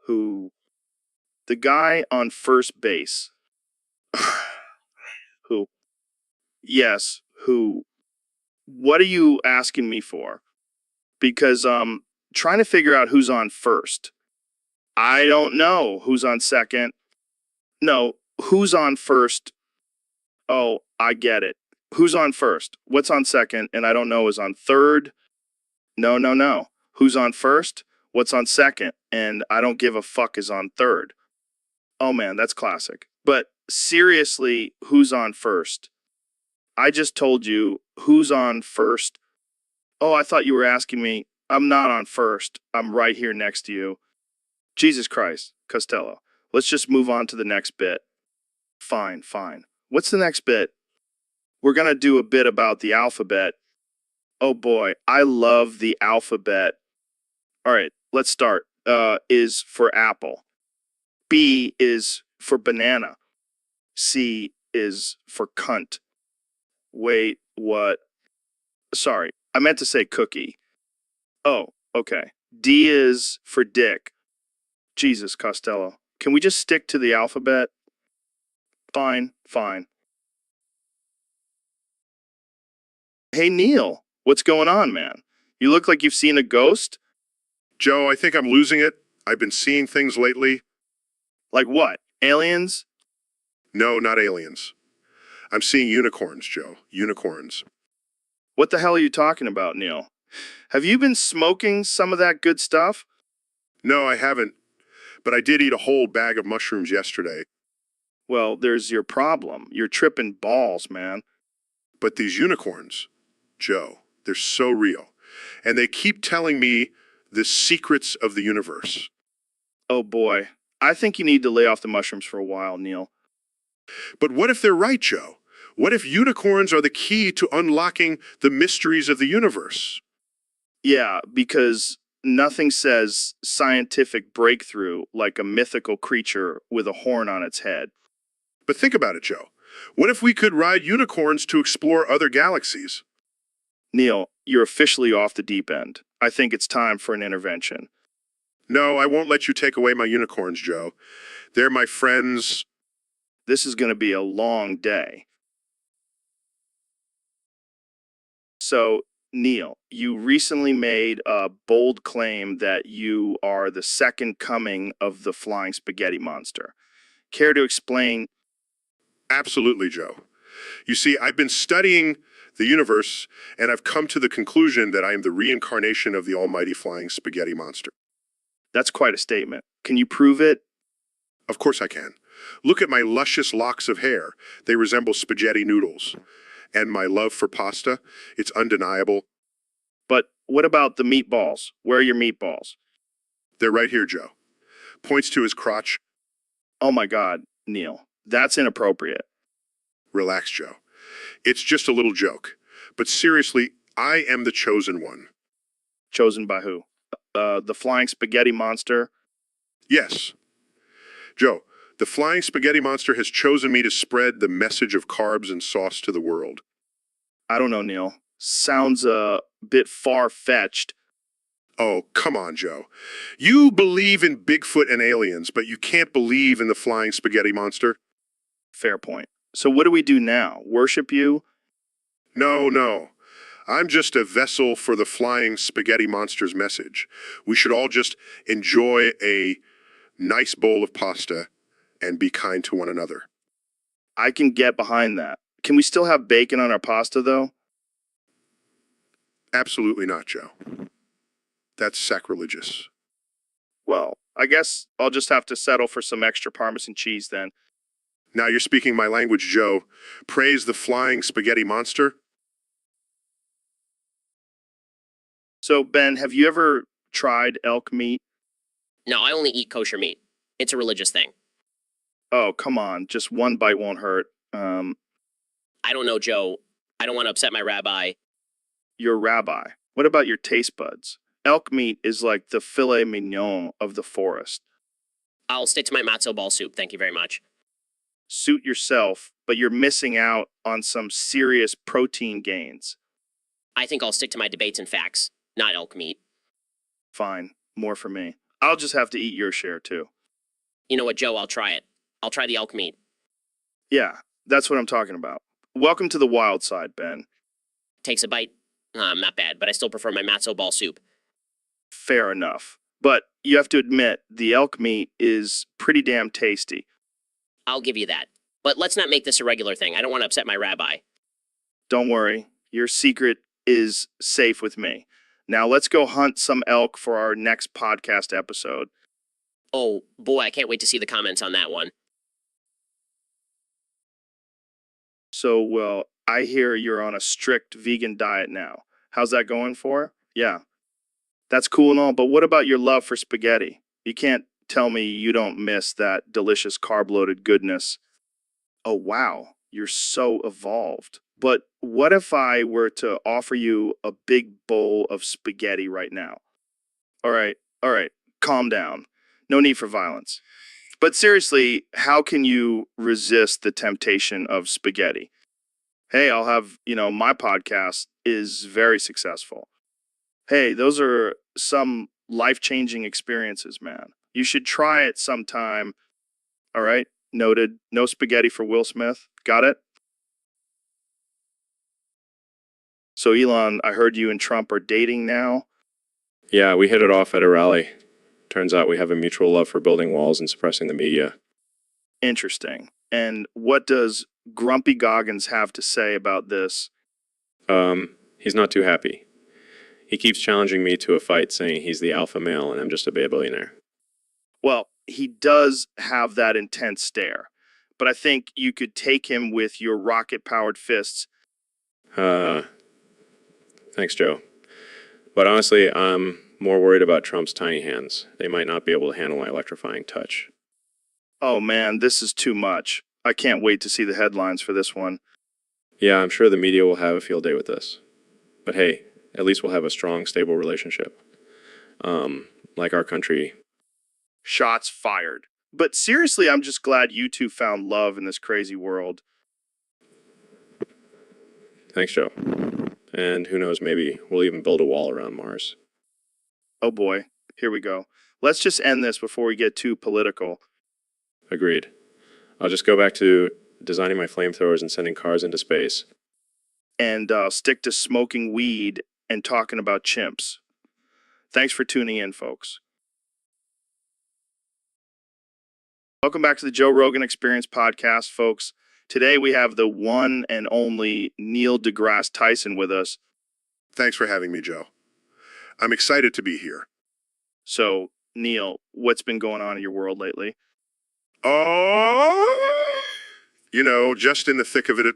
Who? The guy on first base. Who? Yes, who? What are you asking me for? Because trying to figure out who's on first. I don't know who's on second. No, who's on first? Oh, I get it. Who's on first? What's on second? And I don't know is on third. No. Who's on first? What's on second? And I don't give a fuck is on third. Oh man, that's classic. But seriously, who's on first? I just told you who's on first. Oh, I thought you were asking me. I'm not on first. I'm right here next to you. Jesus Christ, Costello. Let's just move on to the next bit. Fine. What's the next bit? We're going to do a bit about the alphabet. Oh boy, I love the alphabet. All right, let's start. Is for apple. B is for banana. C is for cunt. Wait, what? Sorry, I meant to say cookie. Oh, okay. D is for dick. Jesus, Costello. Can we just stick to the alphabet? Fine. Hey, Neil, what's going on, man? You look like you've seen a ghost? Joe, I think I'm losing it. I've been seeing things lately. Like what? Aliens? No, not aliens. I'm seeing unicorns, Joe. Unicorns. What the hell are you talking about, Neil? Have you been smoking some of that good stuff? No, I haven't. But I did eat a whole bag of mushrooms yesterday. Well, there's your problem. You're tripping balls, man. But these unicorns, Joe, they're so real. And they keep telling me the secrets of the universe. Oh boy. I think you need to lay off the mushrooms for a while, Neil. But what if they're right, Joe? What if unicorns are the key to unlocking the mysteries of the universe? Yeah, because nothing says scientific breakthrough like a mythical creature with a horn on its head. But think about it, Joe. What if we could ride unicorns to explore other galaxies? Neil, you're officially off the deep end. I think it's time for an intervention. No, I won't let you take away my unicorns, Joe. They're my friends. This is going to be a long day. So, Neil, you recently made a bold claim that you are the second coming of the flying spaghetti monster. Care to explain? Absolutely, Joe. You see, I've been studying the universe, and I've come to the conclusion that I am the reincarnation of the almighty flying spaghetti monster. That's quite a statement. Can you prove it? Of course I can. Look at my luscious locks of hair. They resemble spaghetti noodles. And my love for pasta, it's undeniable. But what about the meatballs? Where are your meatballs? They're right here, Joe. Points to his crotch. Oh my God, Neil. That's inappropriate. Relax, Joe. It's just a little joke. But seriously, I am the chosen one. Chosen by who? The flying spaghetti monster? Yes. Joe, the flying spaghetti monster has chosen me to spread the message of carbs and sauce to the world. I don't know, Neil. Sounds a bit far-fetched. Oh, come on, Joe. You believe in Bigfoot and aliens, but you can't believe in the flying spaghetti monster? Fair point. So what do we do now? Worship you? No, no. I'm just a vessel for the flying spaghetti monster's message. We should all just enjoy a nice bowl of pasta and be kind to one another. I can get behind that. Can we still have bacon on our pasta, though? Absolutely not, Joe. That's sacrilegious. Well, I guess I'll just have to settle for some extra Parmesan cheese then. Now you're speaking my language, Joe. Praise the flying spaghetti monster. So, Ben, have you ever tried elk meat? No, I only eat kosher meat. It's a religious thing. Oh, come on. Just one bite won't hurt. I don't know, Joe. I don't want to upset my rabbi. Your rabbi. What about your taste buds? Elk meat is like the filet mignon of the forest. I'll stick to my matzo ball soup. Thank you very much. Suit yourself, but you're missing out on some serious protein gains. I think I'll stick to my debates and facts, not elk meat. Fine. More for me. I'll just have to eat your share, too. You know what, Joe? I'll try it. I'll try the elk meat. Yeah, that's what I'm talking about. Welcome to the wild side, Ben. Takes a bite. Not bad, but I still prefer my matzo ball soup. Fair enough. But you have to admit, the elk meat is pretty damn tasty. I'll give you that. But let's not make this a regular thing. I don't want to upset my rabbi. Don't worry, your secret is safe with me. Now let's go hunt some elk for our next podcast episode. Oh, boy, I can't wait to see the comments on that one. So, well, I hear you're on a strict vegan diet now. How's that going for? Yeah. That's cool and all, but what about your love for spaghetti? You can't tell me you don't miss that delicious carb-loaded goodness. Oh, wow, you're so evolved. But what if I were to offer you a big bowl of spaghetti right now? All right, calm down. No need for violence. But seriously, how can you resist the temptation of spaghetti? Hey, I'll have, my podcast is very successful. Hey, those are some life-changing experiences, man. You should try it sometime. All right, noted. No spaghetti for Will Smith. Got it? So, Elon, I heard you and Trump are dating now. Yeah, we hit it off at a rally. Turns out we have a mutual love for building walls and suppressing the media. Interesting. And what does Grumpy Goggins have to say about this? He's not too happy. He keeps challenging me to a fight, saying he's the alpha male and I'm just a billionaire. Well, he does have that intense stare, but I think you could take him with your rocket-powered fists. Thanks, Joe. But honestly, I'm more worried about Trump's tiny hands. They might not be able to handle my electrifying touch. Oh man, this is too much. I can't wait to see the headlines for this one. Yeah, I'm sure the media will have a field day with this. But hey, at least we'll have a strong, stable relationship. Like our country. Shots fired. But seriously, I'm just glad you two found love in this crazy world. Thanks, Joe. And who knows, maybe we'll even build a wall around Mars. Oh boy, here we go. Let's just end this before we get too political. Agreed. I'll just go back to designing my flamethrowers and sending cars into space. And stick to smoking weed and talking about chimps. Thanks for tuning in, folks. Welcome back to the Joe Rogan Experience podcast, folks. Today we have the one and only Neil deGrasse Tyson with us. Thanks for having me, Joe. I'm excited to be here. So, Neil, what's been going on in your world lately? Oh, just in the thick of it,